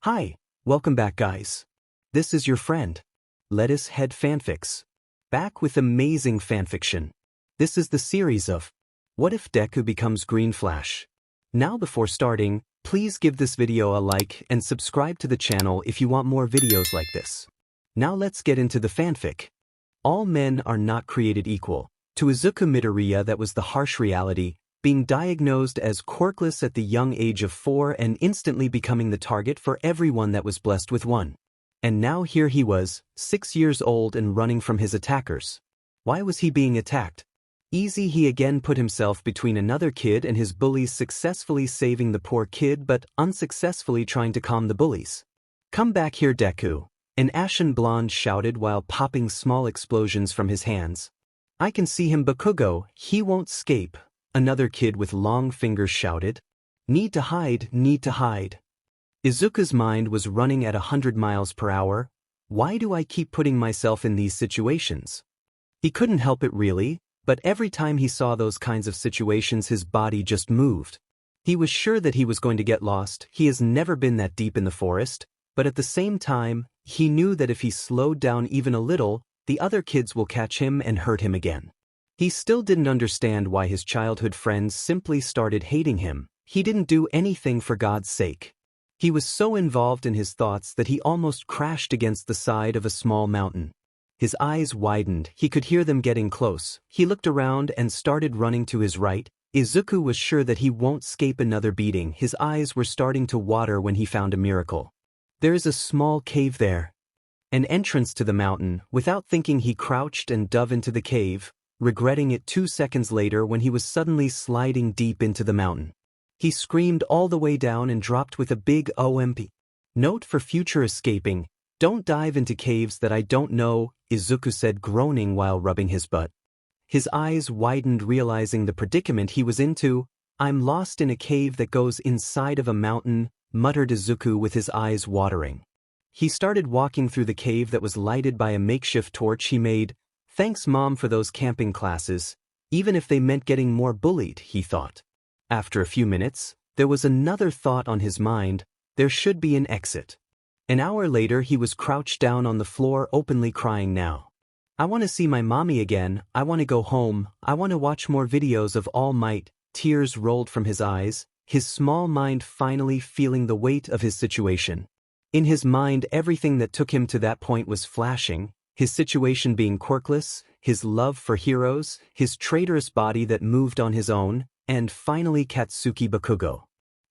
Hi, welcome back guys. This is your friend, Lettuce Head Fanfics. Back with amazing fanfiction. This is the series of What If Deku Becomes Green Flash? Now before starting, please give this video a like and subscribe to the channel if you want more videos like this. Now let's get into the fanfic. All men are not created equal. To Izuku Midoriya, that was the harsh reality, being diagnosed as quirkless at the young age of 4 and instantly becoming the target for everyone that was blessed with one. And now here he was, 6 years old and running from his attackers. Why was he being attacked? Easy, he again put himself between another kid and his bullies, successfully saving the poor kid but unsuccessfully trying to calm the bullies. Come back here, Deku, an ashen blonde shouted while popping small explosions from his hands. I can see him, Bakugo, he won't escape. Another kid with long fingers shouted. Need to hide, need to hide. Izuku's mind was running at 100 miles per hour. Why do I keep putting myself in these situations? He couldn't help it really, but every time he saw those kinds of situations his body just moved. He was sure that he was going to get lost. He has never been that deep in the forest, but at the same time, he knew that if he slowed down even a little, the other kids will catch him and hurt him again. He still didn't understand why his childhood friends simply started hating him. He didn't do anything, for God's sake. He was so involved in his thoughts that he almost crashed against the side of a small mountain. His eyes widened, he could hear them getting close. He looked around and started running to his right. Izuku was sure that he won't escape another beating. His eyes were starting to water when he found a miracle. There is a small cave there. An entrance to the mountain. Without thinking, he crouched and dove into the cave, regretting it 2 seconds later when he was suddenly sliding deep into the mountain. He screamed all the way down and dropped with a big OMP. Note for future escaping, don't dive into caves that I don't know, Izuku said, groaning while rubbing his butt. His eyes widened, realizing the predicament he was into. I'm lost in a cave that goes inside of a mountain, muttered Izuku with his eyes watering. He started walking through the cave that was lighted by a makeshift torch he made. Thanks, Mom, for those camping classes, even if they meant getting more bullied, he thought. After a few minutes, there was another thought on his mind. There should be an exit. An hour later, he was crouched down on the floor, openly crying now. I want to see my mommy again. I want to go home. I want to watch more videos of All Might. Tears rolled from his eyes, his small mind finally feeling the weight of his situation. In his mind, everything that took him to that point was flashing. His situation being quirkless, his love for heroes, his traitorous body that moved on his own, and finally Katsuki Bakugo.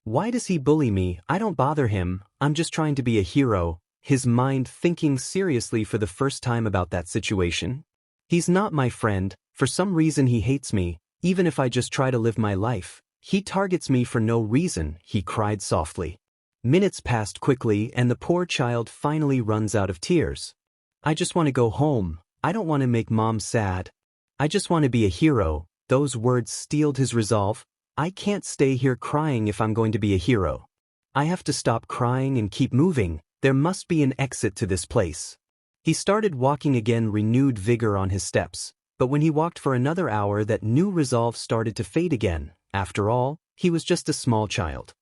Why does he bully me? I don't bother him, I'm just trying to be a hero. His mind thinking seriously for the first time about that situation. He's not my friend, for some reason he hates me, even if I just try to live my life. He targets me for no reason, he cried softly. Minutes passed quickly and the poor child finally runs out of tears. I just want to go home. I don't want to make Mom sad. I just want to be a hero. Those words steeled his resolve. I can't stay here crying if I'm going to be a hero. I have to stop crying and keep moving. There must be an exit to this place. He started walking again, renewed vigor on his steps. But when he walked for another hour, that new resolve started to fade again. After all, he was just a small child.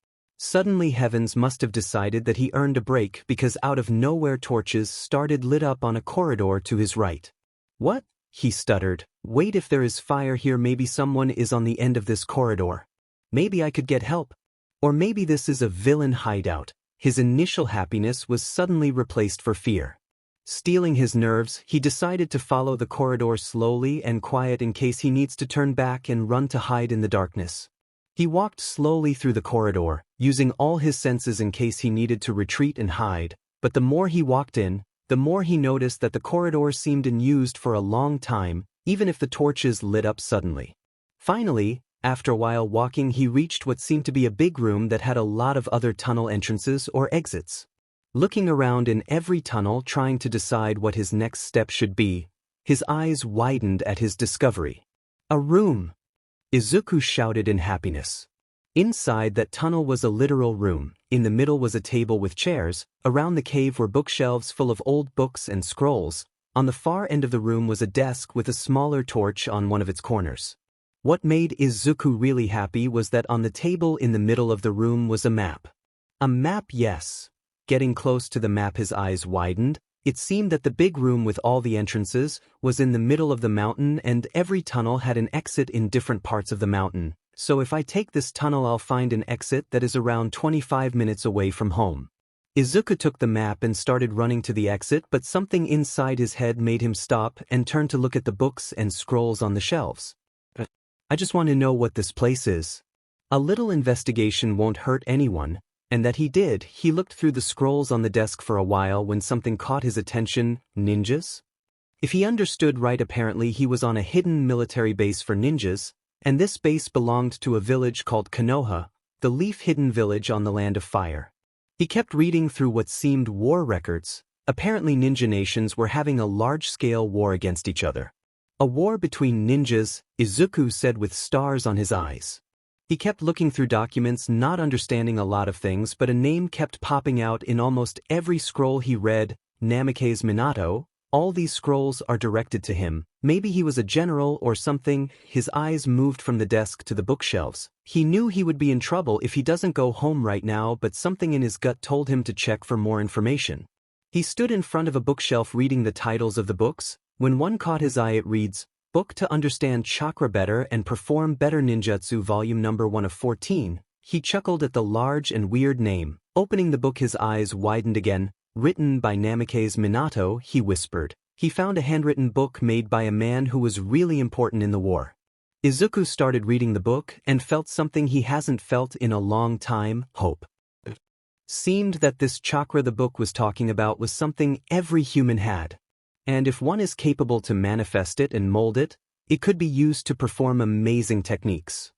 Suddenly heavens must have decided that he earned a break, because out of nowhere torches started lit up on a corridor to his right. What? He stuttered. Wait, if there is fire here, maybe someone is on the end of this corridor. Maybe I could get help. Or maybe this is a villain hideout. His initial happiness was suddenly replaced for fear. Stealing his nerves, he decided to follow the corridor slowly and quiet in case he needs to turn back and run to hide in the darkness. He walked slowly through the corridor, using all his senses in case he needed to retreat and hide, but the more he walked in, the more he noticed that the corridor seemed unused for a long time, even if the torches lit up suddenly. Finally, after a while walking, he reached what seemed to be a big room that had a lot of other tunnel entrances or exits. Looking around in every tunnel, trying to decide what his next step should be, his eyes widened at his discovery. A room! Izuku shouted in happiness. Inside that tunnel was a literal room. In the middle was a table with chairs. Around the cave were bookshelves full of old books and scrolls. On the far end of the room was a desk with a smaller torch on one of its corners. What made Izuku really happy was that on the table in the middle of the room was a map. A map, yes. getting close to the map his eyes widened. It seemed that the big room with all the entrances was in the middle of the mountain and every tunnel had an exit in different parts of the mountain. So if I take this tunnel I'll find an exit that is around 25 minutes away from home. Izuku took the map and started running to the exit, but something inside his head made him stop and turn to look at the books and scrolls on the shelves. I just want to know what this place is. A little investigation won't hurt anyone, and that he did. He looked through the scrolls on the desk for a while when something caught his attention. Ninjas? If he understood right, apparently he was on a hidden military base for ninjas, and this base belonged to a village called Konoha, the leaf-hidden village on the Land of Fire. He kept reading through what seemed war records. Apparently ninja nations were having a large-scale war against each other. A war between ninjas, Izuku said with stars on his eyes. He kept looking through documents, not understanding a lot of things, but a name kept popping out in almost every scroll he read, Namake's Minato. All these scrolls are directed to him. Maybe he was a general or something. His eyes moved from the desk to the bookshelves. He knew he would be in trouble if he doesn't go home right now, but something in his gut told him to check for more information. He stood in front of a bookshelf reading the titles of the books. When one caught his eye, it reads, Book to Understand Chakra Better and Perform Better Ninjutsu Volume Number 1 of 14. He chuckled at the large and weird name. Opening the book, his eyes widened again. Written by Namake's Minato, he whispered. He found a handwritten book made by a man who was really important in the war. Izuku started reading the book and felt something he hasn't felt in a long time, hope. Seemed that this chakra the book was talking about was something every human had. And if one is capable to manifest it and mold it, it could be used to perform amazing techniques.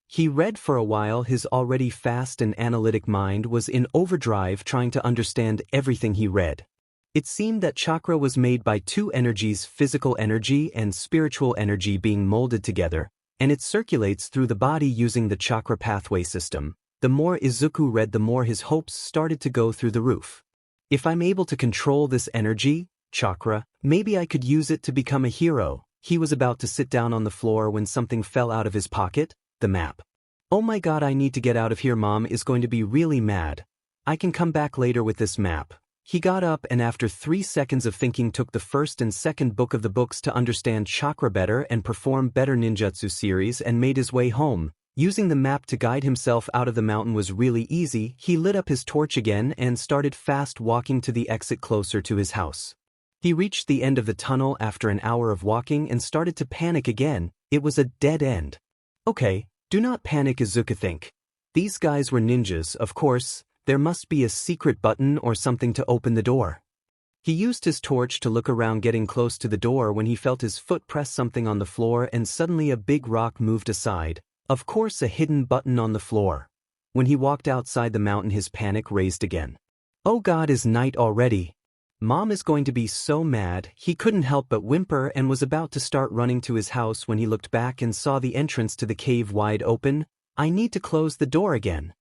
He read for a while. His already fast and analytic mind was in overdrive trying to understand everything he read. It seemed that chakra was made by two energies, physical energy and spiritual energy being molded together, and it circulates through the body using the chakra pathway system. The more Izuku read, the more his hopes started to go through the roof. If I'm able to control this energy, chakra, maybe I could use it to become a hero. He was about to sit down on the floor when something fell out of his pocket. The map. Oh my god, I need to get out of here. Mom is going to be really mad. I can come back later with this map. He got up and after 3 seconds of thinking took the first and second book of the Books to Understand Chakra Better and Perform Better Ninjutsu series and made his way home. Using the map to guide himself out of the mountain was really easy. He lit up his torch again and started fast walking to the exit closer to his house. He reached the end of the tunnel after an hour of walking and started to panic again. It was a dead end. Okay, do not panic, Izuku think. These guys were ninjas, of course. There must be a secret button or something to open the door. He used his torch to look around, getting close to the door when he felt his foot press something on the floor and suddenly a big rock moved aside. Of course, a hidden button on the floor. When he walked outside the mountain, his panic raised again. Oh god, is night already? Mom is going to be so mad. He couldn't help but whimper and was about to start running to his house when he looked back and saw the entrance to the cave wide open. I need to close the door again.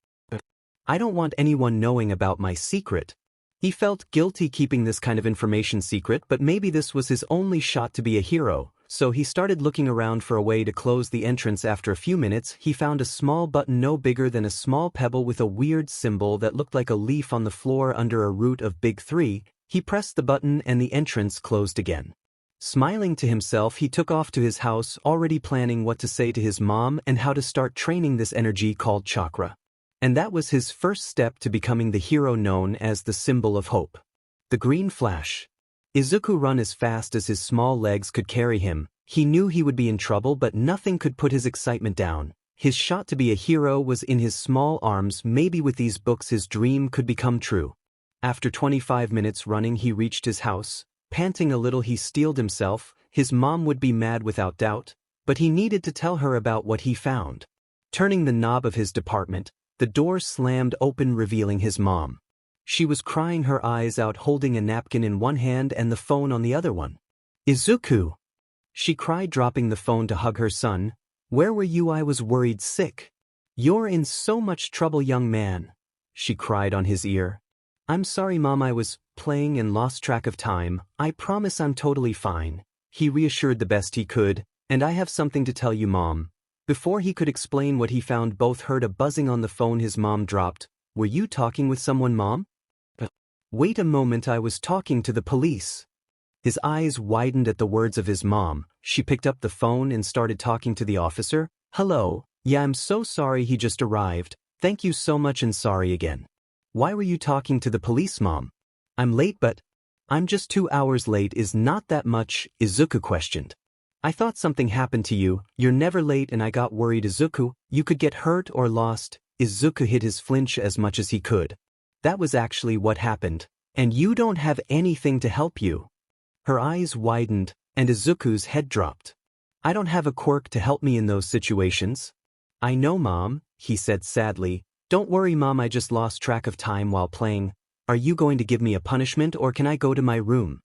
I don't want anyone knowing about my secret. He felt guilty keeping this kind of information secret, but maybe this was his only shot to be a hero, so he started looking around for a way to close the entrance. After a few minutes, he found a small button no bigger than a small pebble with a weird symbol that looked like a leaf on the floor under a root of big 3. He pressed the button and the entrance closed again. Smiling to himself, he took off to his house, already planning what to say to his mom and how to start training this energy called chakra. And that was his first step to becoming the hero known as the symbol of hope. The green flash. Izuku ran as fast as his small legs could carry him. He knew he would be in trouble, but nothing could put his excitement down. His shot to be a hero was in his small arms. Maybe with these books his dream could become true. After 25 minutes running, he reached his house. Panting a little, he steeled himself. His mom would be mad without doubt, but he needed to tell her about what he found. Turning the knob of his department, the door slammed open, revealing his mom. She was crying her eyes out, holding a napkin in one hand and the phone on the other one. Izuku! She cried, dropping the phone to hug her son. Where were you? I was worried sick. You're in so much trouble, young man. She cried on his ear. I'm sorry, Mom, I was playing and lost track of time. I promise I'm totally fine. He reassured the best he could. And I have something to tell you, Mom. Before he could explain what he found, both heard a buzzing on the phone. His mom dropped. Were you talking with someone, Mom? Wait a moment, I was talking to the police. His eyes widened at the words of his mom. She picked up the phone and started talking to the officer. Hello, yeah, I'm so sorry he just arrived. Thank you so much and sorry again. Why were you talking to the police, Mom? I'm late, but I'm just 2 hours late is not that much, Izuku questioned. I thought something happened to you. You're never late and I got worried, Izuku. You could get hurt or lost. Izuku hid his flinch as much as he could. That was actually what happened. And you don't have anything to help you. Her eyes widened, and Izuku's head dropped. I don't have a quirk to help me in those situations. I know, Mom, he said sadly. Don't worry, Mom, I just lost track of time while playing. Are you going to give me a punishment or can I go to my room?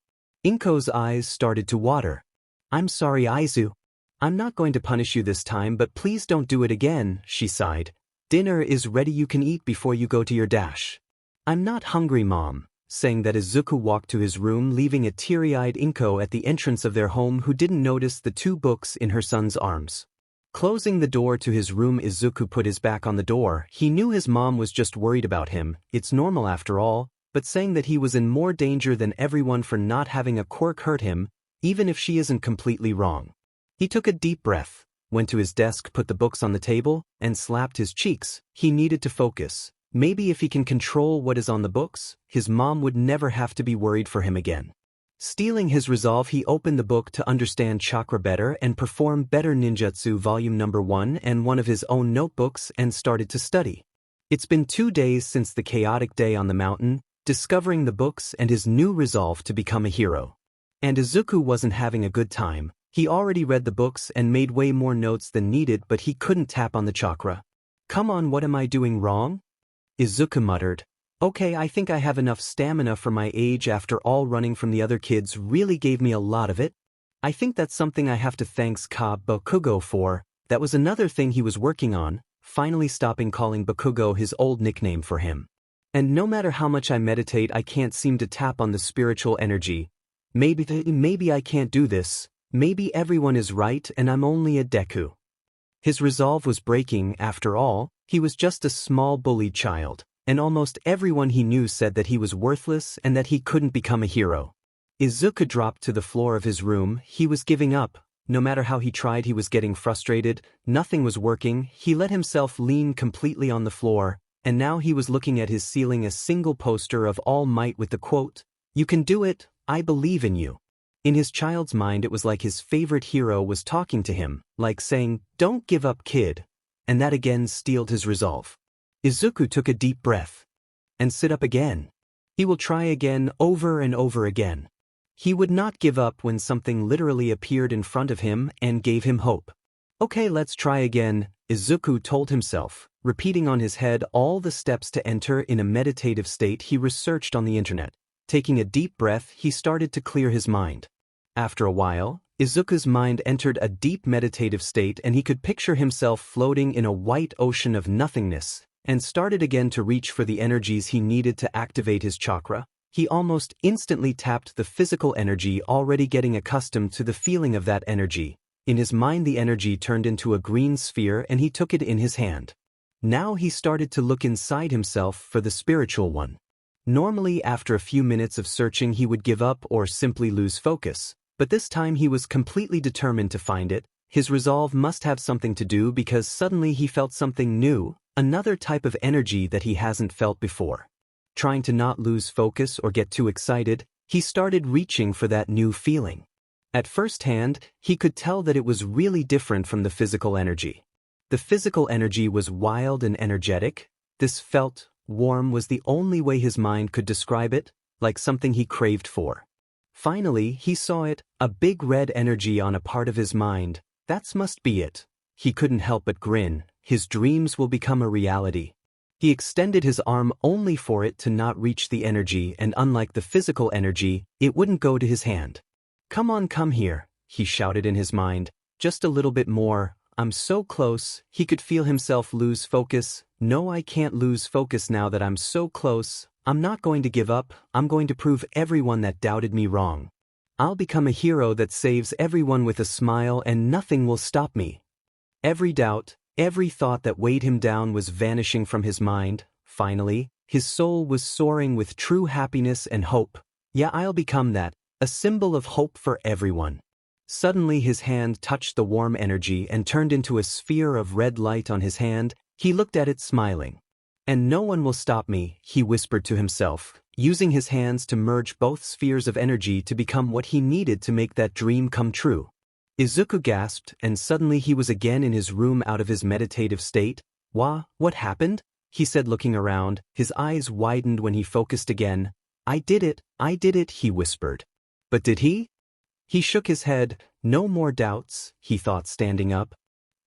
Inko's eyes started to water. I'm sorry, Aizu. I'm not going to punish you this time, but please don't do it again, she sighed. Dinner is ready, you can eat before you go to your dash. I'm not hungry, Mom. Saying that, Izuku walked to his room, leaving a teary-eyed Inko at the entrance of their home who didn't notice the 2 books in her son's arms. Closing the door to his room, Izuku put his back on the door. He knew his mom was just worried about him, it's normal after all, but saying that he was in more danger than everyone for not having a quirk hurt him, even if she isn't completely wrong. He took a deep breath, went to his desk, put the books on the table, and slapped his cheeks. He needed to focus. Maybe if he can control what is on the books, his mom would never have to be worried for him again. Stealing his resolve, he opened the book to understand chakra better and perform better Ninjutsu volume number 1 and one of his own notebooks and started to study. It's been 2 days since the chaotic day on the mountain, discovering the books and his new resolve to become a hero. And Izuku wasn't having a good time. He already read the books and made way more notes than needed, but he couldn't tap on the chakra. Come on, what am I doing wrong? Izuku muttered. Okay, I think I have enough stamina for my age. After all, running from the other kids really gave me a lot of it. I think that's something I have to thank Bakugo for. That was another thing he was working on, finally stopping calling Bakugo his old nickname for him. And no matter how much I meditate, I can't seem to tap on the spiritual energy. Maybe I can't do this. Maybe everyone is right and I'm only a Deku. His resolve was breaking. After all, he was just a small bullied child, and almost everyone he knew said that he was worthless and that he couldn't become a hero. Izuku dropped to the floor of his room. He was giving up. No matter how he tried, he was getting frustrated. Nothing was working. He let himself lean completely on the floor, and now he was looking at his ceiling, a single poster of All Might with the quote, "You can do it, I believe in you." In his child's mind, it was like his favorite hero was talking to him, like saying, "Don't give up, kid." And that again steeled his resolve. Izuku took a deep breath. And sit up again. He will try again, over and over again. He would not give up when something literally appeared in front of him and gave him hope. Okay, let's try again, Izuku told himself, repeating on his head all the steps to enter in a meditative state. He researched on the internet. Taking a deep breath, he started to clear his mind. After a while, Izuku's mind entered a deep meditative state and he could picture himself floating in a white ocean of nothingness, and started again to reach for the energies he needed to activate his chakra. He almost instantly tapped the physical energy, already getting accustomed to the feeling of that energy. In his mind, the energy turned into a green sphere and he took it in his hand. Now he started to look inside himself for the spiritual one. Normally, after a few minutes of searching, he would give up or simply lose focus, but this time he was completely determined to find it. His resolve must have something to do because suddenly he felt something new, another type of energy that he hasn't felt before. Trying to not lose focus or get too excited, he started reaching for that new feeling. At first hand, he could tell that it was really different from the physical energy. The physical energy was wild and energetic. This felt warm was the only way his mind could describe it, like something he craved for. Finally, he saw it, a big red energy on a part of his mind. That must be it. He couldn't help but grin. His dreams will become a reality. He extended his arm only for it to not reach the energy, and unlike the physical energy, it wouldn't go to his hand. Come on, come here, he shouted in his mind. Just a little bit more. I'm so close. He could feel himself lose focus. No, I can't lose focus now that I'm so close. I'm not going to give up. I'm going to prove everyone that doubted me wrong. I'll become a hero that saves everyone with a smile and nothing will stop me. Every doubt, every thought that weighed him down was vanishing from his mind. Finally, His soul was soaring with true happiness and hope. Yeah, I'll become that, a symbol of hope for everyone. Suddenly his hand touched the warm energy and turned into a sphere of red light on his hand. He looked at it smiling. And no one will stop me, he whispered to himself, using his hands to merge both spheres of energy to become what he needed to make that dream come true. Izuku gasped, and suddenly he was again in his room out of his meditative state. What happened? He said, looking around. His eyes widened when he focused again. I did it, he whispered. But did he? He shook his head. No more doubts, he thought, standing up.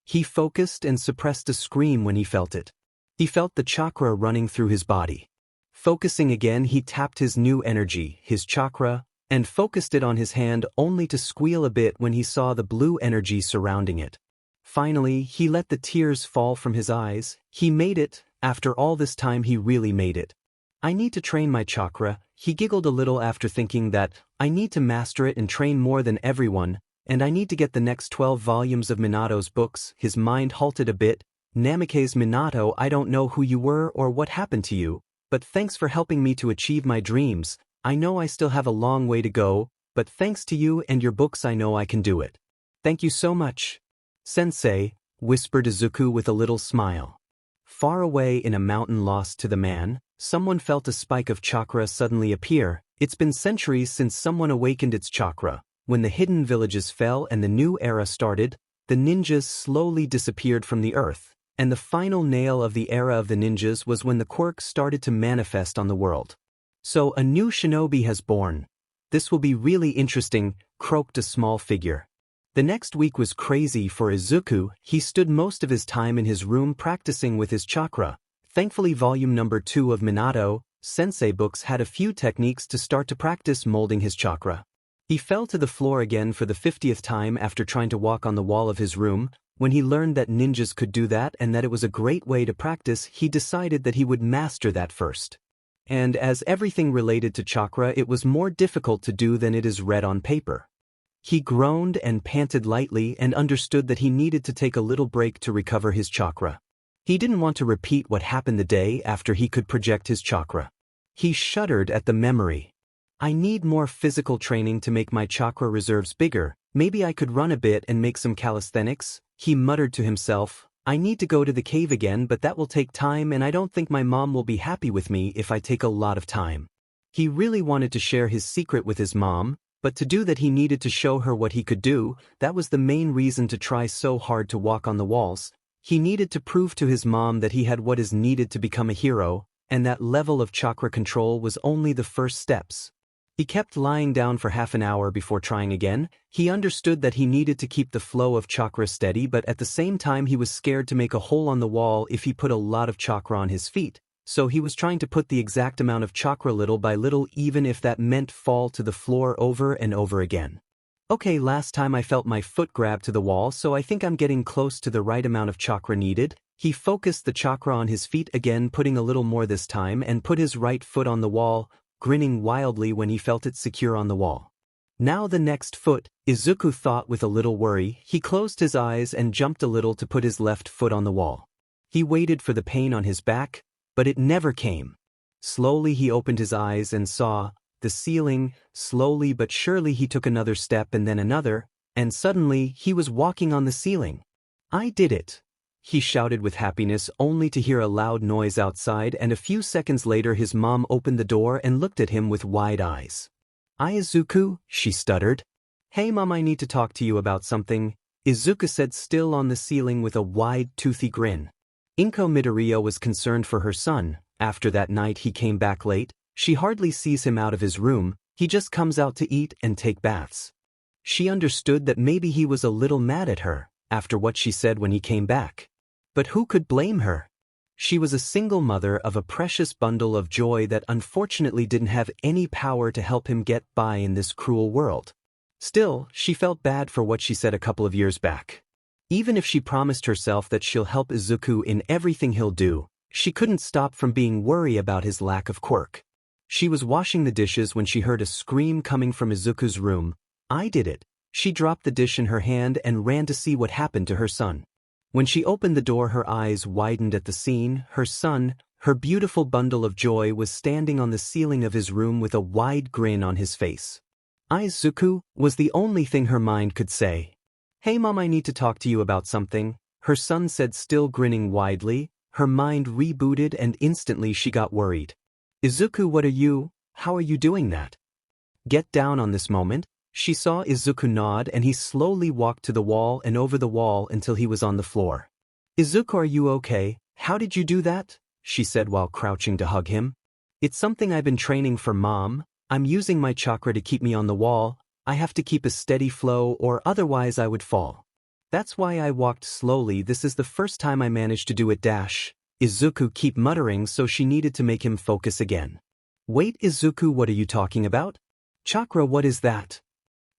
He focused and suppressed a scream when he felt it. He felt the chakra running through his body. Focusing again, he tapped his new energy, his chakra, and focused it on his hand, only to squeal a bit when he saw the blue energy surrounding it. Finally, he let the tears fall from his eyes. He made it. After all this time, he really made it. I need to train my chakra. He giggled a little after thinking that, I need to master it and train more than everyone, and I need to get the next 12 volumes of Minato's books. His mind halted a bit. Namikaze Minato, I don't know who you were or what happened to you, but thanks for helping me to achieve my dreams. I know I still have a long way to go, but thanks to you and your books I know I can do it. Thank you so much. Sensei, whispered Izuku with a little smile. Far away in a mountain lost to the man, someone felt a spike of chakra suddenly appear. It's been centuries since someone awakened its chakra. When the hidden villages fell and the new era started, the ninjas slowly disappeared from the earth, and the final nail of the era of the ninjas was when the Quirk started to manifest on the world. So a new shinobi has born. This will be really interesting, croaked a small figure. The next week was crazy for Izuku. He stood most of his time in his room practicing with his chakra. Thankfully, volume number 2 of Minato Sensei books had a few techniques to start to practice molding his chakra. He fell to the floor again for the 50th time after trying to walk on the wall of his room. When he learned that ninjas could do that and that it was a great way to practice, he decided that he would master that first. And as everything related to chakra, it was more difficult to do than it is read on paper. He groaned and panted lightly and understood that he needed to take a little break to recover his chakra. He didn't want to repeat what happened the day after he could project his chakra. He shuddered at the memory. I need more physical training to make my chakra reserves bigger. Maybe I could run a bit and make some calisthenics, he muttered to himself. I need to go to the cave again, but that will take time and I don't think my mom will be happy with me if I take a lot of time. He really wanted to share his secret with his mom, but to do that he needed to show her what he could do. That was the main reason to try so hard to walk on the walls. He needed to prove to his mom that he had what is needed to become a hero, and that level of chakra control was only the first steps. He kept lying down for half an hour before trying again. He understood that he needed to keep the flow of chakra steady, but at the same time he was scared to make a hole on the wall if he put a lot of chakra on his feet. So he was trying to put the exact amount of chakra little by little, even if that meant fall to the floor over and over again. Okay, last time I felt my foot grab to the wall, so I think I'm getting close to the right amount of chakra needed. He focused the chakra on his feet again, putting a little more this time, and put his right foot on the wall, grinning wildly when he felt it secure on the wall. Now the next foot, Izuku thought with a little worry. He closed his eyes and jumped a little to put his left foot on the wall. He waited for the pain on his back, but it never came. Slowly he opened his eyes and saw the ceiling. Slowly but surely he took another step and then another, and suddenly he was walking on the ceiling. I did it, he shouted with happiness, only to hear a loud noise outside, and a few seconds later his mom opened the door and looked at him with wide eyes. Izuku, she stuttered. Hey mom, I need to talk to you about something, Izuku said, still on the ceiling with a wide, toothy grin. Inko Midoriya was concerned for her son. After that night he came back late. She hardly sees him out of his room. He just comes out to eat and take baths. She understood that maybe he was a little mad at her, after what she said when he came back. But who could blame her? She was a single mother of a precious bundle of joy that unfortunately didn't have any power to help him get by in this cruel world. Still, she felt bad for what she said a couple of years back. Even if she promised herself that she'll help Izuku in everything he'll do, she couldn't stop from being worried about his lack of quirk. She was washing the dishes when she heard a scream coming from Izuku's room. I did it. She dropped the dish in her hand and ran to see what happened to her son. When she opened the door, her eyes widened at the scene. Her son, Her beautiful bundle of joy was standing on the ceiling of his room with a wide grin on his face. Izuku was the only thing her mind could say. Hey mom, I need to talk to you about something, her son said, still grinning widely. Her mind rebooted and instantly she got worried. Izuku, how are you doing that? Get down on this moment. She saw Izuku nod and he slowly walked to the wall and over the wall until he was on the floor. Izuku, are you okay? How did you do that? She said while crouching to hug him. It's something I've been training for, mom. I'm using my chakra to keep me on the wall. I have to keep a steady flow or otherwise I would fall. That's why I walked slowly. This is the first time I managed to do it. Izuku kept muttering, so she needed to make him focus again. Wait, Izuku, what are you talking about? Chakra, what is that?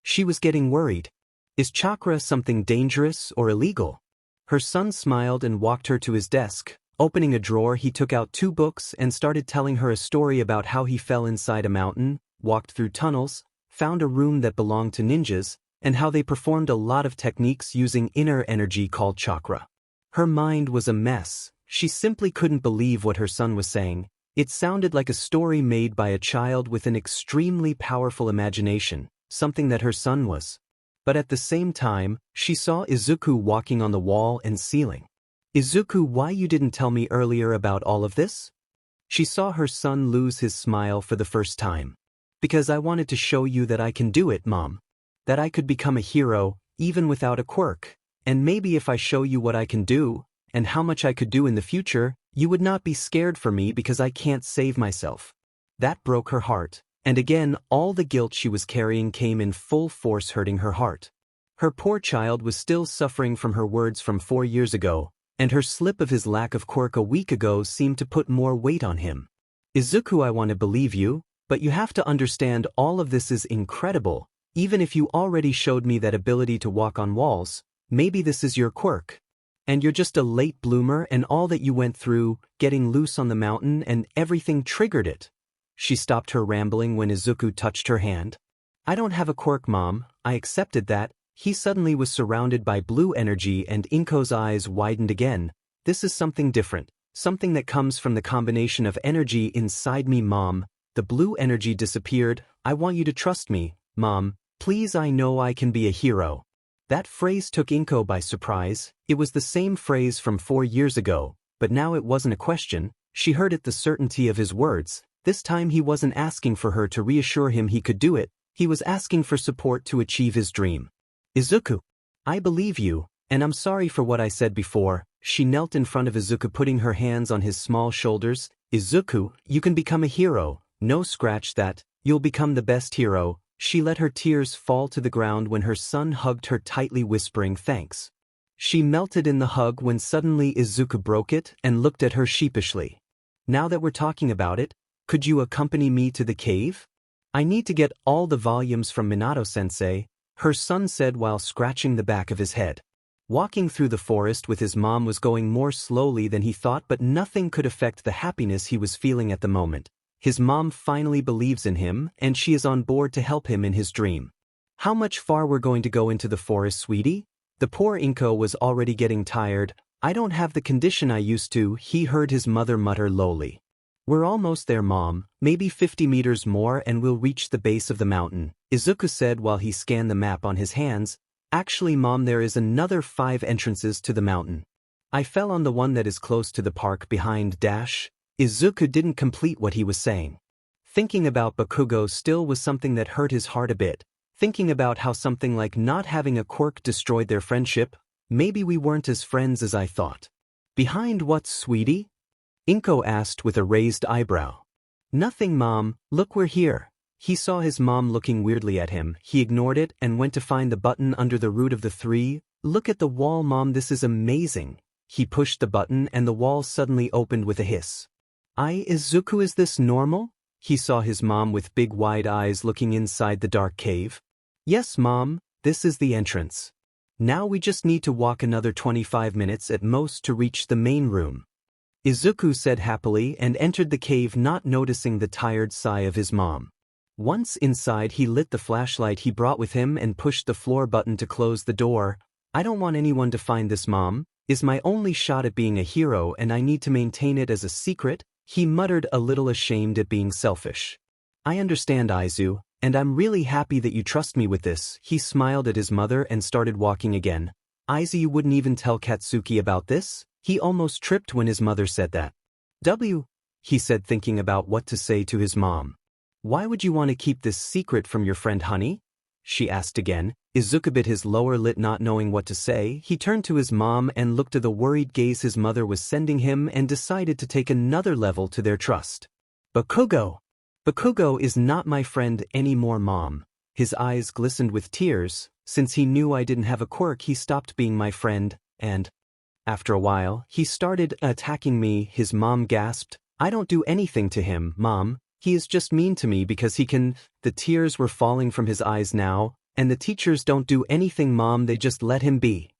She was getting worried. Is chakra something dangerous or illegal? Her son smiled and walked her to his desk. Opening a drawer, he took out 2 books and started telling her a story about how he fell inside a mountain, walked through tunnels, found a room that belonged to ninjas, and how they performed a lot of techniques using inner energy called chakra. Her mind was a mess. She simply couldn't believe what her son was saying. It sounded like a story made by a child with an extremely powerful imagination, something that her son was. But at the same time, she saw Izuku walking on the wall and ceiling. Izuku, why you didn't tell me earlier about all of this? She saw her son lose his smile for the first time. Because I wanted to show you that I can do it, mom. That I could become a hero, even without a quirk. And maybe if I show you what I can do, and how much I could do in the future, you would not be scared for me because I can't save myself. That broke her heart, and again all the guilt she was carrying came in full force, hurting her heart. Her poor child was still suffering from her words from 4 years ago, and her slip of his lack of quirk a week ago seemed to put more weight on him. Izuku, I want to believe you, but you have to understand all of this is incredible. Even if you already showed me that ability to walk on walls, maybe this is your quirk. And you're just a late bloomer, and all that you went through, getting loose on the mountain and everything triggered it. She stopped her rambling when Izuku touched her hand. I don't have a quirk, mom. I accepted that. He suddenly was surrounded by blue energy and Inko's eyes widened again. This is something different, something that comes from the combination of energy inside me, mom. The blue energy disappeared. I want you to trust me, mom. Please, I know I can be a hero. That phrase took Inko by surprise. It was the same phrase from 4 years ago, but now it wasn't a question. She heard it, the certainty of his words. This time he wasn't asking for her to reassure him he could do it. He was asking for support to achieve his dream. Izuku, I believe you, and I'm sorry for what I said before. She knelt in front of Izuku, putting her hands on his small shoulders. Izuku, you can become a hero. No, scratch that. You'll become the best hero. She let her tears fall to the ground when her son hugged her tightly, whispering thanks. She melted in the hug when suddenly Izuku broke it and looked at her sheepishly. Now that we're talking about it, could you accompany me to the cave? I need to get all the volumes from Minato-sensei, her son said while scratching the back of his head. Walking through the forest with his mom was going more slowly than he thought, but nothing could affect the happiness he was feeling at the moment. His mom finally believes in him, and she is on board to help him in his dream. How much far we're going to go into the forest, sweetie? The poor Inko was already getting tired. I don't have the condition I used to, he heard his mother mutter lowly. We're almost there, mom, maybe 50 meters more and we'll reach the base of the mountain, Izuku said while he scanned the map on his hands. Actually, mom, there is another 5 entrances to the mountain. I fell on the one that is close to the park behind dash. Izuku didn't complete what he was saying. Thinking about Bakugo still was something that hurt his heart a bit. Thinking about how something like not having a quirk destroyed their friendship. Maybe we weren't as friends as I thought. Behind what, sweetie? Inko asked with a raised eyebrow. Nothing, mom, look, we're here. He saw his mom looking weirdly at him. He ignored it and went to find the button under the root of the 3. Look at the wall, mom, this is amazing. He pushed the button and the wall suddenly opened with a hiss. Izuku, is this normal? He saw his mom with big wide eyes looking inside the dark cave. Yes, mom, this is the entrance. Now we just need to walk another 25 minutes at most to reach the main room. Izuku said happily and entered the cave, not noticing the tired sigh of his mom. Once inside, he lit the flashlight he brought with him and pushed the floor button to close the door. I don't want anyone to find this, mom. Is my only shot at being a hero and I need to maintain it as a secret. He muttered, a little ashamed at being selfish. I understand, Aizu, and I'm really happy that you trust me with this. He smiled at his mother and started walking again. Aizu, you wouldn't even tell Katsuki about this? He almost tripped when his mother said that. He said, thinking about what to say to his mom. Why would you want to keep this secret from your friend, honey? She asked again. Izuku bit his lower lip, not knowing what to say. He turned to his mom and looked at the worried gaze his mother was sending him and decided to take another level to their trust. Bakugo! Bakugo is not my friend anymore, Mom. His eyes glistened with tears. Since he knew I didn't have a quirk, he stopped being my friend, and after a while, he started attacking me. His mom gasped. I don't do anything to him, Mom. He is just mean to me because he can. The tears were falling from his eyes now, and the teachers don't do anything, Mom, they just let him be.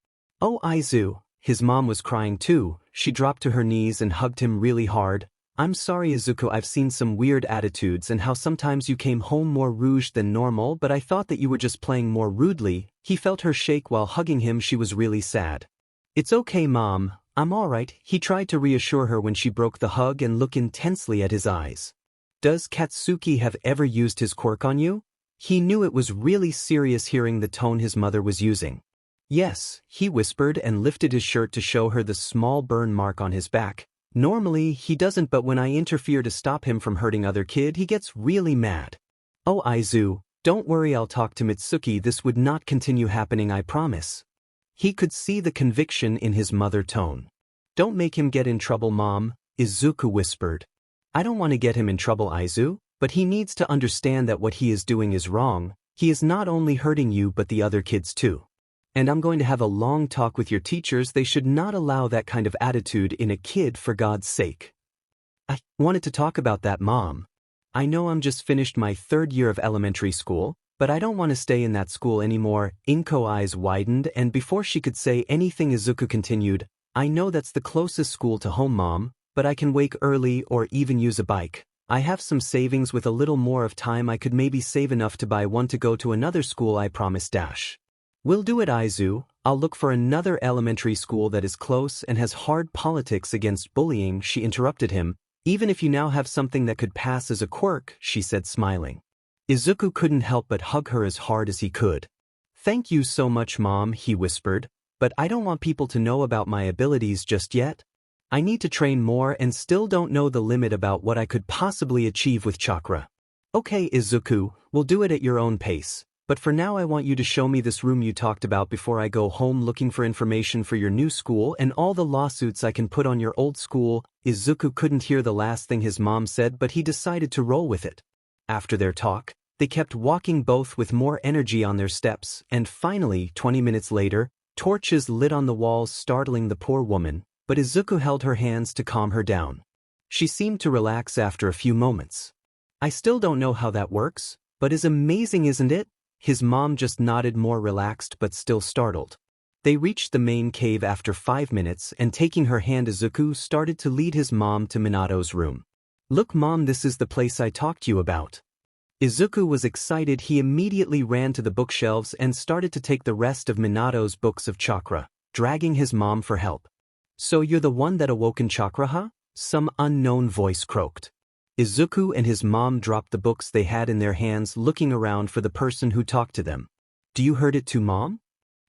Oh, Aizu. His mom was crying too. She dropped to her knees and hugged him really hard. I'm sorry, Izuku, I've seen some weird attitudes and how sometimes you came home more rouged than normal, but I thought that you were just playing more rudely. He felt her shake while hugging him. She was really sad. It's okay, Mom. I'm alright. He tried to reassure her when she broke the hug and looked intensely at his eyes. Does Katsuki have ever used his quirk on you? He knew it was really serious hearing the tone his mother was using. Yes, he whispered and lifted his shirt to show her the small burn mark on his back. Normally, he doesn't, but when I interfere to stop him from hurting other kid, he gets really mad. Oh, Aizu, don't worry, I'll talk to Mitsuki. This would not continue happening, I promise. He could see the conviction in his mother tone. Don't make him get in trouble, Mom, Izuku whispered. I don't want to get him in trouble, Aizu, but he needs to understand that what he is doing is wrong. He is not only hurting you but the other kids too. And I'm going to have a long talk with your teachers. They should not allow that kind of attitude in a kid, for God's sake. I wanted to talk about that, Mom. I know I'm just finished my 3rd year of elementary school, but I don't want to stay in that school anymore. Inko's eyes widened, and before she could say anything, Izuku continued, I know that's the closest school to home, Mom, but I can wake early or even use a bike. I have some savings. With a little more of time I could maybe save enough to buy one to go to another school, I promise. We'll do it, Aizu. I'll look for another elementary school that is close and has hard politics against bullying. She interrupted him. Even if you now have something that could pass as a quirk, she said, smiling. Izuku couldn't help but hug her as hard as he could. Thank you so much, Mom, he whispered, but I don't want people to know about my abilities just yet. I need to train more and still don't know the limit about what I could possibly achieve with chakra. Okay, Izuku, we'll do it at your own pace. But for now I want you to show me this room you talked about before I go home looking for information for your new school and all the lawsuits I can put on your old school. Izuku couldn't hear the last thing his mom said, but he decided to roll with it. After their talk, they kept walking, both with more energy on their steps, and finally, 20 minutes later, torches lit on the walls, startling the poor woman, but Izuku held her hands to calm her down. She seemed to relax after a few moments. I still don't know how that works, but is amazing, isn't it? His mom just nodded, more relaxed but still startled. They reached the main cave after 5 minutes, and taking her hand, Izuku started to lead his mom to Minato's room. Look, Mom, this is the place I talked to you about. Izuku was excited. He immediately ran to the bookshelves and started to take the rest of Minato's books of chakra, dragging his mom for help. So you're the one that awoken chakra, huh? Some unknown voice croaked. Izuku and his mom dropped the books they had in their hands, looking around for the person who talked to them. Do you heard it too, Mom?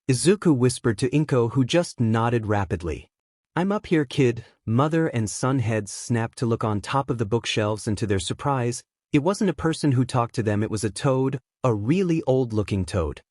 Izuku whispered to Inko, who just nodded rapidly. I'm up here, kid. Mother and son heads snapped to look on top of the bookshelves, and to their surprise, it wasn't a person who talked to them, it was a toad, a really old-looking toad.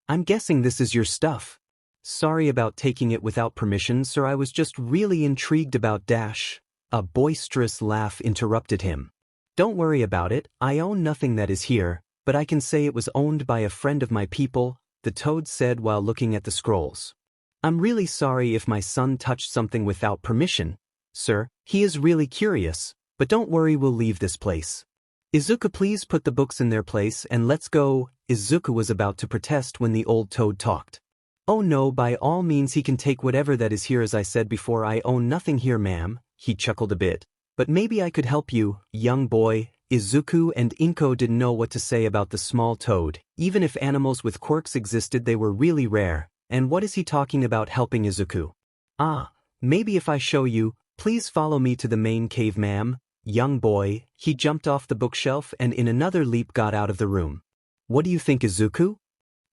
I'm guessing this is your stuff. Sorry about taking it without permission, sir. I was just really intrigued about Dash. A boisterous laugh interrupted him. Don't worry about it. I own nothing that is here, but I can say it was owned by a friend of my people, the toad said while looking at the scrolls. I'm really sorry if my son touched something without permission, sir. He is really curious, but don't worry, we'll leave this place. Izuku, please put the books in their place and let's go. Izuku was about to protest when the old toad talked. Oh no, by all means he can take whatever that is here. As I said before, I own nothing here, ma'am. He chuckled a bit. But maybe I could help you, young boy. Izuku and Inko didn't know what to say about the small toad. Even if animals with quirks existed, they were really rare. And what is he talking about helping Izuku? Ah, maybe if I show you. Please follow me to the main cave, ma'am. Young boy, he jumped off the bookshelf and in another leap got out of the room. What do you think, Izuku?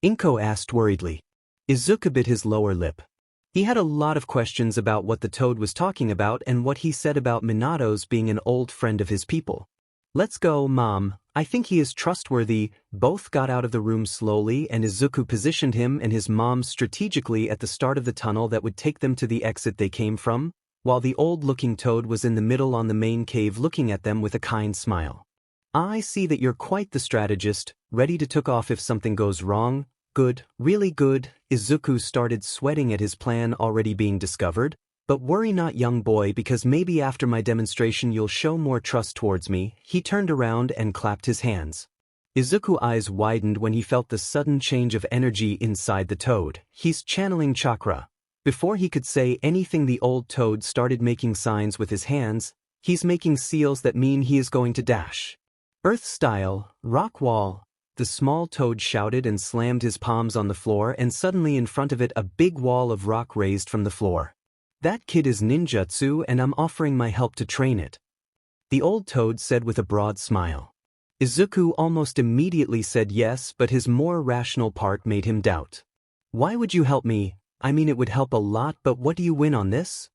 Inko asked worriedly. Izuku bit his lower lip. He had a lot of questions about what the toad was talking about and what he said about Minato's being an old friend of his people. Let's go, Mom. I think he is trustworthy. Both got out of the room slowly and Izuku positioned him and his mom strategically at the start of the tunnel that would take them to the exit they came from, while the old-looking toad was in the middle on the main cave looking at them with a kind smile. I see that you're quite the strategist, ready to take off if something goes wrong. Good, really good. Izuku started sweating at his plan already being discovered. But worry not, young boy, because maybe after my demonstration you'll show more trust towards me. He turned around and clapped his hands. Izuku's eyes widened when he felt the sudden change of energy inside the toad. He's channeling chakra. Before he could say anything, the old toad started making signs with his hands. He's making seals that mean he is going to dash. Earth style, rock wall. The small toad shouted and slammed his palms on the floor, and suddenly in front of it a big wall of rock raised from the floor. That kid is ninjutsu and I'm offering my help to train it. The old toad said with a broad smile. Izuku almost immediately said yes, but his more rational part made him doubt. Why would you help me? I mean, it would help a lot, but what do you win on this?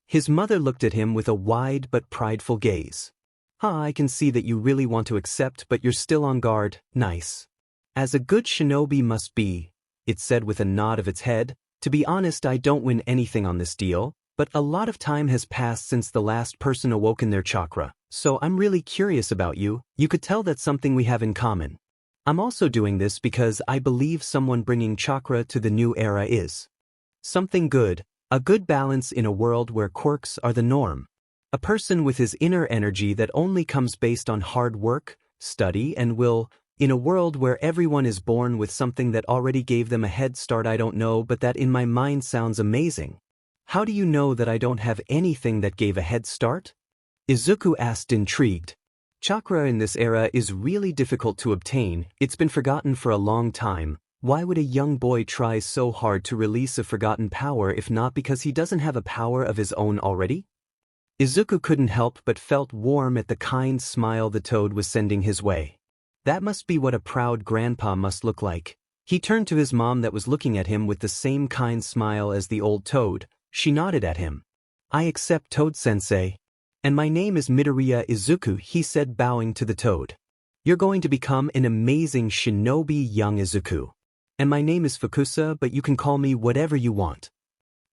His mother looked at him with a wide but prideful gaze. I can see that you really want to accept, but you're still on guard. Nice. As a good shinobi must be, it said with a nod of its head. To be honest, I don't win anything on this deal, but a lot of time has passed since the last person awoken their chakra, so I'm really curious about you. You could tell that's something we have in common. I'm also doing this because I believe someone bringing chakra to the new era is something good, a good balance in a world where quirks are the norm. A person with his inner energy that only comes based on hard work, study, and will, in a world where everyone is born with something that already gave them a head start. I don't know, but that in my mind sounds amazing. How do you know that I don't have anything that gave a head start? Izuku asked, intrigued. Chakra in this era is really difficult to obtain. It's been forgotten for a long time. Why would a young boy try so hard to release a forgotten power if not because he doesn't have a power of his own already? Izuku couldn't help but felt warm at the kind smile the toad was sending his way. That must be what a proud grandpa must look like. He turned to his mom that was looking at him with the same kind smile as the old toad. She nodded at him. I accept, Toad-sensei. And my name is Midoriya Izuku, he said, bowing to the toad. You're going to become an amazing shinobi, young Izuku. And my name is Fukusa, but you can call me whatever you want.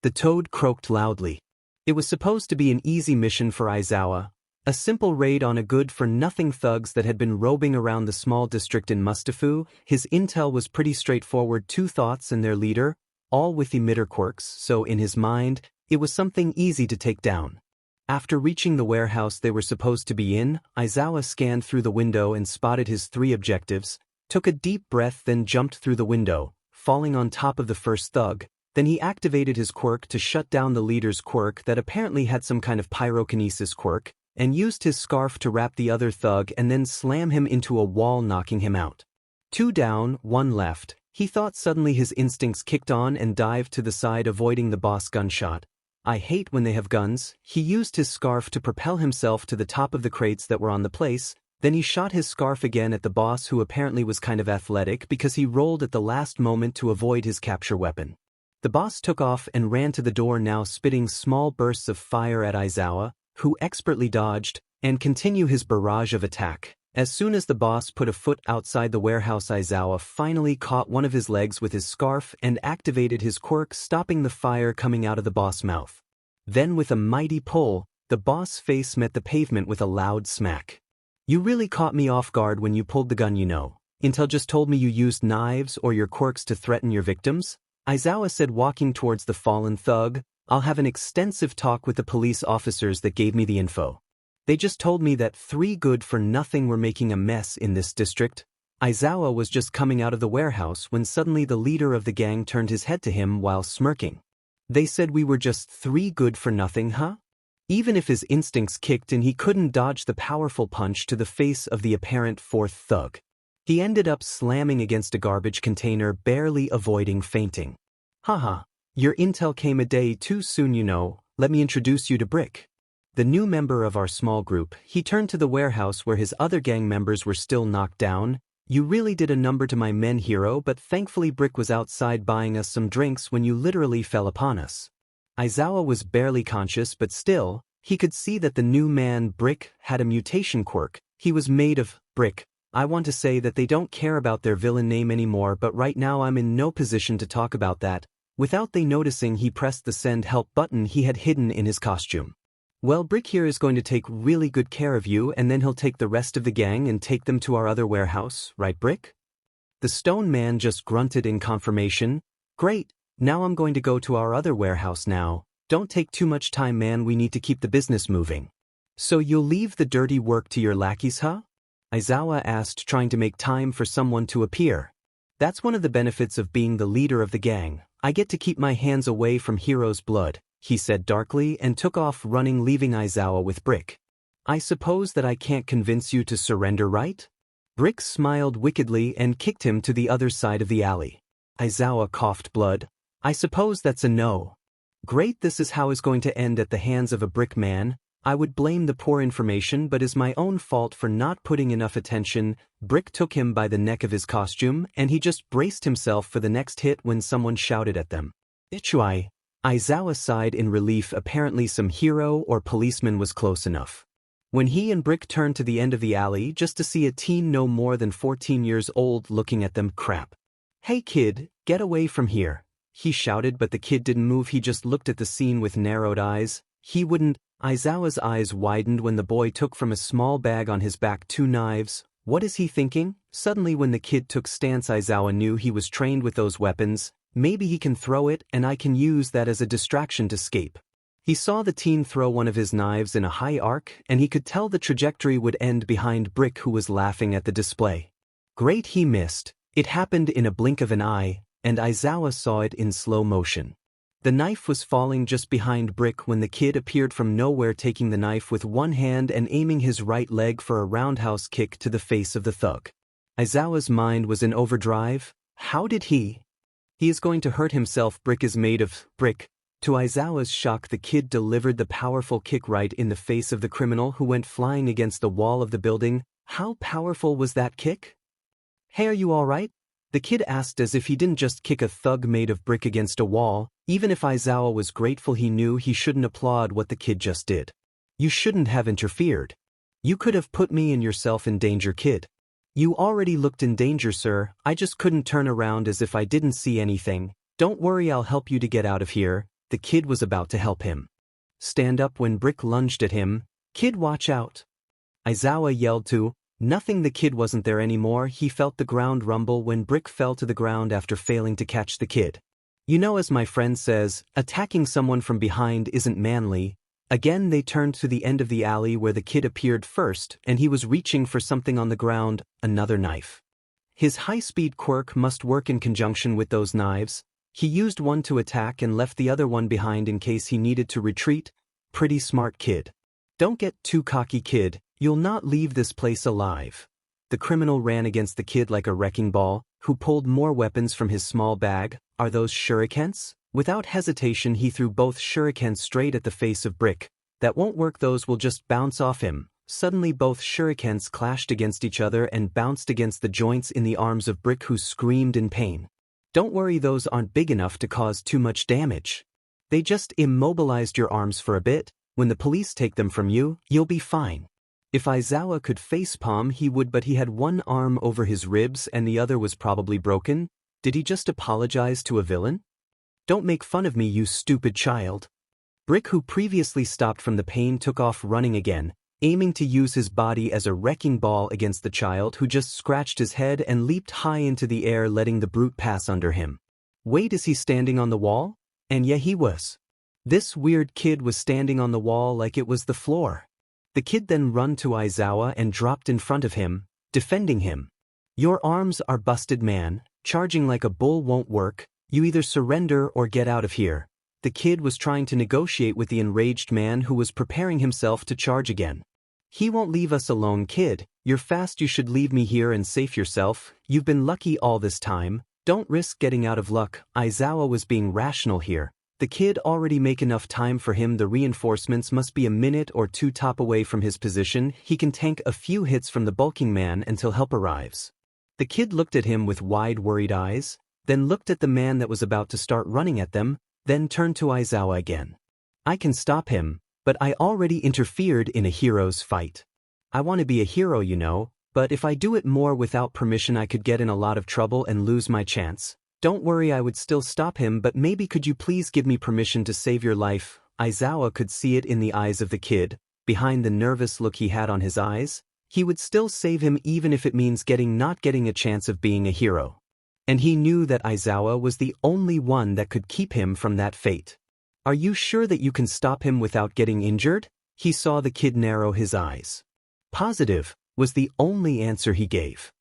The toad croaked loudly. It was supposed to be an easy mission for Aizawa, a simple raid on a good-for-nothing thugs that had been roving around the small district in Mustafu. His intel was pretty straightforward: 2 thoughts and their leader, all with emitter quirks, so in his mind, it was something easy to take down. After reaching the warehouse they were supposed to be in, Aizawa scanned through the window and spotted his 3 objectives, took a deep breath, then jumped through the window, falling on top of the first thug. Then he activated his quirk to shut down the leader's quirk that apparently had some kind of pyrokinesis quirk, and used his scarf to wrap the other thug and then slam him into a wall, knocking him out. 2 down, 1 left. He thought. Suddenly his instincts kicked on and dived to the side, avoiding the boss gunshot. I hate when they have guns. He used his scarf to propel himself to the top of the crates that were on the place. Then he shot his scarf again at the boss, who apparently was kind of athletic because he rolled at the last moment to avoid his capture weapon. The boss took off and ran to the door, now spitting small bursts of fire at Aizawa, who expertly dodged, and continued his barrage of attack. As soon as the boss put a foot outside the warehouse, Aizawa finally caught one of his legs with his scarf and activated his quirk, stopping the fire coming out of the boss' mouth. Then with a mighty pull, the boss' face met the pavement with a loud smack. You really caught me off guard when you pulled the gun, you know. Intel just told me you used knives or your quirks to threaten your victims, Aizawa said, walking towards the fallen thug. I'll have an extensive talk with the police officers that gave me the info. They just told me that 3 good-for-nothing were making a mess in this district. Aizawa was just coming out of the warehouse when suddenly the leader of the gang turned his head to him while smirking. They said we were just 3 good-for-nothing, huh? Even if his instincts kicked in, he couldn't dodge the powerful punch to the face of the apparent 4th thug. He ended up slamming against a garbage container, barely avoiding fainting. Haha, your intel came a day too soon, you know. Let me introduce you to Brick. The new member of our small group, he turned to the warehouse where his other gang members were still knocked down. You really did a number to my men, hero, but thankfully Brick was outside buying us some drinks when you literally fell upon us. Aizawa was barely conscious, but still, he could see that the new man, Brick, had a mutation quirk. He was made of Brick. I want to say that they don't care about their villain name anymore, but right now I'm in no position to talk about that. Without they noticing, he pressed the send help button he had hidden in his costume. Well, Brick here is going to take really good care of you, and then he'll take the rest of the gang and take them to our other warehouse, right, Brick? The stone man just grunted in confirmation. Great, now I'm going to go to our other warehouse now. Don't take too much time, man, we need to keep the business moving. So you'll leave the dirty work to your lackeys, huh? Aizawa asked, trying to make time for someone to appear. That's one of the benefits of being the leader of the gang. I get to keep my hands away from hero's blood, he said darkly and took off running, leaving Aizawa with Brick. I suppose that I can't convince you to surrender, right? Brick smiled wickedly and kicked him to the other side of the alley. Aizawa coughed blood. I suppose that's a no. Great, this is how it's going to end at the hands of a Brick man. I would blame the poor information, but is my own fault for not putting enough attention. Brick took him by the neck of his costume, and he just braced himself for the next hit when someone shouted at them. Ichuai. Aizawa sighed in relief. Apparently some hero or policeman was close enough. When he and Brick turned to the end of the alley just to see a teen no more than 14 years old looking at them. Crap. Hey kid, get away from here, he shouted, but the kid didn't move. He just looked at the scene with narrowed eyes. He wouldn't. Aizawa's eyes widened when the boy took from a small bag on his back 2 knives. What is he thinking? Suddenly when the kid took stance, Aizawa knew he was trained with those weapons. Maybe he can throw it and I can use that as a distraction to escape. He saw the teen throw one of his knives in a high arc, and he could tell the trajectory would end behind Brick, who was laughing at the display. Great, he missed. It happened in a blink of an eye, and Aizawa saw it in slow motion. The knife was falling just behind Brick when the kid appeared from nowhere, taking the knife with one hand and aiming his right leg for a roundhouse kick to the face of the thug. Aizawa's mind was in overdrive. How did he? He is going to hurt himself. Brick is made of Brick. To Aizawa's shock, the kid delivered the powerful kick right in the face of the criminal, who went flying against the wall of the building. How powerful was that kick? Hey, are you all right? The kid asked, as if he didn't just kick a thug made of brick against a wall. Even if Aizawa was grateful, he knew he shouldn't applaud what the kid just did. You shouldn't have interfered. You could have put me and yourself in danger, kid. You already looked in danger, sir. I just couldn't turn around as if I didn't see anything. Don't worry, I'll help you to get out of here. The kid was about to help him. Stand up when Brick lunged at him. Kid, watch out. Aizawa yelled to. Nothing. The kid wasn't there anymore. He felt the ground rumble when Brick fell to the ground after failing to catch the kid. You know, as my friend says, attacking someone from behind isn't manly. Again they turned to the end of the alley where the kid appeared first, and he was reaching for something on the ground, another knife. His high-speed quirk must work in conjunction with those knives. He used one to attack and left the other one behind in case he needed to retreat. Pretty smart, kid. Don't get too cocky, kid. You'll not leave this place alive. The criminal ran against the kid like a wrecking ball, who pulled more weapons from his small bag. Are those shurikens? Without hesitation, he threw both shurikens straight at the face of Brick. That won't work, those will just bounce off him. Suddenly both shurikens clashed against each other and bounced against the joints in the arms of Brick, who screamed in pain. Don't worry, those aren't big enough to cause too much damage. They just immobilized your arms for a bit. When the police take them from you, you'll be fine. If Aizawa could facepalm, he would, but he had one arm over his ribs and the other was probably broken. Did he just apologize to a villain? Don't make fun of me, you stupid child. Brick, who previously stopped from the pain, took off running again, aiming to use his body as a wrecking ball against the child, who just scratched his head and leaped high into the air, letting the brute pass under him. Wait, is he standing on the wall? And yeah, he was. This weird kid was standing on the wall like it was the floor. The kid then ran to Aizawa and dropped in front of him, defending him. Your arms are busted, man. Charging like a bull won't work. You either surrender or get out of here. The kid was trying to negotiate with the enraged man, who was preparing himself to charge again. He won't leave us alone, kid. You're fast, you should leave me here and save yourself. You've been lucky all this time. Don't risk getting out of luck. Aizawa was being rational here. The kid already make enough time for him. The reinforcements must be a minute or two top away from his position. He can tank a few hits from the bulking man until help arrives. The kid looked at him with wide worried eyes, then looked at the man that was about to start running at them, then turned to Aizawa again. I can stop him, but I already interfered in a hero's fight. I want to be a hero, you know, but if I do it more without permission I could get in a lot of trouble and lose my chance. Don't worry, I would still stop him, but maybe could you please give me permission to save your life? Aizawa could see it in the eyes of the kid, behind the nervous look he had on his eyes. He would still save him even if it means not getting a chance of being a hero. And he knew that Aizawa was the only one that could keep him from that fate. Are you sure that you can stop him without getting injured? He saw the kid narrow his eyes. Positive, was the only answer he gave.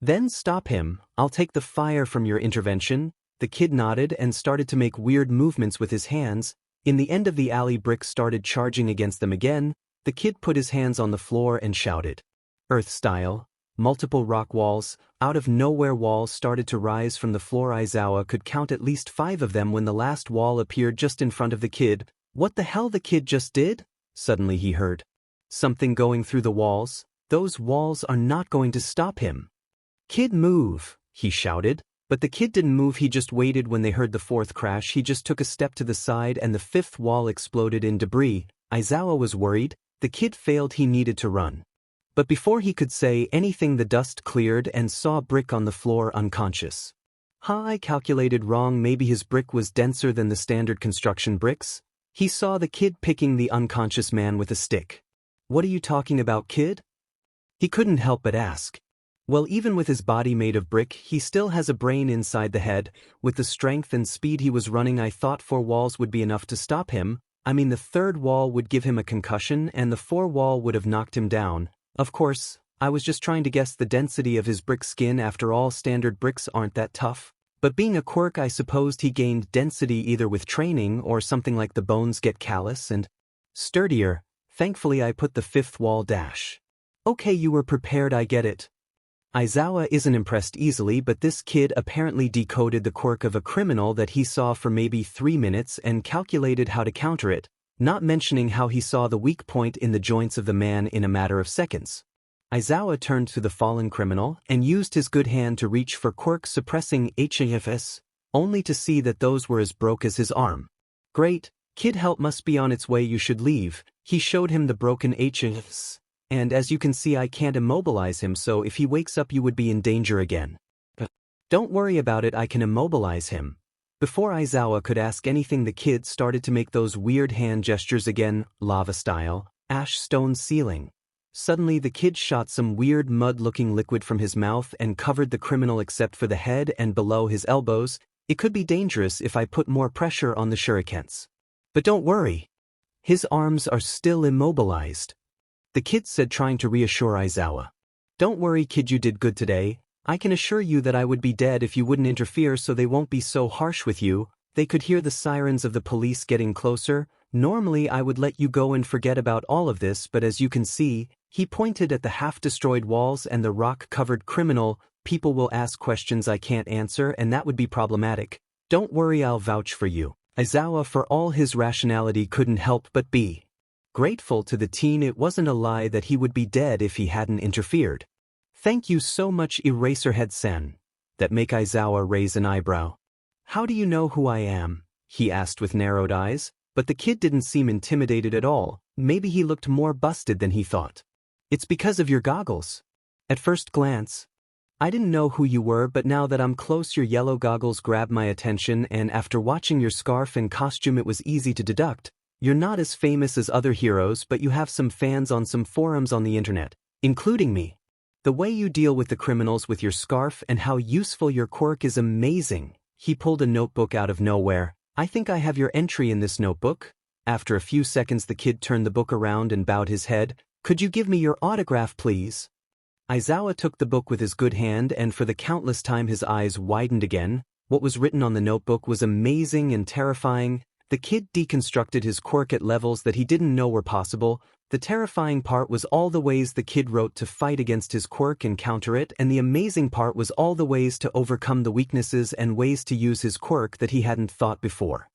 Then stop him, I'll take the fire from your intervention. The kid nodded and started to make weird movements with his hands. In the end of the alley, bricks started charging against them again. The kid put his hands on the floor and shouted. Earth style. Multiple rock walls, out of nowhere walls started to rise from the floor. Aizawa could count at least 5 of them when the last wall appeared just in front of the kid. What the hell the kid just did? Suddenly he heard something going through the walls. Those walls are not going to stop him. Kid, move, he shouted, but the kid didn't move. He just waited. When they heard the 4th crash, he just took a step to the side and the 5th wall exploded in debris. Aizawa was worried. The kid failed. He needed to run. But before he could say anything, the dust cleared and saw Brick on the floor unconscious. I calculated wrong. Maybe his brick was denser than the standard construction bricks. He saw the kid picking the unconscious man with a stick. What are you talking about, kid? He couldn't help but ask. Well, even with his body made of brick, he still has a brain inside the head. With the strength and speed he was running, I thought 4 walls would be enough to stop him. I mean, the 3rd wall would give him a concussion and the 4th wall would have knocked him down. Of course, I was just trying to guess the density of his brick skin. After all, standard bricks aren't that tough. But being a quirk, I supposed he gained density either with training or something like the bones get callous and sturdier. Thankfully I put the 5th wall dash. Okay, you were prepared, I get it. Aizawa isn't impressed easily, but this kid apparently decoded the quirk of a criminal that he saw for maybe 3 minutes and calculated how to counter it, not mentioning how he saw the weak point in the joints of the man in a matter of seconds. Aizawa turned to the fallen criminal and used his good hand to reach for quirk suppressing HFS, only to see that those were as broke as his arm. Great, kid, help must be on its way, you should leave. He showed him the broken HFS. And as you can see, I can't immobilize him, so if he wakes up you would be in danger again. But don't worry about it, I can immobilize him. Before Aizawa could ask anything, the kid started to make those weird hand gestures again, lava style, ash stone ceiling. Suddenly the kid shot some weird mud-looking liquid from his mouth and covered the criminal except for the head and below his elbows. It could be dangerous if I put more pressure on the shurikens. But don't worry. His arms are still immobilized. The kid said, trying to reassure Aizawa. Don't worry, kid, you did good today. I can assure you that I would be dead if you wouldn't interfere, so they won't be so harsh with you. They could hear the sirens of the police getting closer. Normally I would let you go and forget about all of this, but as you can see, he pointed at the half-destroyed walls and the rock-covered criminal. People will ask questions I can't answer, and that would be problematic. Don't worry, I'll vouch for you. Aizawa, for all his rationality, couldn't help but be grateful to the teen. It wasn't a lie that he would be dead if he hadn't interfered. Thank you so much, Eraserhead-san. That make Aizawa raise an eyebrow. How do you know who I am? He asked with narrowed eyes, but the kid didn't seem intimidated at all. Maybe he looked more busted than he thought. It's because of your goggles. At first glance, I didn't know who you were, but now that I'm close, your yellow goggles grabbed my attention, and after watching your scarf and costume it was easy to deduct. You're not as famous as other heroes, but you have some fans on some forums on the internet, including me. The way you deal with the criminals with your scarf and how useful your quirk is amazing. He pulled a notebook out of nowhere. I think I have your entry in this notebook. After a few seconds the kid turned the book around and bowed his head. Could you give me your autograph, please? Aizawa took the book with his good hand, and for the countless time his eyes widened again. What was written on the notebook was amazing and terrifying. The kid deconstructed his quirk at levels that he didn't know were possible. The terrifying part was all the ways the kid wrote to fight against his quirk and counter it, and the amazing part was all the ways to overcome the weaknesses and ways to use his quirk that he hadn't thought before.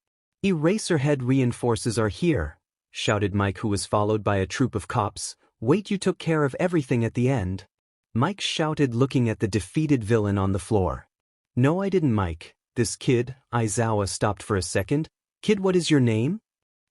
Eraserhead reinforces are here, shouted Mike, who was followed by a troop of cops. Wait, you took care of everything at the end? Mike shouted, looking at the defeated villain on the floor. No, I didn't, Mike. This kid. Aizawa stopped for a second. Kid, what is your name?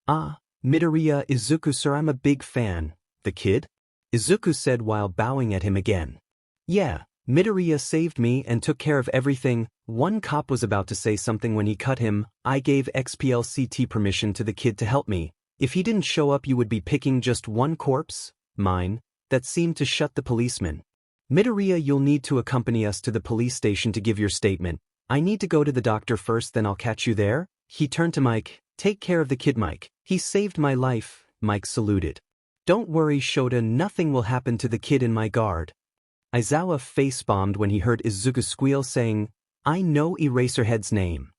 Ah, Midoriya Izuku, sir, I'm a big fan. The kid? Izuku said while bowing at him again. Yeah, Midoriya saved me and took care of everything. One cop was about to say something when he cut him. I gave XPLCT permission to the kid to help me. If he didn't show up, you would be picking just one corpse, mine, that seemed to shut the policeman. Midoriya, you'll need to accompany us to the police station to give your statement. I need to go to the doctor first, then I'll catch you there. He turned to Mike. Take care of the kid, Mike. He saved my life. Mike saluted. Don't worry, Shota, nothing will happen to the kid in my guard. Aizawa face-bombed when he heard Izuku squeal, saying, I know Eraserhead's name.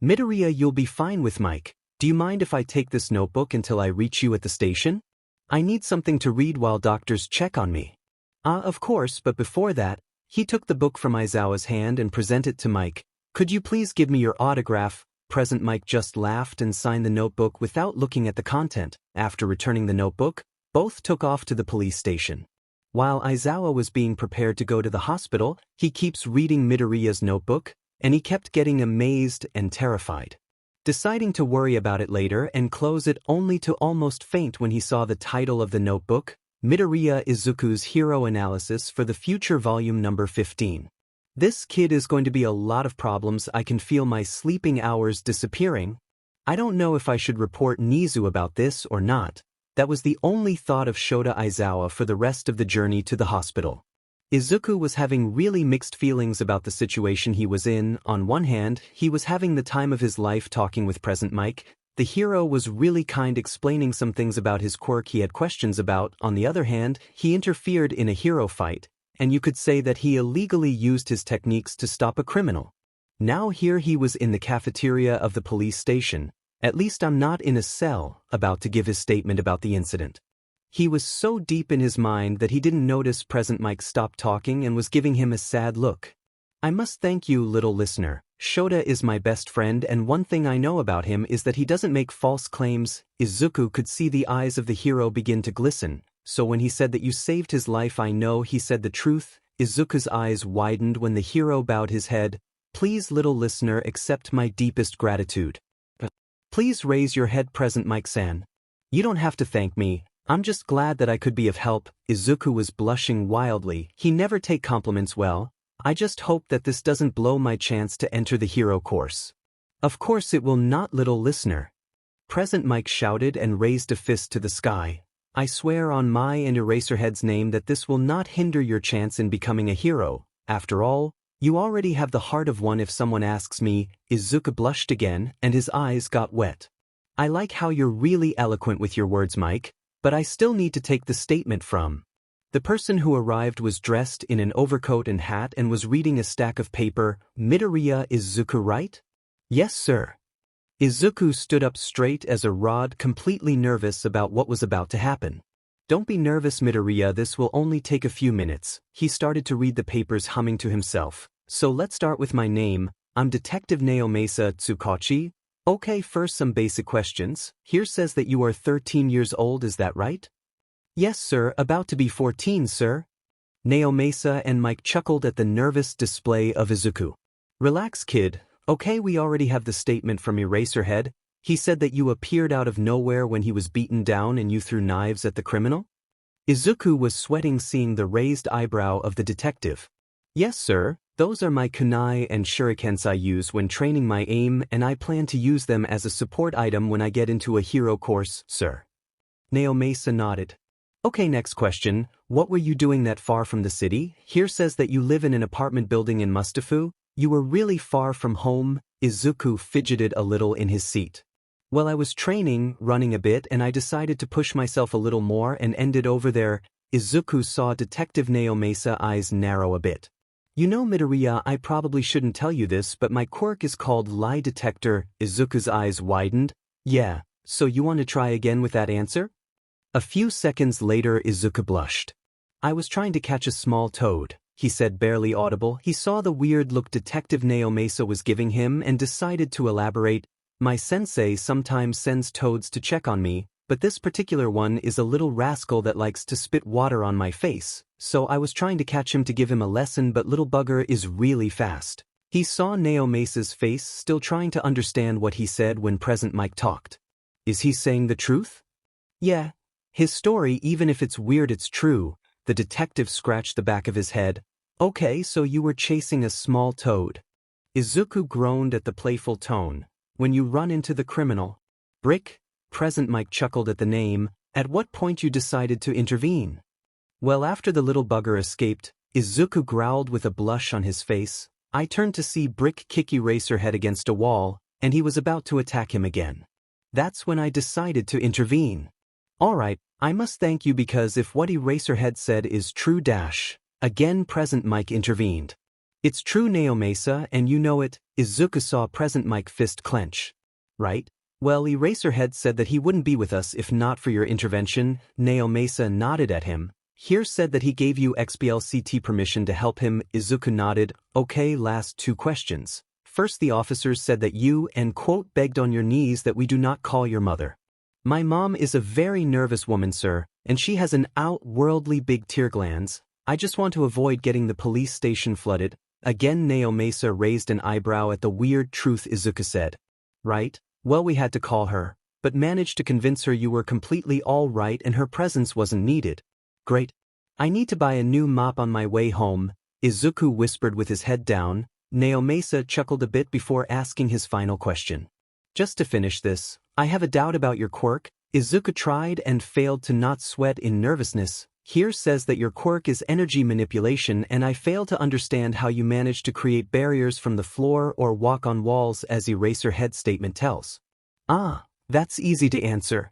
Midoriya, you'll be fine with Mike. Do you mind if I take this notebook until I reach you at the station? I need something to read while doctors check on me. Of course, but before that, he took the book from Aizawa's hand and presented it to Mike. Could you please give me your autograph? Present Mike just laughed and signed the notebook without looking at the content. After returning the notebook, both took off to the police station. While Aizawa was being prepared to go to the hospital, he keeps reading Midoriya's notebook, and he kept getting amazed and terrified. Deciding to worry about it later and close it only to almost faint when he saw the title of the notebook, Midoriya Izuku's Hero Analysis for the Future Volume Number 15. This kid is going to be a lot of problems. I can feel my sleeping hours disappearing. I don't know if I should report Nezu about this or not. That was the only thought of Shota Aizawa for the rest of the journey to the hospital. Izuku was having really mixed feelings about the situation he was in. On one hand, he was having the time of his life talking with Present Mike. The hero was really kind, explaining some things about his quirk he had questions about. On the other hand, he interfered in a hero fight, and you could say that he illegally used his techniques to stop a criminal. Now here he was in the cafeteria of the police station. At least I'm not in a cell, about to give his statement about the incident. He was so deep in his mind that he didn't notice Present Mike stopped talking and was giving him a sad look. I must thank you, little listener. Shota is my best friend, and one thing I know about him is that he doesn't make false claims. Izuku could see the eyes of the hero begin to glisten, so when he said that you saved his life, I know he said the truth. Izuku's eyes widened when the hero bowed his head. Please, little listener, accept my deepest gratitude. Please raise your head, Present Mike-san. You don't have to thank me. I'm just glad that I could be of help. Izuku was blushing wildly. He never take compliments well. I just hope that this doesn't blow my chance to enter the hero course. Of course it will not, little listener. Present Mike shouted and raised a fist to the sky. I swear on my and Eraserhead's name that this will not hinder your chance in becoming a hero. After all, you already have the heart of one if someone asks me. Izuku blushed again and his eyes got wet. I like how you're really eloquent with your words, Mike, but I still need to take the statement from. The person who arrived was dressed in an overcoat and hat and was reading a stack of paper. Midoriya Izuku, right? Yes, sir. Izuku stood up straight as a rod, completely nervous about what was about to happen. Don't be nervous, Midoriya, this will only take a few minutes. He started to read the papers, humming to himself. So let's start with my name. I'm Detective Naomasa Tsukachi. Okay, first some basic questions. Here says that you are 13 years old, is that right? Yes, sir, about to be 14, sir. Naomasa and Mike chuckled at the nervous display of Izuku. Relax, kid. Okay, we already have the statement from Eraserhead. He said that you appeared out of nowhere when he was beaten down and you threw knives at the criminal? Izuku was sweating seeing the raised eyebrow of the detective. Yes, sir. Those are my kunai and shurikens I use when training my aim, and I plan to use them as a support item when I get into a hero course, sir. Naomasa nodded. Okay, next question. What were you doing that far from the city? Here says that you live in an apartment building in Mustafu. You were really far from home. Izuku fidgeted a little in his seat. Well, I was training, running a bit, and I decided to push myself a little more and ended over there. Izuku saw Detective Naomasa's eyes narrow a bit. You know, Midoriya, I probably shouldn't tell you this, but my quirk is called Lie Detector. Izuku's eyes widened. Yeah, so you want to try again with that answer? A few seconds later, Izuku blushed. I was trying to catch a small toad, he said, barely audible. He saw the weird look Detective Naomasa was giving him and decided to elaborate. My sensei sometimes sends toads to check on me, but this particular one is a little rascal that likes to spit water on my face, so I was trying to catch him to give him a lesson, but little bugger is really fast. He saw Naomesa's face, still trying to understand what he said when Present Mike talked. Is he saying the truth? Yeah. His story, even if it's weird, it's true. The detective scratched the back of his head. Okay, so you were chasing a small toad. Izuku groaned at the playful tone. When you run into the criminal. Brick? Present Mike chuckled at the name. At what point you decided to intervene? Well, after the little bugger escaped, Izuku growled with a blush on his face. I turned to see Brick kick Eraserhead against a wall, and he was about to attack him again. That's when I decided to intervene. Alright, I must thank you because if what Eraserhead said is true dash. Again Present Mike intervened. It's true Naomesa and you know it. Izuku saw Present Mike fist clench. Right? Well, Eraserhead said that he wouldn't be with us if not for your intervention. Naomesa nodded at him. Here said that he gave you XBLCT permission to help him. Izuku nodded. Okay, last two questions. First, the officers said that you and quote begged on your knees that we do not call your mother. My mom is a very nervous woman, sir, and she has an outworldly big tear glands. I just want to avoid getting the police station flooded. Again Naomesa raised an eyebrow at the weird truth Izuku said. Right? Well, we had to call her, but managed to convince her you were completely all right and her presence wasn't needed. Great. I need to buy a new mop on my way home, Izuku whispered with his head down. Naomesa chuckled a bit before asking his final question. Just to finish this, I have a doubt about your quirk. Izuku tried and failed to not sweat in nervousness. Here says that your quirk is energy manipulation and I fail to understand how you manage to create barriers from the floor or walk on walls as Eraserhead statement tells. Ah, that's easy to answer.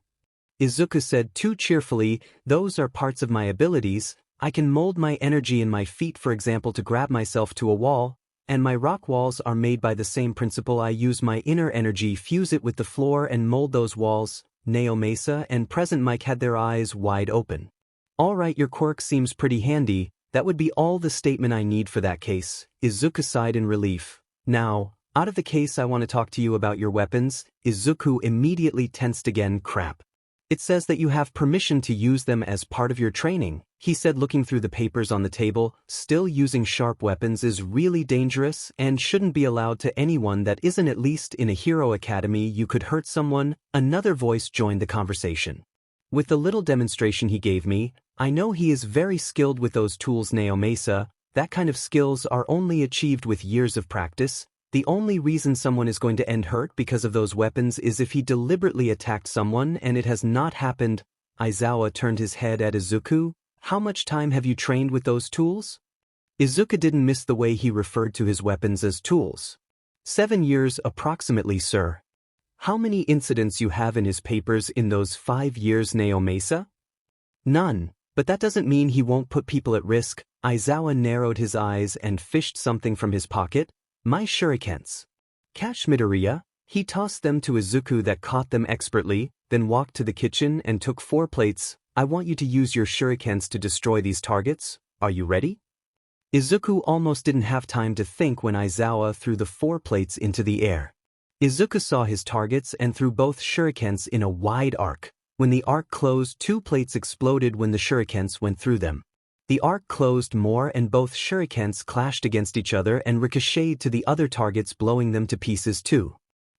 Izuku said too cheerfully, those are parts of my abilities. I can mold my energy in my feet, for example, to grab myself to a wall, and my rock walls are made by the same principle. I use my inner energy, fuse it with the floor and mold those walls. Naomesa and Present Mike had their eyes wide open. Alright, your quirk seems pretty handy. That would be all the statement I need for that case. Izuku sighed in relief. Now, out of the case, I want to talk to you about your weapons. Izuku immediately tensed again. Crap. It says that you have permission to use them as part of your training, he said, looking through the papers on the table. Still, using sharp weapons is really dangerous and shouldn't be allowed to anyone that isn't at least in a hero academy. You could hurt someone. Another voice joined the conversation. With the little demonstration he gave me, I know he is very skilled with those tools. Naomesa, that kind of skills are only achieved with years of practice. The only reason someone is going to end hurt because of those weapons is if he deliberately attacked someone, and it has not happened. Aizawa turned his head at Izuku. How much time have you trained with those tools? Izuku didn't miss the way he referred to his weapons as tools. 7 years approximately, sir. How many incidents you have in his papers in those 5 years, Naomesa? None, but that doesn't mean he won't put people at risk. Aizawa narrowed his eyes and fished something from his pocket. My shurikens. Catch Midoriya. He tossed them to Izuku that caught them expertly, then walked to the kitchen and took 4 plates. I want you to use your shurikens to destroy these targets. Are you ready? Izuku almost didn't have time to think when Aizawa threw the 4 plates into the air. Izuku saw his targets and threw both shurikens in a wide arc. When the arc closed, 2 plates exploded when the shurikens went through them. The arc closed more and both shurikens clashed against each other and ricocheted to the other targets, blowing them to pieces too.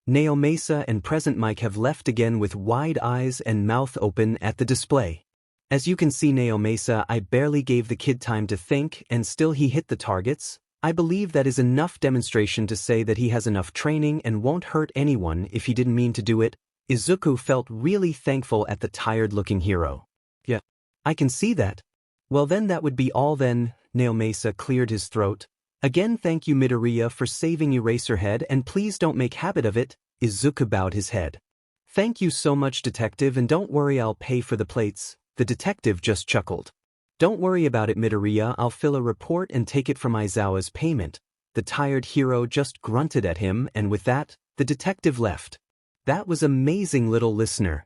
Naomesa and Present Mike have left again with wide eyes and mouth open at the display. As you can see, Naomesa, I barely gave the kid time to think and still he hit the targets. I believe that is enough demonstration to say that he has enough training and won't hurt anyone if he didn't mean to do it. Izuku felt really thankful at the tired-looking hero. Yeah, I can see that. Well then that would be all then. Naomesa cleared his throat. Again thank you Midoriya for saving Eraserhead and please don't make habit of it. Izuku bowed his head. Thank you so much, detective, and don't worry, I'll pay for the plates. The detective just chuckled. Don't worry about it Midoriya, I'll fill a report and take it from Aizawa's payment. The tired hero just grunted at him and with that, the detective left. That was amazing, little listener.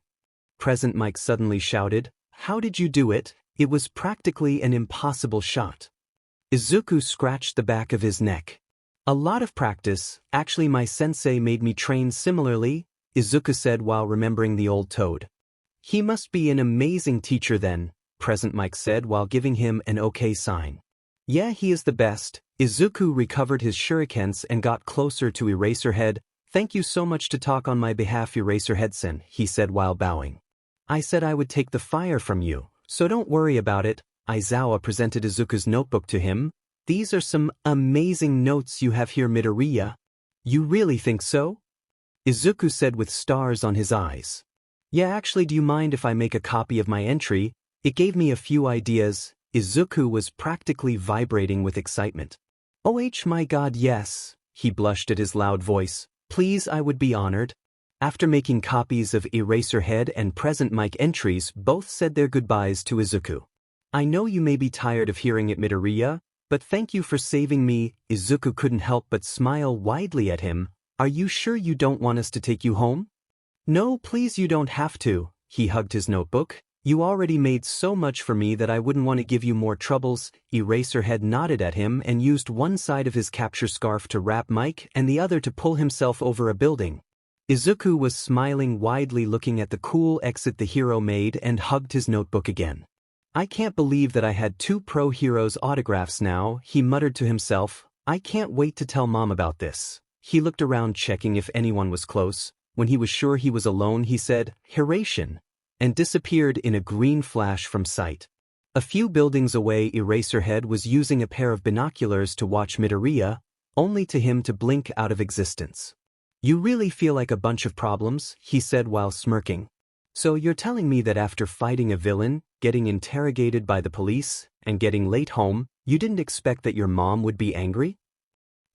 Present Mike suddenly shouted. How did you do it? It was practically an impossible shot. Izuku scratched the back of his neck. A lot of practice. Actually, my sensei made me train similarly. Izuku said while remembering the old toad. He must be an amazing teacher then, Present Mike said while giving him an okay sign. Yeah, he is the best. Izuku recovered his shurikens and got closer to Eraserhead. Thank you so much to talk on my behalf, Eraserhead-san, he said while bowing. I said I would take the fire from you, so don't worry about it. Aizawa presented Izuku's notebook to him. These are some amazing notes you have here, Midoriya. You really think so? Izuku said with stars on his eyes. Yeah, actually, do you mind if I make a copy of my entry? It gave me a few ideas. Izuku was practically vibrating with excitement. Oh my god, yes, he blushed at his loud voice. Please, I would be honored. After making copies of Eraserhead and Present Mike entries, both said their goodbyes to Izuku. I know you may be tired of hearing it, Midoriya, but thank you for saving me. Izuku couldn't help but smile widely at him. Are you sure you don't want us to take you home? No, please, you don't have to. He hugged his notebook. You already made so much for me that I wouldn't want to give you more troubles. Eraserhead nodded at him and used one side of his capture scarf to wrap Mike and the other to pull himself over a building. Izuku was smiling widely, looking at the cool exit the hero made, and hugged his notebook again. I can't believe that I had 2 pro heroes' autographs now, he muttered to himself. I can't wait to tell Mom about this. He looked around checking if anyone was close. When he was sure he was alone, he said, Hiration, and disappeared in a green flash from sight. A few buildings away, Eraserhead was using a pair of binoculars to watch Midoriya, only to him to blink out of existence. You really feel like a bunch of problems, he said while smirking. So you're telling me that after fighting a villain, getting interrogated by the police, and getting late home, you didn't expect that your mom would be angry?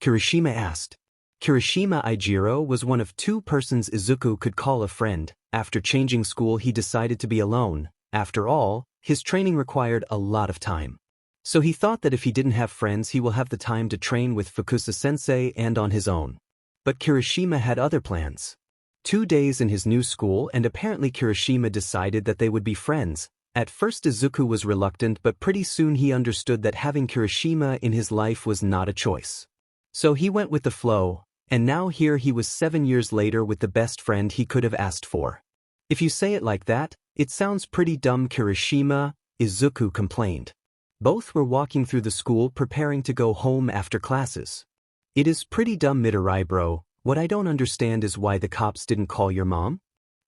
Kirishima asked. Kirishima Ijiro was one of 2 persons Izuku could call a friend. After changing school, he decided to be alone. After all, his training required a lot of time. So he thought that if he didn't have friends, he will have the time to train with Fukusa-sensei and on his own. But Kirishima had other plans. 2 days in his new school, and apparently Kirishima decided that they would be friends. At first Izuku was reluctant, but pretty soon he understood that having Kirishima in his life was not a choice. So he went with the flow, and now here he was 7 years later with the best friend he could have asked for. If you say it like that, it sounds pretty dumb, Kirishima, Izuku complained. Both were walking through the school preparing to go home after classes. It is pretty dumb, Midoriya bro. What I don't understand is why the cops didn't call your mom.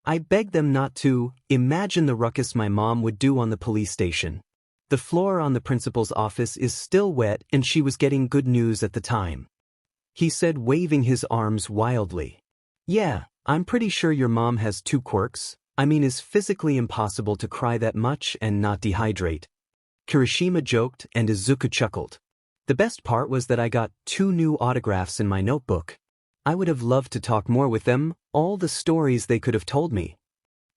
I begged them not to. Imagine the ruckus my mom would do on the police station. The floor on the principal's office is still wet and she was getting good news at the time. He said, waving his arms wildly. Yeah, I'm pretty sure your mom has 2 quirks. I mean, it's physically impossible to cry that much and not dehydrate. Kirishima joked and Izuku chuckled. The best part was that I got 2 new autographs in my notebook. I would have loved to talk more with them, all the stories they could have told me.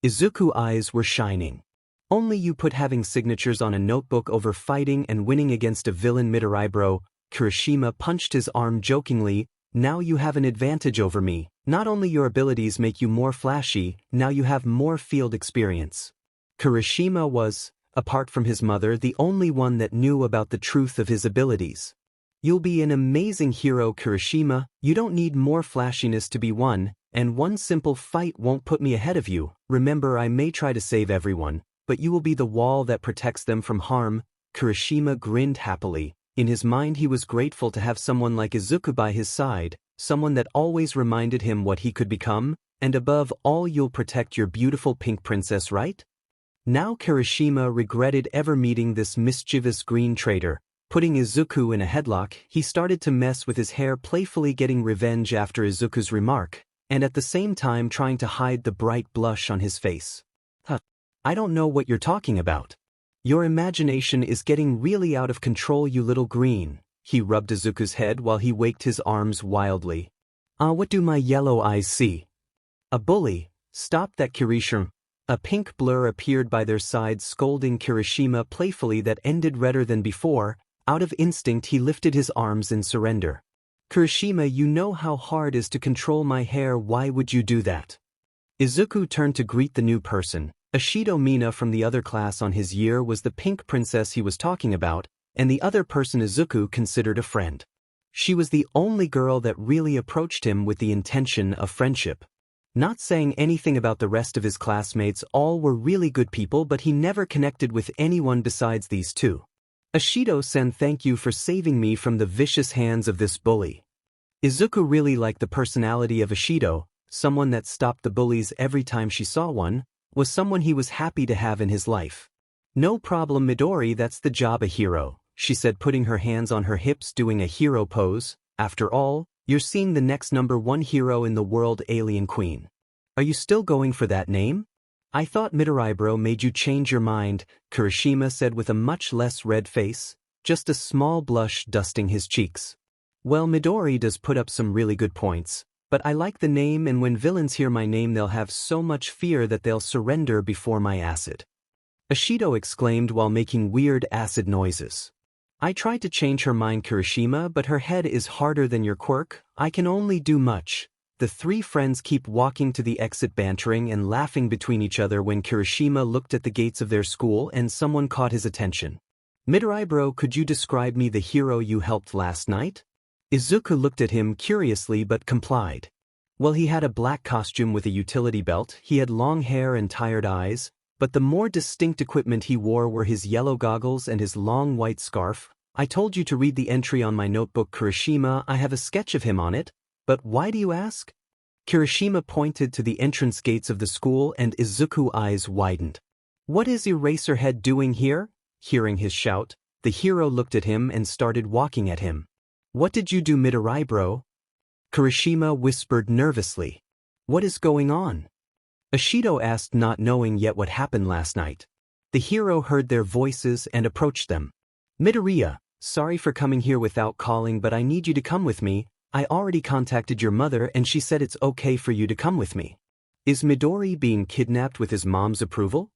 Izuku's eyes were shining. Only you put having signatures on a notebook over fighting and winning against a villain, Midoriya bro. Kirishima punched his arm jokingly. Now you have an advantage over me. Not only your abilities make you more flashy, now you have more field experience. Kirishima was, apart from his mother, the only one that knew about the truth of his abilities. You'll be an amazing hero, Kirishima. You don't need more flashiness to be one, and one simple fight won't put me ahead of you. Remember, I may try to save everyone, but you will be the wall that protects them from harm. Kirishima grinned happily. In his mind he was grateful to have someone like Izuku by his side, someone that always reminded him what he could become, and above all, you'll protect your beautiful pink princess, right? Now Kirishima regretted ever meeting this mischievous green traitor. Putting Izuku in a headlock, he started to mess with his hair, playfully getting revenge after Izuku's remark, and at the same time trying to hide the bright blush on his face. I don't know what you're talking about. Your imagination is getting really out of control, you little green. He rubbed Izuku's head while he waked his arms wildly. What do my yellow eyes see? A bully. Stop that, Kirishima. A pink blur appeared by their side, scolding Kirishima playfully that ended redder than before. Out of instinct he lifted his arms in surrender. Kirishima, you know how hard it is to control my hair, why would you do that? Izuku turned to greet the new person. Ashido Mina from the other class on his year was the pink princess he was talking about, and the other person Izuku considered a friend. She was the only girl that really approached him with the intention of friendship. Not saying anything about the rest of his classmates, all were really good people, but he never connected with anyone besides these two. Ashido-san, thank you for saving me from the vicious hands of this bully. Izuku really liked the personality of Ashido, someone that stopped the bullies every time she saw one, was someone he was happy to have in his life. No problem, Midori, that's the job, a hero, she said, putting her hands on her hips, doing a hero pose. After all, you're seeing the next #1 hero in the world, Alien Queen. Are you still going for that name? I thought Midori bro made you change your mind, Kirishima said with a much less red face, just a small blush dusting his cheeks. Well, Midori does put up some really good points, but I like the name, and when villains hear my name they'll have so much fear that they'll surrender before my acid. Ashido exclaimed while making weird acid noises. I tried to change her mind, Kirishima, but her head is harder than your Quirk. I can only do much. The three friends keep walking to the exit, bantering and laughing between each other when Kirishima looked at the gates of their school and someone caught his attention. Midori bro, could you describe me the hero you helped last night? Izuku looked at him curiously but complied. Well, he had a black costume with a utility belt, he had long hair and tired eyes, but the more distinct equipment he wore were his yellow goggles and his long white scarf. I told you to read the entry on my notebook, Kirishima. I have a sketch of him on it. But why do you ask? Kirishima pointed to the entrance gates of the school and Izuku's eyes widened. What is Eraserhead doing here? Hearing his shout, the hero looked at him and started walking at him. What did you do, Midori bro? Kirishima whispered nervously. What is going on? Ashido asked, not knowing yet what happened last night. The hero heard their voices and approached them. Midoriya, sorry for coming here without calling, but I need you to come with me. I already contacted your mother and she said it's okay for you to come with me. Is Midori being kidnapped with his mom's approval?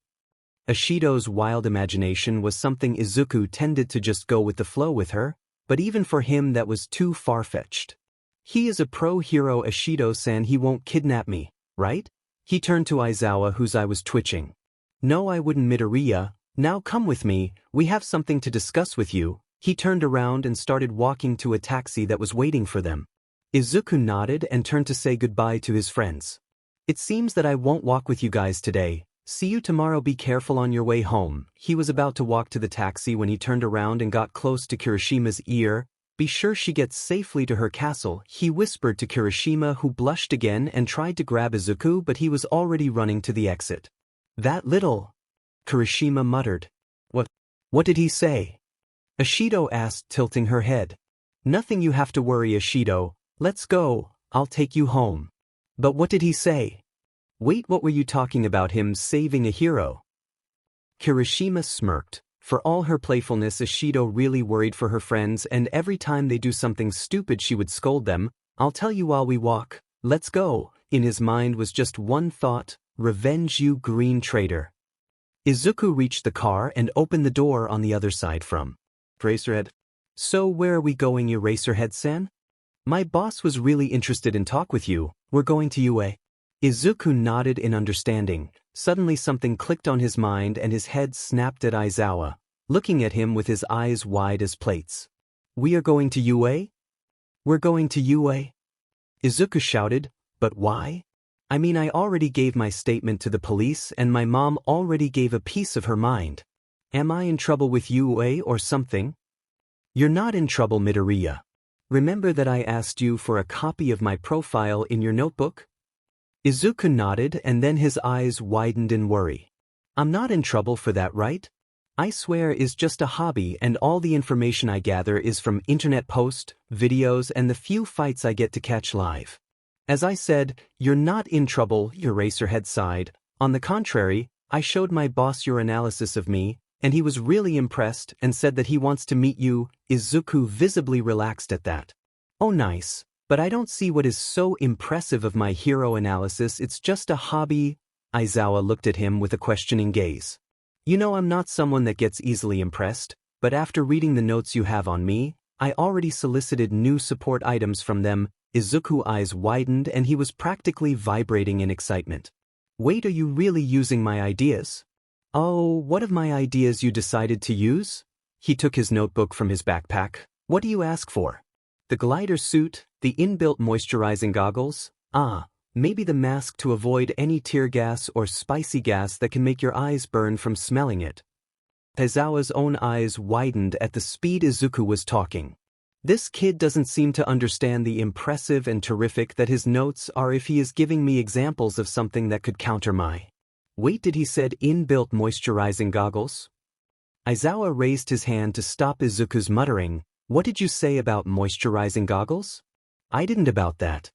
Ashido's wild imagination was something Izuku tended to just go with the flow with her, but even for him that was too far-fetched. He is a pro-hero, Ashido-san, he won't kidnap me, right? He turned to Aizawa, whose eye was twitching. No, I wouldn't, Midoriya. Now come with me, we have something to discuss with you. He turned around and started walking to a taxi that was waiting for them. Izuku nodded and turned to say goodbye to his friends. It seems that I won't walk with you guys today. See you tomorrow, be careful on your way home. He was about to walk to the taxi when he turned around and got close to Kirishima's ear. Be sure she gets safely to her castle, he whispered to Kirishima, who blushed again and tried to grab Izuku, but he was already running to the exit. That little... Kirishima muttered. What did he say? Ashido asked, tilting her head. Nothing, you have to worry, Ashido. Let's go, I'll take you home. But what did he say? Wait, what were you talking about, him saving a hero? Kirishima smirked. For all her playfulness, Ashido really worried for her friends, and every time they do something stupid she would scold them. I'll tell you while we walk. Let's go. In his mind was just one thought, revenge, you green traitor. Izuku reached the car and opened the door on the other side from Eraserhead. So where are we going, Eraserhead-san? My boss was really interested in talk with you. We're going to UA. Izuku nodded in understanding. Suddenly something clicked on his mind and his head snapped at Aizawa, looking at him with his eyes wide as plates. We are going to UA? We're going to UA? Izuku shouted, but why? I mean, I already gave my statement to the police and my mom already gave a piece of her mind. Am I in trouble with UA or something? You're not in trouble, Midoriya. Remember that I asked you for a copy of my profile in your notebook? Izuku nodded and then his eyes widened in worry. I'm not in trouble for that, right? I swear it's just a hobby and all the information I gather is from internet posts, videos and the few fights I get to catch live. As I said, you're not in trouble, Eraserhead sighed. On the contrary, I showed my boss your analysis of me, and he was really impressed and said that he wants to meet you. Izuku visibly relaxed at that. Oh nice. But I don't see what is so impressive of my hero analysis, it's just a hobby. Aizawa looked at him with a questioning gaze. You know, I'm not someone that gets easily impressed, but after reading the notes you have on me, I already solicited new support items from them. Izuku's eyes widened and he was practically vibrating in excitement. Wait, are you really using my ideas? Oh, what of my ideas you decided to use? He took his notebook from his backpack. What do you ask for? The glider suit, the inbuilt moisturizing goggles? Ah, Maybe the mask to avoid any tear gas or spicy gas that can make your eyes burn from smelling it. Aizawa's own eyes widened at the speed Izuku was talking. This kid doesn't seem to understand the impressive and terrific that his notes are if he is giving me examples of something that could counter my. Wait, did he said inbuilt moisturizing goggles? Aizawa raised his hand to stop Izuku's muttering. What did you say about moisturizing goggles? I didn't about that.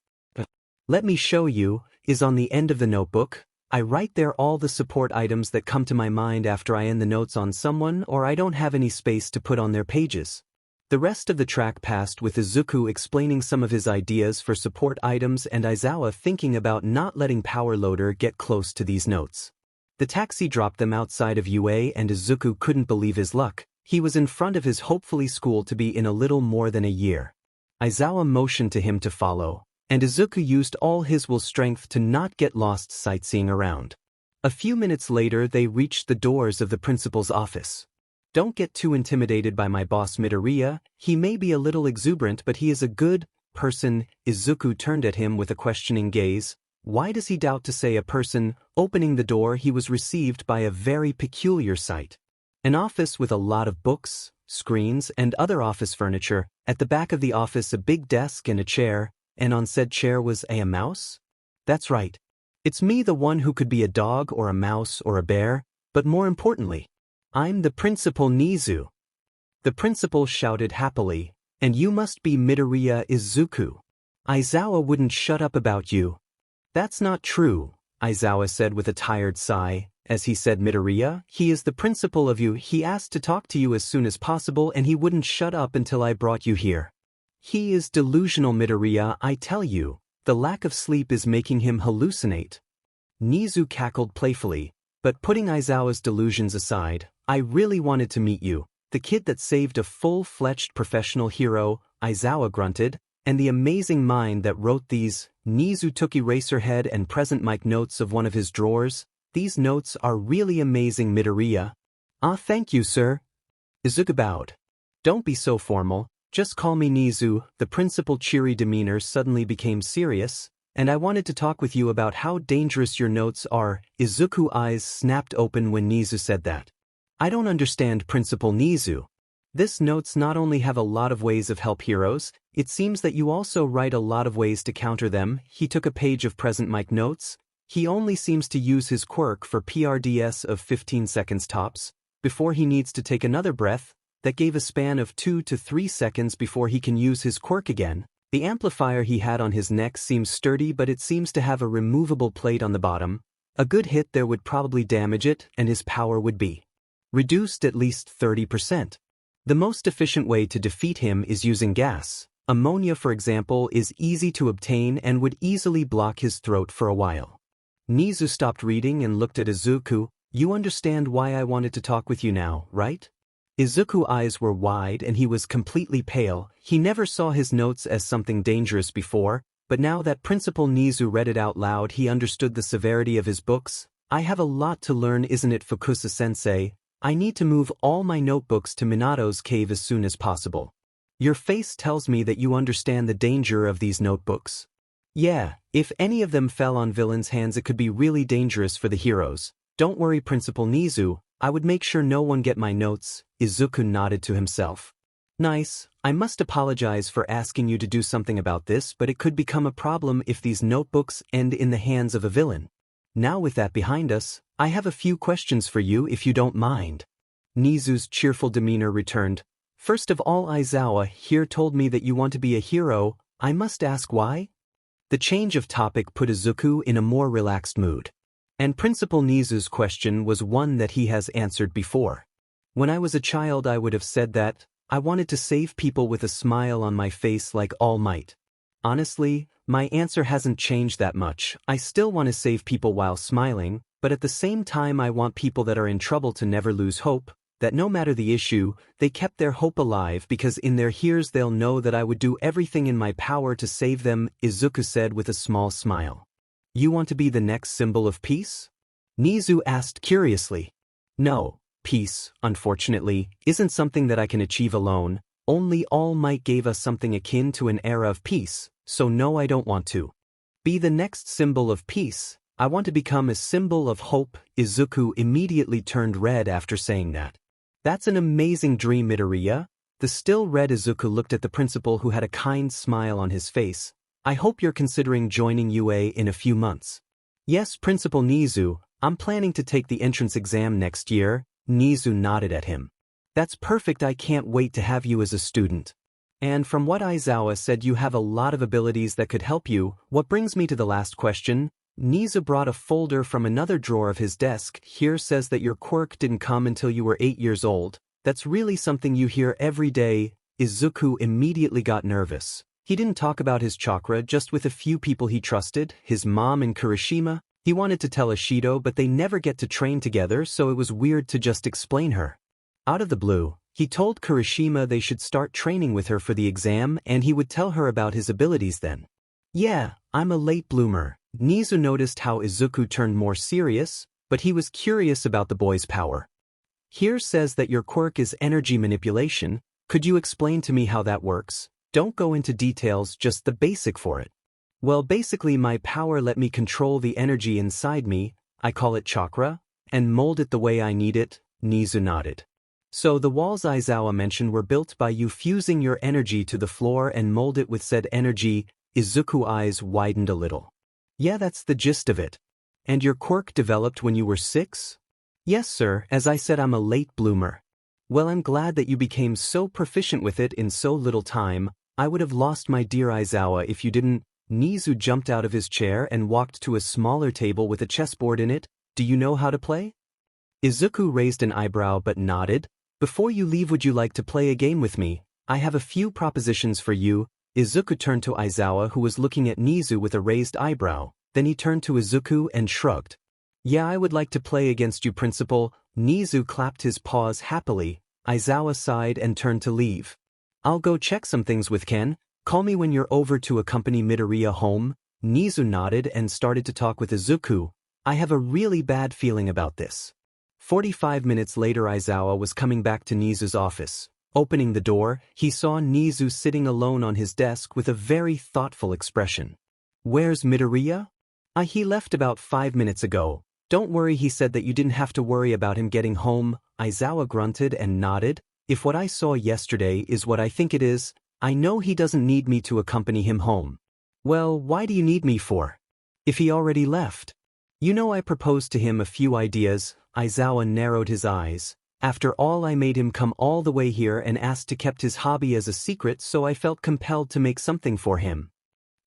Let me show you, is on the end of the notebook. I write there all the support items that come to my mind after I end the notes on someone or I don't have any space to put on their pages. The rest of the track passed with Izuku explaining some of his ideas for support items and Aizawa thinking about not letting Power Loader get close to these notes. The taxi dropped them outside of UA and Izuku couldn't believe his luck. He was in front of his hopefully school to be in a little more than a year. Aizawa motioned to him to follow, and Izuku used all his will strength to not get lost sightseeing around. A few minutes later they reached the doors of the principal's office. Don't get too intimidated by my boss Midoriya, he may be a little exuberant but he is a good person. Izuku turned at him with a questioning gaze. Why does he doubt to say a person? Opening the door he was received by a very peculiar sight. An office with a lot of books, screens and other office furniture. At the back of the office a big desk and a chair. And on said chair was a mouse? That's right. It's me, the one who could be a dog or a mouse or a bear, but more importantly, I'm the Principal Nezu. The principal shouted happily, and you must be Midoriya Izuku. Aizawa wouldn't shut up about you. That's not true, Aizawa said with a tired sigh, as he said Midoriya, he is the principal of you, he asked to talk to you as soon as possible and he wouldn't shut up until I brought you here. He is delusional Midoriya, I tell you, the lack of sleep is making him hallucinate. Nezu cackled playfully, but putting Aizawa's delusions aside, I really wanted to meet you, the kid that saved a full-fledged professional hero, Aizawa grunted, and the amazing mind that wrote these. Nezu took Eraserhead and present mic notes of one of his drawers. These notes are really amazing Midoriya. Ah, thank you, sir. Izuku bowed. Don't be so formal. Just call me Nezu. The principal's cheery demeanor suddenly became serious, and I wanted to talk with you about how dangerous your notes are. Izuku's eyes snapped open when Nezu said that. I don't understand, Principal Nezu. This notes not only have a lot of ways of help heroes, it seems that you also write a lot of ways to counter them. He took a page of present mic notes. He only seems to use his quirk for PRDS of 15 seconds tops, before he needs to take another breath. That gave a span of 2 to 3 seconds before he can use his quirk again. The amplifier he had on his neck seems sturdy but it seems to have a removable plate on the bottom. A good hit there would probably damage it and his power would be reduced at least 30%. The most efficient way to defeat him is using gas. Ammonia, for example, is easy to obtain and would easily block his throat for a while. Nezu stopped reading and looked at Izuku. You understand why I wanted to talk with you now, right? Izuku's eyes were wide and he was completely pale. He never saw his notes as something dangerous before, but now that Principal Nezu read it out loud he understood the severity of his books. I have a lot to learn, isn't it, Fukusa-sensei? I need to move all my notebooks to Minato's cave as soon as possible. Your face tells me that you understand the danger of these notebooks. Yeah, if any of them fell on villains' hands it could be really dangerous for the heroes. Don't worry, Principal Nezu, I would make sure no one get my notes. Izuku nodded to himself. Nice, I must apologize for asking you to do something about this, but it could become a problem if these notebooks end in the hands of a villain. Now with that behind us, I have a few questions for you if you don't mind. Nezu's cheerful demeanor returned. First of all, Aizawa here told me that you want to be a hero. I must ask why? The change of topic put Izuku in a more relaxed mood. And Principal Nezu's question was one that he has answered before. When I was a child I would have said that I wanted to save people with a smile on my face like All Might. Honestly, my answer hasn't changed that much. I still want to save people while smiling, but at the same time I want people that are in trouble to never lose hope, that no matter the issue, they kept their hope alive because in their ears they'll know that I would do everything in my power to save them, Izuku said with a small smile. You want to be the next symbol of peace? Nezu asked curiously. No, peace, unfortunately, isn't something that I can achieve alone. Only All Might gave us something akin to an era of peace, so no, I don't want to. Be the next symbol of peace. I want to become a symbol of hope. Izuku immediately turned red after saying that. That's an amazing dream, Midoriya. The still red Izuku looked at the principal, who had a kind smile on his face. I hope you're considering joining UA in a few months. Yes, Principal Nezu, I'm planning to take the entrance exam next year. Nezu nodded at him. That's perfect, I can't wait to have you as a student. And from what Aizawa said, you have a lot of abilities that could help you. What brings me to the last question. Nezu brought a folder from another drawer of his desk. Here says that your quirk didn't come until you were 8 years old. That's really something you hear every day. Izuku immediately got nervous. He didn't talk about his chakra just with a few people he trusted, his mom and Kirishima. He wanted to tell Ashido, but they never get to train together, so it was weird to just explain her. Out of the blue, he told Kirishima they should start training with her for the exam and he would tell her about his abilities then. Yeah, I'm a late bloomer. Nezu noticed how Izuku turned more serious, but he was curious about the boy's power. Here says that your quirk is energy manipulation. Could you explain to me how that works? Don't go into details, just the basic for it. Well, basically my power let me control the energy inside me, I call it chakra, and mold it the way I need it. Nezu nodded. So the walls Aizawa mentioned were built by you fusing your energy to the floor and mold it with said energy. Izuku's eyes widened a little. Yeah, that's the gist of it. And your quirk developed when you were 6? Yes, sir, as I said, I'm a late bloomer. Well, I'm glad that you became so proficient with it in so little time. I would have lost my dear Aizawa if you didn't. Nezu jumped out of his chair and walked to a smaller table with a chessboard in it. Do you know how to play? Izuku raised an eyebrow but nodded. Before you leave, would you like to play a game with me? I have a few propositions for you. Izuku turned to Aizawa, who was looking at Nezu with a raised eyebrow. Then he turned to Izuku and shrugged. Yeah, I would like to play against you, Principal. Nezu clapped his paws happily. Aizawa sighed and turned to leave. I'll go check some things with Ken. Call me when you're over to accompany Midoriya home. Nezu nodded and started to talk with Izuku. I have a really bad feeling about this. 45 minutes later, Aizawa was coming back to Nezu's office. Opening the door, he saw Nezu sitting alone on his desk with a very thoughtful expression. Where's Midoriya? He left about 5 minutes ago. Don't worry, he said that you didn't have to worry about him getting home. Aizawa grunted and nodded. If what I saw yesterday is what I think it is, I know he doesn't need me to accompany him home. Well, why do you need me for? If he already left? You know, I proposed to him a few ideas. Aizawa narrowed his eyes. After all, I made him come all the way here and asked to keep his hobby as a secret, so I felt compelled to make something for him.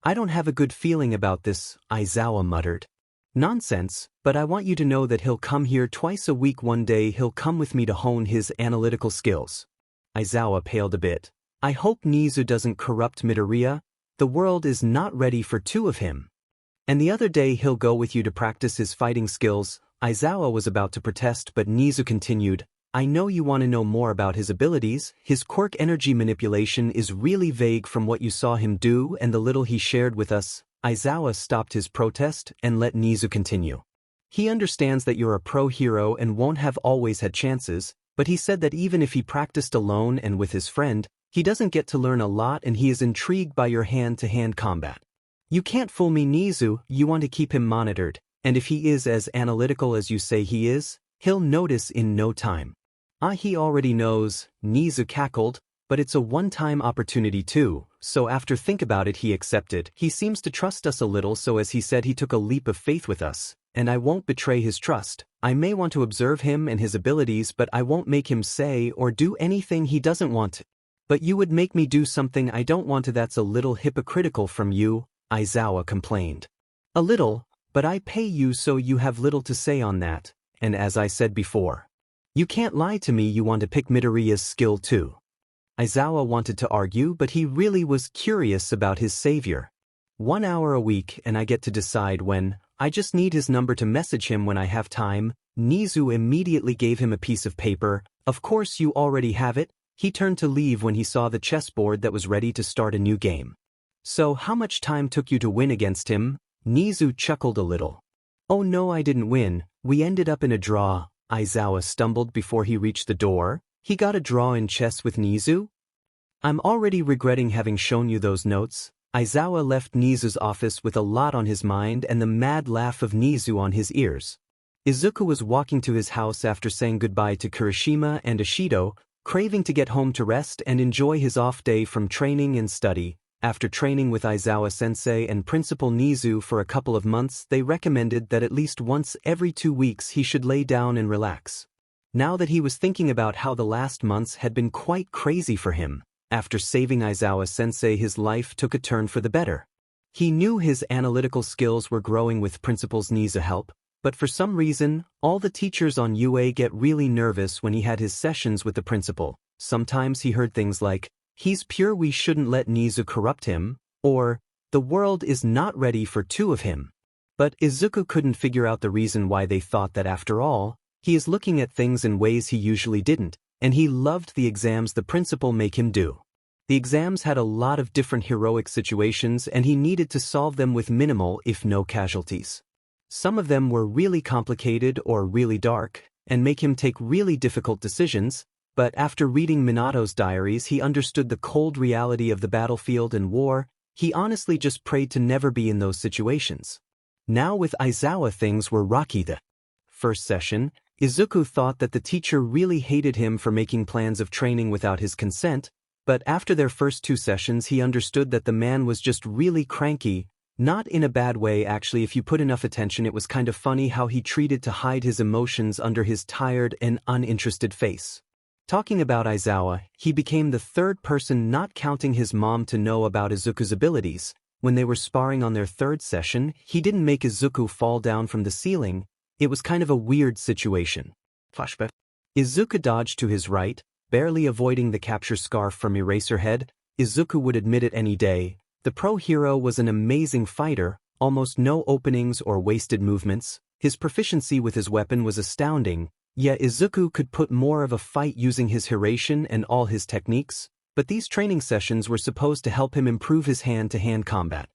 I don't have a good feeling about this, Aizawa muttered. Nonsense, but I want you to know that he'll come here twice a week. One day he'll come with me to hone his analytical skills. Aizawa paled a bit. I hope Nezu doesn't corrupt Midoriya. The world is not ready for 2 of him. And the other day he'll go with you to practice his fighting skills. Aizawa was about to protest, but Nezu continued. I know you want to know more about his abilities. His quirk energy manipulation is really vague from what you saw him do and the little he shared with us. Aizawa stopped his protest and let Nezu continue. He understands that you're a pro-hero and won't have always had chances, but he said that even if he practiced alone and with his friend, he doesn't get to learn a lot, and he is intrigued by your hand-to-hand combat. You can't fool me, Nezu. You want to keep him monitored, and if he is as analytical as you say he is, he'll notice in no time. He already knows, Nezu cackled, but it's a one-time opportunity too, so after think about it he accepted. He seems to trust us a little, so as he said, he took a leap of faith with us, and I won't betray his trust. I may want to observe him and his abilities, but I won't make him say or do anything he doesn't want to. But you would make me do something I don't want to. That's a little hypocritical from you, Aizawa complained. A little, but I pay you, so you have little to say on that, and as I said before, you can't lie to me. You want to pick Midoriya's skill too. Aizawa wanted to argue, but he really was curious about his savior. 1 hour a week and I get to decide when. I just need his number to message him when I have time. Nezu immediately gave him a piece of paper. Of course you already have it. He turned to leave when he saw the chessboard that was ready to start a new game. So how much time took you to win against him? Nezu chuckled a little. Oh no, I didn't win. We ended up in a draw. Aizawa stumbled before he reached the door. He got a draw in chess with Nezu? I'm already regretting having shown you those notes. Aizawa left Nezu's office with a lot on his mind and the mad laugh of Nezu on his ears. Izuku was walking to his house after saying goodbye to Kirishima and Ishido, craving to get home to rest and enjoy his off day from training and study. After training with Aizawa-sensei and Principal Nezu for a couple of months, they recommended that at least once every 2 weeks he should lay down and relax. Now that he was thinking about how the last months had been quite crazy for him, after saving Aizawa-sensei his life took a turn for the better. He knew his analytical skills were growing with Principal Nezu's help, but for some reason, all the teachers on UA get really nervous when he had his sessions with the principal. Sometimes he heard things like, "He's pure, we shouldn't let Nezu corrupt him," or, "The world is not ready for 2 of him." But Izuku couldn't figure out the reason why they thought that. After all, he is looking at things in ways he usually didn't, and he loved the exams the principal make him do. The exams had a lot of different heroic situations and he needed to solve them with minimal if no casualties. Some of them were really complicated or really dark, and make him take really difficult decisions, but after reading Minato's diaries he understood the cold reality of the battlefield and war. He honestly just prayed to never be in those situations. Now with Aizawa things were rocky. The first session, Izuku thought that the teacher really hated him for making plans of training without his consent, but after their first 2 sessions he understood that the man was just really cranky, not in a bad way actually. If you put enough attention, it was kind of funny how he treated to hide his emotions under his tired and uninterested face. Talking about Aizawa, he became the 3rd person not counting his mom to know about Izuku's abilities. When they were sparring on their 3rd session, he didn't make Izuku fall down from the ceiling. It was kind of a weird situation. Flashback. Izuku dodged to his right, barely avoiding the capture scarf from Eraserhead. Izuku would admit it any day. The pro hero was an amazing fighter, almost no openings or wasted movements. His proficiency with his weapon was astounding, yet Izuku could put more of a fight using his Hiraition and all his techniques, but these training sessions were supposed to help him improve his hand-to-hand combat.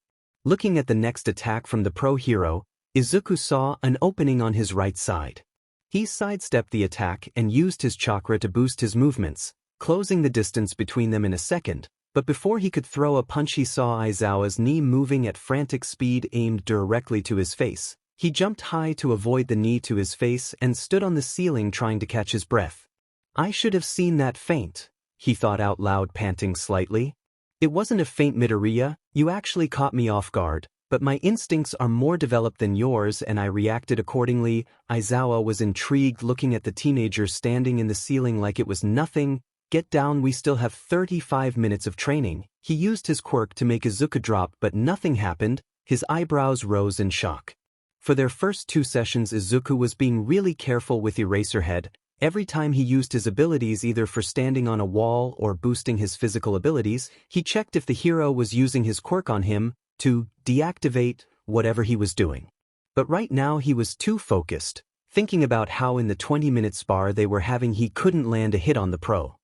Looking at the next attack from the pro hero, Izuku saw an opening on his right side. He sidestepped the attack and used his chakra to boost his movements, closing the distance between them in a second. But before he could throw a punch he saw Aizawa's knee moving at frantic speed aimed directly to his face. He jumped high to avoid the knee to his face and stood on the ceiling trying to catch his breath. "I should have seen that feint," he thought out loud, panting slightly. "It wasn't a feint, Midoriya, you actually caught me off guard, but my instincts are more developed than yours and I reacted accordingly." Aizawa was intrigued, looking at the teenager standing in the ceiling like it was nothing. "Get down, we still have 35 minutes of training." He used his quirk to make Izuku drop, but nothing happened. His eyebrows rose in shock. For their first 2 sessions Izuku was being really careful with Eraserhead. Every time he used his abilities, either for standing on a wall or boosting his physical abilities, he checked if the hero was using his quirk on him to deactivate whatever he was doing. But right now he was too focused, thinking about how in the 20-minute spar they were having he couldn't land a hit on the pro.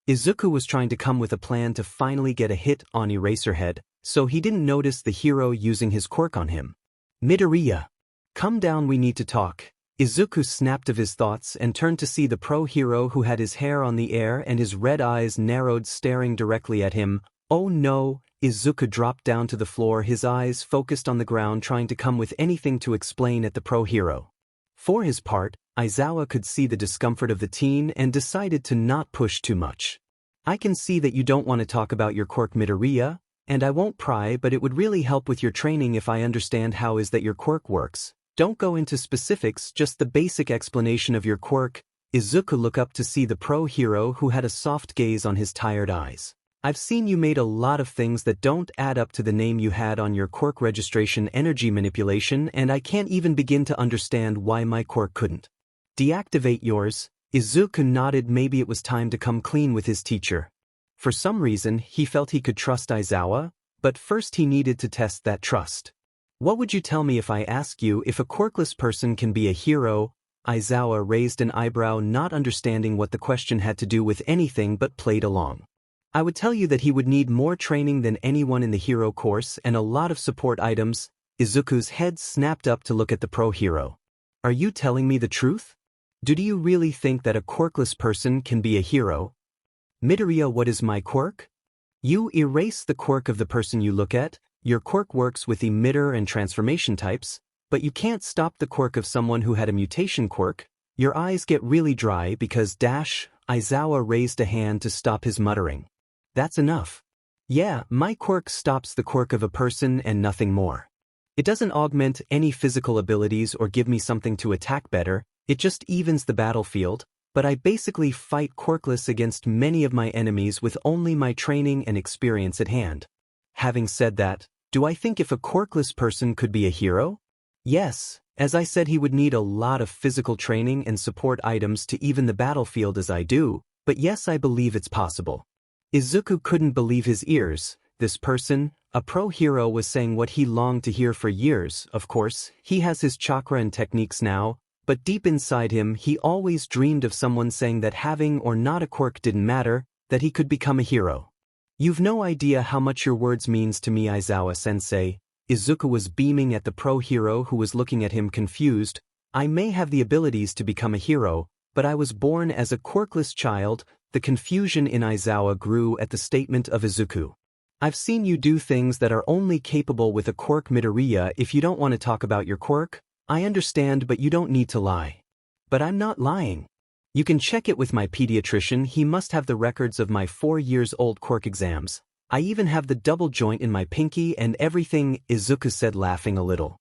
Izuku was trying to come with a plan to finally get a hit on Eraserhead, so he didn't notice the hero using his quirk on him. "Midoriya, come down, we need to talk." Izuku snapped of his thoughts and turned to see the pro hero who had his hair on the air and his red eyes narrowed, staring directly at him. "Oh no!" Izuku dropped down to the floor, his eyes focused on the ground, trying to come with anything to explain at the pro hero. For his part, Aizawa could see the discomfort of the teen and decided to not push too much. "I can see that you don't want to talk about your quirk, Midoriya, and I won't pry, but it would really help with your training if I understand how is that your quirk works. Don't go into specifics, just the basic explanation of your quirk." Izuku looked up to see the pro hero who had a soft gaze on his tired eyes. "I've seen you made a lot of things that don't add up to the name you had on your quirk registration, energy manipulation, and I can't even begin to understand why my quirk couldn't deactivate yours." Izuku nodded. Maybe it was time to come clean with his teacher. For some reason, he felt he could trust Aizawa, but first he needed to test that trust. "What would you tell me if I ask you if a quirkless person can be a hero?" Aizawa raised an eyebrow, not understanding what the question had to do with anything, but played along. "I would tell you that he would need more training than anyone in the hero course and a lot of support items." Izuku's head snapped up to look at the pro hero. "Are you telling me the truth? Do you really think that a quirkless person can be a hero?" "Midoriya, what is my quirk?" "You erase the quirk of the person you look at. Your quirk works with emitter and transformation types, but you can't stop the quirk of someone who had a mutation quirk. Your eyes get really dry because Aizawa raised a hand to stop his muttering. That's enough. Yeah, my quirk stops the quirk of a person and nothing more. It doesn't augment any physical abilities or give me something to attack better, it just evens the battlefield, but I basically fight quirkless against many of my enemies with only my training and experience at hand. Having said that, do I think if a quirkless person could be a hero? Yes, as I said, he would need a lot of physical training and support items to even the battlefield as I do, but yes, I believe it's possible. Izuku couldn't believe his ears. This person, a pro hero, was saying what he longed to hear for years. Of course, he has his chakra and techniques now, but deep inside him he always dreamed of someone saying that having or not a quirk didn't matter, that he could become a hero. You've no idea how much your words means to me, Aizawa-sensei. Izuku was beaming at the pro hero who was looking at him confused. I may have the abilities to become a hero, but I was born as a quirkless child. The confusion in Aizawa grew at the statement of Izuku. I've seen you do things that are only capable with a quirk, Midoriya. If you don't want to talk about your quirk, I understand, but you don't need to lie. But I'm not lying. You can check it with my pediatrician. He must have the records of my 4-year-old quirk exams. I even have the double joint in my pinky and everything, Izuku said, laughing a little.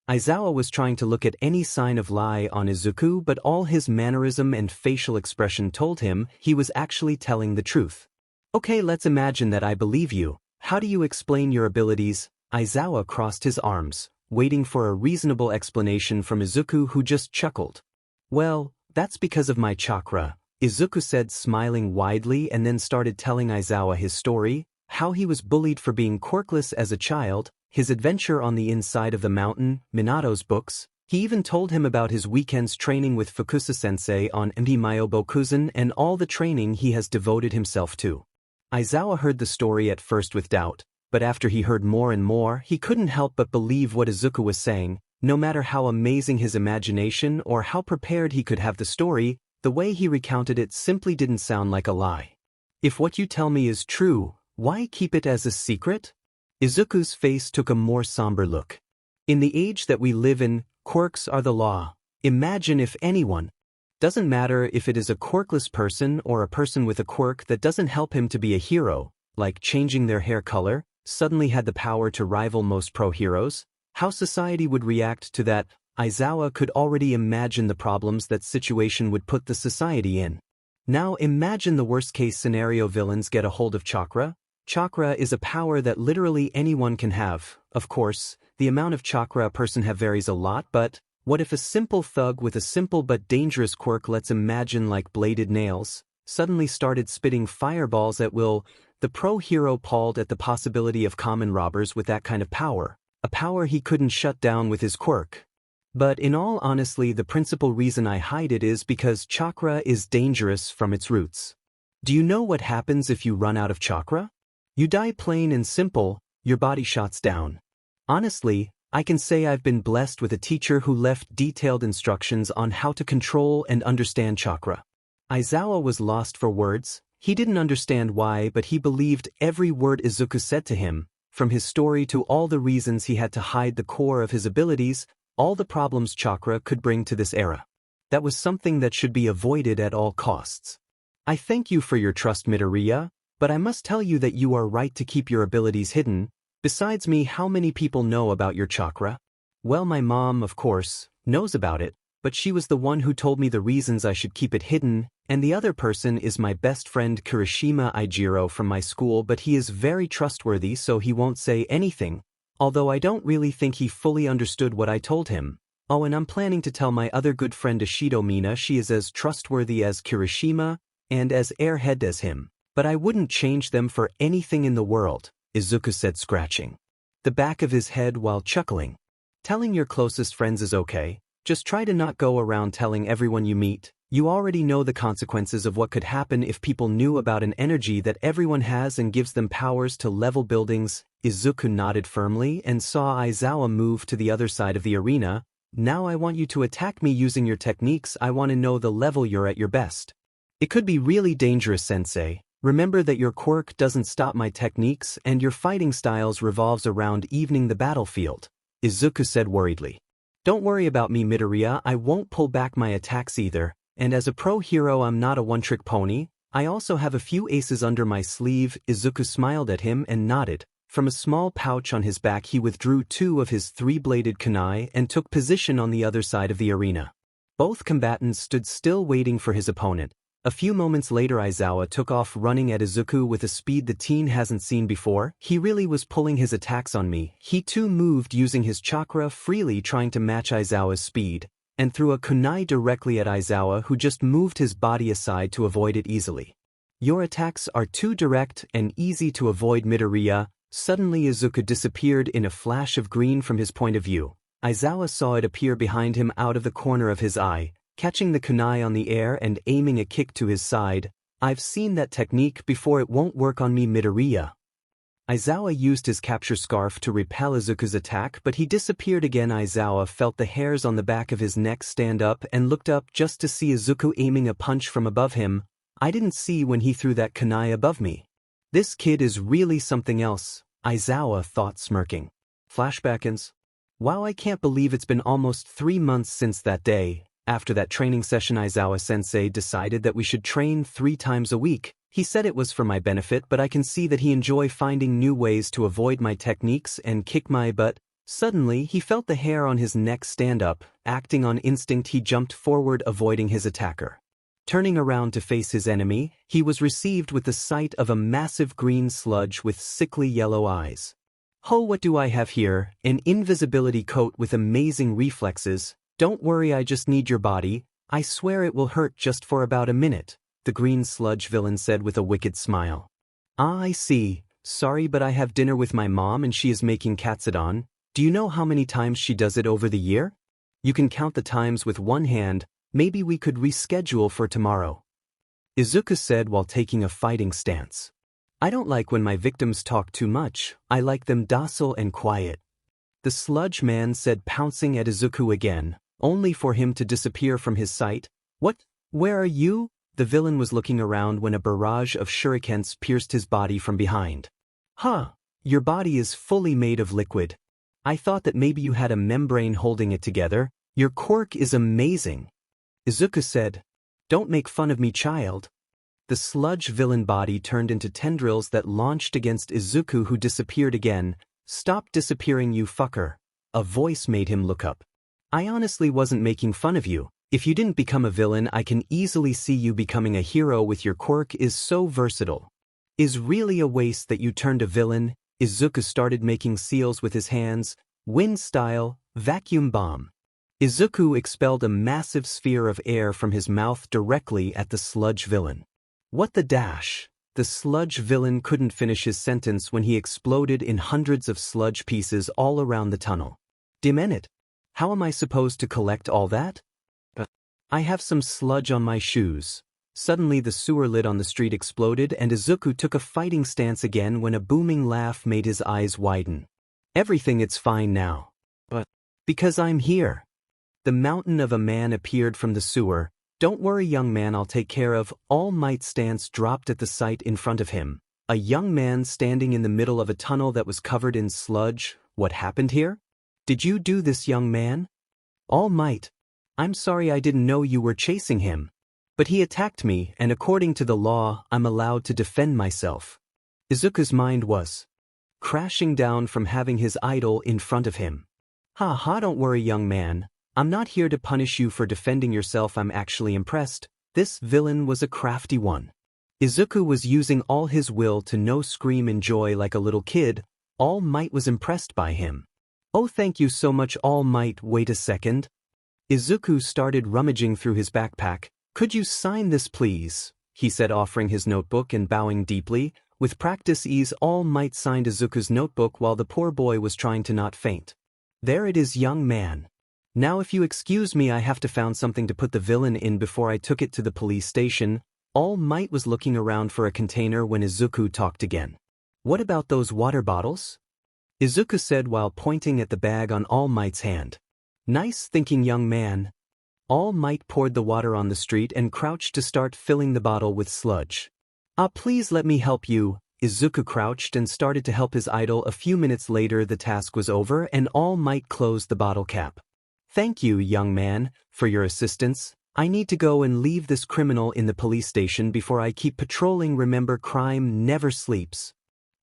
Aizawa was trying to look at any sign of lie on Izuku, but all his mannerism and facial expression told him he was actually telling the truth. Okay, let's imagine that I believe you. How do you explain your abilities? Aizawa crossed his arms, waiting for a reasonable explanation from Izuku, who just chuckled. Well, that's because of my chakra, Izuku said, smiling widely, and then started telling Aizawa his story, how he was bullied for being quirkless as a child, his adventure on the inside of the mountain, Minato's books. He even told him about his weekend's training with Fukusa-sensei on MD Myobokuzan and all the training he has devoted himself to. Aizawa heard the story at first with doubt, but after he heard more and more, he couldn't help but believe what Izuku was saying. No matter how amazing his imagination or how prepared he could have the story, the way he recounted it simply didn't sound like a lie. If what you tell me is true, why keep it as a secret? Izuku's face took a more somber look. In the age that we live in, quirks are the law. Imagine if anyone, doesn't matter if it is a quirkless person or a person with a quirk that doesn't help him to be a hero, like changing their hair color, suddenly had the power to rival most pro heroes, how society would react to that. Aizawa could already imagine the problems that situation would put the society in. Now imagine the worst-case scenario: villains get a hold of chakra. Chakra is a power that literally anyone can have. Of course, the amount of chakra a person have varies a lot, but what if a simple thug with a simple but dangerous quirk, let's imagine like bladed nails, suddenly started spitting fireballs at will? The pro hero palled at the possibility of common robbers with that kind of power, a power he couldn't shut down with his quirk. But in all honesty, the principal reason I hide it is because chakra is dangerous from its roots. Do you know what happens if you run out of chakra? You die, plain and simple. Your body shuts down. Honestly, I can say I've been blessed with a teacher who left detailed instructions on how to control and understand chakra. Aizawa was lost for words. He didn't understand why, but he believed every word Izuku said to him, from his story to all the reasons he had to hide the core of his abilities, all the problems chakra could bring to this era. That was something that should be avoided at all costs. I thank you for your trust, Midoriya, but I must tell you that you are right to keep your abilities hidden. Besides me, how many people know about your chakra? Well, my mom, of course, knows about it, but she was the one who told me the reasons I should keep it hidden, and the other person is my best friend Kirishima Ijiro from my school, but he is very trustworthy, so he won't say anything, although I don't really think he fully understood what I told him. Oh, and I'm planning to tell my other good friend Ishido Mina. She is as trustworthy as Kirishima and as airhead as him, but I wouldn't change them for anything in the world, Izuku said, scratching the back of his head while chuckling. Telling your closest friends is okay, just try to not go around telling everyone you meet. You already know the consequences of what could happen if people knew about an energy that everyone has and gives them powers to level buildings. Izuku nodded firmly and saw Aizawa move to the other side of the arena. Now I want you to attack me using your techniques. I want to know the level you're at your best. It could be really dangerous, sensei. Remember that your quirk doesn't stop my techniques and your fighting styles revolves around evening the battlefield, Izuku said worriedly. Don't worry about me, Midoriya, I won't pull back my attacks either, and as a pro hero I'm not a one-trick pony, I also have a few aces under my sleeve. Izuku smiled at him and nodded. From a small pouch on his back he withdrew 2 of his 3-bladed kunai and took position on the other side of the arena. Both combatants stood still waiting for his opponent. A few moments later Aizawa took off running at Izuku with a speed the teen hasn't seen before. He really was pulling his attacks on me. He too moved using his chakra freely trying to match Aizawa's speed, and threw a kunai directly at Aizawa who just moved his body aside to avoid it easily. Your attacks are too direct and easy to avoid, Midoriya. Suddenly Izuku disappeared in a flash of green from his point of view. Aizawa saw it appear behind him out of the corner of his eye, catching the kunai on the air and aiming a kick to his side. I've seen that technique before, it won't work on me, Midoriya. Aizawa used his capture scarf to repel Izuku's attack, but he disappeared again. Aizawa felt the hairs on the back of his neck stand up and looked up just to see Izuku aiming a punch from above him. I didn't see when he threw that kunai above me. This kid is really something else, Aizawa thought, smirking. Flashbackins. Wow, I can't believe it's been almost 3 months since that day. After that training session Aizawa-sensei decided that we should train 3 times a week. He said it was for my benefit, but I can see that he enjoys finding new ways to avoid my techniques and kick my butt. Suddenly, he felt the hair on his neck stand up. Acting on instinct, he jumped forward, avoiding his attacker. Turning around to face his enemy, he was received with the sight of a massive green sludge with sickly yellow eyes. Ho, what do I have here? An invisibility coat with amazing reflexes. Don't worry, I just need your body. I swear it will hurt just for about a minute, the green sludge villain said with a wicked smile. Ah, I see. Sorry, but I have dinner with my mom and she is making katsudon. Do you know how many times she does it over the year? You can count the times with one hand. Maybe we could reschedule for tomorrow, Izuku said while taking a fighting stance. I don't like when my victims talk too much. I like them docile and quiet, the sludge man said, pouncing at Izuku again, only for him to disappear from his sight. What? Where are you? The villain was looking around when a barrage of shurikens pierced his body from behind. Huh, your body is fully made of liquid. I thought that maybe you had a membrane holding it together. Your quirk is amazing, Izuku said. Don't make fun of me, child. The sludge villain body turned into tendrils that launched against Izuku, who disappeared again. Stop disappearing, you fucker. A voice made him look up. I honestly wasn't making fun of you. If you didn't become a villain, I can easily see you becoming a hero with your quirk is so versatile. Is really a waste that you turned a villain. Izuku started making seals with his hands, wind style, vacuum bomb. Izuku expelled a massive sphere of air from his mouth directly at the sludge villain. What the dash? The sludge villain couldn't finish his sentence when he exploded in hundreds of sludge pieces all around the tunnel. Damn it. How am I supposed to collect all that? I have some sludge on my shoes. Suddenly the sewer lid on the street exploded and Izuku took a fighting stance again when a booming laugh made his eyes widen. Everything, it's fine now. But because I'm here. The mountain of a man appeared from the sewer. Don't worry, young man, I'll take care of. All Might's stance dropped at the sight in front of him. A young man standing in the middle of a tunnel that was covered in sludge. What happened here? Did you do this, young man? All Might. I'm sorry, I didn't know you were chasing him. But he attacked me, and according to the law, I'm allowed to defend myself. Izuku's mind was crashing down from having his idol in front of him. Ha ha, don't worry, young man. I'm not here to punish you for defending yourself. I'm actually impressed. This villain was a crafty one. Izuku was using all his will to no scream in joy like a little kid. All Might was impressed by him. Oh, thank you so much, All Might. Wait a second. Izuku started rummaging through his backpack. Could you sign this, please? He said, offering his notebook and bowing deeply. With practice ease, All Might signed Izuku's notebook while the poor boy was trying to not faint. There it is, young man. Now if you excuse me, I have to found something to put the villain in before I took it to the police station. All Might was looking around for a container when Izuku talked again. What about those water bottles? Izuku said while pointing at the bag on All Might's hand. Nice thinking, young man. All Might poured the water on the street and crouched to start filling the bottle with sludge. "Ah, please let me help you." Izuku crouched and started to help his idol. A few minutes later the task was over and All Might closed the bottle cap. "Thank you, young man, for your assistance. I need to go and leave this criminal in the police station before I keep patrolling. Remember, crime never sleeps."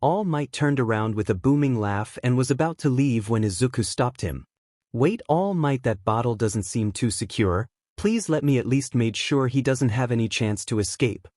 All Might turned around with a booming laugh and was about to leave when Izuku stopped him. "Wait, All Might, that bottle doesn't seem too secure. Please let me at least make sure he doesn't have any chance to escape."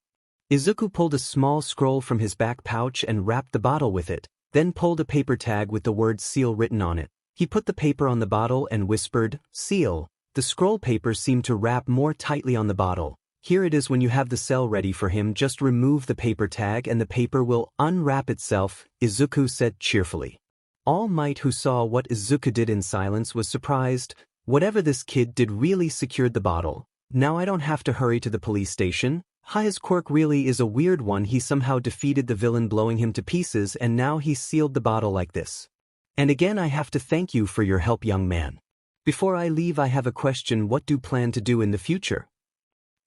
Izuku pulled a small scroll from his back pouch and wrapped the bottle with it, then pulled a paper tag with the word seal written on it. He put the paper on the bottle and whispered, "Seal." The scroll paper seemed to wrap more tightly on the bottle. "Here it is. When you have the cell ready for him, just remove the paper tag and the paper will unwrap itself," Izuku said cheerfully. All Might, who saw what Izuku did in silence, was surprised. Whatever this kid did really secured the bottle. "Now I don't have to hurry to the police station." His Quirk really is a weird one. He somehow defeated the villain, blowing him to pieces, and now he sealed the bottle like this. "And again, I have to thank you for your help, young man. Before I leave, I have a question. What do you plan to do in the future?"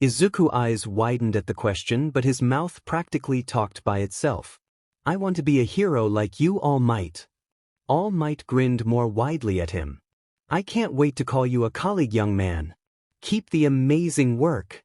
Izuku's eyes widened at the question, but his mouth practically talked by itself. "I want to be a hero like you, All Might." All Might grinned more widely at him. "I can't wait to call you a colleague, young man. Keep the amazing work."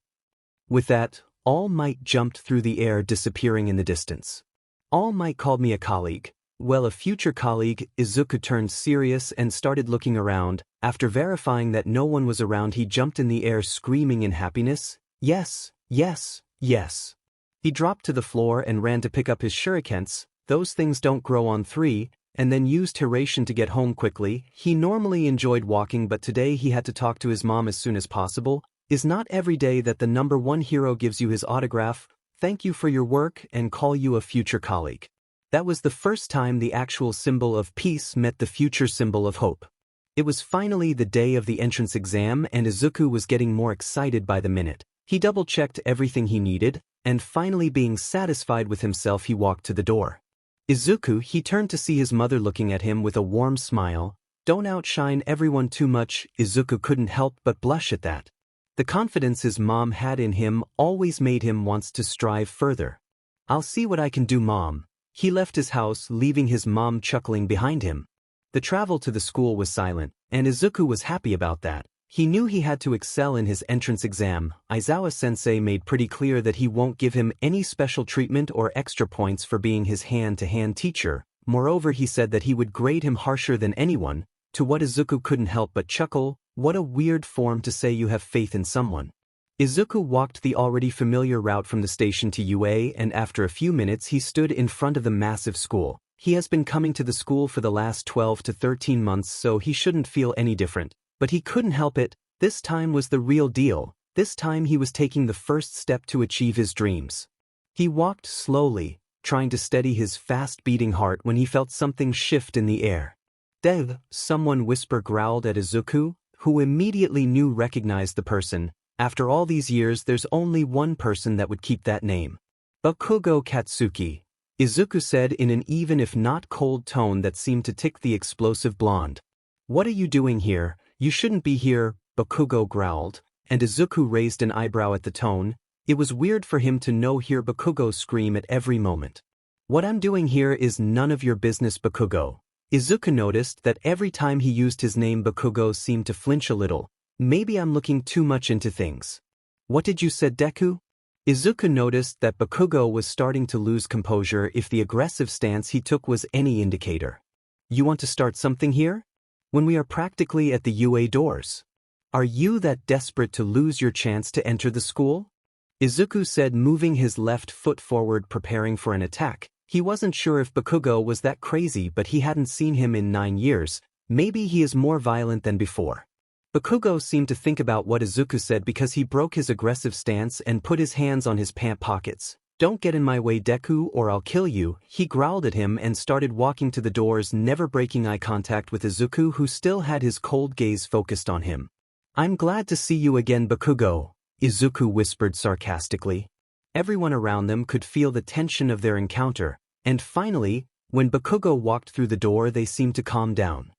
With that, All Might jumped through the air, disappearing in the distance. "All Might called me a colleague. Well, a future colleague." Izuku turned serious and started looking around. After verifying that no one was around, he jumped in the air, screaming in happiness, "Yes, yes, yes." He dropped to the floor and ran to pick up his shurikens. Those things don't grow on three, and then used Hiration to get home quickly. He normally enjoyed walking, but today he had to talk to his mom as soon as possible. Is not every day that the #1 hero gives you his autograph, "Thank you for your work," and call you a future colleague. That was the first time the actual symbol of peace met the future symbol of hope. It was finally the day of the entrance exam, and Izuku was getting more excited by the minute. He double-checked everything he needed, and finally, being satisfied with himself, he walked to the door. Izuku, he turned to see his mother looking at him with a warm smile. "Don't outshine everyone too much." Izuku couldn't help but blush at that. The confidence his mom had in him always made him want to strive further. "I'll see what I can do, Mom." He left his house, leaving his mom chuckling behind him. The travel to the school was silent, and Izuku was happy about that. He knew he had to excel in his entrance exam. Aizawa-sensei made pretty clear that he won't give him any special treatment or extra points for being his hand-to-hand teacher. Moreover, he said that he would grade him harsher than anyone, to what Izuku couldn't help but chuckle. What a weird form to say you have faith in someone. Izuku walked the already familiar route from the station to UA, and after a few minutes he stood in front of the massive school. He has been coming to the school for the last 12 to 13 months, so he shouldn't feel any different. But he couldn't help it. This time was the real deal. This time he was taking the first step to achieve his dreams. He walked slowly, trying to steady his fast-beating heart, when he felt something shift in the air. "Dev," someone growled at Izuku, who immediately recognized the person. After all these years, there's only one person that would keep that name. "Bakugo Katsuki," Izuku said in an even if not cold tone that seemed to tick the explosive blonde. "What are you doing here? You shouldn't be here," Bakugo growled, and Izuku raised an eyebrow at the tone. It was weird for him to hear Bakugo scream at every moment. "What I'm doing here is none of your business, Bakugo." Izuku noticed that every time he used his name, Bakugo seemed to flinch a little. "Maybe I'm looking too much into things." "What did you say, Deku?" Izuku noticed that Bakugo was starting to lose composure, if the aggressive stance he took was any indicator. "You want to start something here? When we are practically at the UA doors? Are you that desperate to lose your chance to enter the school?" Izuku said, moving his left foot forward, preparing for an attack. He wasn't sure if Bakugo was that crazy, but he hadn't seen him in 9 years. Maybe he is more violent than before. Bakugo seemed to think about what Izuku said, because he broke his aggressive stance and put his hands on his pant pockets. "Don't get in my way, Deku, or I'll kill you," he growled at him and started walking to the doors, never breaking eye contact with Izuku, who still had his cold gaze focused on him. "I'm glad to see you again, Bakugo," Izuku whispered sarcastically. Everyone around them could feel the tension of their encounter, and finally, when Bakugo walked through the door, they seemed to calm down.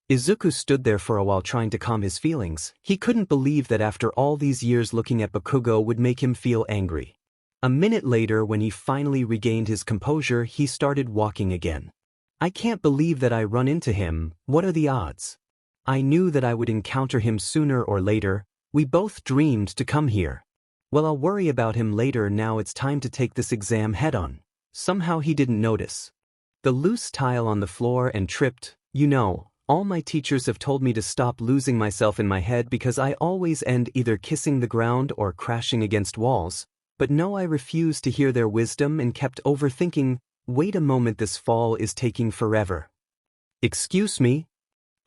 Izuku stood there for a while, trying to calm his feelings. He couldn't believe that after all these years, looking at Bakugo would make him feel angry. A minute later, when he finally regained his composure, he started walking again. I can't believe that I run into him. What are the odds? I knew that I would encounter him sooner or later. We both dreamed to come here. Well, I'll worry about him later. Now it's time to take this exam head-on. Somehow he didn't notice the loose tile on the floor and tripped. You know, all my teachers have told me to stop losing myself in my head because I always end either kissing the ground or crashing against walls. But no, I refused to hear their wisdom and kept overthinking. Wait a moment, this fall is taking forever. Excuse me?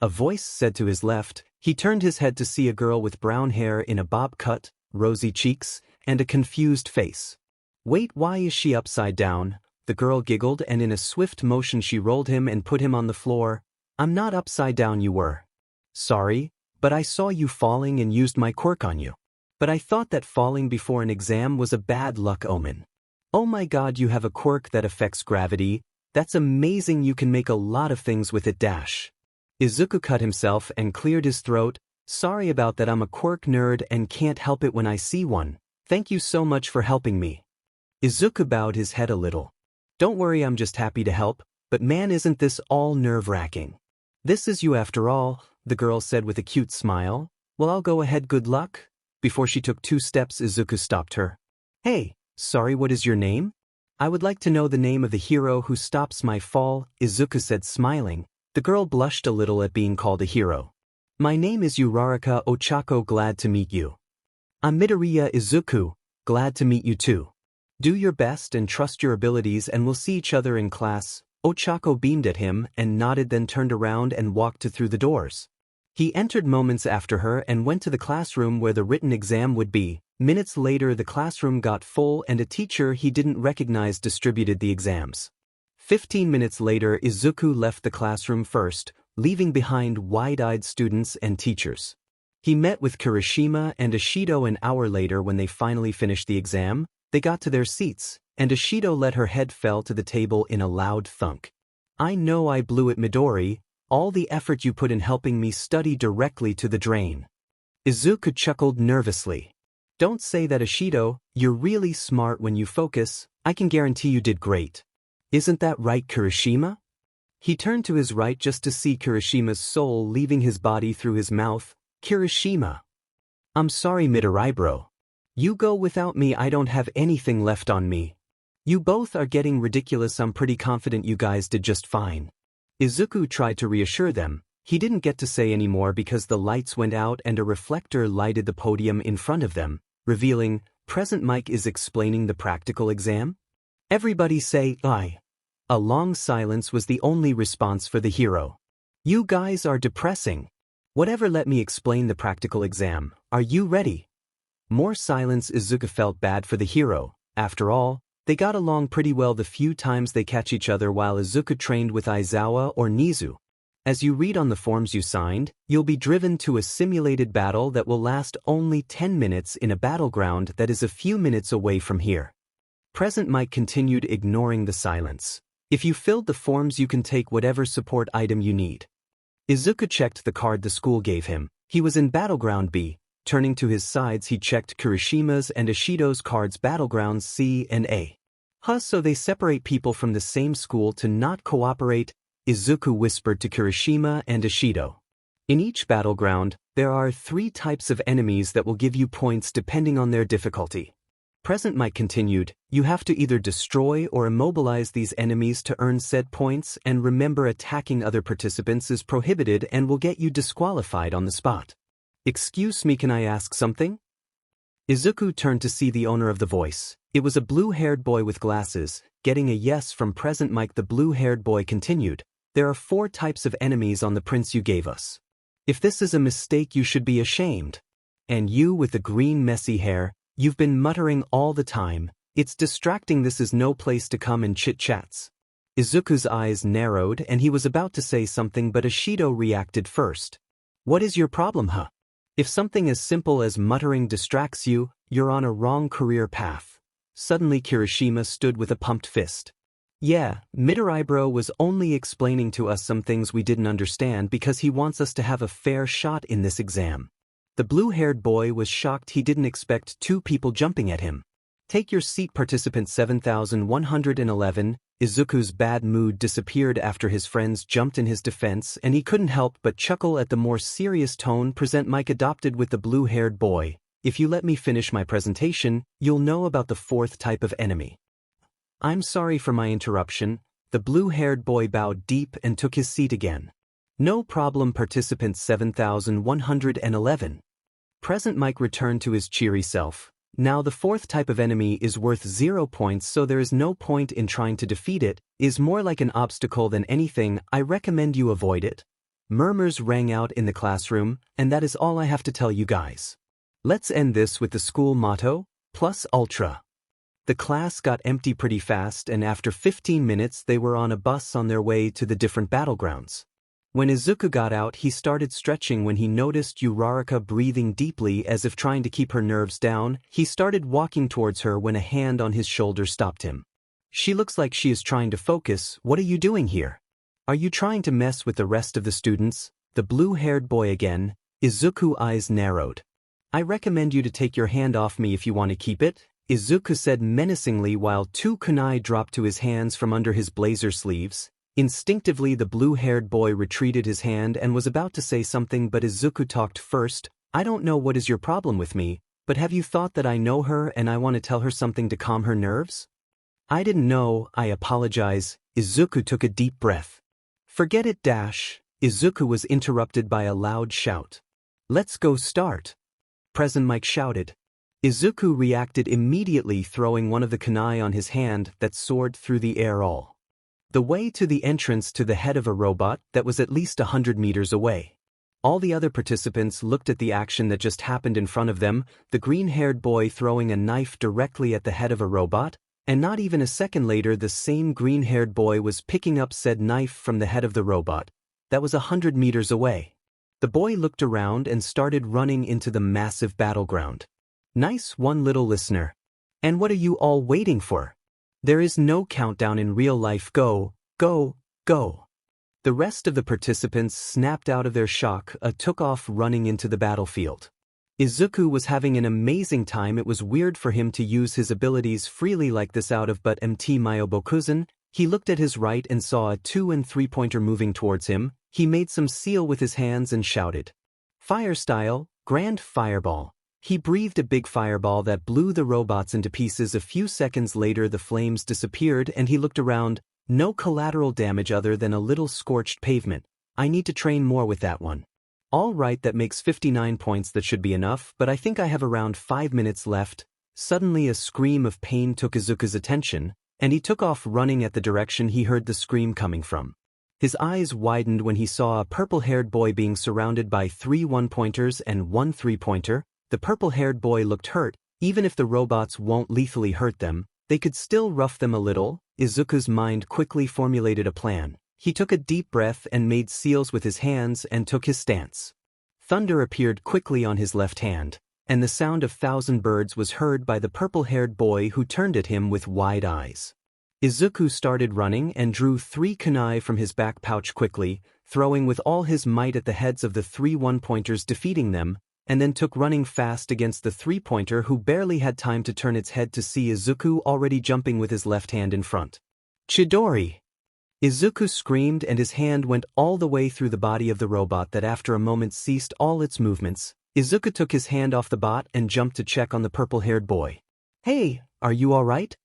A voice said to his left. He turned his head to see a girl with brown hair in a bob cut, rosy cheeks, and a confused face. Wait, why is she upside down? The girl giggled, and in a swift motion she rolled him and put him on the floor. I'm not upside down, you were. Sorry, but I saw you falling and used my quirk on you. But I thought that falling before an exam was a bad luck omen. Oh my god, you have a quirk that affects gravity. That's amazing, you can make a lot of things with it dash. Izuku cut himself and cleared his throat. Sorry about that, I'm a quirk nerd and can't help it when I see one. Thank you so much for helping me. Izuku bowed his head a little. Don't worry, I'm just happy to help, but man, isn't this all nerve-wracking. This is you after all, the girl said with a cute smile. Well, I'll go ahead, good luck. Before she took 2 steps, Izuku stopped her. Hey, sorry, what is your name? I would like to know the name of the hero who stops my fall, Izuku said, smiling. The girl blushed a little at being called a hero. My name is Uraraka Ochako, glad to meet you. I'm Midoriya Izuku, glad to meet you too. Do your best and trust your abilities and we'll see each other in class. Ochako beamed at him and nodded, then turned around and walked through the doors. He entered moments after her and went to the classroom where the written exam would be. Minutes later, the classroom got full and a teacher he didn't recognize distributed the exams. 15 minutes later, Izuku left the classroom first, leaving behind wide-eyed students and teachers. He met with Kirishima and Ashido an hour later. When they finally finished the exam, they got to their seats, and Ashido let her head fell to the table in a loud thunk. I know I blew it, Midori. All the effort you put in helping me study directly to the drain. Izuku chuckled nervously. Don't say that, Ashido. You're really smart when you focus. I can guarantee you did great. Isn't that right, Kirishima? He turned to his right just to see Kirishima's soul leaving his body through his mouth. Kirishima. I'm sorry, Midori bro. You go without me, I don't have anything left on me. You both are getting ridiculous, I'm pretty confident you guys did just fine. Izuku tried to reassure them. He didn't get to say any more because the lights went out and a reflector lighted the podium in front of them, revealing, Present Mike is explaining the practical exam? Everybody say, aye. A long silence was the only response for the hero. You guys are depressing. Whatever, let me explain the practical exam. Are you ready? More silence. Izuku felt bad for the hero. After all, they got along pretty well the few times they catch each other while Izuku trained with Aizawa or Nezu. As you read on the forms you signed, you'll be driven to a simulated battle that will last only 10 minutes in a battleground that is a few minutes away from here. Present Mike continued, ignoring the silence. If you filled the forms, you can take whatever support item you need. Izuku checked the card the school gave him. He was in Battleground B. Turning to his sides, he checked Kirishima's and Ashido's cards, Battlegrounds C and A. So they separate people from the same school to not cooperate, Izuku whispered to Kirishima and Ashido. In each battleground, there are 3 types of enemies that will give you points depending on their difficulty. Present Mike continued, you have to either destroy or immobilize these enemies to earn said points, and remember, attacking other participants is prohibited and will get you disqualified on the spot. Excuse me, can I ask something? Izuku turned to see the owner of the voice. It was a blue-haired boy with glasses. Getting a yes from Present Mike, the blue-haired boy continued, there are 4 types of enemies on the prints you gave us. If this is a mistake, you should be ashamed. And you with the green messy hair, you've been muttering all the time. It's distracting. This is no place to come and chit-chats. Izuku's eyes narrowed and he was about to say something, but Ashido reacted first. What is your problem, huh? If something as simple as muttering distracts you, you're on a wrong career path. Suddenly Kirishima stood with a pumped fist. Yeah, Midori bro was only explaining to us some things we didn't understand because he wants us to have a fair shot in this exam. The blue-haired boy was shocked. He didn't expect 2 people jumping at him. Take your seat, participant 7111. Izuku's bad mood disappeared after his friends jumped in his defense, and he couldn't help but chuckle at the more serious tone present Mike adopted with the blue-haired boy. If you let me finish my presentation, you'll know about the fourth type of enemy. I'm sorry for my interruption. The blue-haired boy bowed deep and took his seat again. No problem, participant 7111. Present Mike returned to his cheery self. Now the fourth type of enemy is worth 0 points, so there is no point in trying to defeat it, is more like an obstacle than anything. I recommend you avoid it. Murmurs rang out in the classroom, and that is all I have to tell you guys. Let's end this with the school motto, plus ultra. The class got empty pretty fast, and after 15 minutes they were on a bus on their way to the different battlegrounds. When Izuku got out, he started stretching when he noticed Uraraka breathing deeply as if trying to keep her nerves down. He started walking towards her when a hand on his shoulder stopped him. She looks like she is trying to focus. What are you doing here? Are you trying to mess with the rest of the students? The blue-haired boy again. Izuku's eyes narrowed. I recommend you to take your hand off me if you want to keep it, Izuku said menacingly while 2 kunai dropped to his hands from under his blazer sleeves. Instinctively the blue-haired boy retreated his hand and was about to say something, but Izuku talked first. I don't know what is your problem with me, but have you thought that I know her and I want to tell her something to calm her nerves? I didn't know, I apologize. Izuku took a deep breath. Forget it, Dash. Izuku was interrupted by a loud shout. Let's go start. Present Mike shouted. Izuku reacted immediately, throwing one of the kunai on his hand that soared through the air all the way to the entrance to the head of a robot that was at least 100 meters away. All the other participants looked at the action that just happened in front of them, the green-haired boy throwing a knife directly at the head of a robot, and not even a second later the same green-haired boy was picking up said knife from the head of the robot that was 100 meters away. The boy looked around and started running into the massive battleground. Nice one, little listener. And what are you all waiting for? There is no countdown in real life. Go, go, go. The rest of the participants snapped out of their shock and took off running into the battlefield. Izuku was having an amazing time. It was weird for him to use his abilities freely like this out of but MT Myobokuzan. He looked at his right and saw a 2- and 3-pointer moving towards him. He made some seal with his hands and shouted, "Fire style, grand fireball." He breathed a big fireball that blew the robots into pieces. A few seconds later the flames disappeared and he looked around. No collateral damage other than a little scorched pavement. I need to train more with that one. All right, that makes 59 points. That should be enough, but I think I have around 5 minutes left. Suddenly a scream of pain took Izuku's attention, and he took off running at the direction he heard the scream coming from. His eyes widened when he saw a purple-haired boy being surrounded by 3 1-pointers and 1 3-pointer. The purple-haired boy looked hurt. Even if the robots won't lethally hurt them, they could still rough them a little. Izuku's mind quickly formulated a plan. He took a deep breath and made seals with his hands and took his stance. Thunder appeared quickly on his left hand, and the sound of 1,000 birds was heard by the purple-haired boy who turned at him with wide eyes. Izuku started running and drew 3 kunai from his back pouch quickly, throwing with all his might at the heads of the 3 1-pointers, defeating them, and then took running fast against the 3-pointer who barely had time to turn its head to see Izuku already jumping with his left hand in front. Chidori! Izuku screamed and his hand went all the way through the body of the robot that after a moment ceased all its movements. Izuku took his hand off the bot and jumped to check on the purple-haired boy. Hey, are you alright?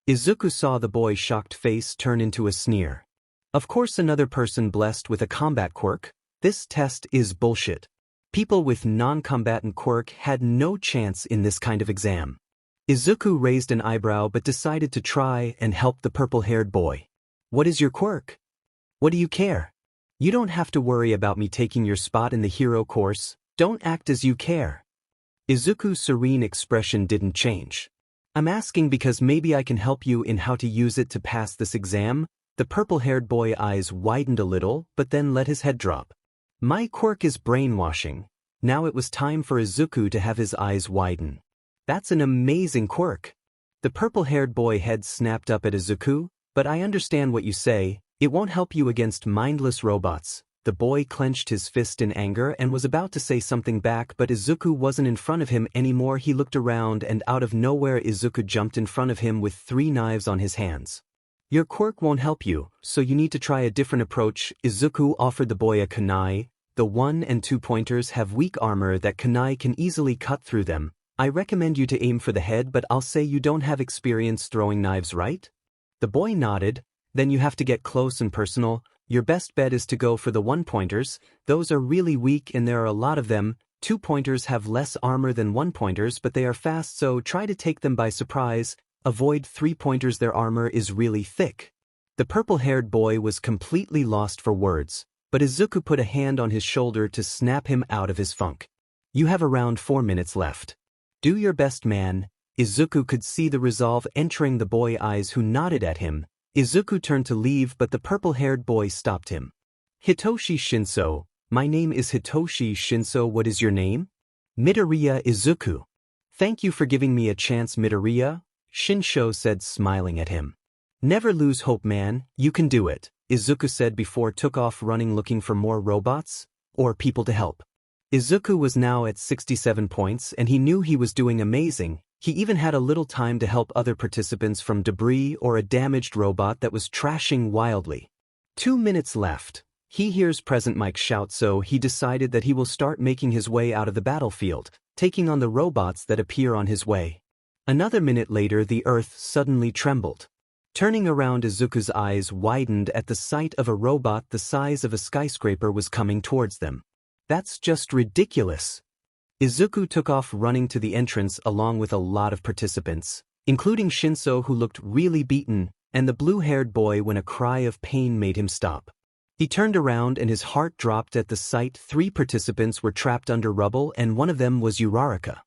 Izuku saw the boy's shocked face turn into a sneer. Of course, another person blessed with a combat quirk. This test is bullshit. People with non-combatant quirk had no chance in this kind of exam. Izuku raised an eyebrow but decided to try and help the purple-haired boy. What is your quirk? What do you care? You don't have to worry about me taking your spot in the hero course. Don't act as you care. Izuku's serene expression didn't change. I'm asking because maybe I can help you in how to use it to pass this exam. The purple-haired boy's eyes widened a little but then let his head drop. My quirk is brainwashing. Now it was time for Izuku to have his eyes widen. That's an amazing quirk. The purple-haired boy head snapped up at Izuku, but I understand what you say. It won't help you against mindless robots. The boy clenched his fist in anger and was about to say something back, but Izuku wasn't in front of him anymore. He looked around and out of nowhere Izuku jumped in front of him with 3 knives on his hands. Your quirk won't help you, so you need to try a different approach. Izuku offered the boy a kunai. The 1 and 2 pointers have weak armor that kunai can easily cut through them. I recommend you to aim for the head, but I'll say you don't have experience throwing knives, right? The boy nodded. Then you have to get close and personal. Your best bet is to go for the 1 pointers. Those are really weak and there are a lot of them. 2 pointers have less armor than 1 pointers, but they are fast, so try to take them by surprise. Avoid 3 pointers, their armor is really thick. The purple-haired boy was completely lost for words, but Izuku put a hand on his shoulder to snap him out of his funk. You have around 4 minutes left. Do your best, man. Izuku could see the resolve entering the boy's eyes, who nodded at him. Izuku turned to leave, but the purple-haired boy stopped him. Hitoshi Shinso. My name is Hitoshi Shinso. What is your name? Midoriya Izuku. Thank you for giving me a chance, Midoriya, Shinsho said, smiling at him. Never lose hope, man. You can do it, Izuku said before took off running looking for more robots or people to help. Izuku was now at 67 points and he knew he was doing amazing. He even had a little time to help other participants from debris or a damaged robot that was trashing wildly. 2 minutes left. He hears Present Mike shout, so he decided that he will start making his way out of the battlefield, taking on the robots that appear on his way. Another minute later, the earth suddenly trembled. Turning around, Izuku's eyes widened at the sight of a robot the size of a skyscraper was coming towards them. That's just ridiculous. Izuku took off running to the entrance along with a lot of participants, including Shinso, who looked really beaten, and the blue-haired boy when a cry of pain made him stop. He turned around and his heart dropped at the sight. 3 participants were trapped under rubble and one of them was Uraraka.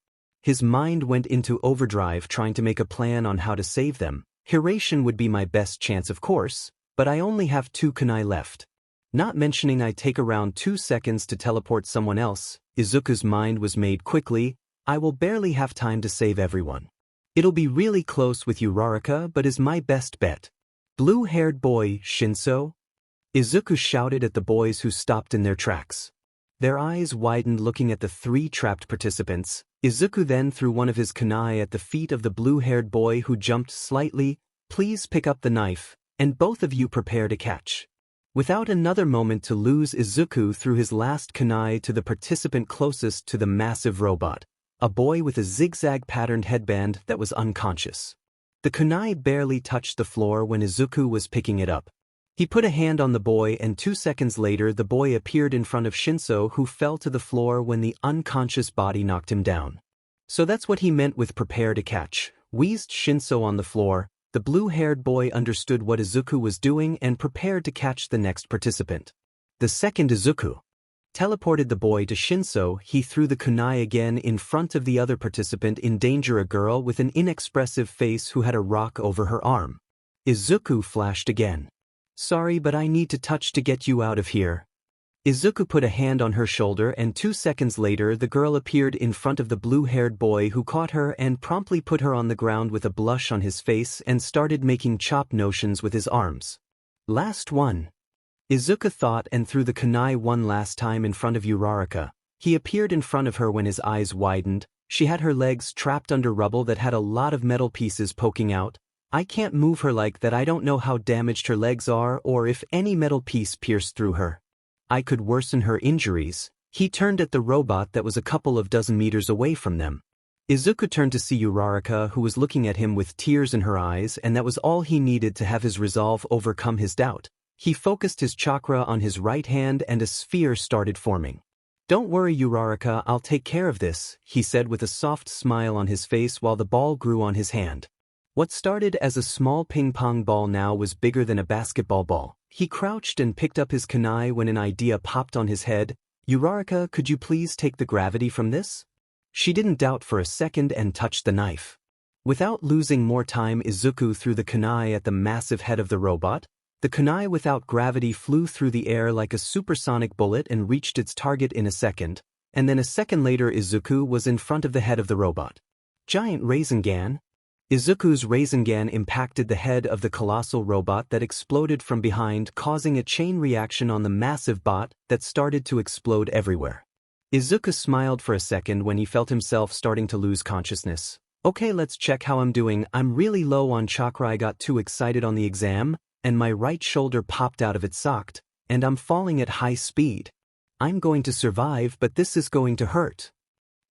His mind went into overdrive trying to make a plan on how to save them. Hiration would be my best chance, of course, but I only have 2 kunai left. Not mentioning I take around 2 seconds to teleport someone else. Izuku's mind was made quickly. I will barely have time to save everyone. It'll be really close with Uraraka, but is my best bet. Blue-haired boy, Shinso? Izuku shouted at the boys who stopped in their tracks. Their eyes widened looking at the 3 trapped participants. Izuku then threw one of his kunai at the feet of the blue-haired boy, who jumped slightly. Please pick up the knife, and both of you prepare to catch. Without another moment to lose, Izuku threw his last kunai to the participant closest to the massive robot, a boy with a zigzag-patterned headband that was unconscious. The kunai barely touched the floor when Izuku was picking it up. He put a hand on the boy and 2 seconds later the boy appeared in front of Shinso, who fell to the floor when the unconscious body knocked him down. So that's what he meant with prepare to catch, wheezed Shinso on the floor. The blue-haired boy understood what Izuku was doing and prepared to catch the next participant. The second Izuku teleported the boy to Shinso. He threw the kunai again in front of the other participant in danger, a girl with an inexpressive face who had a rock over her arm. Izuku flashed again. Sorry, but I need to touch to get you out of here. Izuku put a hand on her shoulder and 2 seconds later the girl appeared in front of the blue-haired boy, who caught her and promptly put her on the ground with a blush on his face and started making chop notions with his arms. Last one. Izuku thought and threw the kunai one last time in front of Uraraka. He appeared in front of her when his eyes widened. She had her legs trapped under rubble that had a lot of metal pieces poking out. I can't move her like that. I don't know how damaged her legs are or if any metal piece pierced through her. I could worsen her injuries. He turned at the robot that was a couple of dozen meters away from them. Izuku turned to see Uraraka, who was looking at him with tears in her eyes, and that was all he needed to have his resolve overcome his doubt. He focused his chakra on his right hand and a sphere started forming. Don't worry, Uraraka, I'll take care of this, he said with a soft smile on his face while the ball grew on his hand. What started as a small ping-pong ball now was bigger than a basketball ball. He crouched and picked up his kunai when an idea popped on his head. Uraraka, could you please take the gravity from this? She didn't doubt for a second and touched the knife. Without losing more time, Izuku threw the kunai at the massive head of the robot. The kunai without gravity flew through the air like a supersonic bullet and reached its target in a second, and then a second later Izuku was in front of the head of the robot. Giant Rasengan? Izuku's Rasengan impacted the head of the colossal robot that exploded from behind, causing a chain reaction on the massive bot that started to explode everywhere. Izuku smiled for a second when he felt himself starting to lose consciousness. Okay, let's check how I'm doing. I'm really low on chakra. I got too excited on the exam, and my right shoulder popped out of its socket, and I'm falling at high speed. I'm going to survive, but this is going to hurt.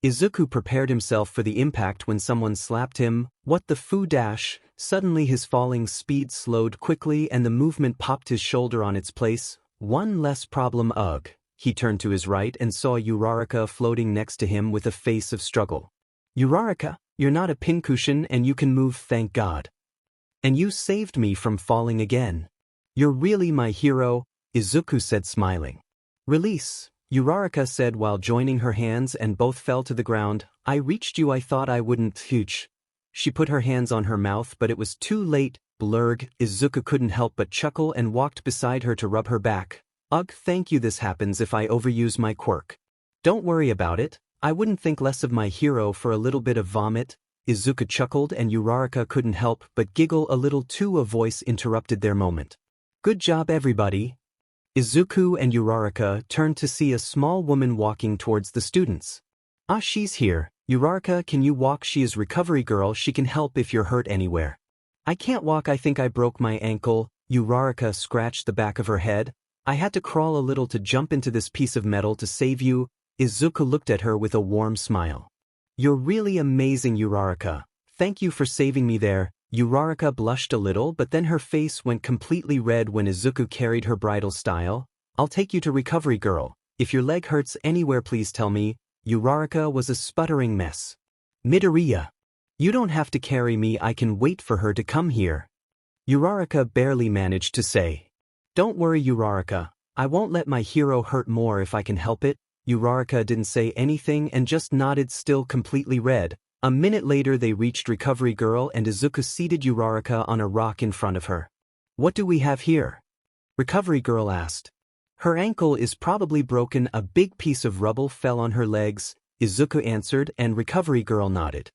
Izuku prepared himself for the impact when someone slapped him. What the foo dash? Suddenly his falling speed slowed quickly and the movement popped his shoulder on its place. One less problem. Ugh. He turned to his right and saw Uraraka floating next to him with a face of struggle. Uraraka, you're not a pincushion and you can move, thank God. And you saved me from falling again. You're really my hero, Izuku said smiling. Release, Uraraka said while joining her hands and both fell to the ground. I reached you, I thought I wouldn't. Huge. She put her hands on her mouth but it was too late. Blurg, Izuku couldn't help but chuckle and walked beside her to rub her back. Ugh, thank you. This happens if I overuse my quirk. Don't worry about it, I wouldn't think less of my hero for a little bit of vomit. Izuku chuckled and Uraraka couldn't help but giggle a little too. A voice interrupted their moment. Good job everybody. Izuku and Uraraka turned to see a small woman walking towards the students. Ah, she's here. Uraraka, can you walk? She is recovery girl, she can help if you're hurt anywhere. I can't walk, I think I broke my ankle. Uraraka scratched the back of her head. I had to crawl a little to jump into this piece of metal to save you. Izuku looked at her with a warm smile. You're really amazing, Uraraka. Thank you for saving me there. Uraraka blushed a little but then her face went completely red when Izuku carried her bridal style. I'll take you to recovery girl. If your leg hurts anywhere please tell me. Uraraka was a sputtering mess. Midoriya. You don't have to carry me, I can wait for her to come here. Uraraka barely managed to say. Don't worry Uraraka, I won't let my hero hurt more if I can help it. Uraraka didn't say anything and just nodded, still completely red. A minute later they reached recovery girl and Izuku seated Uraraka on a rock in front of her. What do we have here? Recovery girl asked. Her ankle is probably broken, a big piece of rubble fell on her legs, Izuku answered and recovery girl nodded.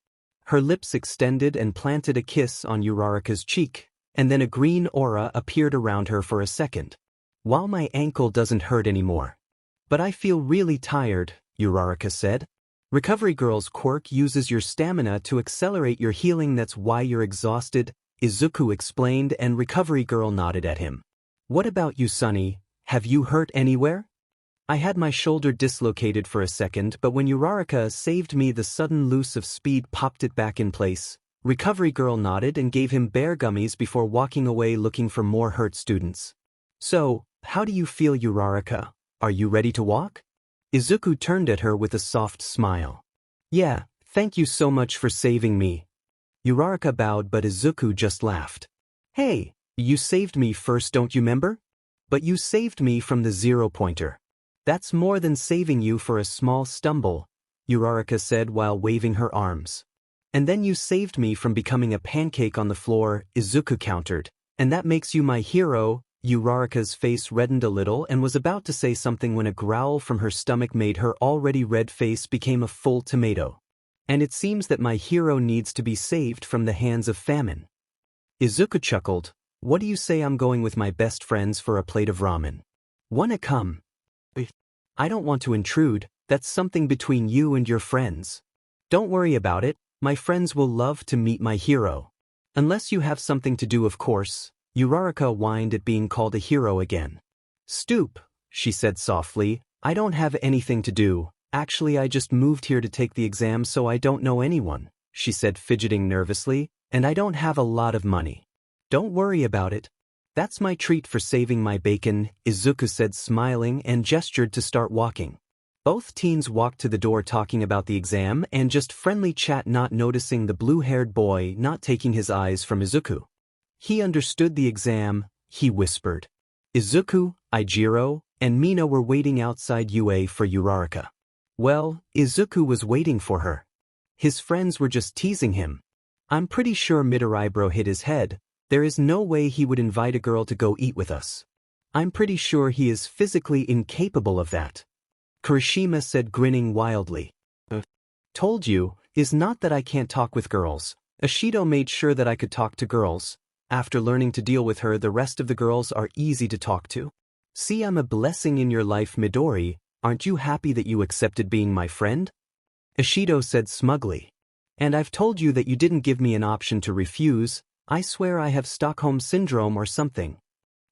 Her lips extended and planted a kiss on Uraraka's cheek, and then a green aura appeared around her for a second. While my ankle doesn't hurt anymore. But I feel really tired, Uraraka said. Recovery girl's quirk uses your stamina to accelerate your healing, that's why you're exhausted, Izuku explained and recovery girl nodded at him. What about you, Sunny? Have you hurt anywhere? I had my shoulder dislocated for a second but when Uraraka saved me the sudden loss of speed popped it back in place. Recovery girl nodded and gave him bear gummies before walking away looking for more hurt students. So, how do you feel, Uraraka? Are you ready to walk? Izuku turned at her with a soft smile. Yeah, thank you so much for saving me. Uraraka bowed but Izuku just laughed. Hey, you saved me first, don't you remember? But you saved me from the 0-pointer. That's more than saving you for a small stumble, Uraraka said while waving her arms. And then you saved me from becoming a pancake on the floor, Izuku countered. And that makes you my hero. Uraraka's face reddened a little and was about to say something when a growl from her stomach made her already red face became a full tomato. And it seems that my hero needs to be saved from the hands of famine. Izuku chuckled. What do you say I'm going with my best friends for a plate of ramen? Wanna come? I don't want to intrude, that's something between you and your friends. Don't worry about it, my friends will love to meet my hero. Unless you have something to do, of course. Uraraka whined at being called a hero again. Stoop, she said softly, I don't have anything to do. Actually I just moved here to take the exam so I don't know anyone, she said fidgeting nervously, and I don't have a lot of money. Don't worry about it. That's my treat for saving my bacon, Izuku said smiling and gestured to start walking. Both teens walked to the door talking about the exam and just friendly chat, not noticing the blue-haired boy not taking his eyes from Izuku. He understood the exam, he whispered. Izuku, Ijiro, and Mina were waiting outside UA for Uraraka. Well, Izuku was waiting for her. His friends were just teasing him. I'm pretty sure Midoriya hit his head. There is no way he would invite a girl to go eat with us. I'm pretty sure he is physically incapable of that. Kirishima said, grinning wildly. Told you, is not that I can't talk with girls. Ashido made sure that I could talk to girls. After learning to deal with her, the rest of the girls are easy to talk to. See, I'm a blessing in your life, Midori. Aren't you happy that you accepted being my friend? Ashido said smugly. And I've told you that you didn't give me an option to refuse. I swear I have Stockholm Syndrome or something.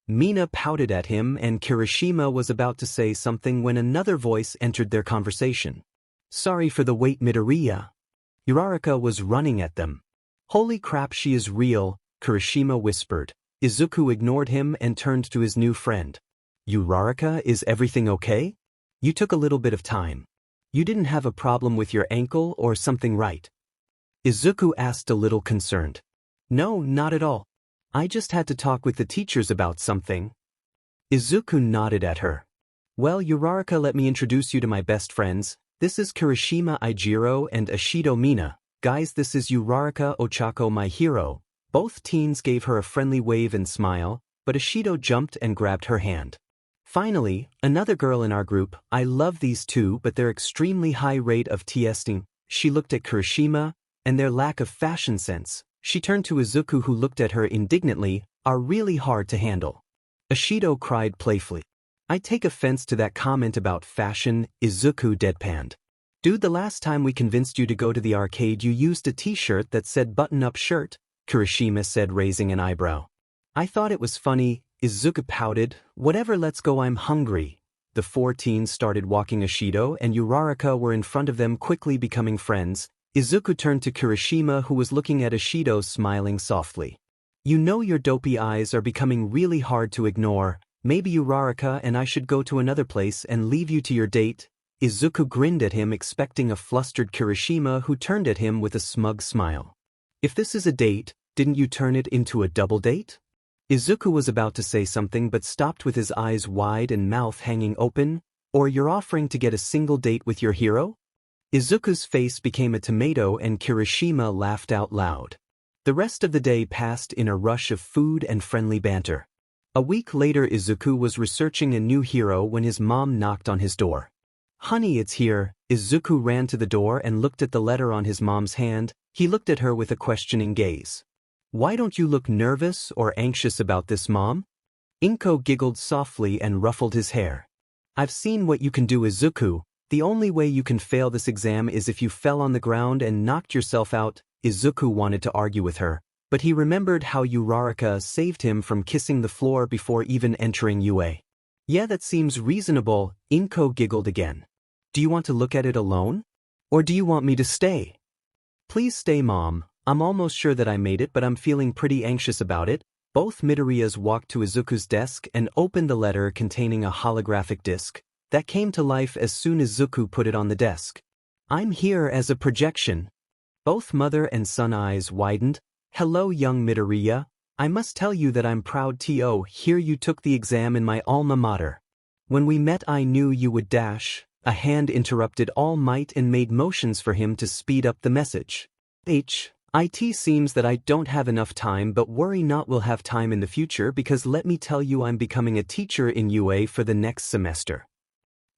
Mina pouted at him and Kirishima was about to say something when another voice entered their conversation. Sorry for the wait, Midoriya. Uraraka was running at them. Holy crap, she is real, Kirishima whispered. Izuku ignored him and turned to his new friend. Uraraka, is everything okay? You took a little bit of time. You didn't have a problem with your ankle or something, right? Izuku asked a little concerned. No, not at all. I just had to talk with the teachers about something. Izuku nodded at her. Well, Uraraka, let me introduce you to my best friends. This is Kirishima Ijiro and Ashido Mina. Guys, this is Uraraka Ochako, my hero. Both teens gave her a friendly wave and smile, but Ashido jumped and grabbed her hand. Finally, another girl in our group. I love these two, but their extremely high rate of testing. She looked at Kirishima, and their lack of fashion sense. She turned to Izuku, who looked at her indignantly, are really hard to handle. Ashido cried playfully. I take offense to that comment about fashion, Izuku deadpanned. Dude, the last time we convinced you to go to the arcade you used a t-shirt that said button-up shirt, Kirishima said, raising an eyebrow. I thought it was funny, Izuku pouted. Whatever, let's go, I'm hungry. The four teens started walking. Ashido and Uraraka were in front of them, quickly becoming friends. Izuku turned to Kirishima, who was looking at Ashido, smiling softly. You know, your dopey eyes are becoming really hard to ignore. Maybe Uraraka and I should go to another place and leave you to your date. Izuku grinned at him, expecting a flustered Kirishima, who turned at him with a smug smile. If this is a date, didn't you turn it into a double date? Izuku was about to say something but stopped with his eyes wide and mouth hanging open. Or you're offering to get a single date with your hero? Izuku's face became a tomato and Kirishima laughed out loud. The rest of the day passed in a rush of food and friendly banter. A week later, Izuku was researching a new hero when his mom knocked on his door. Honey, it's here. Izuku ran to the door and looked at the letter on his mom's hand. He looked at her with a questioning gaze. Why don't you look nervous or anxious about this, Mom? Inko giggled softly and ruffled his hair. I've seen what you can do, Izuku. The only way you can fail this exam is if you fell on the ground and knocked yourself out. Izuku wanted to argue with her, but he remembered how Uraraka saved him from kissing the floor before even entering UA. Yeah, that seems reasonable, Inko giggled again. Do you want to look at it alone? Or do you want me to stay? Please stay, Mom. I'm almost sure that I made it, but I'm feeling pretty anxious about it. Both Midoriyas walked to Izuku's desk and opened the letter containing a holographic disc that came to life as soon as Izuku put it on the desk. I'm here as a projection. Both mother and son eyes widened. Hello, young Midoriya. I must tell you that I'm proud to hear you took the exam in my alma mater. When we met I knew you would dash. A hand interrupted All Might and made motions for him to speed up the message. It seems that I don't have enough time, but worry not, we'll have time in the future, because let me tell you, I'm becoming a teacher in UA for the next semester.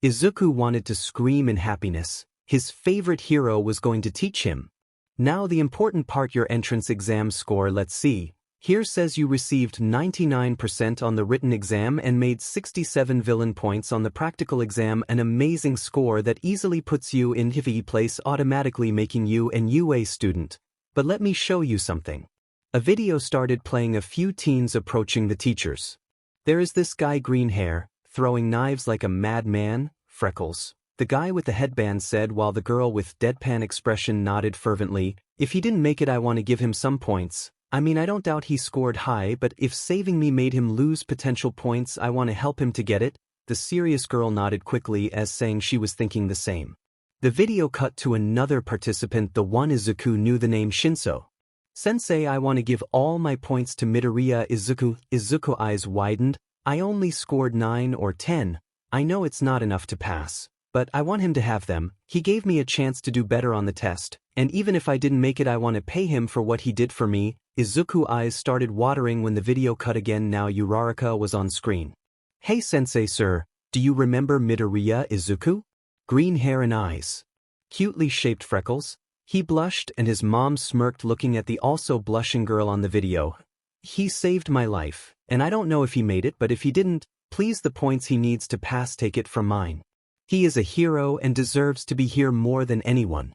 Izuku wanted to scream in happiness. His favorite hero was going to teach him. Now the important part, your entrance exam score. Let's see. Here says you received 99% on the written exam and made 67 villain points on the practical exam, an amazing score that easily puts you in HIVE place, automatically making you an UA student. But let me show you something. A video started playing, a few teens approaching the teachers. There is this guy, green hair, throwing knives like a madman, Freckles. The guy with the headband said, while the girl with deadpan expression nodded fervently. If he didn't make it, I want to give him some points. I mean, I don't doubt he scored high, but if saving me made him lose potential points, I want to help him to get it. The serious girl nodded quickly, as saying she was thinking the same. The video cut to another participant, the one Izuku knew the name, Shinso. Sensei, I want to give all my points to Midoriya Izuku. Izuku eyes widened. I only scored 9 or 10. I know it's not enough to pass, but I want him to have them. He gave me a chance to do better on the test, and even if I didn't make it, I want to pay him for what he did for me. Izuku eyes started watering when the video cut again. Now Uraraka was on screen. Hey Sensei, sir, do you remember Midoriya Izuku? Green hair and eyes. Cutely shaped freckles. He blushed and his mom smirked looking at the also blushing girl on the video. He saved my life, and I don't know if he made it, but if he didn't, please the points he needs to pass take it from mine. He is a hero and deserves to be here more than anyone.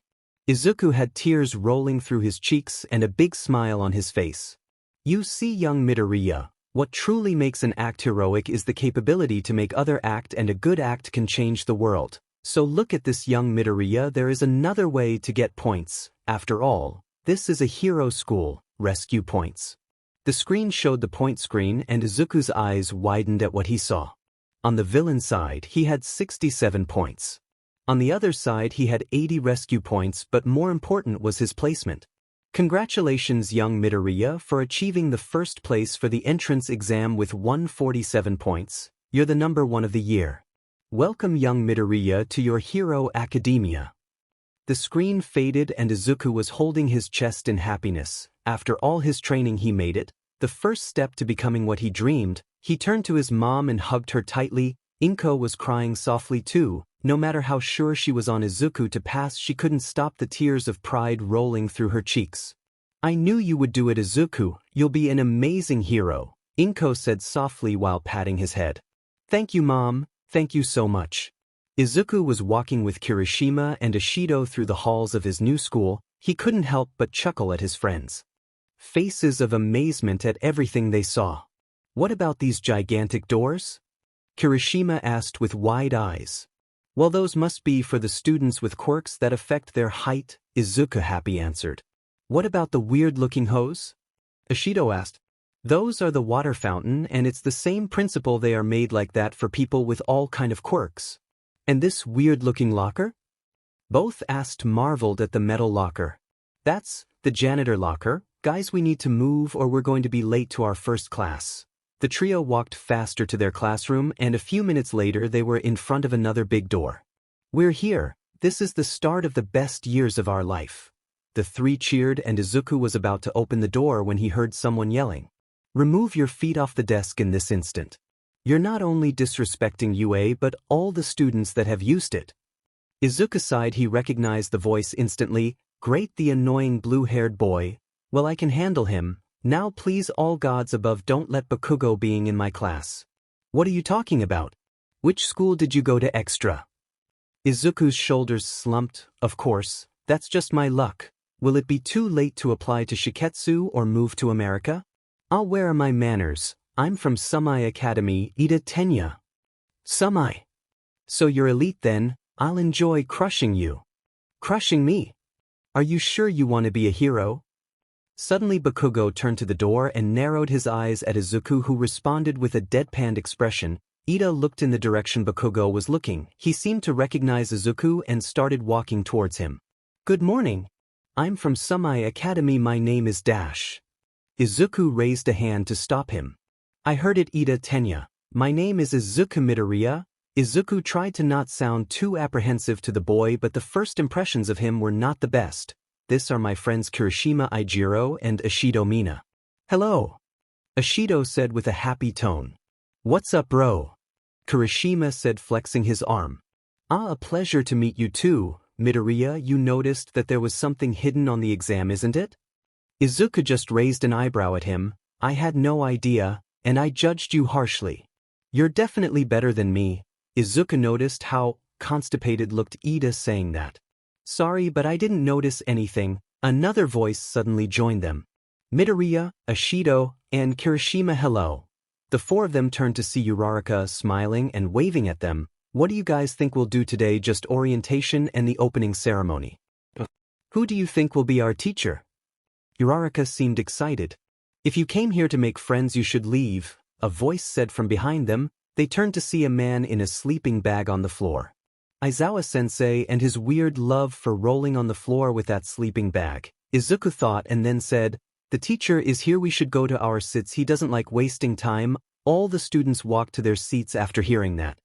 Izuku had tears rolling through his cheeks and a big smile on his face. You see, young Midoriya, what truly makes an act heroic is the capability to make other act, and a good act can change the world. So look at this young Midoriya, there is another way to get points. After all, this is a hero school, rescue points. The screen showed the point screen and Izuku's eyes widened at what he saw. On the villain side, he had 67 points. On the other side, he had 80 rescue points, but more important was his placement. Congratulations, young Midoriya, for achieving the first place for the entrance exam with 147 points. You're the number 1 of the year. Welcome, young Midoriya, to your hero academia. The screen faded and Izuku was holding his chest in happiness. After all his training, he made it, the first step to becoming what he dreamed. He turned to his mom and hugged her tightly. Inko was crying softly too. No matter how sure she was on Izuku to pass, she couldn't stop the tears of pride rolling through her cheeks. I knew you would do it, Izuku. You'll be an amazing hero, Inko said softly while patting his head. Thank you, Mom. Thank you so much. Izuku was walking with Kirishima and Ishido through the halls of his new school. He couldn't help but chuckle at his friends' faces of amazement at everything they saw. What about these gigantic doors? Kirishima asked with wide eyes. Well, those must be for the students with quirks that affect their height, Izuku happy answered. What about the weird-looking hose? Ishido asked. Those are the water fountain, and it's the same principle, they are made like that for people with all kind of quirks. And this weird-looking locker? Both asked, marveled at the metal locker. That's the janitor locker. Guys, we need to move or we're going to be late to our first class. The trio walked faster to their classroom, and a few minutes later they were in front of another big door. We're here. This is the start of the best years of our life. The three cheered and Izuku was about to open the door when he heard someone yelling. Remove your feet off the desk in this instant. You're not only disrespecting UA but all the students that have used it. Izuku sighed. He recognized the voice instantly. Great, the annoying blue-haired boy. Well, I can handle him. Now please, all gods above, don't let Bakugo being in my class. What are you talking about? Which school did you go to extra? Izuku's shoulders slumped. Of course, that's just my luck. Will it be too late to apply to Shiketsu or move to America? Where are my manners? I'm from Sumai Academy, Ida Tenya. Sumai. So you're elite then? I'll enjoy crushing you. Crushing me? Are you sure you want to be a hero? Suddenly Bakugo turned to the door and narrowed his eyes at Izuku, who responded with a deadpanned expression. Ida looked in the direction Bakugo was looking. He seemed to recognize Izuku and started walking towards him. Good morning. I'm from Sumai Academy, my name is Dash. Izuku raised a hand to stop him. I heard it, Ida Tenya. My name is Izuku Midoriya. Izuku tried to not sound too apprehensive to the boy, but the first impressions of him were not the best. This are my friends Kirishima Ijiro and Ishido Mina. Hello. Ishido said with a happy tone. What's up, bro? Kirishima said, flexing his arm. A pleasure to meet you too, Midoriya. You noticed that there was something hidden on the exam, isn't it? Izuku just raised an eyebrow at him. I had no idea, and I judged you harshly. You're definitely better than me. Izuku noticed how constipated looked Ida saying that. Sorry, but I didn't notice anything. Another voice suddenly joined them. Midoriya, Ishido, and Kirishima, hello. The four of them turned to see Uraraka smiling and waving at them. What do you guys think we'll do today? Just orientation and the opening ceremony. Who do you think will be our teacher? Uraraka seemed excited. If you came here to make friends, you should leave, a voice said from behind them. They turned to see a man in a sleeping bag on the floor. Aizawa-sensei and his weird love for rolling on the floor with that sleeping bag. Izuku thought and then said, the teacher is here, we should go to our seats, he doesn't like wasting time. All the students walked to their seats after hearing that.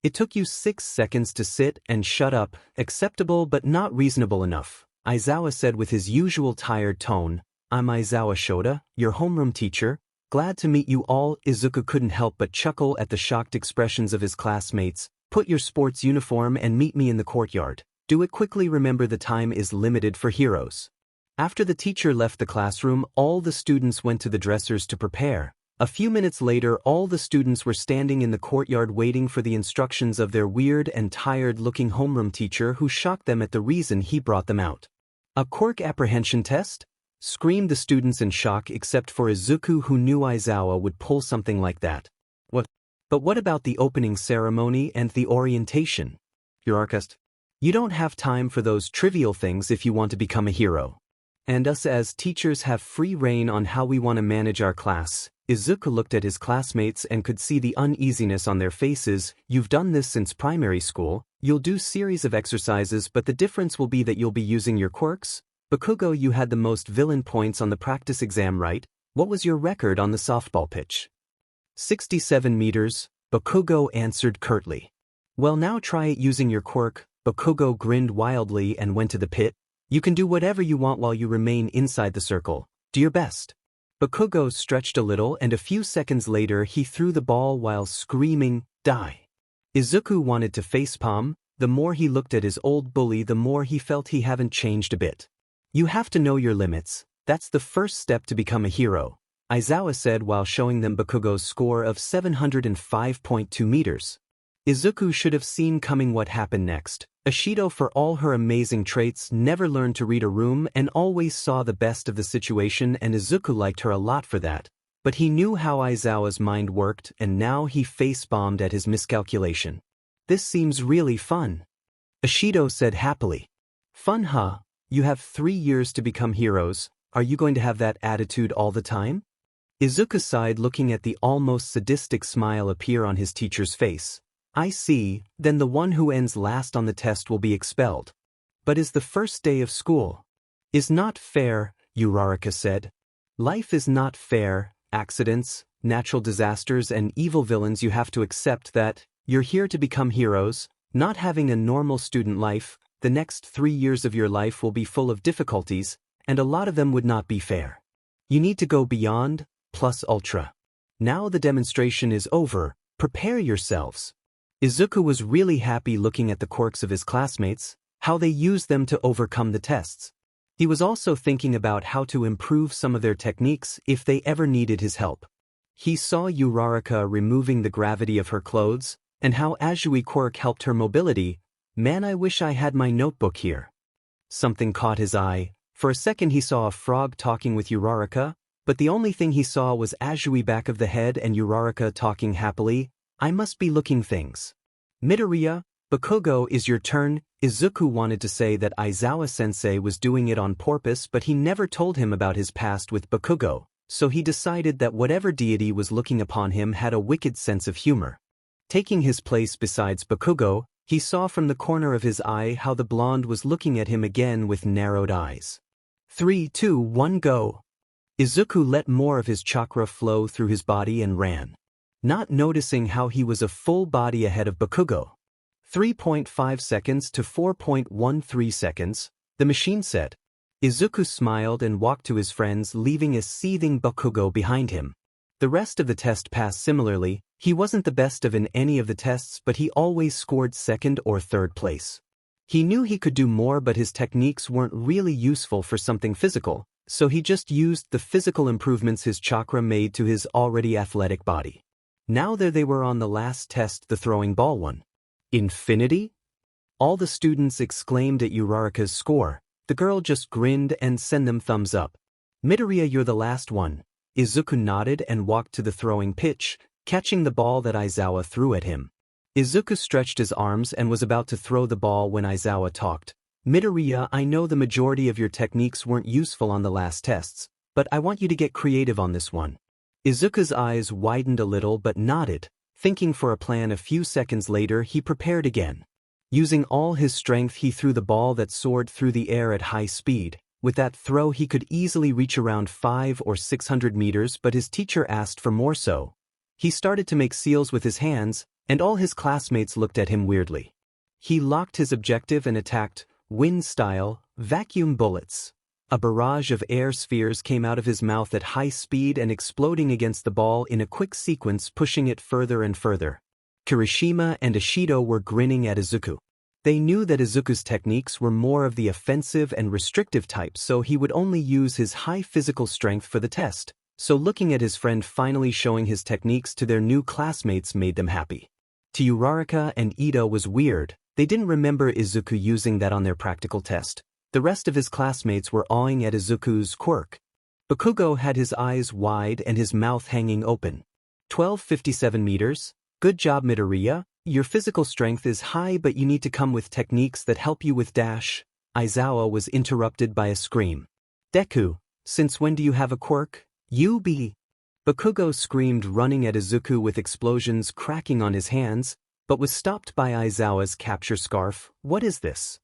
It took you 6 seconds to sit and shut up, acceptable but not reasonable enough, Aizawa said with his usual tired tone. I'm Aizawa Shota, your homeroom teacher. Glad to meet you all. Izuku couldn't help but chuckle at the shocked expressions of his classmates. Put your sports uniform and meet me in the courtyard. Do it quickly, remember the time is limited for heroes. After the teacher left the classroom, all the students went to the dressers to prepare. A few minutes later, all the students were standing in the courtyard waiting for the instructions of their weird and tired-looking homeroom teacher who shocked them at the reason he brought them out. A Quirk apprehension test? Screamed the students in shock except for Izuku, who knew Aizawa would pull something like that. What? But what about the opening ceremony and the orientation? Urarka, you don't have time for those trivial things if you want to become a hero. And us as teachers have free rein on how we want to manage our class. Izuku looked at his classmates and could see the uneasiness on their faces. You've done this since primary school. You'll do series of exercises, but the difference will be that you'll be using your quirks. Bakugo, you had the most villain points on the practice exam, right? What was your record on the softball pitch? 67 meters, Bakugo answered curtly. Well, now try it using your quirk. Bakugo grinned wildly and went to the pit. You can do whatever you want while you remain inside the circle. Do your best. Bakugo stretched a little, and a few seconds later he threw the ball while screaming, "Die!" Izuku wanted to facepalm. The more he looked at his old bully, the more he felt he hadn't changed a bit. You have to know your limits. That's the first step to become a hero, Aizawa said while showing them Bakugo's score of 705.2 meters. Izuku should have seen coming what happened next. Ashido, for all her amazing traits, never learned to read a room and always saw the best of the situation, and Izuku liked her a lot for that. But he knew how Aizawa's mind worked, and now he face-bombed at his miscalculation. This seems really fun, Ashido said happily. Fun, huh? You have 3 years to become heroes. Are you going to have that attitude all the time? Izuku sighed, looking at the almost sadistic smile appear on his teacher's face. I see, then the one who ends last on the test will be expelled. But is the first day of school? Is not fair, Uraraka said. Life is not fair, accidents, natural disasters and evil villains. You have to accept that. You're here to become heroes, not having a normal student life. The next 3 years of your life will be full of difficulties, and a lot of them would not be fair. You need to go beyond, plus ultra. Now the demonstration is over, prepare yourselves. Izuku was really happy looking at the quirks of his classmates, how they used them to overcome the tests. He was also thinking about how to improve some of their techniques if they ever needed his help. He saw Uraraka removing the gravity of her clothes, and how Azui Quirk helped her mobility. Man, I wish I had my notebook here. Something caught his eye. For a second he saw a frog talking with Uraraka, but the only thing he saw was Azui back of the head and Uraraka talking happily. I must be looking things. Midoriya, Bakugo, is your turn. Izuku wanted to say that Aizawa-sensei was doing it on purpose, but he never told him about his past with Bakugo, so he decided that whatever deity was looking upon him had a wicked sense of humor. Taking his place besides Bakugo, he saw from the corner of his eye how the blonde was looking at him again with narrowed eyes. 3, 2, 1, go. Izuku let more of his chakra flow through his body and ran, not noticing how he was a full body ahead of Bakugo. 3.5 seconds to 4.13 seconds, the machine said. Izuku smiled and walked to his friends, leaving a seething Bakugo behind him. The rest of the test passed similarly. He wasn't the best of in any of the tests, but he always scored second or third place. He knew he could do more, but his techniques weren't really useful for something physical, so he just used the physical improvements his chakra made to his already athletic body. Now there they were on the last test, the throwing ball one. Infinity? All the students exclaimed at Uraraka's score. The girl just grinned and sent them thumbs up. Midoriya, you're the last one. Izuku nodded and walked to the throwing pitch, catching the ball that Aizawa threw at him. Izuku stretched his arms and was about to throw the ball when Aizawa talked. Midoriya, I know the majority of your techniques weren't useful on the last tests, but I want you to get creative on this one. Izuku's eyes widened a little but nodded. Thinking for a plan, a few seconds later he prepared again. Using all his strength he threw the ball that soared through the air at high speed. With that throw he could easily reach around 500 or 600 meters, but his teacher asked for more so. He started to make seals with his hands, and all his classmates looked at him weirdly. He locked his objective and attacked, wind-style, vacuum bullets. A barrage of air spheres came out of his mouth at high speed and exploding against the ball in a quick sequence, pushing it further and further. Kirishima and Ashido were grinning at Izuku. They knew that Izuku's techniques were more of the offensive and restrictive type, so he would only use his high physical strength for the test, so looking at his friend finally showing his techniques to their new classmates made them happy. To Uraraka and Ida was weird, they didn't remember Izuku using that on their practical test. The rest of his classmates were awing at Izuku's quirk. Bakugo had his eyes wide and his mouth hanging open. 1257 meters? Good job Midoriya, your physical strength is high but you need to come with techniques that help you with dash. Aizawa was interrupted by a scream. Deku, since when do you have a quirk? You be. Bakugo screamed, running at Izuku with explosions cracking on his hands, but was stopped by Aizawa's capture scarf. What is this?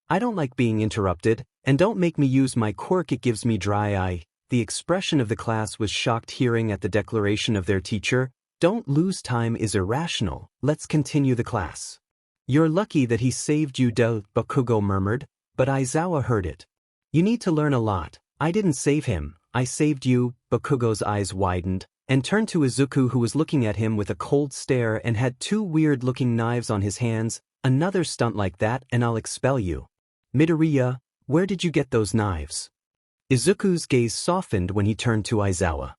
I don't like being interrupted, and don't make me use my quirk, it gives me dry eye. The expression of the class was shocked hearing at the declaration of their teacher. Don't lose time is irrational, let's continue the class. You're lucky that he saved you, Bakugo murmured, but Aizawa heard it. You need to learn a lot. I didn't save him, I saved you. Bakugo's eyes widened, and turned to Izuku, who was looking at him with a cold stare and had two weird-looking knives on his hands. Another stunt like that and I'll expel you. Midoriya, where did you get those knives? Izuku's gaze softened when he turned to Aizawa.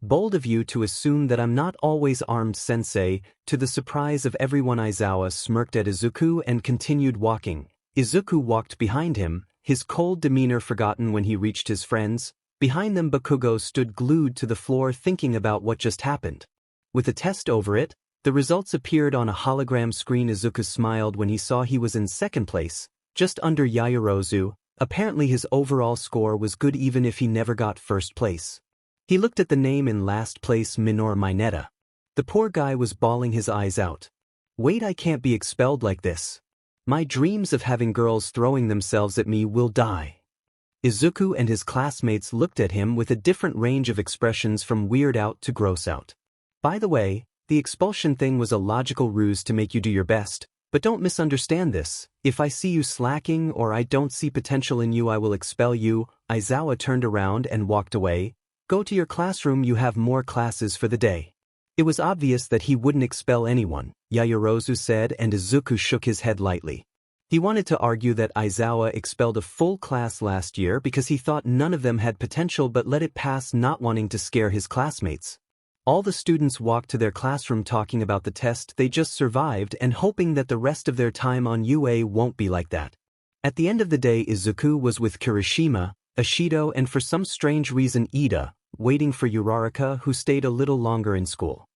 Bold of you to assume that I'm not always armed, sensei. To the surprise of everyone, Aizawa smirked at Izuku and continued walking. Izuku walked behind him, his cold demeanor forgotten when he reached his friends. Behind them, Bakugo stood glued to the floor thinking about what just happened. With the test over it, the results appeared on a hologram screen. Izuku smiled when he saw he was in second place, just under Yaoyorozu. Apparently his overall score was good even if he never got first place. He looked at the name in last place, Minor Mineta. The poor guy was bawling his eyes out. Wait, I can't be expelled like this. My dreams of having girls throwing themselves at me will die. Izuku and his classmates looked at him with a different range of expressions, from weird out to gross out. By the way, the expulsion thing was a logical ruse to make you do your best, but don't misunderstand this. If I see you slacking or I don't see potential in you, I will expel you. Aizawa turned around and walked away. Go to your classroom, you have more classes for the day. It was obvious that he wouldn't expel anyone, Yaoyorozu said, and Izuku shook his head lightly. He wanted to argue that Aizawa expelled a full class last year because he thought none of them had potential, but let it pass, not wanting to scare his classmates. All the students walked to their classroom talking about the test they just survived and hoping that the rest of their time on UA won't be like that. At the end of the day, Izuku was with Kirishima, Ashido, and for some strange reason Ida, waiting for Uraraka, who stayed a little longer in school.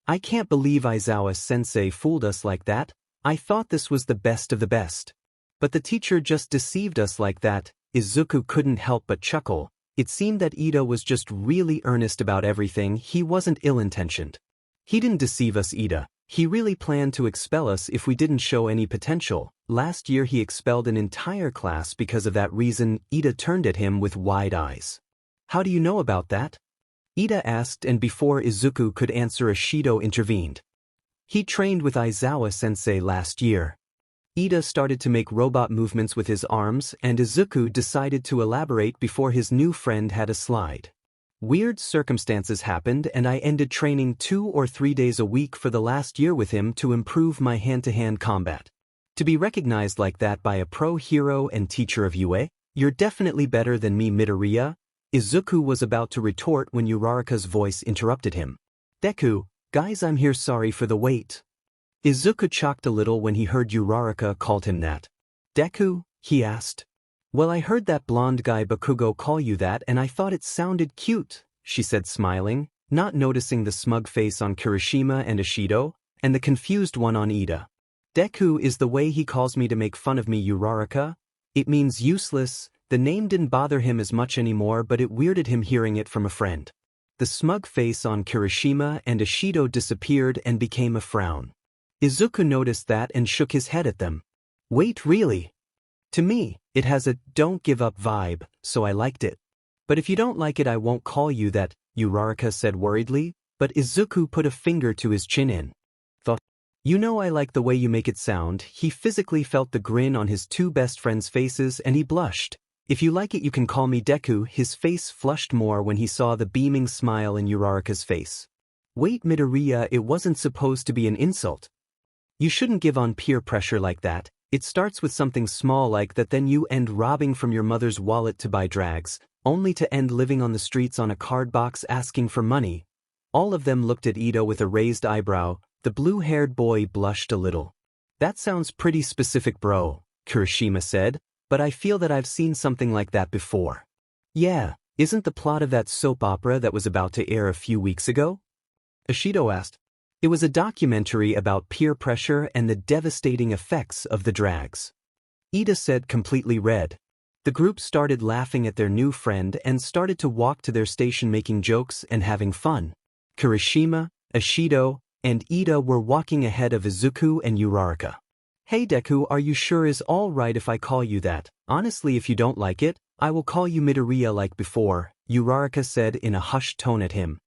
I can't believe Aizawa-sensei fooled us like that. I thought this was the best of the best. But the teacher just deceived us like that. Izuku couldn't help but chuckle. It seemed that Ida was just really earnest about everything. He wasn't ill-intentioned. He didn't deceive us, Ida. He really planned to expel us if we didn't show any potential. Last year he expelled an entire class because of that reason. Ida turned at him with wide eyes. How do you know about that? Ida asked, and before Izuku could answer, Ashido intervened. He trained with Aizawa-sensei last year. Ida started to make robot movements with his arms, and Izuku decided to elaborate before his new friend had a slide. Weird circumstances happened and I ended training 2 or 3 days a week for the last year with him to improve my hand-to-hand combat. To be recognized like that by a pro hero and teacher of UA, you're definitely better than me, Midoriya. Izuku was about to retort when Uraraka's voice interrupted him. Deku, guys, I'm here, sorry for the wait. Izuku shocked a little when he heard Uraraka called him that. Deku? He asked. Well, I heard that blonde guy Bakugo call you that and I thought it sounded cute, she said, smiling, not noticing the smug face on Kirishima and Ashido, and the confused one on Ida. Deku is the way he calls me to make fun of me, Uraraka. It means useless. The name didn't bother him as much anymore, but it weirded him hearing it from a friend. The smug face on Kirishima and Ashido disappeared and became a frown. Izuku noticed that and shook his head at them. Wait, really? To me, it has a don't give up vibe, so I liked it. But if you don't like it, I won't call you that, Uraraka said worriedly, but Izuku put a finger to his chin in. You know I like the way you make it sound. He physically felt the grin on his two best friends' faces and he blushed. If you like it, you can call me Deku. His face flushed more when he saw the beaming smile in Uraraka's face. Wait, Midoriya, it wasn't supposed to be an insult. You shouldn't give on peer pressure like that. It starts with something small like that, then you end robbing from your mother's wallet to buy drags, only to end living on the streets on a card box asking for money. All of them looked at Ito with a raised eyebrow. The blue-haired boy blushed a little. That sounds pretty specific, bro, Kirishima said, but I feel that I've seen something like that before. Yeah, isn't the plot of that soap opera that was about to air a few weeks ago? Ishido asked. It was a documentary about peer pressure and the devastating effects of the drags. Ida said, completely red. The group started laughing at their new friend and started to walk to their station making jokes and having fun. Kirishima, Ishido, and Ida were walking ahead of Izuku and Uraraka. Hey Deku, are you sure is all right if I call you that? Honestly, if you don't like it, I will call you Midoriya like before, Uraraka said in a hushed tone at him.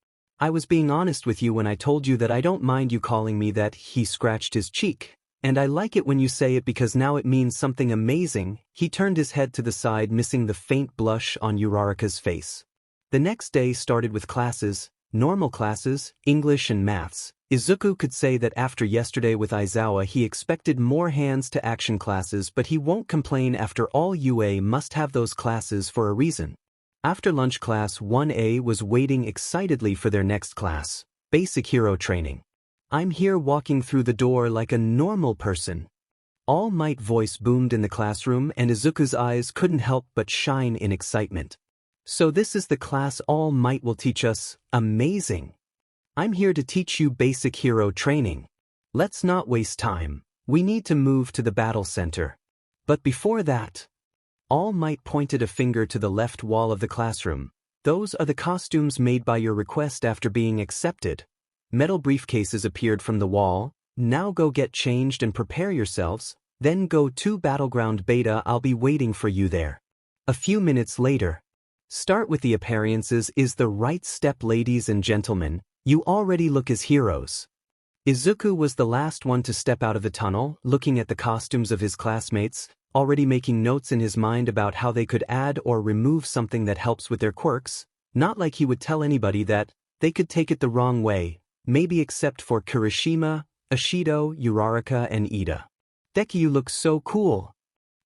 I was being honest with you when I told you that I don't mind you calling me that. He scratched his cheek. And I like it when you say it because now it means something amazing. He turned his head to the side, missing the faint blush on Uraraka's face. The next day started with classes, normal classes, English and maths. Izuku could say that after yesterday with Aizawa he expected more hands-to-action classes, but he won't complain. After all, UA must have those classes for a reason. After lunch, class 1A was waiting excitedly for their next class, basic hero training. I'm here walking through the door like a normal person. All Might voice boomed in the classroom and Izuku's eyes couldn't help but shine in excitement. So this is the class All Might will teach us? Amazing. I'm here to teach you basic hero training. Let's not waste time. We need to move to the battle center. But before that, All Might pointed a finger to the left wall of the classroom. Those are the costumes made by your request after being accepted. Metal briefcases appeared from the wall. Now go get changed and prepare yourselves. Then go to Battleground Beta. I'll be waiting for you there. A few minutes later. Start with the appearances is the right step, ladies and gentlemen. You already look as heroes. Izuku was the last one to step out of the tunnel, looking at the costumes of his classmates, already making notes in his mind about how they could add or remove something that helps with their quirks. Not like he would tell anybody that. They could take it the wrong way, maybe except for Kirishima, Ishido, Uraraka and Ida. Deku, you look so cool,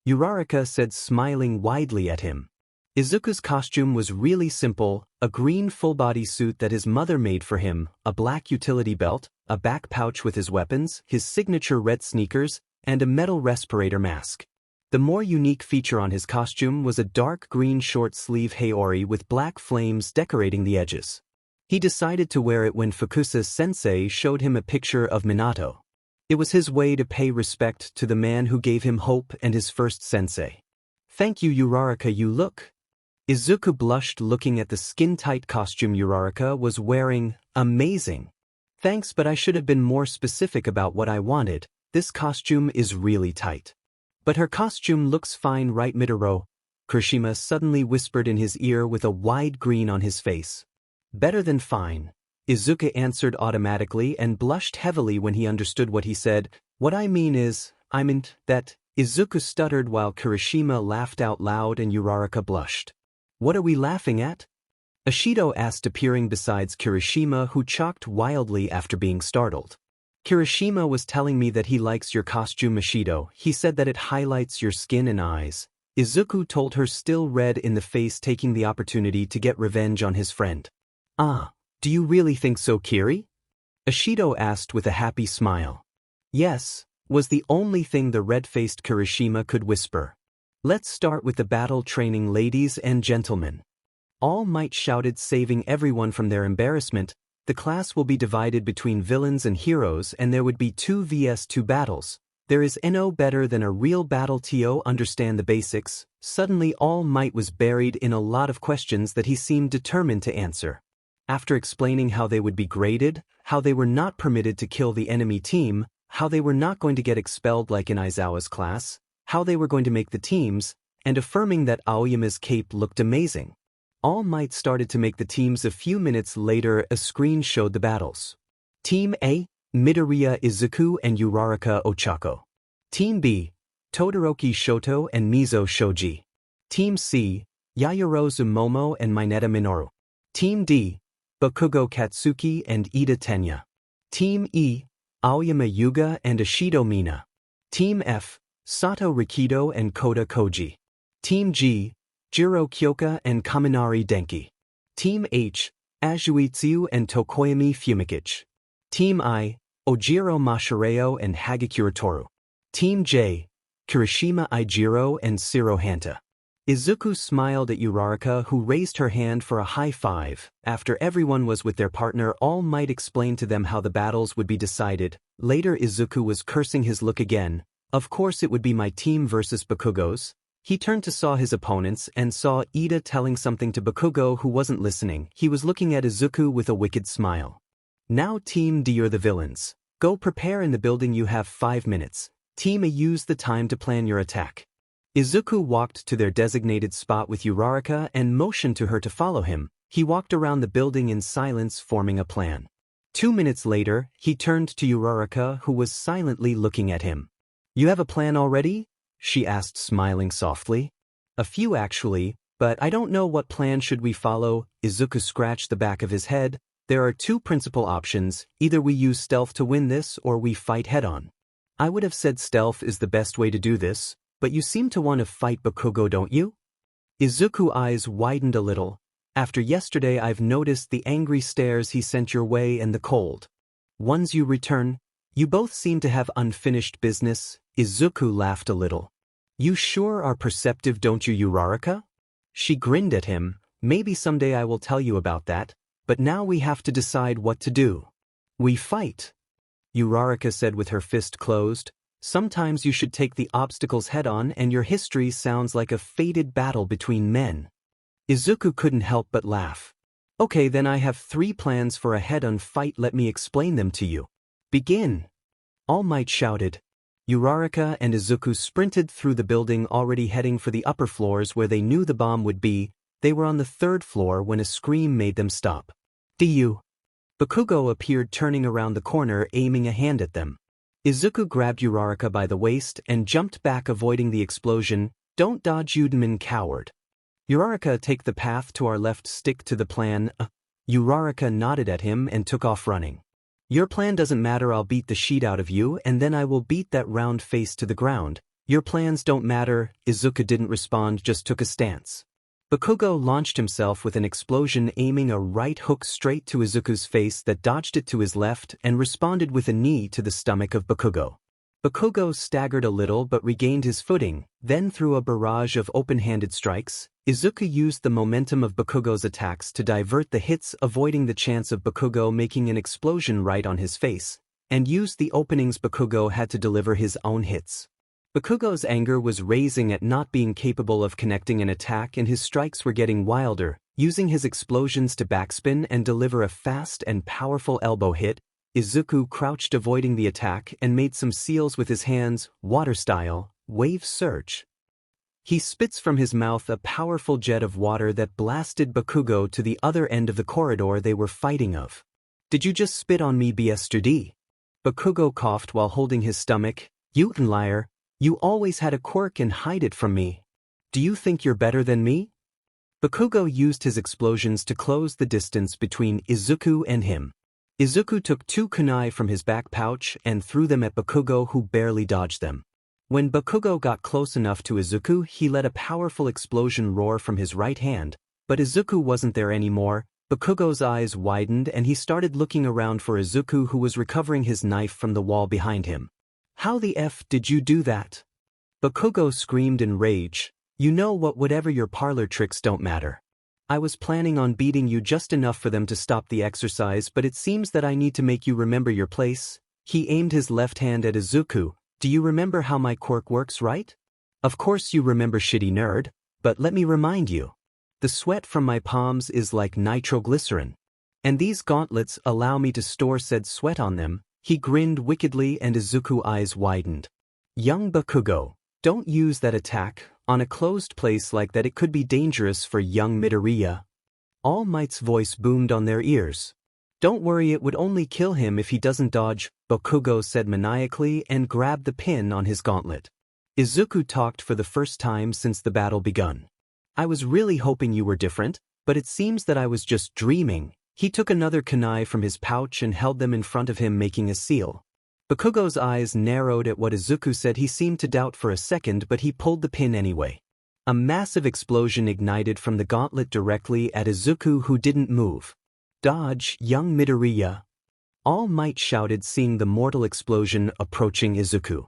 Uraraka said, smiling widely at him. Izuku's costume was really simple, a green full-body suit that his mother made for him, a black utility belt, a back pouch with his weapons, his signature red sneakers, and a metal respirator mask. The more unique feature on his costume was a dark green short-sleeve haori with black flames decorating the edges. He decided to wear it when Fukusa-sensei showed him a picture of Minato. It was his way to pay respect to the man who gave him hope and his first sensei. Thank you, Uraraka, you look. Izuku blushed looking at the skin-tight costume Uraraka was wearing. Amazing. Thanks, but I should have been more specific about what I wanted. This costume is really tight. But her costume looks fine, right, Midoro? Kirishima suddenly whispered in his ear with a wide grin on his face. Better than fine. Izuku answered automatically and blushed heavily when he understood what he said. What I mean is, I meant that. Izuku stuttered while Kirishima laughed out loud and Uraraka blushed. What are we laughing at? Ishido asked, appearing beside Kirishima, who chocked wildly after being startled. Kirishima was telling me that he likes your costume, Ishido. He said that it highlights your skin and eyes. Izuku told her, still red in the face, taking the opportunity to get revenge on his friend. Ah, do you really think so, Kiri? Ishido asked with a happy smile. Yes, was the only thing the red-faced Kirishima could whisper. Let's start with the battle training, ladies and gentlemen. All Might shouted, saving everyone from their embarrassment. The class will be divided between villains and heroes, and there would be 2 vs 2 battles. There is no better than a real battle. To understand the basics. Suddenly All Might was buried in a lot of questions that he seemed determined to answer. After explaining how they would be graded, how they were not permitted to kill the enemy team, how they were not going to get expelled like in Aizawa's class, how they were going to make the teams, and affirming that Aoyama's cape looked amazing. All Might started to make the teams. A few minutes later, a screen showed the battles. Team A, Midoriya Izuku and Uraraka Ochako. Team B, Todoroki Shoto and Mizo Shoji. Team C, Yayorozu Momo and Mineta Minoru. Team D, Bakugo Katsuki and Ida Tenya. Team E, Aoyama Yuga and Ishido Mina. Team F, Sato Rikido and Kota Koji. Team G, Jiro Kyoka and Kaminari Denki. Team H, Azuitsu and Tokoyami Fumikichi. Team I, Ojiro Mashireo and Hagakure Toru. Team J, Kirishima Ijiro and Shiro Hanta. Izuku smiled at Uraraka, who raised her hand for a high five. After everyone was with their partner, All Might explained to them how the battles would be decided. Later Izuku was cursing his look again. Of course it would be my team versus Bakugo's. He turned to saw his opponents and saw Ida telling something to Bakugo, who wasn't listening. He was looking at Izuku with a wicked smile. Now Team D, you're the villains. Go prepare in the building, you have 5 minutes. Team A, use the time to plan your attack. Izuku walked to their designated spot with Uraraka and motioned to her to follow him. He walked around the building in silence, forming a plan. 2 minutes later, he turned to Uraraka, who was silently looking at him. You have a plan already? She asked, smiling softly. A few actually, but I don't know what plan should we follow. Izuku scratched the back of his head. There are 2 principal options, either we use stealth to win this or we fight head-on. I would have said stealth is the best way to do this, but you seem to want to fight Bakugo, don't you? Izuku's eyes widened a little. After yesterday I've noticed the angry stares he sent your way and the cold ones you return. You both seem to have unfinished business. Izuku laughed a little. You sure are perceptive, don't you, Uraraka? She grinned at him. Maybe someday I will tell you about that, but now we have to decide what to do. We fight, Uraraka said with her fist closed. Sometimes you should take the obstacles head-on, and your history sounds like a fated battle between men. Izuku couldn't help but laugh. Okay, then I have 3 plans for a head-on fight. Let me explain them to you. Begin! All Might shouted. Uraraka and Izuku sprinted through the building, already heading for the upper floors where they knew the bomb would be. They were on the 3rd floor when a scream made them stop. "Du!" Bakugo appeared, turning around the corner, aiming a hand at them. Izuku grabbed Uraraka by the waist and jumped back, avoiding the explosion. Don't dodge, Udman, coward. Uraraka, take the path to our left, stick to the plan. Uraraka nodded at him and took off running. Your plan doesn't matter, I'll beat the sheet out of you and then I will beat that round face to the ground. Your plans don't matter. Izuku didn't respond, just took a stance. Bakugo launched himself with an explosion, aiming a right hook straight to Izuku's face that dodged it to his left and responded with a knee to the stomach of Bakugo. Bakugo staggered a little but regained his footing, then threw a barrage of open-handed strikes. Izuku used the momentum of Bakugo's attacks to divert the hits, avoiding the chance of Bakugo making an explosion right on his face, and used the openings Bakugo had to deliver his own hits. Bakugo's anger was rising at not being capable of connecting an attack, and his strikes were getting wilder. Using his explosions to backspin and deliver a fast and powerful elbow hit, Izuku crouched, avoiding the attack, and made some seals with his hands, water-style, wave surge. He spits from his mouth a powerful jet of water that blasted Bakugo to the other end of the corridor they were fighting of. Did you just spit on me, BSTD? Bakugo coughed while holding his stomach. You liar. You always had a quirk and hide it from me. Do you think you're better than me? Bakugo used his explosions to close the distance between Izuku and him. Izuku took 2 kunai from his back pouch and threw them at Bakugo, who barely dodged them. When Bakugo got close enough to Izuku, he let a powerful explosion roar from his right hand, but Izuku wasn't there anymore. Bakugo's eyes widened and he started looking around for Izuku, who was recovering his knife from the wall behind him. How the F did you do that? Bakugo screamed in rage. You know what, whatever your parlor tricks don't matter. I was planning on beating you just enough for them to stop the exercise, but it seems that I need to make you remember your place. He aimed his left hand at Izuku. Do you remember how my quirk works, right? Of course you remember, shitty nerd, but let me remind you. The sweat from my palms is like nitroglycerin. And these gauntlets allow me to store said sweat on them. He grinned wickedly and Izuku's eyes widened. Young Bakugo, don't use that attack on a closed place like that. It could be dangerous for young Midoriya. All Might's voice boomed on their ears. Don't worry, it would only kill him if he doesn't dodge, Bakugo said maniacally and grabbed the pin on his gauntlet. Izuku talked for the first time since the battle begun. I was really hoping you were different, but it seems that I was just dreaming. He took another kunai from his pouch and held them in front of him, making a seal. Bakugo's eyes narrowed at what Izuku said. He seemed to doubt for a second, but he pulled the pin anyway. A massive explosion ignited from the gauntlet directly at Izuku, who didn't move. "Dodge, young Midoriya!" All Might shouted, seeing the mortal explosion approaching Izuku.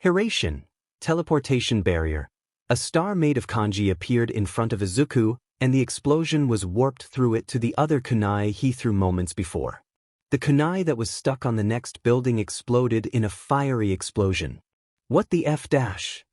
Hiration, teleportation barrier. A star made of kanji appeared in front of Izuku, and the explosion was warped through it to the other kunai he threw moments before. The kunai that was stuck on the next building exploded in a fiery explosion. "What the F dash?"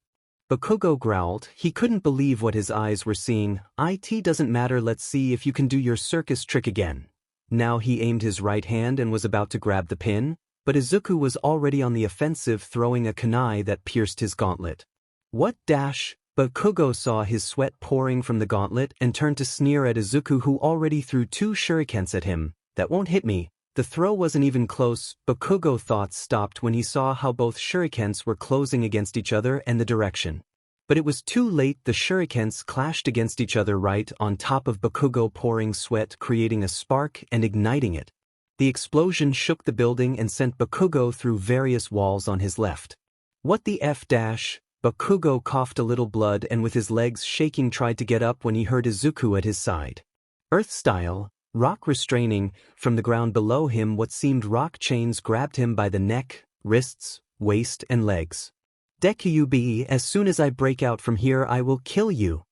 Bakugo growled. He couldn't believe what his eyes were seeing. "It doesn't matter, let's see if you can do your circus trick again." Now he aimed his right hand and was about to grab the pin, but Izuku was already on the offensive, throwing a kunai that pierced his gauntlet. "What dash?" Bakugo saw his sweat pouring from the gauntlet and turned to sneer at Izuku, who already threw 2 shurikens at him. "That won't hit me." The throw wasn't even close. Bakugo's thoughts stopped when he saw how both shurikens were closing against each other and the direction. But it was too late. The shurikens clashed against each other right on top of Bakugo, pouring sweat, creating a spark and igniting it. The explosion shook the building and sent Bakugo through various walls on his left. "What the F dash?" Bakugo coughed a little blood and with his legs shaking tried to get up when he heard Izuku at his side. Earth style, rock restraining, from the ground below him what seemed rock chains grabbed him by the neck, wrists, waist and legs. "Deku, as soon as I break out from here I will kill you."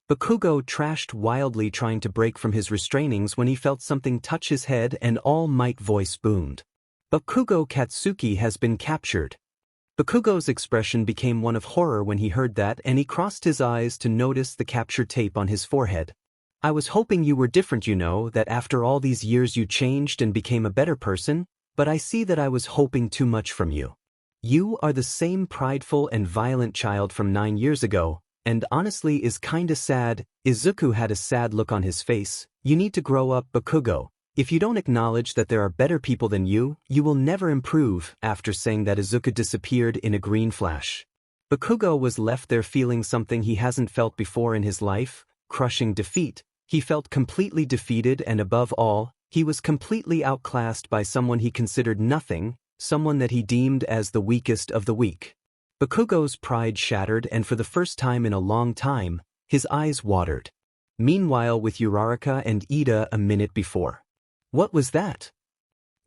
Bakugo trashed wildly, trying to break from his restrainings when he felt something touch his head and All Might voice boomed. "Bakugo Katsuki has been captured." Bakugo's expression became one of horror when he heard that, and he crossed his eyes to notice the capture tape on his forehead. "I was hoping you were different, that after all these years you changed and became a better person, but I see that I was hoping too much from you. You are the same prideful and violent child from 9 years ago, and honestly is kinda sad." Izuku had a sad look on his face. "You need to grow up, Bakugo. If you don't acknowledge that there are better people than you will never improve." After saying that, Izuku disappeared in a green flash. Bakugo was left there feeling something he hasn't felt before in his life, crushing defeat. He felt completely defeated, and above all, he was completely outclassed by someone he considered nothing, someone that he deemed as the weakest of the weak. Bakugo's pride shattered, and for the first time in a long time, his eyes watered. Meanwhile, with Uraraka and Ida a minute before. "What was that?"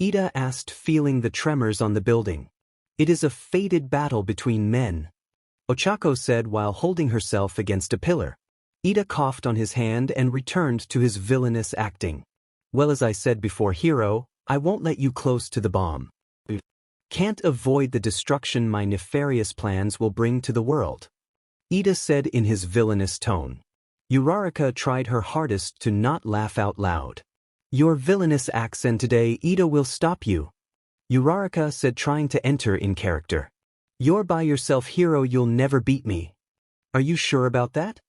Ida asked, feeling the tremors on the building. "It is a fated battle between men," Ochako said while holding herself against a pillar. Ida coughed on his hand and returned to his villainous acting. "Well, as I said before, hero, I won't let you close to the bomb. Can't avoid the destruction my nefarious plans will bring to the world," Ida said in his villainous tone. Uraraka tried her hardest to not laugh out loud. "Your villainous accent today, Ida, will stop you," Uraraka said, trying to enter in character. "You're by yourself, hero, you'll never beat me." "Are you sure about that?"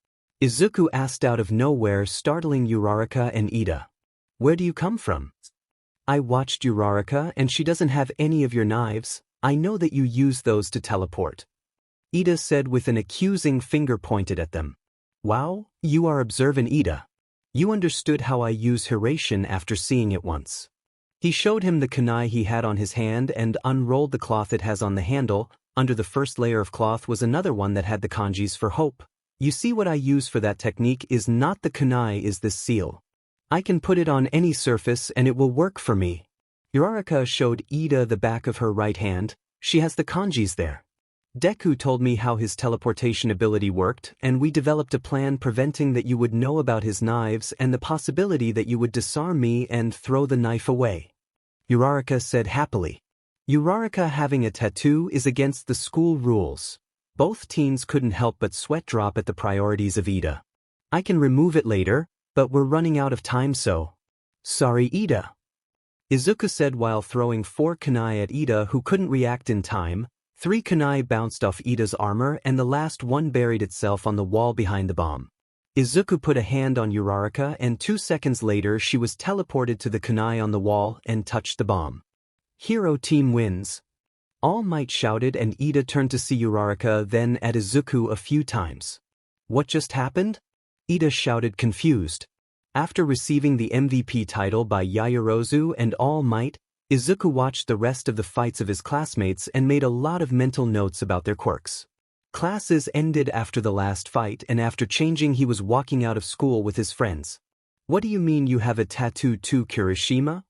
Izuku asked out of nowhere, startling Uraraka and Ida. "Where do you come from?" "I watched Uraraka, and she doesn't have any of your knives. I know that you use those to teleport," Ida said with an accusing finger pointed at them. "Wow, you are observant, Ida. You understood how I use Hiration after seeing it once." He showed him the kunai he had on his hand and unrolled the cloth it has on the handle. Under the first layer of cloth was another one that had the kanjis for hope. "You see, what I use for that technique is not the kunai, is this seal. I can put it on any surface and it will work for me." Uraraka showed Ida the back of her right hand. "She has the kanjis there. Deku told me how his teleportation ability worked, and we developed a plan preventing that you would know about his knives and the possibility that you would disarm me and throw the knife away," Uraraka said happily. Uraraka having a tattoo is against the school rules. Both teens couldn't help but sweat drop at the priorities of Ida. "I can remove it later, but we're running out of time, so." "Sorry, Ida," Izuku said while throwing 4 kunai at Ida, who couldn't react in time. 3 kunai bounced off Ida's armor and the last one buried itself on the wall behind the bomb. Izuku put a hand on Uraraka, and 2 seconds later she was teleported to the kunai on the wall and touched the bomb. "Hero team wins," All Might shouted, and Ida turned to see Uraraka, then at Izuku a few times. "What just happened?" Ida shouted, confused. After receiving the MVP title by Yaoyorozu and All Might, Izuku watched the rest of the fights of his classmates and made a lot of mental notes about their quirks. Classes ended after the last fight, and after changing he was walking out of school with his friends. "What do you mean you have a tattoo too, Kirishima?"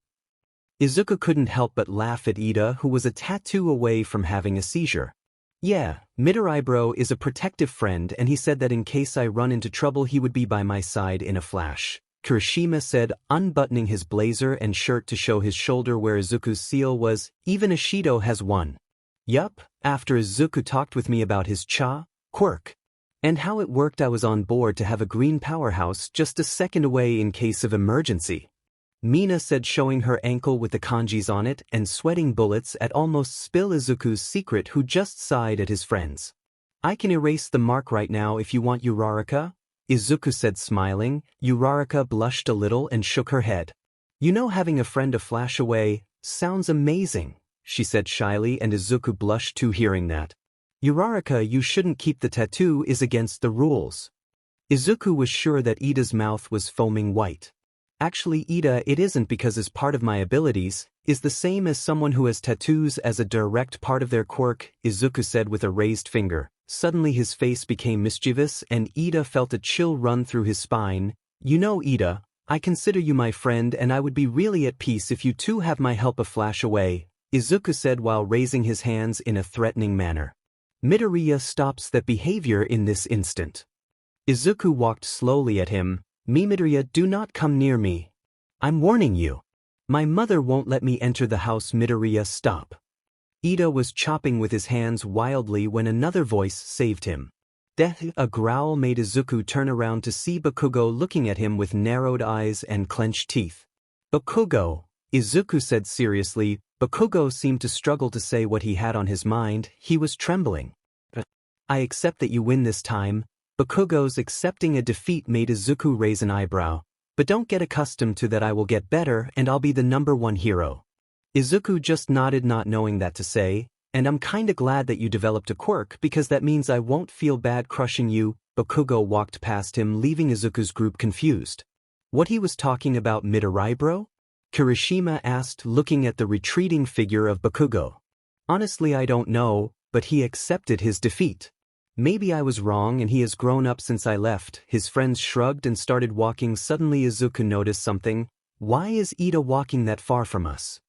Izuku couldn't help but laugh at Ida, who was a tattoo away from having a seizure. "Yeah, Midoriya is a protective friend, and he said that in case I run into trouble he would be by my side in a flash," Kirishima said, unbuttoning his blazer and shirt to show his shoulder where Izuku's seal was. "Even Ishido has one." "Yup, after Izuku talked with me about his quirk, and how it worked, I was on board to have a green powerhouse just a second away in case of emergency," Mina said, showing her ankle with the kanjis on it and sweating bullets at almost spill Izuku's secret, who just sighed at his friends. "I can erase the mark right now if you want, Uraraka," Izuku said, smiling. Uraraka blushed a little and shook her head. "You know, having a friend to flash away sounds amazing," she said shyly, and Izuku blushed too hearing that. "Uraraka, you shouldn't keep the tattoo, is against the rules." Izuku was sure that Ida's mouth was foaming white. "Actually, Ida, it isn't, because as part of my abilities is the same as someone who has tattoos as a direct part of their quirk," Izuku said with a raised finger. Suddenly his face became mischievous and Ida felt a chill run through his spine. "You know, Ida, I consider you my friend and I would be really at peace if you too have my help a flash away," Izuku said while raising his hands in a threatening manner. "Midoriya stops that behavior in this instant." Izuku walked slowly at him. "Midoriya, do not come near me. I'm warning you. My mother won't let me enter the house." "Midoriya, stop." Ida was chopping with his hands wildly when another voice saved him. "Death!" A growl made Izuku turn around to see Bakugo looking at him with narrowed eyes and clenched teeth. "Bakugo," Izuku said seriously. Bakugo seemed to struggle to say what he had on his mind. He was trembling. "I accept that you win this time." Bakugo's accepting a defeat made Izuku raise an eyebrow. "But don't get accustomed to that. I will get better and I'll be the #1 hero." Izuku just nodded, not knowing that to say. "And I'm kinda glad that you developed a quirk, because that means I won't feel bad crushing you." Bakugo walked past him, leaving Izuku's group confused. What he was talking about, Midoriya? Kirishima asked, looking at the retreating figure of Bakugo. "Honestly, I don't know, but he accepted his defeat. Maybe I was wrong and he has grown up since I left." His friends shrugged and started walking. Suddenly Izuku noticed something. "Why is Ida walking that far from us?"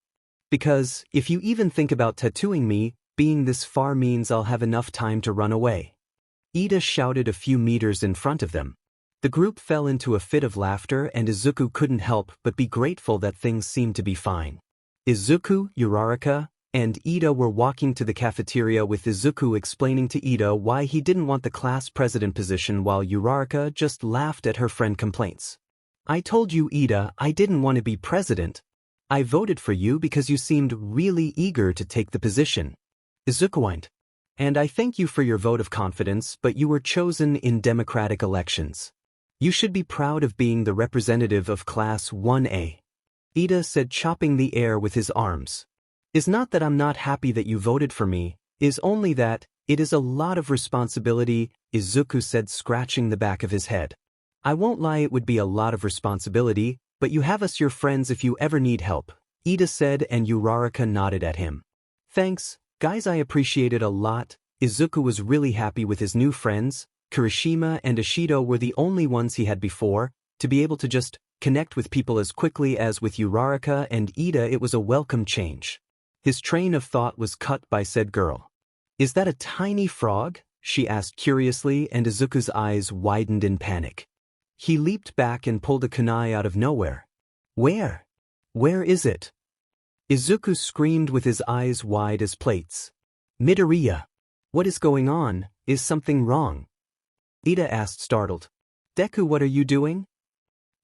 "Because, if you even think about tattooing me, being this far means I'll have enough time to run away." Ida shouted a few meters in front of them. The group fell into a fit of laughter and Izuku couldn't help but be grateful that things seemed to be fine. Izuku, Uraraka, and Ida were walking to the cafeteria with Izuku explaining to Ida why he didn't want the class president position, while Uraraka just laughed at her friend complaints. "I told you, Ida, I didn't want to be president. I voted for you because you seemed really eager to take the position." Izuku whined. "And I thank you for your vote of confidence, but you were chosen in democratic elections. You should be proud of being the representative of Class 1A. Ida said, chopping the air with his arms. "It's not that I'm not happy that you voted for me, it's only that it is a lot of responsibility," Izuku said, scratching the back of his head. "I won't lie, it would be a lot of responsibility, but you have us, your friends, if you ever need help," Ida said, and Uraraka nodded at him. "Thanks, guys, I appreciate it a lot." Izuku was really happy with his new friends. Kirishima and Ishido were the only ones he had before. To be able to just connect with people as quickly as with Uraraka and Ida, it was a welcome change. His train of thought was cut by said girl. "Is that a tiny frog?" she asked curiously, and Izuku's eyes widened in panic. He leaped back and pulled a kunai out of nowhere. "Where? Where is it?" Izuku screamed with his eyes wide as plates. "Midoriya! What is going on? Is something wrong?" Ida asked, startled. "Deku, what are you doing?"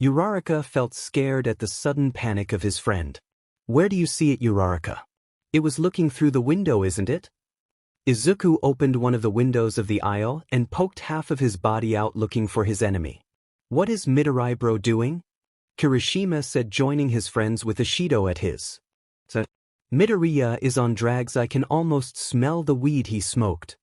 Uraraka felt scared at the sudden panic of his friend. "Where do you see it, Uraraka?" "It was looking through the window, isn't it?" Izuku opened one of the windows of the aisle and poked half of his body out looking for his enemy. "What is Midoriya doing?" Kirishima said, joining his friends with Ishido at his. "Midoriya is on drags, I can almost smell the weed he smoked,"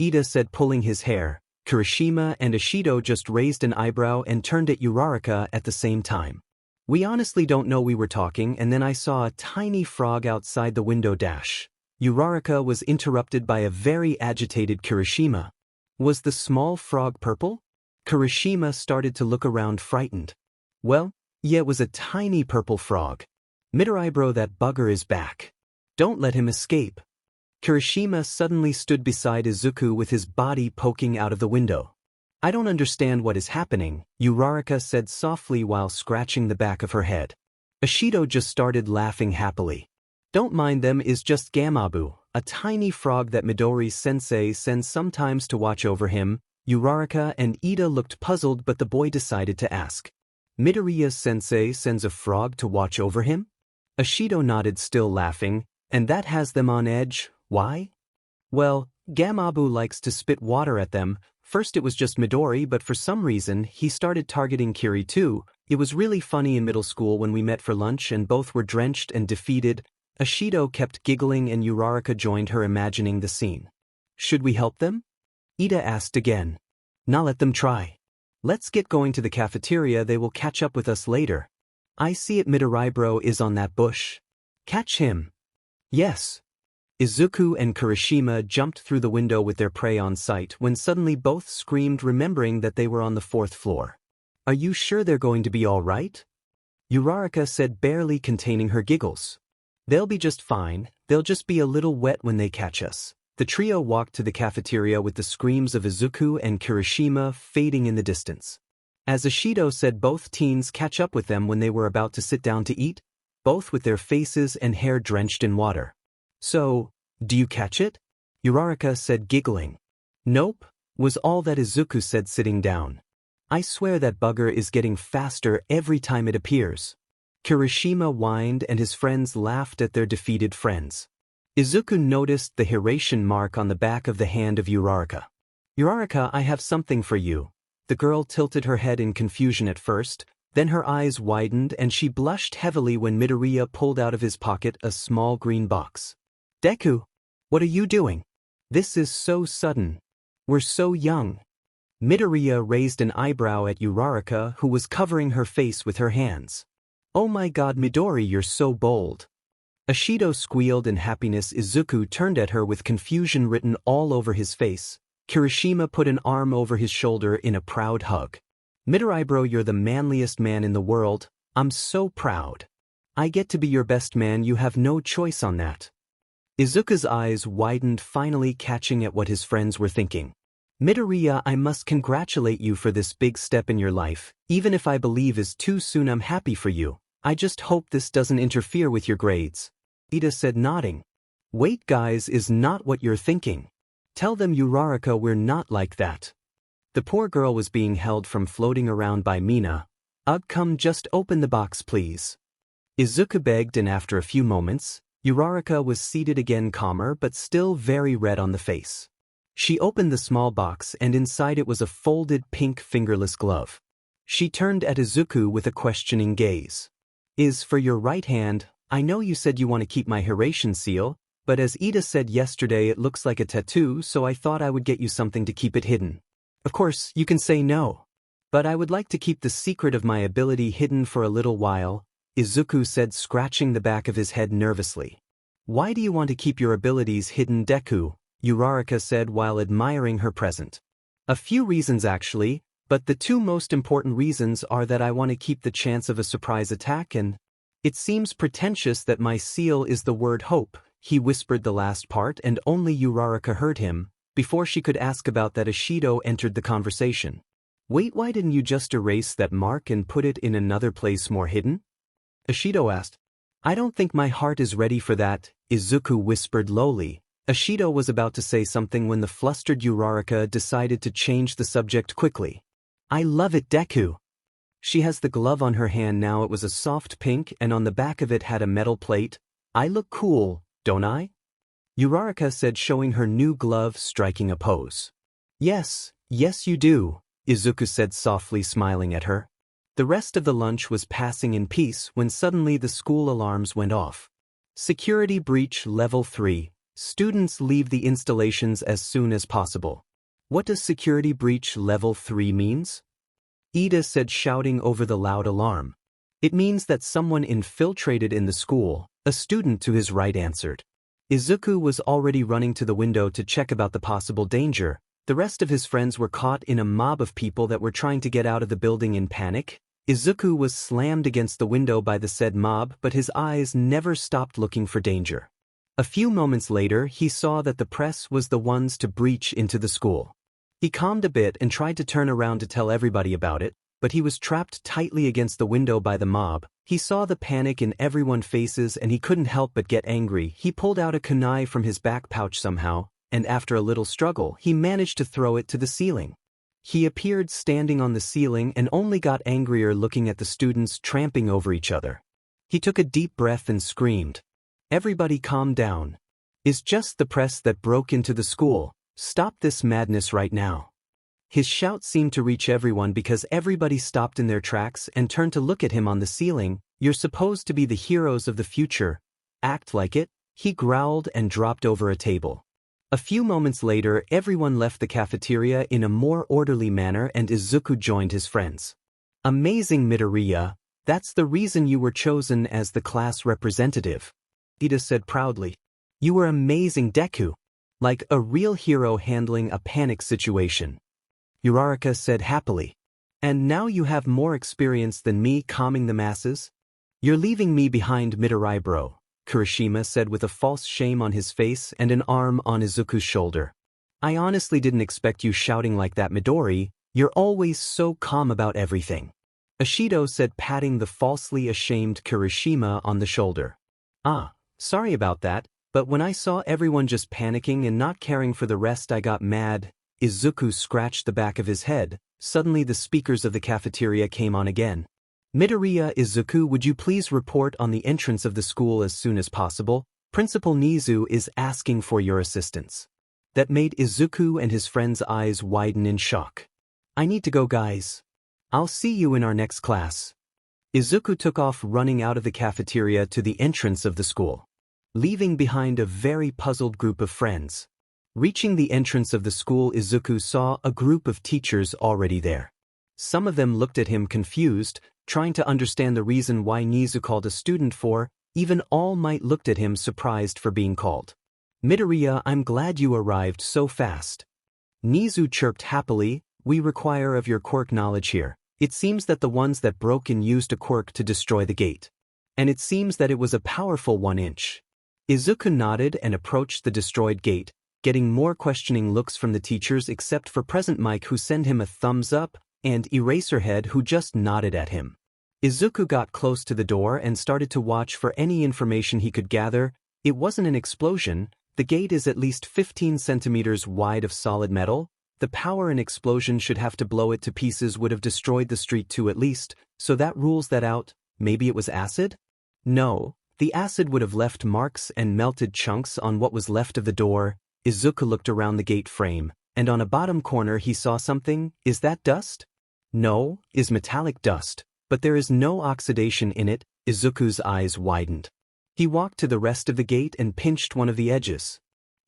Ida said, pulling his hair. Kirishima and Ishido just raised an eyebrow and turned at Uraraka at the same time. We honestly don't know we were talking, and then I saw a tiny frog outside the window dash. Uraraka was interrupted by a very agitated Kirishima. Was the small frog purple? Kirishima started to look around frightened. Well, yeah, it was a tiny purple frog. Midoriya bro, that bugger is back. Don't let him escape. Kirishima suddenly stood beside Izuku with his body poking out of the window. I don't understand what is happening, Uraraka said softly while scratching the back of her head. Ashido just started laughing happily. Don't mind them, is just Gamabu, a tiny frog that Midori-sensei sends sometimes to watch over him. Uraraka and Ida looked puzzled, but the boy decided to ask. Midoriya-sensei sends a frog to watch over him? Ashido nodded, still laughing, and that has them on edge. Why? Well, Gamabu likes to spit water at them. First it was just Midori, but for some reason he started targeting Kiri too. It was really funny in middle school when we met for lunch and both were drenched and defeated. Ashido kept giggling and Uraraka joined her, imagining the scene. Should we help them? Ida asked again. Nah, let them try. Let's get going to the cafeteria, they will catch up with us later. I see it, Midoriya bro is on that bush. Catch him. Yes. Izuku and Kirishima jumped through the window with their prey on sight when suddenly both screamed, remembering that they were on the 4th floor. Are you sure they're going to be all right? Uraraka said, barely containing her giggles. They'll be just fine, they'll just be a little wet when they catch us. The trio walked to the cafeteria with the screams of Izuku and Kirishima fading in the distance. As Ashido said, both teens catch up with them when they were about to sit down to eat, both with their faces and hair drenched in water. So, do you catch it? Uraraka said, giggling. Nope, was all that Izuku said, sitting down. I swear that bugger is getting faster every time it appears. Kirishima whined and his friends laughed at their defeated friends. Izuku noticed the hiration mark on the back of the hand of Uraraka. Uraraka, I have something for you. The girl tilted her head in confusion at first, then her eyes widened and she blushed heavily when Midoriya pulled out of his pocket a small green box. Deku, what are you doing? This is so sudden. We're so young. Midoriya raised an eyebrow at Uraraka, who was covering her face with her hands. Oh my god, Midori, you're so bold. Ashido squealed in happiness. Izuku turned at her with confusion written all over his face. Kirishima put an arm over his shoulder in a proud hug. Midoriya bro, you're the manliest man in the world. I'm so proud. I get to be your best man, you have no choice on that. Izuku's eyes widened, finally catching at what his friends were thinking. Midoriya, I must congratulate you for this big step in your life. Even if I believe is too soon, I'm happy for you. I just hope this doesn't interfere with your grades. Ida said, nodding. Wait guys, is not what you're thinking. Tell them, Uraraka, we're not like that. The poor girl was being held from floating around by Mina. Ugh, come, just open the box please. Izuku begged, and after a few moments, Uraraka was seated again, calmer but still very red on the face. She opened the small box and inside it was a folded pink fingerless glove. She turned at Izuku with a questioning gaze. Is for your right hand. I know you said you want to keep my hiration seal, but as Ida said yesterday, it looks like a tattoo, so I thought I would get you something to keep it hidden. Of course, you can say no. But I would like to keep the secret of my ability hidden for a little while, Izuku said, scratching the back of his head nervously. Why do you want to keep your abilities hidden, Deku? Uraraka said while admiring her present. A few reasons actually, but the two most important reasons are that I want to keep the chance of a surprise attack, and it seems pretentious that my seal is the word hope. He whispered the last part and only Uraraka heard him. Before she could ask about that, Ashido entered the conversation. Wait, why didn't you just erase that mark and put it in another place more hidden? Ashido asked. I don't think my heart is ready for that, Izuku whispered lowly. Ashido was about to say something when the flustered Uraraka decided to change the subject quickly. I love it, Deku. She has the glove on her hand now. It was a soft pink and on the back of it had a metal plate. I look cool, don't I? Uraraka said, showing her new glove, striking a pose. Yes, you do, Izuku said softly, smiling at her. The rest of the lunch was passing in peace when suddenly the school alarms went off. Security breach level 3. Students leave the installations as soon as possible. What does security breach level 3 means? Ida said, shouting over the loud alarm. It means that someone infiltrated in the school, a student to his right answered. Izuku was already running to the window to check about the possible danger. The rest of his friends were caught in a mob of people that were trying to get out of the building in panic. Izuku was slammed against the window by the said mob, but his eyes never stopped looking for danger. A few moments later, he saw that the press was the ones to breach into the school. He calmed a bit and tried to turn around to tell everybody about it, but he was trapped tightly against the window by the mob. He saw the panic in everyone's faces and he couldn't help but get angry. He pulled out a kunai from his back pouch somehow, and after a little struggle, he managed to throw it to the ceiling. He appeared standing on the ceiling and only got angrier looking at the students tramping over each other. He took a deep breath and screamed, "Everybody calm down. It's just the press that broke into the school. Stop this madness right now." His shout seemed to reach everyone because everybody stopped in their tracks and turned to look at him on the ceiling. "You're supposed to be the heroes of the future. Act like it," he growled and dropped over a table. A few moments later, everyone left the cafeteria in a more orderly manner and Izuku joined his friends. "Amazing, Midoriya. That's the reason you were chosen as the class representative," Ida said proudly. "You were amazing, Deku. Like a real hero handling a panic situation," Uraraka said happily. "And now you have more experience than me calming the masses? You're leaving me behind, Midoriya bro," Kirishima said with a false shame on his face and an arm on Izuku's shoulder. "I honestly didn't expect you shouting like that, Midori. You're always so calm about everything," Ashido said, patting the falsely ashamed Kirishima on the shoulder. "Ah, sorry about that, but when I saw everyone just panicking and not caring for the rest, I got mad." Izuku scratched the back of his head. Suddenly the speakers of the cafeteria came on again. "Midoriya Izuku, would you please report on the entrance of the school as soon as possible? Principal Nezu is asking for your assistance." That made Izuku and his friends' eyes widen in shock. "I need to go, guys. I'll see you in our next class." Izuku took off running out of the cafeteria to the entrance of the school, leaving behind a very puzzled group of friends. Reaching the entrance of the school, Izuku saw a group of teachers already there. Some of them looked at him confused, trying to understand the reason why Nezu called a student for. Even All Might looked at him surprised for being called. "Midoriya, I'm glad you arrived so fast." Nezu chirped happily. "We require of your quirk knowledge here. It seems that the ones that broke in used a quirk to destroy the gate. And it seems that it was a powerful 1-inch. Izuku nodded and approached the destroyed gate, getting more questioning looks from the teachers except for Present Mike, who sent him a thumbs up, and Eraserhead, who just nodded at him. Izuku got close to the door and started to watch for any information he could gather. It wasn't an explosion. The gate is at least 15 centimeters wide of solid metal. The power an explosion should have to blow it to pieces would have destroyed the street too at least, so that rules that out. Maybe it was acid? No, the acid would have left marks and melted chunks on what was left of the door. Izuku looked around the gate frame, and on a bottom corner he saw something. Is that dust? No, is metallic dust, but there is no oxidation in it. Izuku's eyes widened. He walked to the rest of the gate and pinched one of the edges.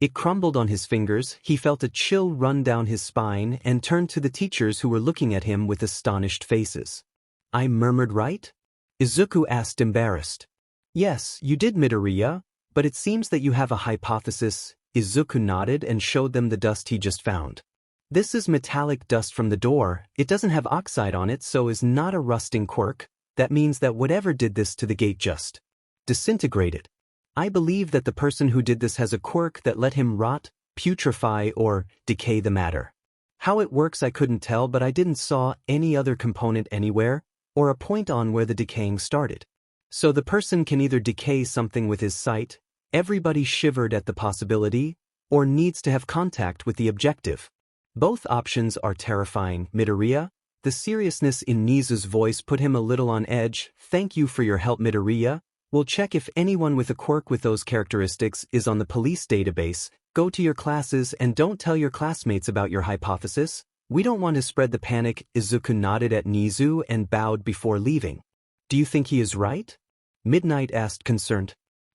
It crumbled on his fingers. He felt a chill run down his spine and turned to the teachers who were looking at him with astonished faces. "I murmured right?" Izuku asked, embarrassed. "Yes, you did, Midoriya, but it seems that you have a hypothesis." Izuku nodded and showed them the dust he just found. "This is metallic dust from the door. It doesn't have oxide on it, so is not a rusting quirk. That means that whatever did this to the gate just disintegrated. I believe that the person who did this has a quirk that let him rot, putrefy, or decay the matter. How it works I couldn't tell, but I didn't saw any other component anywhere, or a point on where the decaying started. So the person can either decay something with his sight," everybody shivered at the possibility, "or needs to have contact with the objective. Both options are terrifying, Midoriya." The seriousness in Nezu's voice put him a little on edge. "Thank you for your help, Midoriya. We'll check if anyone with a quirk with those characteristics is on the police database. Go to your classes and don't tell your classmates about your hypothesis. We don't want to spread the panic." Izuku nodded at Nezu and bowed before leaving. "Do you think he is right?" Midnight asked, concerned.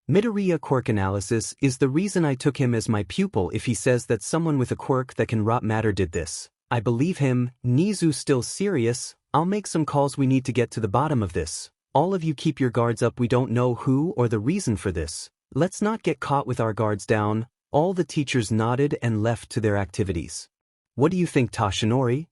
"Midoriya quirk analysis is the reason I took him as my pupil. If he says that someone with a quirk that can rot matter did this, I believe him." Nezu still serious. "I'll make some calls. We need to get to the bottom of this. all of you keep your guards up. We don't know who or the reason for this. Let's not get caught with our guards down. All the teachers nodded and left to their activities. What do you think, Tashinori?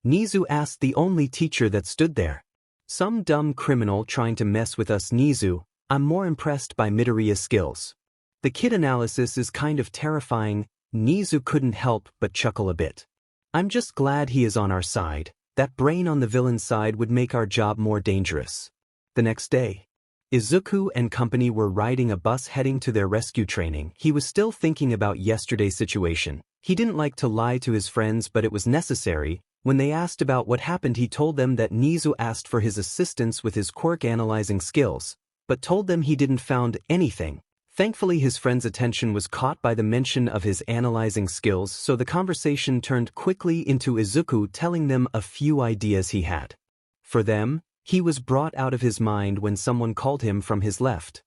Nezu asked the only teacher that stood there. Some dumb criminal trying to mess with us. Nezu, I'm more impressed by Midoriya's skills. The kid analysis is kind of terrifying. Nezu couldn't help but chuckle a bit. I'm just glad he is on our side. That brain on the villain's side would make our job more dangerous. The next day, Izuku and company were riding a bus heading to their rescue training. He was still thinking about yesterday's situation. He didn't like to lie to his friends, but it was necessary. When they asked about what happened, he told them that Nezu asked for his assistance with his quirk analyzing skills, but told them he didn't found anything. Thankfully, his friend's attention was caught by the mention of his analyzing skills, so the conversation turned quickly into Izuku telling them a few ideas he had. For them, he was brought out of his mind when someone called him from his left.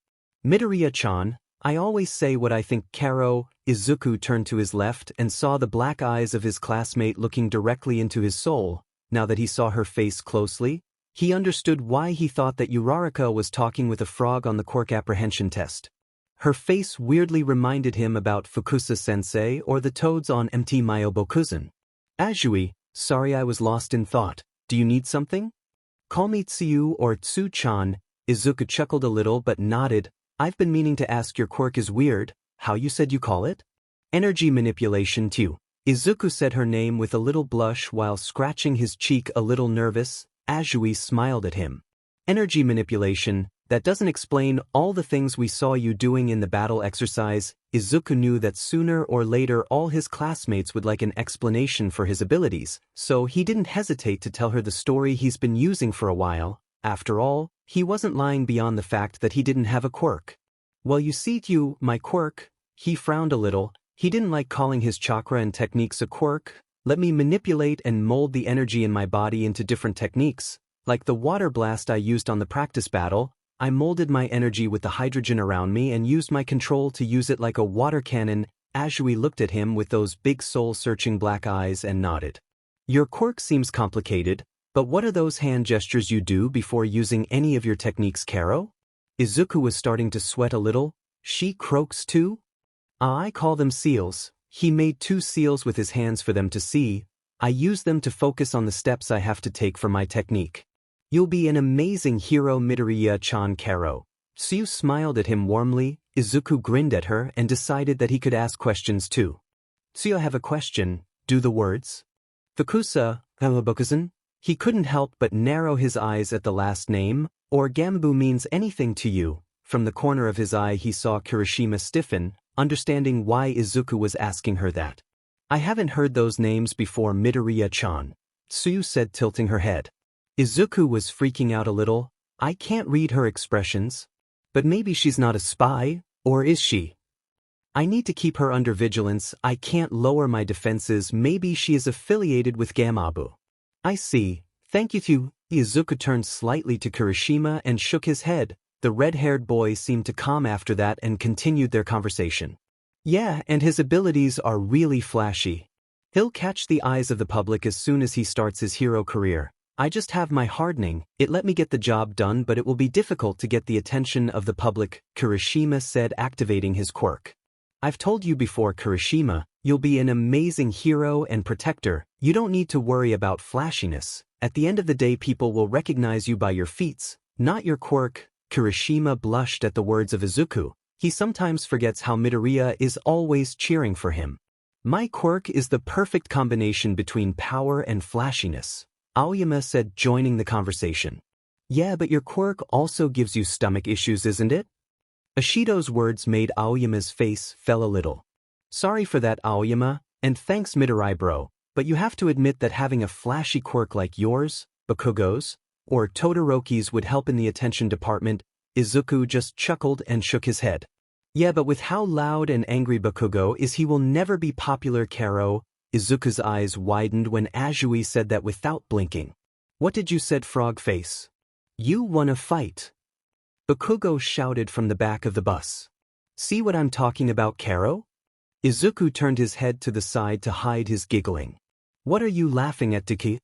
Midoriya-chan, I always say what I think. Karo. Izuku turned to his left and saw the black eyes of his classmate looking directly into his soul. Now that he saw her face closely, he understood why he thought that Uraraka was talking with a frog on the quirk apprehension test. Her face weirdly reminded him about Fukusa-sensei or the toads on MT Myobokuzen. Azui, sorry I was lost in thought. Do you need something? Call me Tsuyu or Tsu-chan. Izuku chuckled a little but nodded. I've been meaning to ask. Your quirk is weird. How you said you call it? Energy manipulation too. Izuku said her name with a little blush while scratching his cheek, a little nervous. Azui smiled at him. Energy manipulation, that doesn't explain all the things we saw you doing in the battle exercise. Izuku knew that sooner or later all his classmates would like an explanation for his abilities, so he didn't hesitate to tell her the story he's been using for a while. After all, he wasn't lying beyond the fact that he didn't have a quirk. Well, you see, my quirk, he frowned a little. He didn't like calling his chakra and techniques a quirk. Let me manipulate and mold the energy in my body into different techniques. Like the water blast I used on the practice battle, I molded my energy with the hydrogen around me and used my control to use it like a water cannon. Azui looked at him with those big soul-searching black eyes and nodded. Your quirk seems complicated, but what are those hand gestures you do before using any of your techniques, Karo? Izuku was starting to sweat a little. She croaks too? I call them seals. He made 2 seals with his hands for them to see. I use them to focus on the steps I have to take for my technique. You'll be an amazing hero, Midoriya-chan. Karo. Tsuyu smiled at him warmly. Izuku grinned at her and decided that he could ask questions too. Tsuyu, I have a question. Do the words Fukusa, Myobokuzen? He couldn't help but narrow his eyes at the last name. Or Gambu means anything to you. From the corner of his eye he saw Kirishima stiffen, understanding why Izuku was asking her that. I haven't heard those names before, Midoriya-chan, Tsuyu said, tilting her head. Izuku was freaking out a little. I can't read her expressions. But maybe she's not a spy, or is she? I need to keep her under vigilance. I can't lower my defenses. Maybe she is affiliated with Gamabu. I see. Thank you. Izuku turned slightly to Kirishima and shook his head. The red-haired boy seemed to calm after that and continued their conversation. Yeah, and his abilities are really flashy. He'll catch the eyes of the public as soon as he starts his hero career. I just have my hardening. It let me get the job done, but it will be difficult to get the attention of the public, Kirishima said, activating his quirk. I've told you before, Kirishima, you'll be an amazing hero and protector. You don't need to worry about flashiness. At the end of the day, people will recognize you by your feats, not your quirk. Kirishima blushed at the words of Izuku. He sometimes forgets how Midoriya is always cheering for him. My quirk is the perfect combination between power and flashiness, Aoyama said, joining the conversation. Yeah, but your quirk also gives you stomach issues, isn't it? Ashido's words made Aoyama's face fell a little. Sorry for that, Aoyama, and thanks, Midoriya bro, but you have to admit that having a flashy quirk like yours, Bakugo's, or Todoroki's would help in the attention department. Izuku just chuckled and shook his head. Yeah, but with how loud and angry Bakugo is, he will never be popular, Karo. Izuku's eyes widened when Azui said that without blinking. What did you said, frog face? You wanna fight? Bakugo shouted from the back of the bus. See what I'm talking about, Karo? Izuku turned his head to the side to hide his giggling. What are you laughing at, Deku?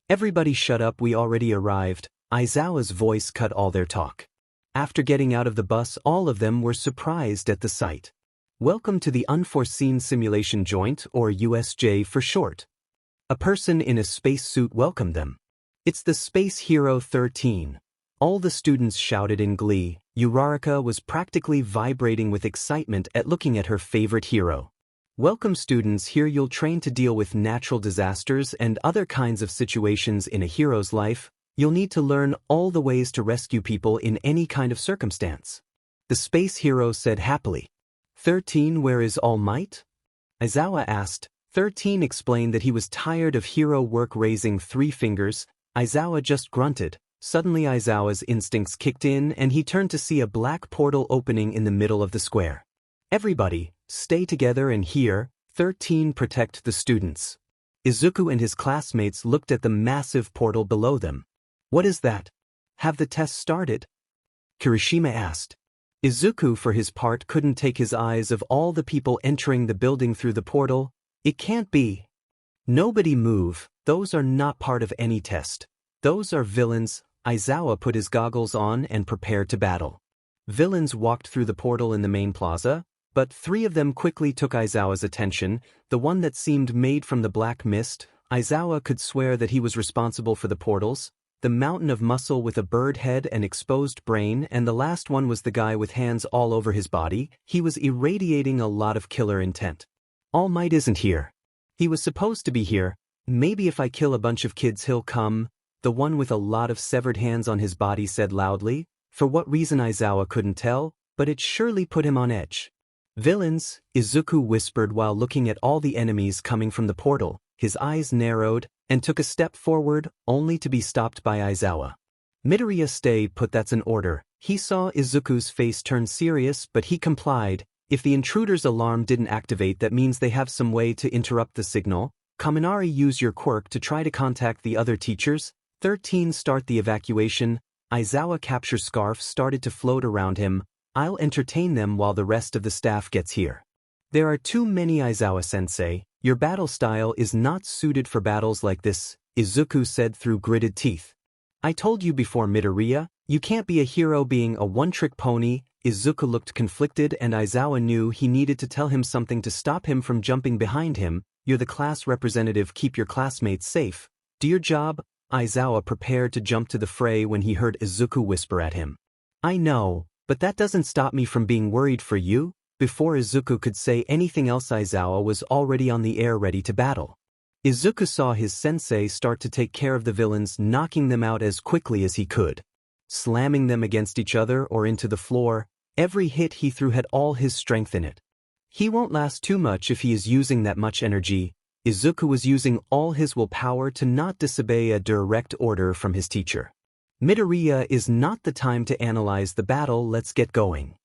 Everybody shut up, we already arrived. Aizawa's voice cut all their talk. After getting out of the bus, all of them were surprised at the sight. Welcome to the Unforeseen Simulation Joint, or USJ for short. A person in a spacesuit welcomed them. It's the Space Hero 13. All the students shouted in glee. Uraraka was practically vibrating with excitement at looking at her favorite hero. Welcome students, here you'll train to deal with natural disasters and other kinds of situations in a hero's life. You'll need to learn all the ways to rescue people in any kind of circumstance. The space hero said happily. 13, where is All Might? Aizawa asked. 13 explained that he was tired of hero work, raising 3 fingers. Aizawa just grunted. Suddenly Aizawa's instincts kicked in and he turned to see a black portal opening in the middle of the square. Everybody, stay together and here, 13, protect the students. Izuku and his classmates looked at the massive portal below them. What is that? Have the test started? Kirishima asked. Izuku, for his part, couldn't take his eyes off all the people entering the building through the portal. It can't be. Nobody move, those are not part of any test. Those are villains. Aizawa put his goggles on and prepared to battle. Villains walked through the portal in the main plaza, but 3 of them quickly took Aizawa's attention. The one that seemed made from the black mist, Aizawa could swear that he was responsible for the portals. The mountain of muscle with a bird head and exposed brain, and the last one was the guy with hands all over his body. He was irradiating a lot of killer intent. All Might isn't here. He was supposed to be here. Maybe if I kill a bunch of kids he'll come. The one with a lot of severed hands on his body said loudly. For what reason Aizawa couldn't tell, but it surely put him on edge. Villains, Izuku whispered while looking at all the enemies coming from the portal. His eyes narrowed, and took a step forward, only to be stopped by Aizawa. Midoriya, stay put, that's an order. He saw Izuku's face turn serious, but he complied. If the intruder's alarm didn't activate, that means they have some way to interrupt the signal. Kaminari, use your quirk to try to contact the other teachers. 13, start the evacuation. Aizawa capture scarf started to float around him. I'll entertain them while the rest of the staff gets here. There are too many, Aizawa-sensei. Your battle style is not suited for battles like this, Izuku said through gritted teeth. I told you before, Midoriya, you can't be a hero being a one-trick pony. Izuku looked conflicted and Aizawa knew he needed to tell him something to stop him from jumping behind him. You're the class representative, keep your classmates safe. Do your job. Aizawa prepared to jump to the fray when he heard Izuku whisper at him. I know, but that doesn't stop me from being worried for you. Before Izuku could say anything else, Aizawa was already on the air ready to battle. Izuku saw his sensei start to take care of the villains, knocking them out as quickly as he could. Slamming them against each other or into the floor, every hit he threw had all his strength in it. He won't last too much if he is using that much energy. Izuku was using all his willpower to not disobey a direct order from his teacher. Midoriya, is not the time to analyze the battle, let's get going.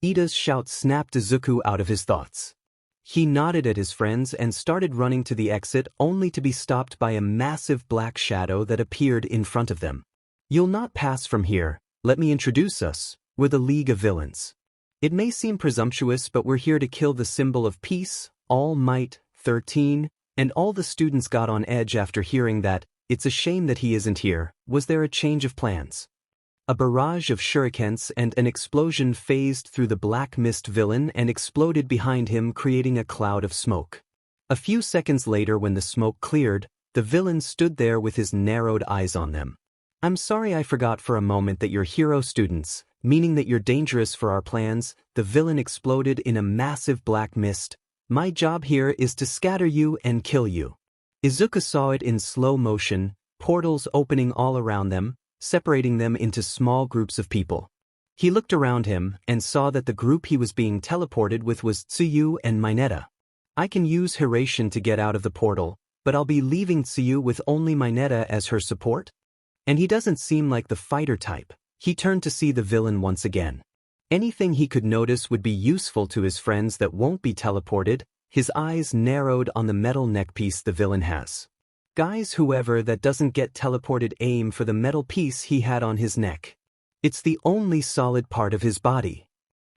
Ida's shout snapped Izuku out of his thoughts. He nodded at his friends and started running to the exit, only to be stopped by a massive black shadow that appeared in front of them. You'll not pass from here. Let me introduce us. We're the League of Villains. It may seem presumptuous, but we're here to kill the symbol of peace, All Might. 13, and all the students got on edge after hearing that. It's a shame that he isn't here. Was there a change of plans? A barrage of shurikens and an explosion phased through the black mist villain and exploded behind him, creating a cloud of smoke. A few seconds later, when the smoke cleared, the villain stood there with his narrowed eyes on them. I'm sorry, I forgot for a moment that you're hero students, meaning that you're dangerous for our plans. The villain exploded in a massive black mist. My job here is to scatter you and kill you. Izuku saw it in slow motion, portals opening all around them, separating them into small groups of people. He looked around him and saw that the group he was being teleported with was Tsuyu and Mineta. I can use Hiration to get out of the portal, but I'll be leaving Tsuyu with only Mineta as her support? And he doesn't seem like the fighter type. He turned to see the villain once again. Anything he could notice would be useful to his friends that won't be teleported. His eyes narrowed on the metal neckpiece the villain has. Guys, whoever that doesn't get teleported, aim for the metal piece he had on his neck. It's the only solid part of his body.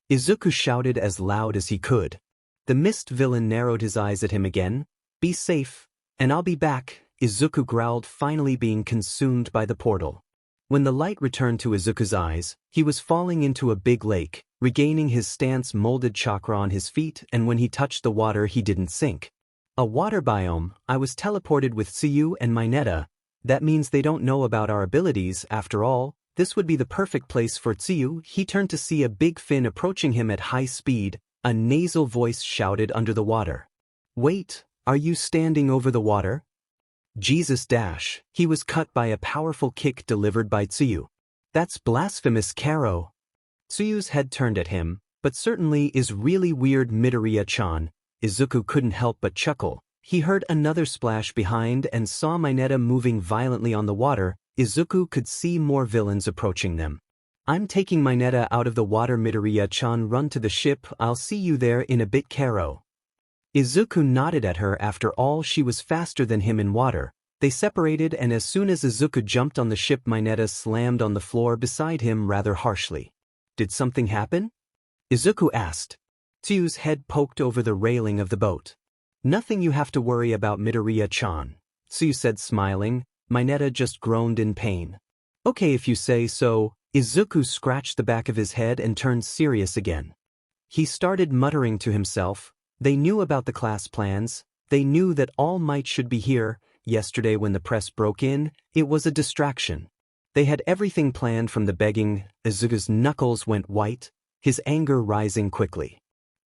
Izuku shouted as loud as he could. The mist villain narrowed his eyes at him again. Be safe, and I'll be back, Izuku growled, finally being consumed by the portal. When the light returned to Izuku's eyes, he was falling into a big lake, regaining his stance molded chakra on his feet, and when he touched the water he didn't sink. A water biome. I was teleported with Tsuyu and Mineta. That means they don't know about our abilities. After all, this would be the perfect place for Tsuyu. He turned to see a big fin approaching him at high speed. A nasal voice shouted under the water. "Wait, are you standing over the water?" Jesus dash. He was cut by a powerful kick delivered by Tsuyu. "That's blasphemous, Karo." Tsuyu's head turned at him, "But certainly is really weird, Midoriya-chan." Izuku couldn't help but chuckle. He heard another splash behind and saw Mineta moving violently on the water. Izuku could see more villains approaching them. "I'm taking Mineta out of the water, Midoriya-chan. Run to the ship. I'll see you there in a bit, Karo." Izuku nodded at her. After all, she was faster than him in water. They separated, and as soon as Izuku jumped on the ship, Mineta slammed on the floor beside him rather harshly. "Did something happen?" Izuku asked. Tsuyu's head poked over the railing of the boat. "Nothing you have to worry about, Midoriya-chan," Tsuyu said, smiling. Mineta just groaned in pain. "Okay, if you say so." Izuku scratched the back of his head and turned serious again. He started muttering to himself. They knew about the class plans. They knew that All Might should be here. Yesterday when the press broke in, it was a distraction. They had everything planned from the begging. Izuku's knuckles went white, his anger rising quickly.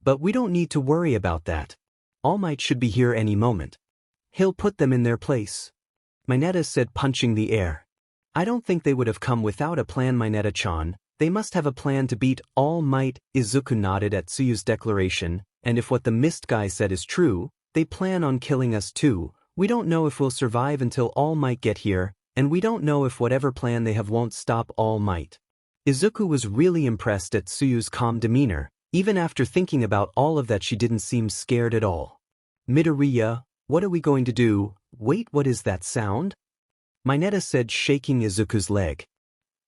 "But we don't need to worry about that. All Might should be here any moment. He'll put them in their place," Mineta said, punching the air. "I don't think they would have come without a plan, Mineta-chan. They must have a plan to beat All Might." Izuku nodded at Tsuyu's declaration. "And if what the mist guy said is true, they plan on killing us too. We don't know if we'll survive until All Might get here, and we don't know if whatever plan they have won't stop All Might." Izuku was really impressed at Tsuyu's calm demeanor. Even after thinking about all of that, she didn't seem scared at all. "Midoriya, what are we going to do?" "Wait, what is that sound?" Mineta said, shaking Izuku's leg.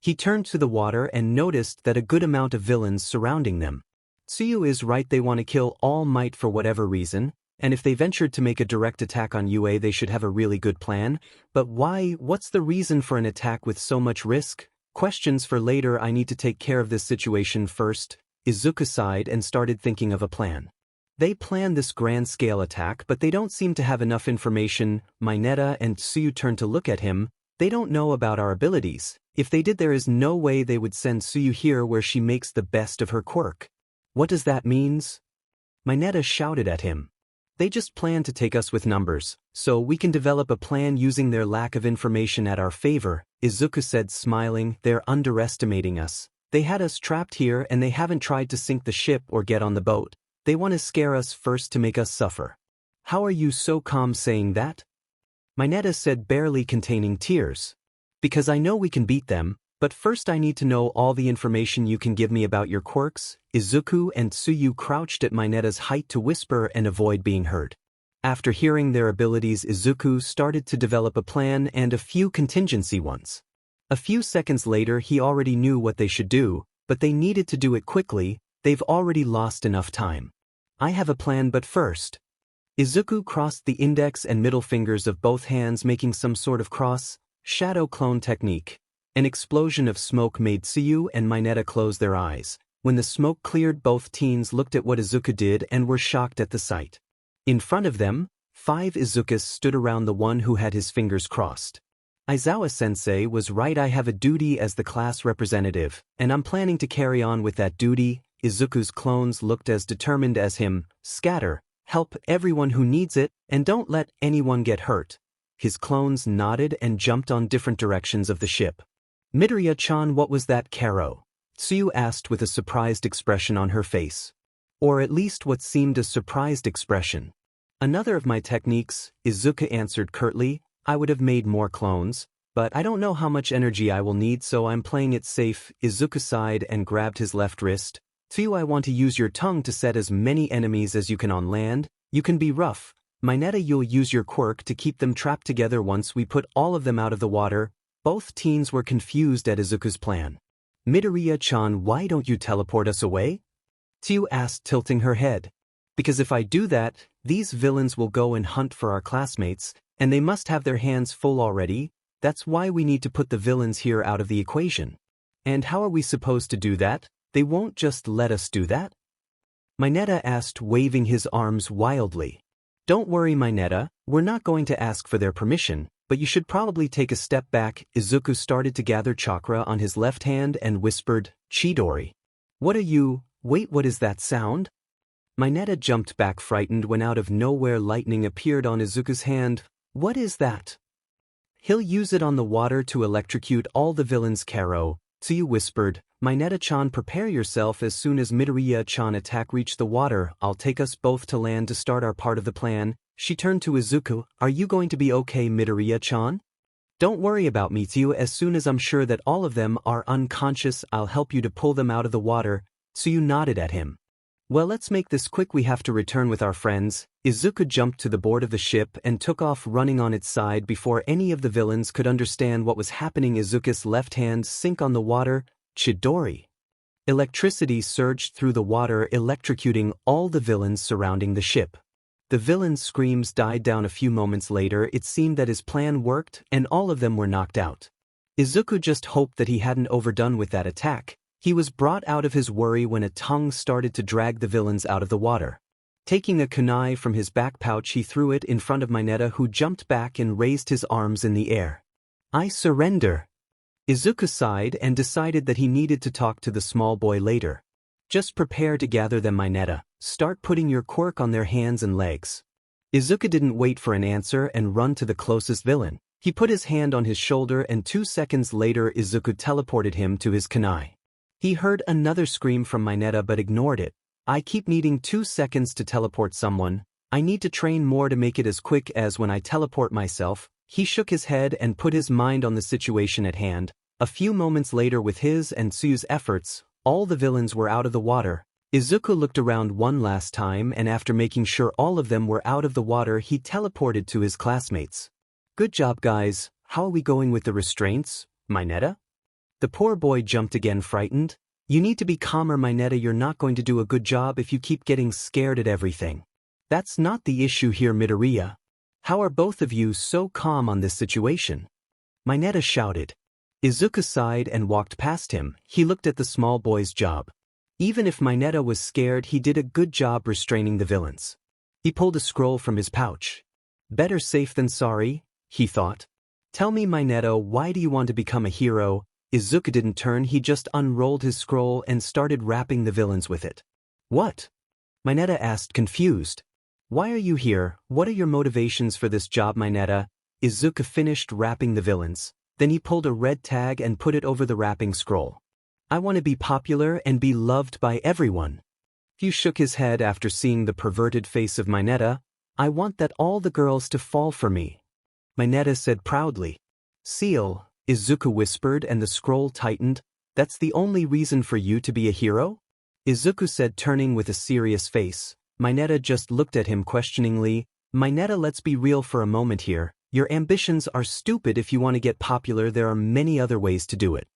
He turned to the water and noticed that a good amount of villains surrounding them. Tsuyu is right, they want to kill All Might for whatever reason, and if they ventured to make a direct attack on UA they should have a really good plan. But why? What's the reason for an attack with so much risk? Questions for later. I need to take care of this situation first. Izuku sighed and started thinking of a plan. They planned this grand-scale attack, but they don't seem to have enough information. Mineta and Tsuyu turned to look at him. They don't know about our abilities. If they did, there is no way they would send Tsuyu here where she makes the best of her quirk. What does that mean? Mineta shouted at him. They just plan to take us with numbers, so we can develop a plan using their lack of information at our favor, Izuku said, smiling. They're underestimating us. They had us trapped here and they haven't tried to sink the ship or get on the boat. They want to scare us first to make us suffer. How are you so calm saying that? Mineta said, barely containing tears. Because I know we can beat them, but first I need to know all the information you can give me about your quirks. Izuku and Tsuyu crouched at Mineta's height to whisper and avoid being heard. After hearing their abilities, Izuku started to develop a plan and a few contingency ones. A few seconds later he already knew what they should do, but they needed to do it quickly. They've already lost enough time. I have a plan, but first. Izuku crossed the index and middle fingers of both hands, making some sort of cross, shadow clone technique. An explosion of smoke made Tsuyu and Mineta close their eyes. When the smoke cleared, both teens looked at what Izuku did and were shocked at the sight. In front of them, 5 Izukus stood around the one who had his fingers crossed. Aizawa-sensei was right. I have a duty as the class representative, and I'm planning to carry on with that duty. Izuku's clones looked as determined as him. Scatter, help everyone who needs it, and don't let anyone get hurt. His clones nodded and jumped on different directions of the ship. Midoriya-chan, what was that, Karo? Tsuyu asked with a surprised expression on her face. Or at least what seemed a surprised expression. Another of my techniques, Izuku answered curtly. I would have made more clones, but I don't know how much energy I will need, so I'm playing it safe. Izuku sighed and grabbed his left wrist. Tsuyu, I want to use your tongue to set as many enemies as you can on land. You can be rough. Mineta, you'll use your quirk to keep them trapped together once we put all of them out of the water. Both teens were confused at Izuku's plan. Midoriya-chan, why don't you teleport us away? Tsuyu asked, tilting her head. Because if I do that, these villains will go and hunt for our classmates, and they must have their hands full already. That's why we need to put the villains here out of the equation. And how are we supposed to do that? They won't just let us do that? Mineta asked, waving his arms wildly. Don't worry, Mineta, we're not going to ask for their permission, but you should probably take a step back. Izuku started to gather chakra on his left hand and whispered, Chidori. What are you? Wait, what is that sound? Mineta jumped back frightened when out of nowhere lightning appeared on Izuku's hand. What is that? He'll use it on the water to electrocute all the villains, Karo. Tsuyu whispered, Mineta-chan, prepare yourself. As soon as Midoriya-chan attack reach the water, I'll take us both to land to start our part of the plan. She turned to Izuku, are you going to be okay, Midoriya-chan? Don't worry about me, Tsuyu. As soon as I'm sure that all of them are unconscious, I'll help you to pull them out of the water. Tsuyu nodded at him. Well, let's make this quick, we have to return with our friends. Izuku jumped to the board of the ship and took off running on its side before any of the villains could understand what was happening. Izuku's left hand sank on the water. Chidori. Electricity surged through the water, electrocuting all the villains surrounding the ship. The villains' screams died down a few moments later. It seemed that his plan worked and all of them were knocked out. Izuku just hoped that he hadn't overdone with that attack. He was brought out of his worry when a tongue started to drag the villains out of the water. Taking a kunai from his back pouch, he threw it in front of Mineta, who jumped back and raised his arms in the air. I surrender. Izuku sighed and decided that he needed to talk to the small boy later. Just prepare to gather them, Mineta. Start putting your quirk on their hands and legs. Izuku didn't wait for an answer and run to the closest villain. He put his hand on his shoulder and 2 seconds later Izuku teleported him to his kunai. He heard another scream from Mineta but ignored it. I keep needing 2 seconds to teleport someone. I need to train more to make it as quick as when I teleport myself. He shook his head and put his mind on the situation at hand. A few moments later, with his and Tsuyu's efforts, all the villains were out of the water. Izuku looked around one last time and after making sure all of them were out of the water, he teleported to his classmates. Good job, guys. How are we going with the restraints, Mineta? The poor boy jumped again, frightened. You need to be calmer, Mineta. You're not going to do a good job if you keep getting scared at everything. That's not the issue here, Midoriya. How are both of you so calm on this situation? Mineta shouted. Izuku sighed and walked past him. He looked at the small boy's job. Even if Mineta was scared, he did a good job restraining the villains. He pulled a scroll from his pouch. Better safe than sorry, he thought. Tell me, Mineta, why do you want to become a hero? Izuku didn't turn, he just unrolled his scroll and started wrapping the villains with it. What? Mineta asked, confused. Why are you here? What are your motivations for this job, Mineta? Izuku finished wrapping the villains. Then he pulled a red tag and put it over the wrapping scroll. I want to be popular and be loved by everyone. He shook his head after seeing the perverted face of Mineta. I want that all the girls to fall for me. Mineta said proudly. Seal, Izuku whispered and the scroll tightened. That's the only reason for you to be a hero? Izuku said, turning with a serious face. Mineta just looked at him questioningly. Mineta, let's be real for a moment here. Your ambitions are stupid. If you want to get popular, there are many other ways to do it.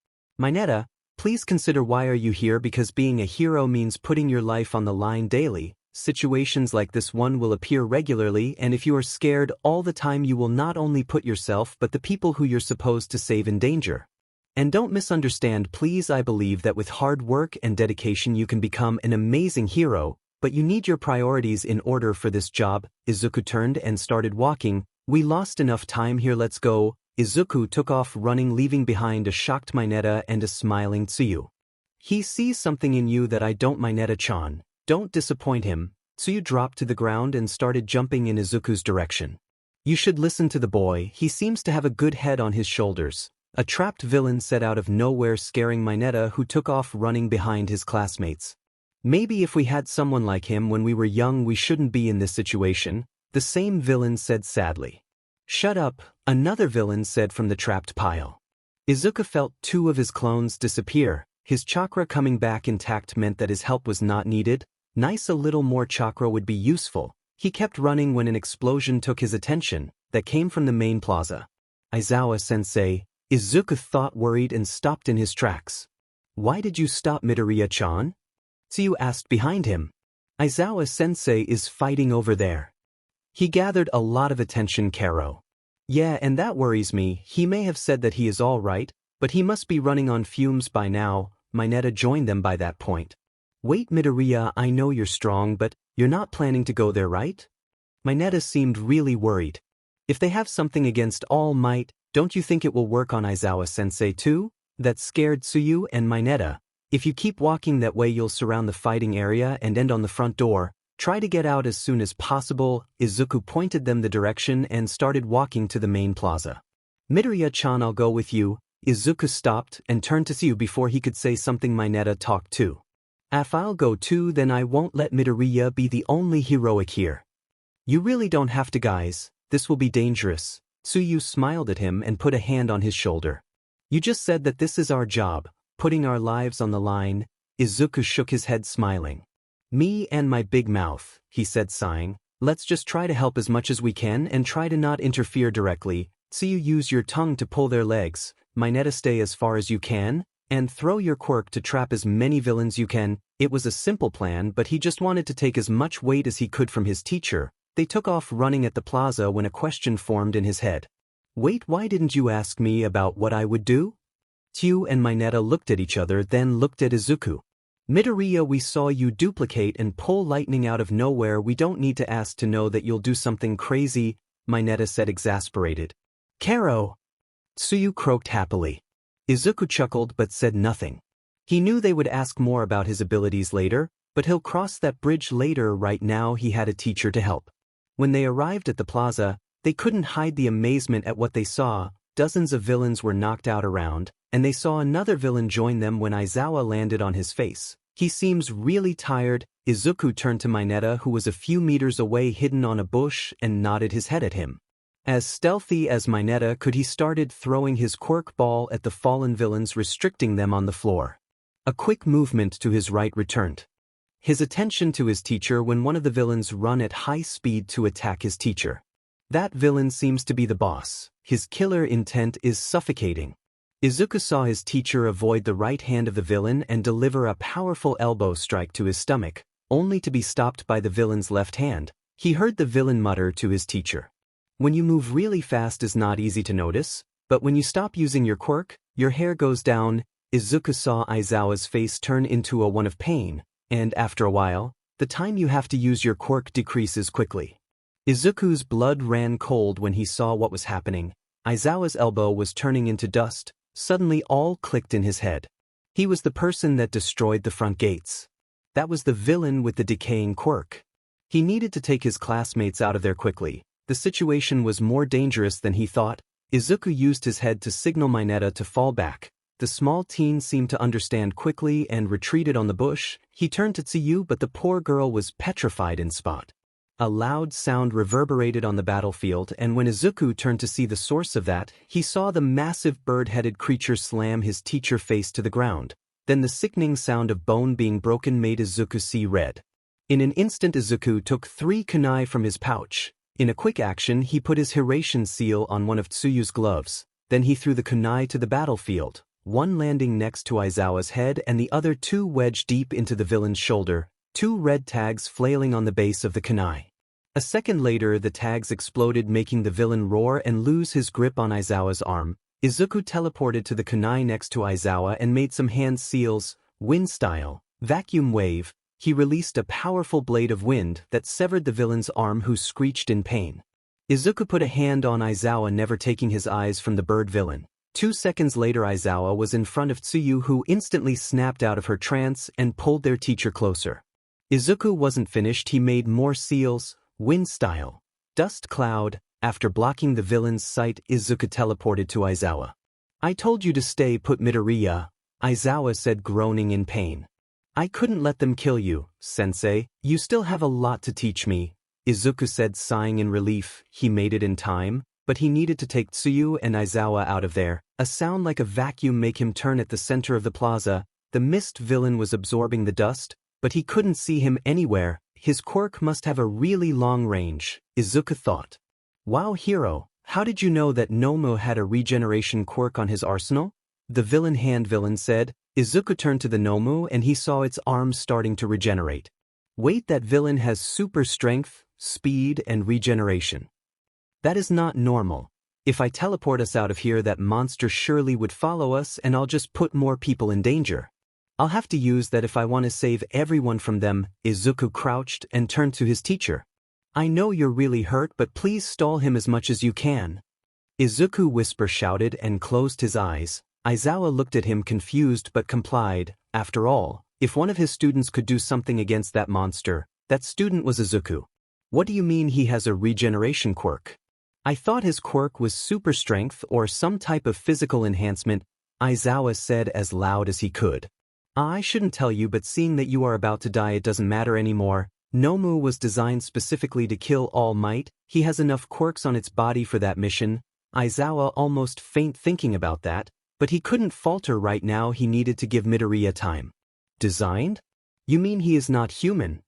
Mineta, please consider, why are you here? Because being a hero means putting your life on the line daily. Situations like this one will appear regularly, and if you are scared all the time, you will not only put yourself but the people who you're supposed to save in danger. And don't misunderstand, please. I believe that with hard work and dedication you can become an amazing hero, but you need your priorities in order for this job. Izuku turned and started walking. We lost enough time here, let's go. Izuku took off running, leaving behind a shocked Mineta and a smiling Tsuyu. He sees something in you that I don't, Mineta-chan. Don't disappoint him. Tsuyu dropped to the ground and started jumping in Izuku's direction. You should listen to the boy, he seems to have a good head on his shoulders. A trapped villain said out of nowhere, scaring Mineta, who took off running behind his classmates. Maybe if we had someone like him when we were young, we shouldn't be in this situation, the same villain said sadly. Shut up, another villain said from the trapped pile. Izuku felt 2 of his clones disappear. His chakra coming back intact meant that his help was not needed. Nice, a little more chakra would be useful. He kept running when an explosion took his attention, that came from the main plaza. Aizawa-sensei, Izuku thought, worried, and stopped in his tracks. Why did you stop, Midoriya-chan? Tsuyu asked behind him. Aizawa-sensei is fighting over there. He gathered a lot of attention, Karo. Yeah, and that worries me. He may have said that he is all right, but he must be running on fumes by now. Mineta joined them by that point. Wait, Midoriya, I know you're strong, but you're not planning to go there, right? Mineta seemed really worried. If they have something against All Might, don't you think it will work on Aizawa-sensei too? That scared Tsuyu and Mineta. If you keep walking that way, you'll surround the fighting area and end on the front door. Try to get out as soon as possible. Izuku pointed them the direction and started walking to the main plaza. Midoriya-chan, I'll go with you. Izuku stopped and turned to Tsuyu before he could say something. Mineta talked too. If I'll go too, then I won't let Midoriya be the only heroic here. You really don't have to, guys. This will be dangerous. Tsuyu smiled at him and put a hand on his shoulder. You just said that this is our job, putting our lives on the line. Izuku shook his head, smiling. Me and my big mouth, he said, sighing. Let's just try to help as much as we can and try to not interfere directly. Tsuyu, use your tongue to pull their legs. Mineta, stay as far as you can, and throw your quirk to trap as many villains you can. It was a simple plan, but he just wanted to take as much weight as he could from his teacher. They took off running at the plaza when a question formed in his head. Wait, why didn't you ask me about what I would do? Tsuyu and Mineta looked at each other, then looked at Izuku. Midoriya, we saw you duplicate and pull lightning out of nowhere. We don't need to ask to know that you'll do something crazy, Mineta said, exasperated. Karo! Tsuyu croaked happily. Izuku chuckled but said nothing. He knew they would ask more about his abilities later, but he'll cross that bridge later. Right now he had a teacher to help. When they arrived at the plaza, they couldn't hide the amazement at what they saw. Dozens of villains were knocked out around, and they saw another villain join them when Aizawa landed on his face. He seems really tired. Izuku turned to Mineta, who was a few meters away hidden on a bush, and nodded his head at him. As stealthy as Mineta could, he started throwing his quirk ball at the fallen villains, restricting them on the floor. A quick movement to his right returned his attention to his teacher when one of the villains run at high speed to attack his teacher. That villain seems to be the boss. His killer intent is suffocating. Izuku saw his teacher avoid the right hand of the villain and deliver a powerful elbow strike to his stomach, only to be stopped by the villain's left hand. He heard the villain mutter to his teacher. When you move really fast is not easy to notice, but when you stop using your quirk, your hair goes down. Izuku saw Aizawa's face turn into a one of pain, and after a while, the time you have to use your quirk decreases quickly. Izuku's blood ran cold when he saw what was happening. Aizawa's elbow was turning into dust. Suddenly all clicked in his head. He was the person that destroyed the front gates. That was the villain with the decaying quirk. He needed to take his classmates out of there quickly. The situation was more dangerous than he thought. Izuku used his head to signal Mineta to fall back. The small teen seemed to understand quickly and retreated on the bush. He turned to Tsuyu, but the poor girl was petrified in spot. A loud sound reverberated on the battlefield, and when Izuku turned to see the source of that, he saw the massive bird-headed creature slam his teacher face to the ground. Then the sickening sound of bone being broken made Izuku see red. In an instant, Izuku took 3 kunai from his pouch. In a quick action, he put his Hiration seal on one of Tsuyu's gloves. Then he threw the kunai to the battlefield, one landing next to Aizawa's head and the other 2 wedged deep into the villain's shoulder, 2 red tags flailing on the base of the kunai. A second later, the tags exploded, making the villain roar and lose his grip on Aizawa's arm. Izuku teleported to the kunai next to Aizawa and made some hand seals, wind style, vacuum wave. He released a powerful blade of wind that severed the villain's arm, who screeched in pain. Izuku put a hand on Aizawa, never taking his eyes from the bird villain. 2 seconds later, Aizawa was in front of Tsuyu, who instantly snapped out of her trance and pulled their teacher closer. Izuku wasn't finished. He made more seals, wind style, dust cloud. After blocking the villain's sight, Izuku teleported to Aizawa. I told you to stay put, Midoriya, Aizawa said, groaning in pain. I couldn't let them kill you, sensei. You still have a lot to teach me, Izuku said, sighing in relief. He made it in time, but he needed to take Tsuyu and Aizawa out of there. A sound like a vacuum made him turn at the center of the plaza. The mist villain was absorbing the dust, but he couldn't see him anywhere. His quirk must have a really long range, Izuku thought. Wow, hero, how did you know that Nomu had a regeneration quirk on his arsenal? The villain said. Izuku turned to the Nomu and he saw its arms starting to regenerate. Wait, that villain has super strength, speed, and regeneration. That is not normal. If I teleport us out of here, that monster surely would follow us and I'll just put more people in danger. I'll have to use that if I want to save everyone from them." Izuku crouched and turned to his teacher. "I know you're really hurt, but please stall him as much as you can." Izuku whisper shouted and closed his eyes. Aizawa looked at him confused but complied. After all, if one of his students could do something against that monster, that student was Izuku. "What do you mean he has a regeneration quirk?" "I thought his quirk was super strength or some type of physical enhancement," Aizawa said as loud as he could. "I shouldn't tell you, but seeing that you are about to die, it doesn't matter anymore. Nomu was designed specifically to kill All Might. He has enough quirks on its body for that mission." Aizawa almost faint thinking about that, but he couldn't falter right now. He needed to give Midoriya time. "Designed? You mean he is not human?"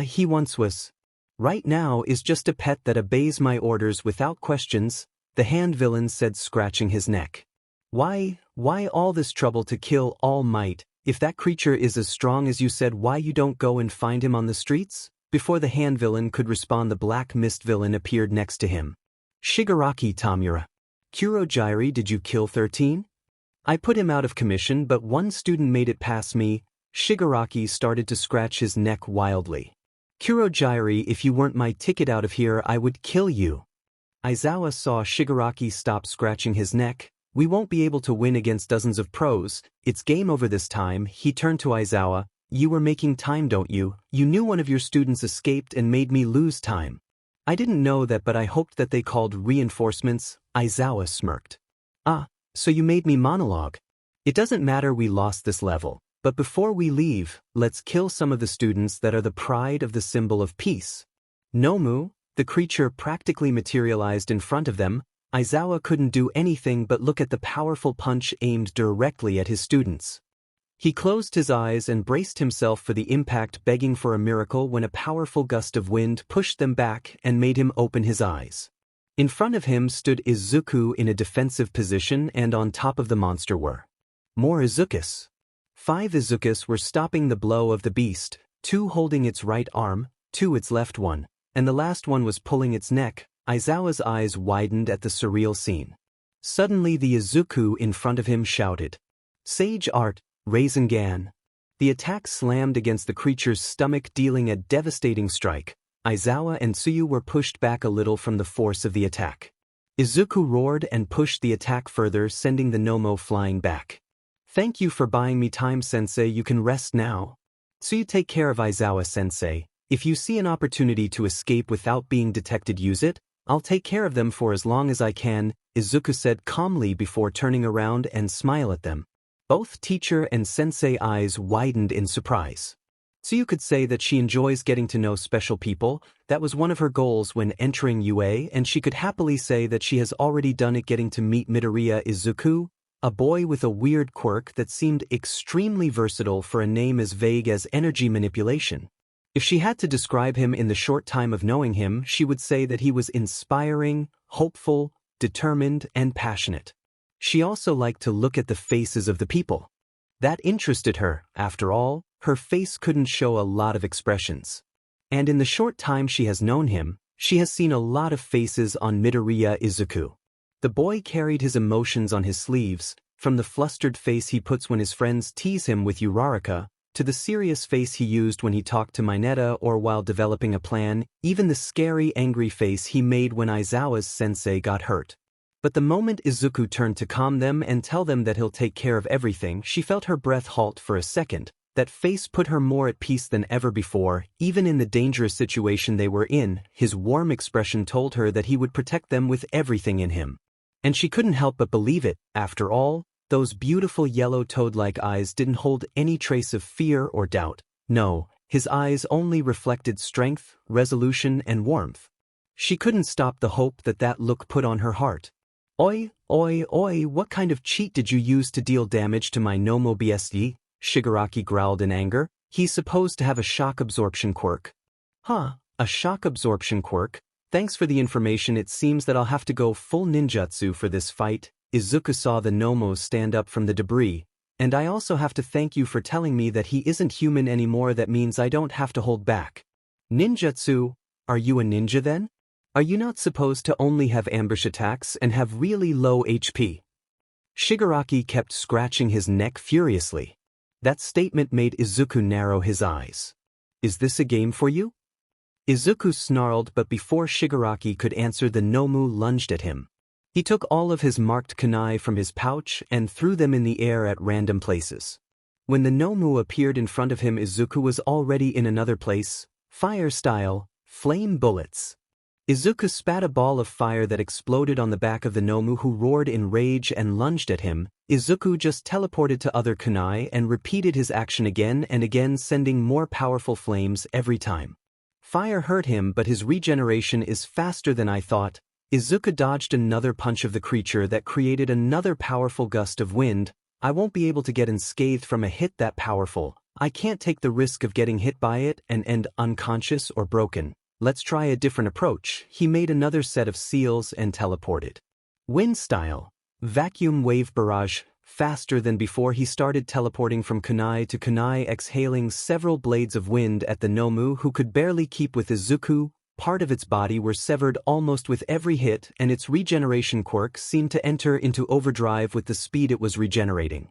He once was. Right now is just a pet that obeys my orders without questions," the hand villain said, scratching his neck. Why all this trouble to kill All Might? If that creature is as strong as you said, why you don't go and find him on the streets?" Before the hand villain could respond, the black mist villain appeared next to him. "Shigaraki Tamura. Kurogyri, did you kill 13? I put him out of commission, but one student made it past me." Shigaraki started to scratch his neck wildly. "Kurogyri, if you weren't my ticket out of here, I would kill you." Aizawa saw Shigaraki stop scratching his neck. "We won't be able to win against dozens of pros. It's game over this time." He turned to Aizawa. "You were making time, don't you? You knew one of your students escaped and made me lose time." "I didn't know that, but I hoped that they called reinforcements." Aizawa smirked. So you made me monologue." "It doesn't matter, we lost this level. But before we leave, let's kill some of the students that are the pride of the symbol of peace." Nomu, the creature, practically materialized in front of them. Aizawa couldn't do anything but look at the powerful punch aimed directly at his students. He closed his eyes and braced himself for the impact, begging for a miracle, when a powerful gust of wind pushed them back and made him open his eyes. In front of him stood Izuku in a defensive position, and on top of the monster were more Izukus. 5 Izukus were stopping the blow of the beast, 2 holding its right arm, 2 its left one, and the last one was pulling its neck. Aizawa's eyes widened at the surreal scene. Suddenly the Izuku in front of him shouted, "Sage Art, Rasengan." The attack slammed against the creature's stomach, dealing a devastating strike. Aizawa and Tsuyu were pushed back a little from the force of the attack. Izuku roared and pushed the attack further, sending the Nomu flying back. "Thank you for buying me time, Sensei. You can rest now." "Tsuyu, take care of Aizawa, Sensei. If you see an opportunity to escape without being detected, use it. I'll take care of them for as long as I can," Izuku said calmly before turning around and smile at them. Both teacher and sensei eyes widened in surprise. So you could say that she enjoys getting to know special people. That was one of her goals when entering UA, and she could happily say that she has already done it, getting to meet Midoriya Izuku, a boy with a weird quirk that seemed extremely versatile for a name as vague as energy manipulation. If she had to describe him in the short time of knowing him, she would say that he was inspiring, hopeful, determined, and passionate. She also liked to look at the faces of the people. That interested her. After all, her face couldn't show a lot of expressions. And in the short time she has known him, she has seen a lot of faces on Midoriya Izuku. The boy carried his emotions on his sleeves, from the flustered face he puts when his friends tease him with Uraraka, to the serious face he used when he talked to Mineta or while developing a plan, even the scary, angry face he made when Aizawa's sensei got hurt. But the moment Izuku turned to calm them and tell them that he'll take care of everything, she felt her breath halt for a second. That face put her more at peace than ever before. Even in the dangerous situation they were in, his warm expression told her that he would protect them with everything in him. And she couldn't help but believe it. After all, those beautiful yellow toad-like eyes didn't hold any trace of fear or doubt. No, his eyes only reflected strength, resolution, and warmth. She couldn't stop the hope that that look put on her heart. "Oi, oi, oi, what kind of cheat did you use to deal damage to my Nomu BSD?" Shigaraki growled in anger. "He's supposed to have a shock absorption quirk." "Huh, a shock absorption quirk? Thanks for the information. It seems that I'll have to go full ninjutsu for this fight." Izuku saw the Nomu stand up from the debris. "And I also have to thank you for telling me that he isn't human anymore. That means I don't have to hold back." "Ninjutsu? Are you a ninja then?" Are you not supposed to only have ambush attacks and have really low HP? Shigaraki kept scratching his neck furiously. That statement made Izuku narrow his eyes. Is this a game for you? Izuku snarled, but before Shigaraki could answer, the Nomu lunged at him. He took all of his marked kunai from his pouch and threw them in the air at random places. When the Nomu appeared in front of him, Izuku was already in another place, fire-style, flame bullets. Izuku spat a ball of fire that exploded on the back of the Nomu, who roared in rage and lunged at him. Izuku just teleported to other kunai and repeated his action again and again, sending more powerful flames every time. Fire hurt him, but his regeneration is faster than I thought. Izuku dodged another punch of the creature that created another powerful gust of wind. I won't be able to get unscathed from a hit that powerful. I can't take the risk of getting hit by it and end unconscious or broken. Let's try a different approach. He made another set of seals and teleported. Wind style. Vacuum wave barrage. Faster than before, he started teleporting from kunai to kunai, exhaling several blades of wind at the Nomu, who could barely keep with Izuku. Part of its body were severed almost with every hit, and its regeneration quirk seemed to enter into overdrive with the speed it was regenerating.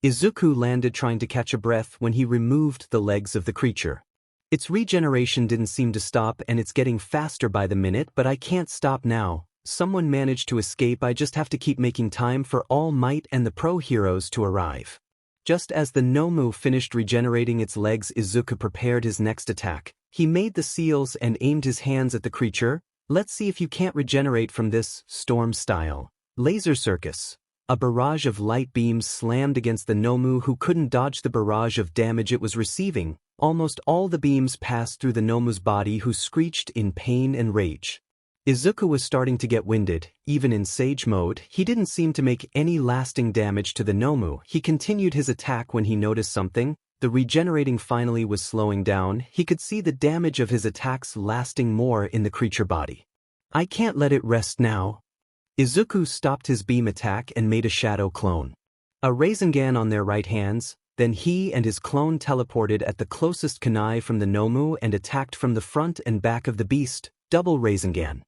Izuku landed trying to catch a breath when he removed the legs of the creature. Its regeneration didn't seem to stop, and it's getting faster by the minute, but I can't stop now. Someone managed to escape. I just have to keep making time for All Might and the pro heroes to arrive. Just as the Nomu finished regenerating its legs, Izuku prepared his next attack. He made the seals and aimed his hands at the creature. Let's see if you can't regenerate from this. Storm style. Laser circus. A barrage of light beams slammed against the Nomu, who couldn't dodge the barrage of damage it was receiving. Almost all the beams passed through the Nomu's body, who screeched in pain and rage. Izuku was starting to get winded. Even in Sage mode, he didn't seem to make any lasting damage to the Nomu. He continued his attack when he noticed something. The regenerating finally was slowing down. He could see the damage of his attacks lasting more in the creature body. I can't let it rest now. Izuku stopped his beam attack and made a shadow clone. A Rasengan on their right hands. Then he and his clone teleported at the closest kunai from the Nomu and attacked from the front and back of the beast. Double Rasengan.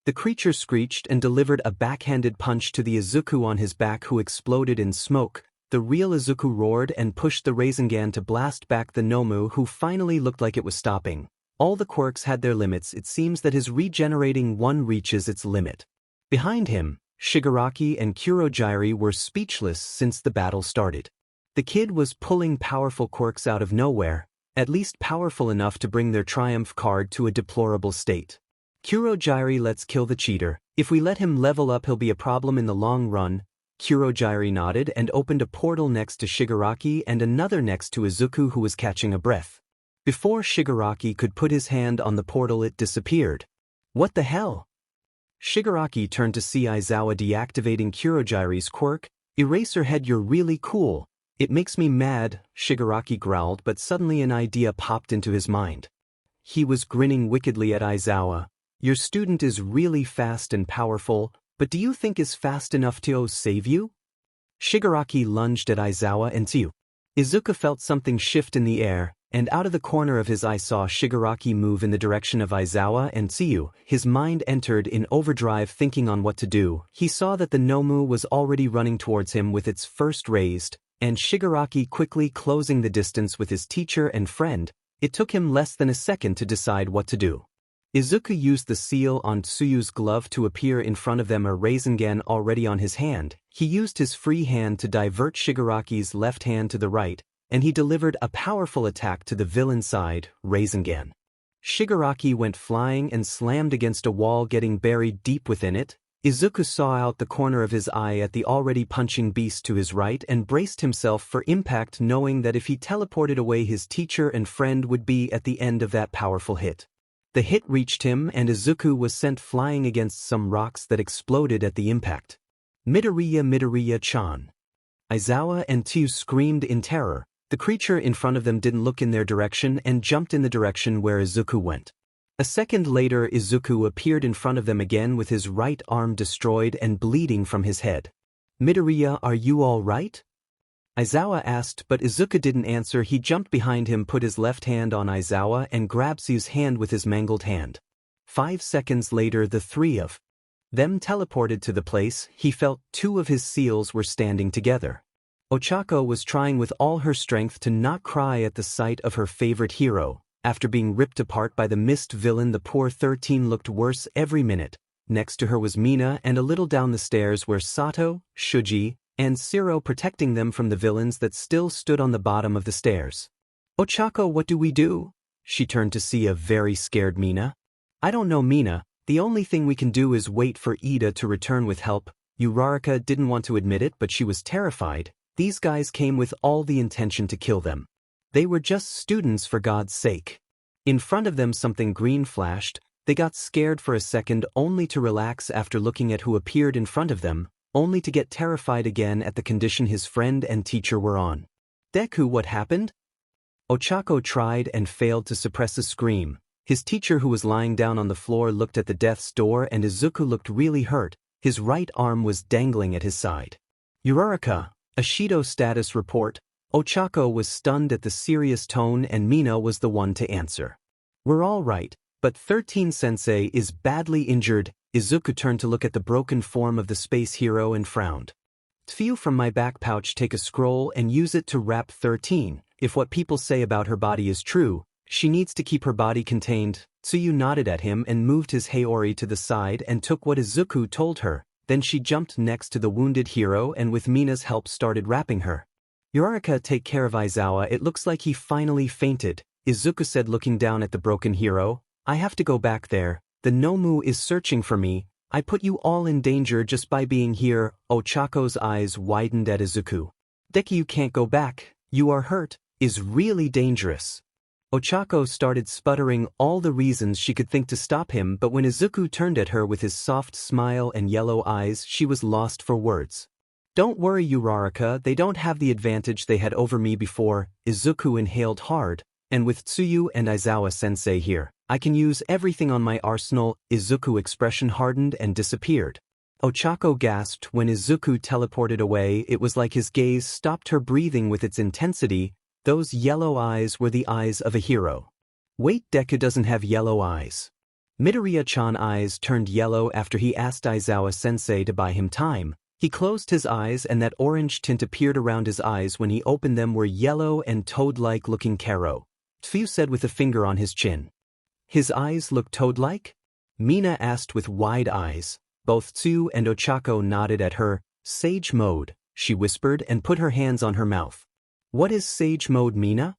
The creature screeched and delivered a backhanded punch to the Izuku on his back, who exploded in smoke. The real Izuku roared and pushed the Rasengan to blast back the Nomu, who finally looked like it was stopping. All the quirks had their limits. It seems that his regenerating one reaches its limit. Behind him, Shigaraki and Kurogyari were speechless since the battle started. The kid was pulling powerful quirks out of nowhere, at least powerful enough to bring their triumph card to a deplorable state. Kurogyari, let's kill the cheater. If we let him level up, he'll be a problem in the long run. Kurogyari nodded and opened a portal next to Shigaraki and another next to Izuku, who was catching a breath. Before Shigaraki could put his hand on the portal, it disappeared. What the hell? Shigaraki turned to see Aizawa deactivating Kurogyari's quirk. Eraserhead, you're really cool. It makes me mad, Shigaraki growled, but suddenly an idea popped into his mind. He was grinning wickedly at Aizawa. Your student is really fast and powerful, but do you think is fast enough to save you? Shigaraki lunged at Aizawa and Tsu. Izuku felt something shift in the air, and out of the corner of his eye saw Shigaraki move in the direction of Aizawa and Tsu. His mind entered in overdrive, thinking on what to do. He saw that the Nomu was already running towards him with its first raised, and Shigaraki quickly closing the distance with his teacher and friend. It took him less than a second to decide what to do. Izuku used the seal on Tsuyu's glove to appear in front of them, a Rasengan already on his hand. He used his free hand to divert Shigaraki's left hand to the right, and he delivered a powerful attack to the villain's side, Rasengan. Shigaraki went flying and slammed against a wall, getting buried deep within it. Izuku saw out the corner of his eye at the already punching beast to his right and braced himself for impact, knowing that if he teleported away, his teacher and friend would be at the end of that powerful hit. The hit reached him, and Izuku was sent flying against some rocks that exploded at the impact. Midoriya-chan. Aizawa and Tsu screamed in terror. The creature in front of them didn't look in their direction and jumped in the direction where Izuku went. A second later, Izuku appeared in front of them again with his right arm destroyed and bleeding from his head. Midoriya, are you all right? Aizawa asked, but Izuku didn't answer. He jumped behind him, put his left hand on Aizawa and grabbed Tsu's hand with his mangled hand. 5 seconds later the three of them teleported to the place. He felt two of his seals were standing together. Ochako was trying with all her strength to not cry at the sight of her favorite hero. After being ripped apart by the mist villain, the poor 13 looked worse every minute. Next to her was Mina, and a little down the stairs were Sato, Shuji, and Siro protecting them from the villains that still stood on the bottom of the stairs. Ochako, what do we do? She turned to see a very scared Mina. I don't know, Mina. The only thing we can do is wait for Ida to return with help. Uraraka didn't want to admit it, but she was terrified. These guys came with all the intention to kill them. They were just students, for God's sake. In front of them something green flashed. They got scared for a second, only to relax after looking at who appeared in front of them, only to get terrified again at the condition his friend and teacher were on. Deku, what happened? Ochako tried and failed to suppress a scream. His teacher, who was lying down on the floor, looked at the death's door, and Izuku looked really hurt. His right arm was dangling at his side. Uraraka, Ashido status report. Ochako was stunned at the serious tone, and Mina was the one to answer. We're all right, but 13-sensei is badly injured. Izuku turned to look at the broken form of the space hero and frowned. Tfue, from my back pouch, take a scroll and use it to wrap 13. If what people say about her body is true, she needs to keep her body contained. Tsuyu nodded at him and moved his Haori to the side and took what Izuku told her. Then she jumped next to the wounded hero and with Mina's help started wrapping her. Uraraka, take care of Aizawa. It looks like he finally fainted, Izuku said, looking down at the broken hero. I have to go back there. The Nomu is searching for me. I put you all in danger just by being here. Ochako's eyes widened at Izuku. Deku, you can't go back. You are hurt. Is really dangerous. Ochako started sputtering all the reasons she could think to stop him, but when Izuku turned at her with his soft smile and yellow eyes, she was lost for words. Don't worry, Uraraka, they don't have the advantage they had over me before. Izuku inhaled hard, and with Tsuyu and Aizawa-sensei here, I can use everything on my arsenal. Izuku's expression hardened and disappeared. Ochako gasped when Izuku teleported away. It was like his gaze stopped her breathing with its intensity. Those yellow eyes were the eyes of a hero. Wait, Deku doesn't have yellow eyes. Midoriya-chan's eyes turned yellow after he asked Aizawa-sensei to buy him time. He closed his eyes and that orange tint appeared around his eyes. When he opened them were yellow and toad-like looking Karo. Tfue said with a finger on his chin. His eyes look toad-like? Mina asked with wide eyes. Both Tsu and Ochako nodded at her. Sage mode, she whispered and put her hands on her mouth. What is Sage mode, Mina?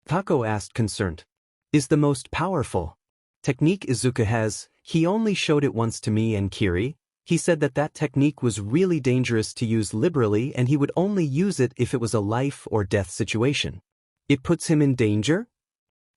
Tako asked, concerned. Is the most powerful technique Izuku has. He only showed it once to me and Kiri. He said that technique was really dangerous to use liberally and he would only use it if it was a life or death situation. It puts him in danger?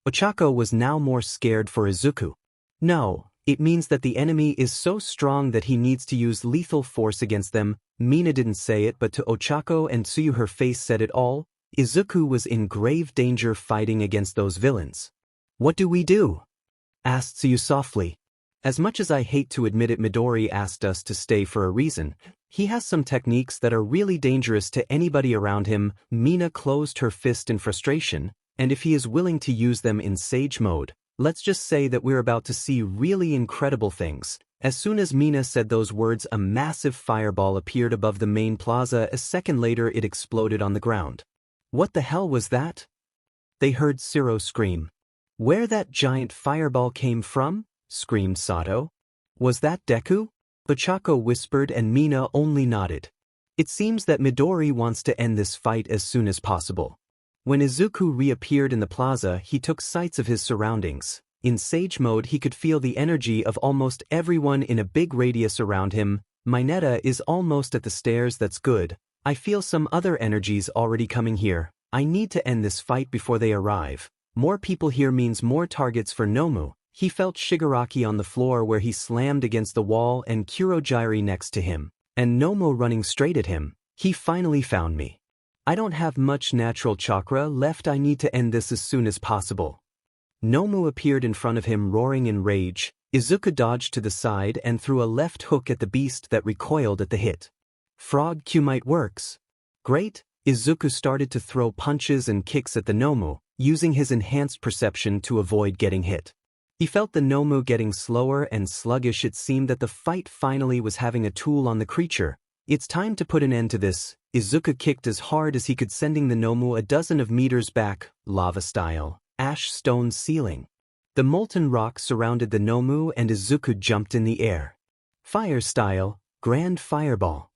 Ochako was now more scared for Izuku. No, it means that the enemy is so strong that he needs to use lethal force against them. Mina didn't say it, but to Ochako and Tsuyu her face said it all. Izuku was in grave danger fighting against those villains. What do we do? Asked Tsuyu softly. As much as I hate to admit it, Midori asked us to stay for a reason. He has some techniques that are really dangerous to anybody around him. Mina closed her fist in frustration, and if he is willing to use them in Sage mode, let's just say that we're about to see really incredible things. As soon as Mina said those words, a massive fireball appeared above the main plaza. A second later it exploded on the ground. What the hell was that? They heard Siro scream. Where that giant fireball came from? Screamed Sato. Was that Deku? Ochako whispered and Mina only nodded. It seems that Midori wants to end this fight as soon as possible. When Izuku reappeared in the plaza, he took sights of his surroundings. In Sage mode he could feel the energy of almost everyone in a big radius around him. Mineta is almost at the stairs. That's good. I feel some other energies already coming here. I need to end this fight before they arrive. More people here means more targets for Nomu. He felt Shigaraki on the floor where he slammed against the wall and Kurogiri next to him, and Nomu running straight at him. He finally found me. I don't have much natural chakra left. I need to end this as soon as possible. Nomu appeared in front of him roaring in rage. Izuku dodged to the side and threw a left hook at the beast that recoiled at the hit. Frog Q might works. Great. Izuku started to throw punches and kicks at the Nomu, using his enhanced perception to avoid getting hit. He felt the Nomu getting slower and sluggish. It seemed that the fight finally was having a toll on the creature. It's time to put an end to this. Izuku kicked as hard as he could, sending the Nomu a dozen of meters back, lava style, ash stone ceiling. The molten rock surrounded the Nomu and Izuku jumped in the air. Fire style, grand fireball.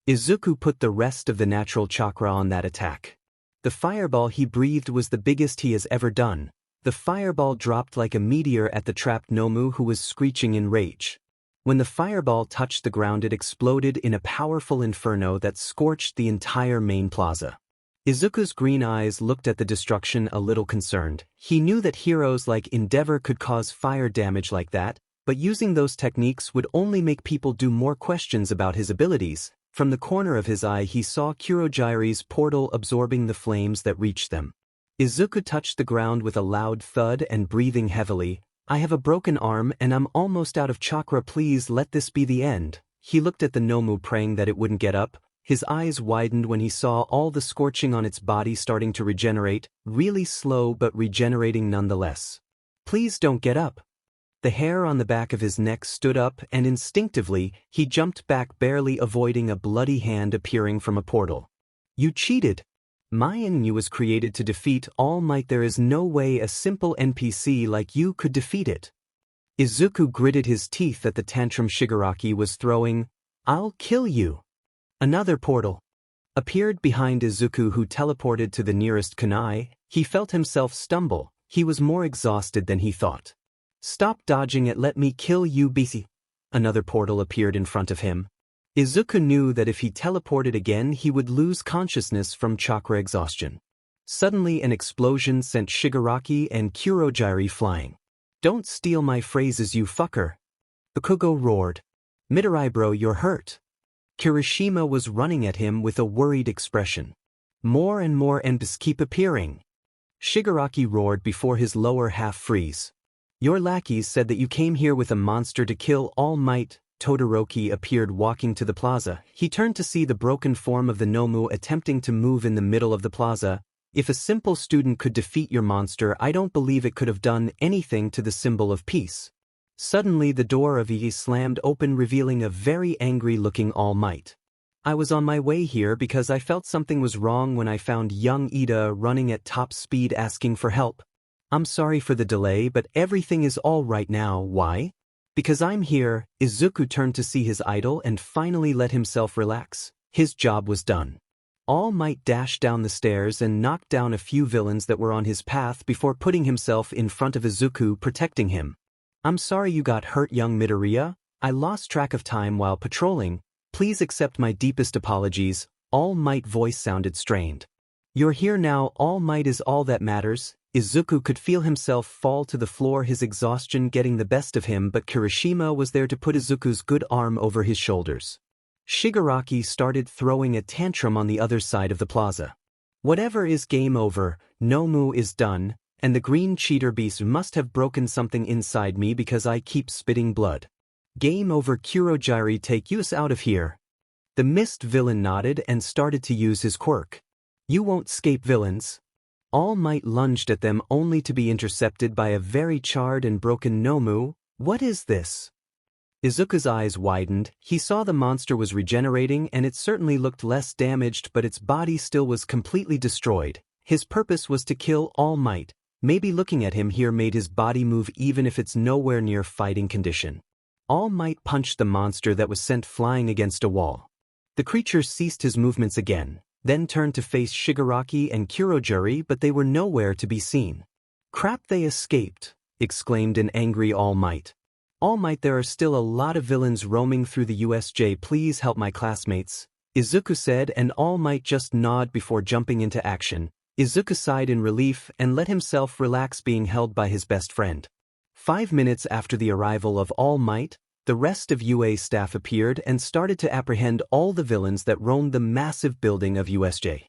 Izuku put the rest of the natural chakra on that attack. The fireball he breathed was the biggest he has ever done. The fireball dropped like a meteor at the trapped Nomu, who was screeching in rage. When the fireball touched the ground, it exploded in a powerful inferno that scorched the entire main plaza. Izuku's green eyes looked at the destruction a little concerned. He knew that heroes like Endeavor could cause fire damage like that, but using those techniques would only make people do more questions about his abilities. From the corner of his eye he saw Kurogiri's portal absorbing the flames that reached them. Izuku touched the ground with a loud thud and breathing heavily. I have a broken arm and I'm almost out of chakra, please let this be the end. He looked at the Nomu, praying that it wouldn't get up. His eyes widened when he saw all the scorching on its body starting to regenerate, really slow but regenerating nonetheless. Please don't get up. The hair on the back of his neck stood up and instinctively he jumped back, barely avoiding a bloody hand appearing from a portal. You cheated. Mayan was created to defeat All Might. There is no way a simple NPC like you could defeat it. Izuku gritted his teeth at the tantrum Shigaraki was throwing. I'll kill you. Another portal appeared behind Izuku, who teleported to the nearest kunai. He felt himself stumble. He was more exhausted than he thought. Stop dodging it, let me kill you, BC. Another portal appeared in front of him. Izuku knew that if he teleported again he would lose consciousness from chakra exhaustion. Suddenly an explosion sent Shigaraki and Kurogiri flying. Don't steal my phrases, you fucker. Bakugo roared. Midoriya bro, you're hurt. Kirishima was running at him with a worried expression. More and more NPCs keep appearing. Shigaraki roared before his lower half freeze. Your lackeys said that you came here with a monster to kill All Might. Todoroki appeared walking to the plaza. He turned to see the broken form of the Nomu attempting to move in the middle of the plaza. If a simple student could defeat your monster, I don't believe it could have done anything to the symbol of peace. Suddenly the door of Ii slammed open, revealing a very angry-looking All Might. I was on my way here because I felt something was wrong when I found young Ida running at top speed asking for help. I'm sorry for the delay, but everything is all right now. Why? Because I'm here. Izuku turned to see his idol and finally let himself relax. His job was done. All Might dashed down the stairs and knocked down a few villains that were on his path before putting himself in front of Izuku, protecting him. I'm sorry you got hurt, young Midoriya. I lost track of time while patrolling. Please accept my deepest apologies. All Might voice sounded strained. You're here now. All Might is all that matters. Izuku could feel himself fall to the floor, his exhaustion getting the best of him, but Kirishima was there to put Izuku's good arm over his shoulders. Shigaraki started throwing a tantrum on the other side of the plaza. Whatever is game over, Nomu is done, and the green cheater beast must have broken something inside me because I keep spitting blood. Game over, Kurogiri, take us out of here. The mist villain nodded and started to use his quirk. You won't escape, villains. All Might lunged at them only to be intercepted by a very charred and broken Nomu. What is this? Izuku's eyes widened. He saw the monster was regenerating and it certainly looked less damaged, but its body still was completely destroyed. His purpose was to kill All Might. Maybe looking at him here made his body move even if it's nowhere near fighting condition. All Might punched the monster that was sent flying against a wall. The creature ceased his movements again, then turned to face Shigaraki and Kurogiri, but they were nowhere to be seen. Crap, they escaped, exclaimed an angry All Might. All Might, there are still a lot of villains roaming through the USJ. Please help my classmates, Izuku said, and All Might just nodded before jumping into action. Izuku sighed in relief and let himself relax, being held by his best friend. 5 minutes after the arrival of All Might, the rest of UA staff appeared and started to apprehend all the villains that roamed the massive building of USJ.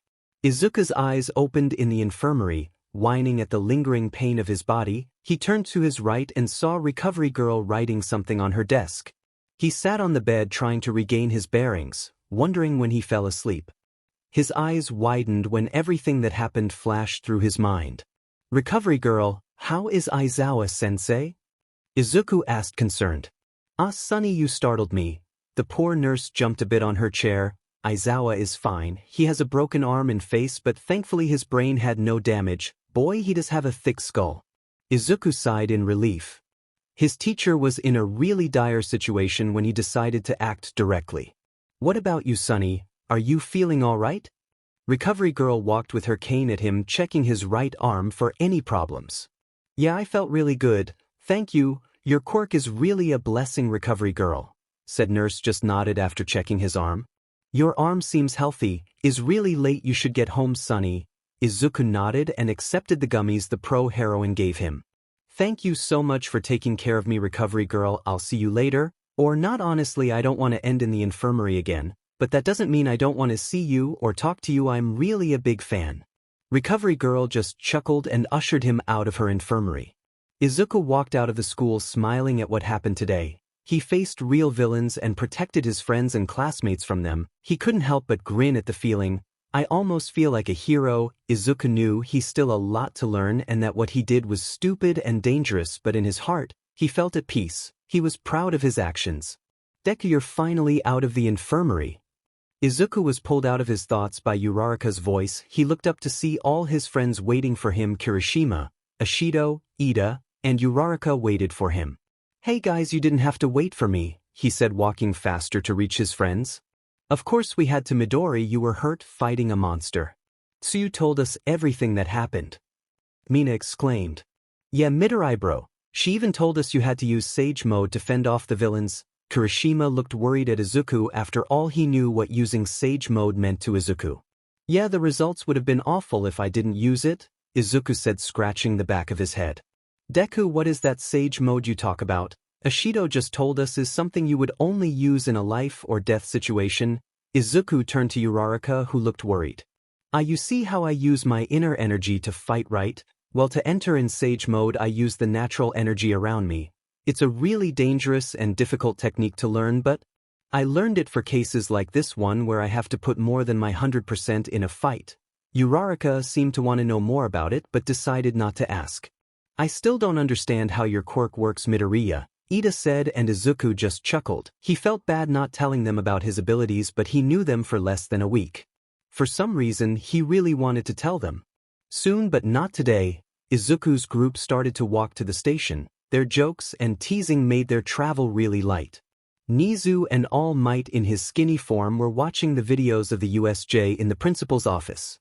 Izuku's eyes opened in the infirmary, whining at the lingering pain of his body. He turned to his right and saw Recovery Girl writing something on her desk. He sat on the bed trying to regain his bearings, wondering when he fell asleep. His eyes widened when everything that happened flashed through his mind. Recovery Girl, how is Aizawa-sensei? Izuku asked concerned. Ah, Sonny, you startled me. The poor nurse jumped a bit on her chair. Aizawa is fine. He has a broken arm and face, but thankfully his brain had no damage. Boy, he does have a thick skull. Izuku sighed in relief. His teacher was in a really dire situation when he decided to act directly. What about you, Sonny? Are you feeling all right? Recovery girl walked with her cane at him, checking his right arm for any problems. Yeah, I felt really good. Thank you. Your quirk is really a blessing, recovery girl, said nurse, just nodded after checking his arm. Your arm seems healthy. Is really late, you should get home, Sonny. Izuku nodded and accepted the gummies the pro heroine gave him. Thank you so much for taking care of me, recovery girl. I'll see you later. Or not, honestly, I don't want to end in the infirmary again, but that doesn't mean I don't want to see you or talk to you. I'm really a big fan. Recovery girl just chuckled and ushered him out of her infirmary. Izuku walked out of the school smiling at what happened today. He faced real villains and protected his friends and classmates from them. He couldn't help but grin at the feeling. I almost feel like a hero. Izuku knew he's still a lot to learn and that what he did was stupid and dangerous, but in his heart, he felt at peace. He was proud of his actions. Deku, you're finally out of the infirmary. Izuku was pulled out of his thoughts by Uraraka's voice. He looked up to see all his friends waiting for him. Kirishima, Ashido, Ida, and Uraraka waited for him. Hey guys, you didn't have to wait for me, he said, walking faster to reach his friends. Of course we had to. Midori, you were hurt fighting a monster. So you told us everything that happened. Mina exclaimed. Yeah, Midori bro. She even told us you had to use Sage Mode to fend off the villains. Kirishima looked worried at Izuku. After all, he knew what using Sage Mode meant to Izuku. Yeah, the results would have been awful if I didn't use it, Izuku said, scratching the back of his head. Deku, what is that Sage Mode you talk about? Ashido just told us is something you would only use in a life or death situation. Izuku turned to Uraraka, who looked worried. You see how I use my inner energy to fight, right? Well, to enter in Sage Mode I use the natural energy around me. It's a really dangerous and difficult technique to learn, but I learned it for cases like this one where I have to put more than my 100% in a fight. Uraraka seemed to want to know more about it but decided not to ask. I still don't understand how your quirk works, Midoriya, Ida said, and Izuku just chuckled. He felt bad not telling them about his abilities, but he knew them for less than a week. For some reason, he really wanted to tell them. Soon, but not today, Izuku's group started to walk to the station. Their jokes and teasing made their travel really light. Nezu and All Might in his skinny form were watching the videos of the USJ in the principal's office.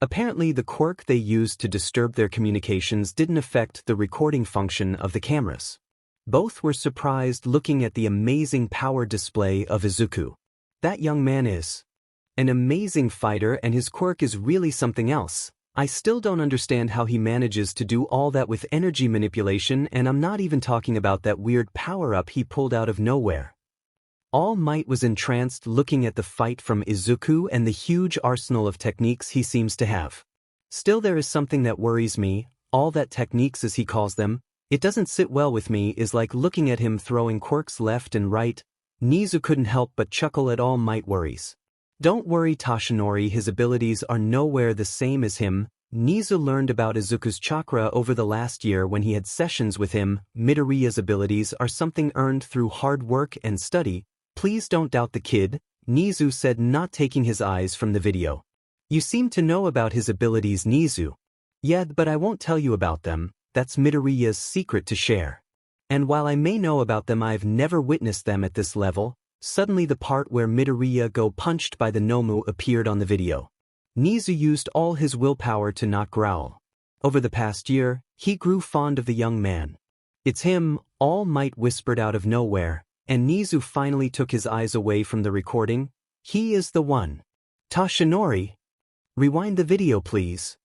Apparently the quirk they used to disturb their communications didn't affect the recording function of the cameras. Both were surprised looking at the amazing power display of Izuku. That young man is an amazing fighter and his quirk is really something else. I still don't understand how he manages to do all that with energy manipulation, and I'm not even talking about that weird power-up he pulled out of nowhere. All Might was entranced looking at the fight from Izuku and the huge arsenal of techniques he seems to have. Still, there is something that worries me. All that techniques, as he calls them, it doesn't sit well with me. Is like looking at him throwing quirks left and right. Nezu couldn't help but chuckle at All Might worries. Don't worry, Toshinori, his abilities are nowhere the same as him. Nezu learned about Izuku's chakra over the last year when he had sessions with him. Midoriya's abilities are something earned through hard work and study. Please don't doubt the kid, Nezu said, not taking his eyes from the video. You seem to know about his abilities, Nezu. Yeah, but I won't tell you about them. That's Midoriya's secret to share. And while I may know about them, I've never witnessed them at this level. Suddenly the part where Midoriya got punched by the Nomu appeared on the video. Nezu used all his willpower to not growl. Over the past year, he grew fond of the young man. It's him, All Might whispered out of nowhere, and Nezu finally took his eyes away from the recording. He is the one. Toshinori? Rewind the video, please.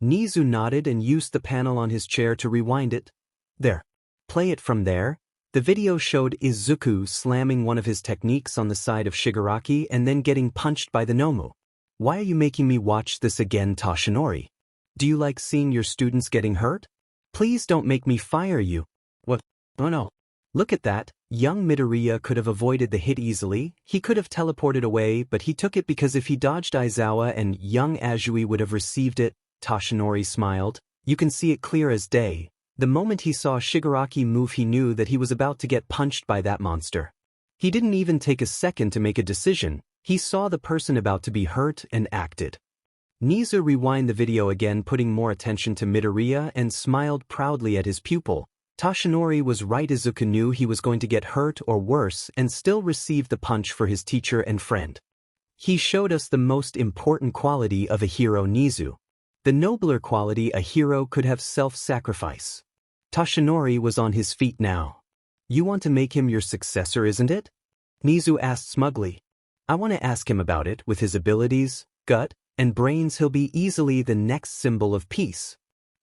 Nezu nodded and used the panel on his chair to rewind it. There. Play it from there. The video showed Izuku slamming one of his techniques on the side of Shigaraki and then getting punched by the Nomu. Why are you making me watch this again, Toshinori? Do you like seeing your students getting hurt? Please don't make me fire you. What? Oh no. Look at that. Young Midoriya could have avoided the hit easily. He could have teleported away, but he took it because if he dodged Aizawa and young Azui would have received it. Toshinori smiled. You can see it clear as day. The moment he saw Shigaraki move, he knew that he was about to get punched by that monster. He didn't even take a second to make a decision. He saw the person about to be hurt and acted. Nezu rewound the video again, putting more attention to Midoriya, and smiled proudly at his pupil. Toshinori was right. Izuku knew he was going to get hurt or worse and still receive the punch for his teacher and friend. He showed us the most important quality of a hero, Nezu. The nobler quality a hero could have: self-sacrifice. Toshinori was on his feet now. You want to make him your successor, isn't it? Nezu asked smugly. I want to ask him about it. With his abilities, gut, and brains, he'll be easily the next symbol of peace.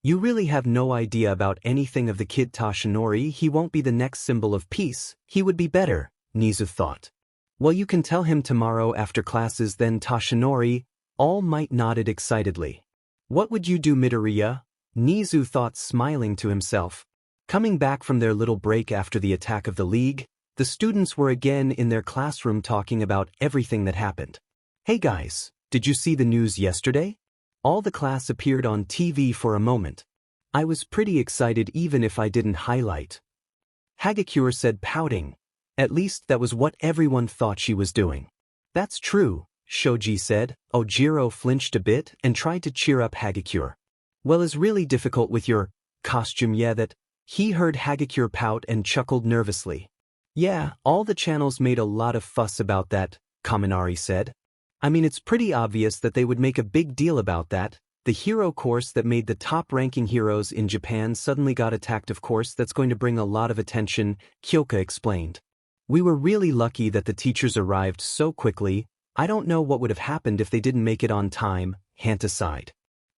You really have no idea about anything of the kid Toshinori. He won't be the next symbol of peace. He would be better, Nezu thought. Well, you can tell him tomorrow after classes then. Toshinori, All Might nodded excitedly. What would you do, Midoriya? Nezu thought, smiling to himself. Coming back from their little break after the attack of the league, the students were again in their classroom talking about everything that happened. Hey guys, did you see the news yesterday? All the class appeared on TV for a moment. I was pretty excited even if I didn't highlight. Hagakure said, pouting. At least that was what everyone thought she was doing. That's true, Shoji said. Ojiro flinched a bit and tried to cheer up Hagakure. Well, it's really difficult with your costume, yeah, that. He heard Hagakure pout and chuckled nervously. Yeah, all the channels made a lot of fuss about that, Kaminari said. I mean, it's pretty obvious that they would make a big deal about that. The hero course that made the top-ranking heroes in Japan suddenly got attacked. Of course, that's going to bring a lot of attention, Kyoka explained. We were really lucky that the teachers arrived so quickly. I don't know what would have happened if they didn't make it on time, Hanta sighed.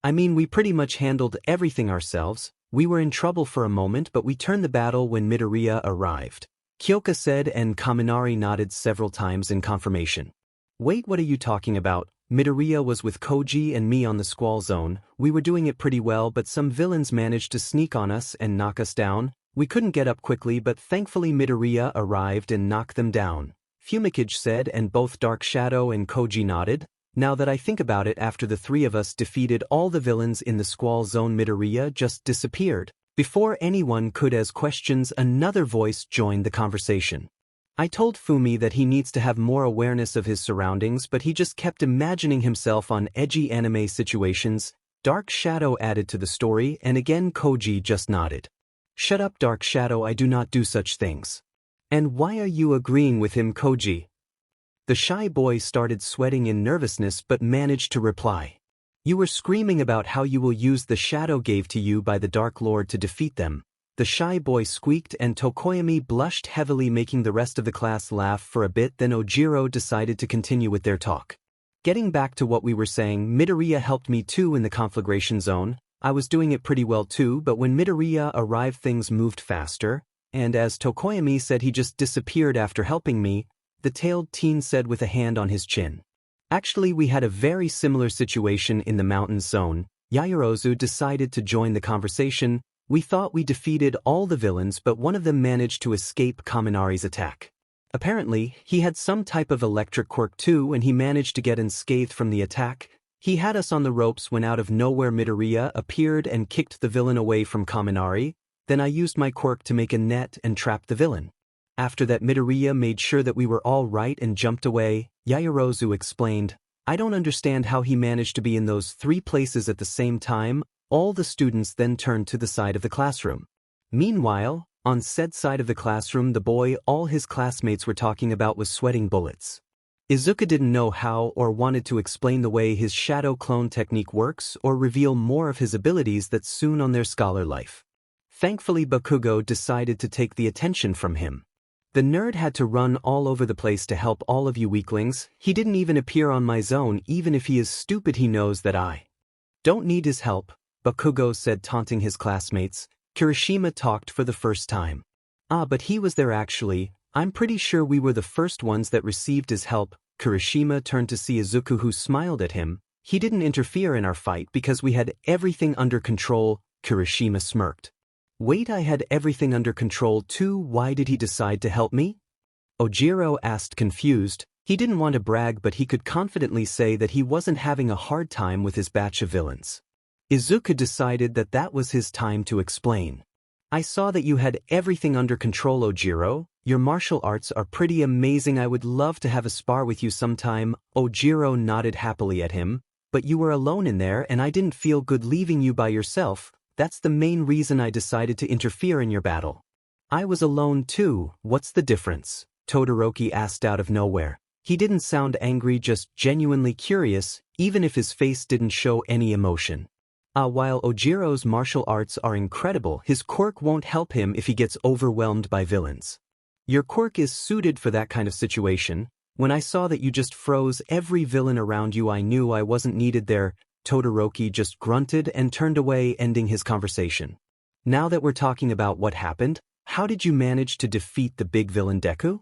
I mean, we pretty much handled everything ourselves. We were in trouble for a moment, but we turned the battle when Midoriya arrived, Kyoka said, and Kaminari nodded several times in confirmation. Wait, what are you talking about? Midoriya was with Koji and me on the Squall Zone. We were doing it pretty well, but some villains managed to sneak on us and knock us down. We couldn't get up quickly, but thankfully Midoriya arrived and knocked them down, Fumikage said, and both Dark Shadow and Koji nodded. Now that I think about it, after the three of us defeated all the villains in the Squall Zone, Midoriya just disappeared. Before anyone could ask questions, another voice joined the conversation. I told Fumi that he needs to have more awareness of his surroundings, but he just kept imagining himself on edgy anime situations. Dark Shadow added to the story, and again Koji just nodded. Shut up, Dark Shadow, I do not do such things. And why are you agreeing with him, Koji? The shy boy started sweating in nervousness but managed to reply. You were screaming about how you will use the shadow gave to you by the Dark Lord to defeat them. The shy boy squeaked, and Tokoyami blushed heavily, making the rest of the class laugh for a bit. Then Ojiro decided to continue with their talk. Getting back to what we were saying, Midoriya helped me too in the conflagration zone. I was doing it pretty well too, but when Midoriya arrived things moved faster, and as Tokoyami said, he just disappeared after helping me, the tailed teen said with a hand on his chin. Actually, we had a very similar situation in the mountain zone. Yaoyorozu decided to join the conversation. We thought we defeated all the villains, but one of them managed to escape Kaminari's attack. Apparently, he had some type of electric quirk too, and he managed to get unscathed from the attack. He had us on the ropes when out of nowhere Midoriya appeared and kicked the villain away from Kaminari. Then I used my quirk to make a net and trap the villain. After that, Midoriya made sure that we were all right and jumped away, Yaoyorozu explained. I don't understand how he managed to be in those three places at the same time. All the students then turned to the side of the classroom. Meanwhile, on said side of the classroom, the boy all his classmates were talking about was sweating bullets. Izuku didn't know how or wanted to explain the way his shadow clone technique works or reveal more of his abilities that soon on their scholar life. Thankfully, Bakugo decided to take the attention from him. The nerd had to run all over the place to help all of you weaklings. He didn't even appear on my zone. Even if he is stupid, he knows that I don't need his help, Bakugo said, taunting his classmates. Kirishima talked for the first time. But he was there actually. I'm pretty sure we were the first ones that received his help. Kirishima turned to see Izuku, who smiled at him. He didn't interfere in our fight because we had everything under control. Kirishima smirked. Wait, I had everything under control too? Why did he decide to help me? Ojiro asked, confused. He didn't want to brag, but he could confidently say that he wasn't having a hard time with his batch of villains. Izuku decided that that was his time to explain. I saw that you had everything under control, Ojiro. Your martial arts are pretty amazing. I would love to have a spar with you sometime. Ojiro nodded happily at him. But you were alone in there and I didn't feel good leaving you by yourself. That's the main reason I decided to interfere in your battle. I was alone too. What's the difference? Todoroki asked out of nowhere. He didn't sound angry, just genuinely curious, even if his face didn't show any emotion. While Ojiro's martial arts are incredible, his quirk won't help him if he gets overwhelmed by villains. Your quirk is suited for that kind of situation. When I saw that you just froze every villain around you, I knew I wasn't needed there. Todoroki just grunted and turned away, ending his conversation. Now that we're talking about what happened, how did you manage to defeat the big villain Deku?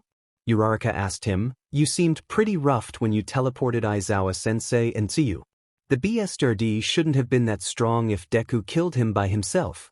Uraraka asked him. You seemed pretty roughed when you teleported Aizawa-sensei and Tsuyu. The BSRD shouldn't have been that strong if Deku killed him by himself.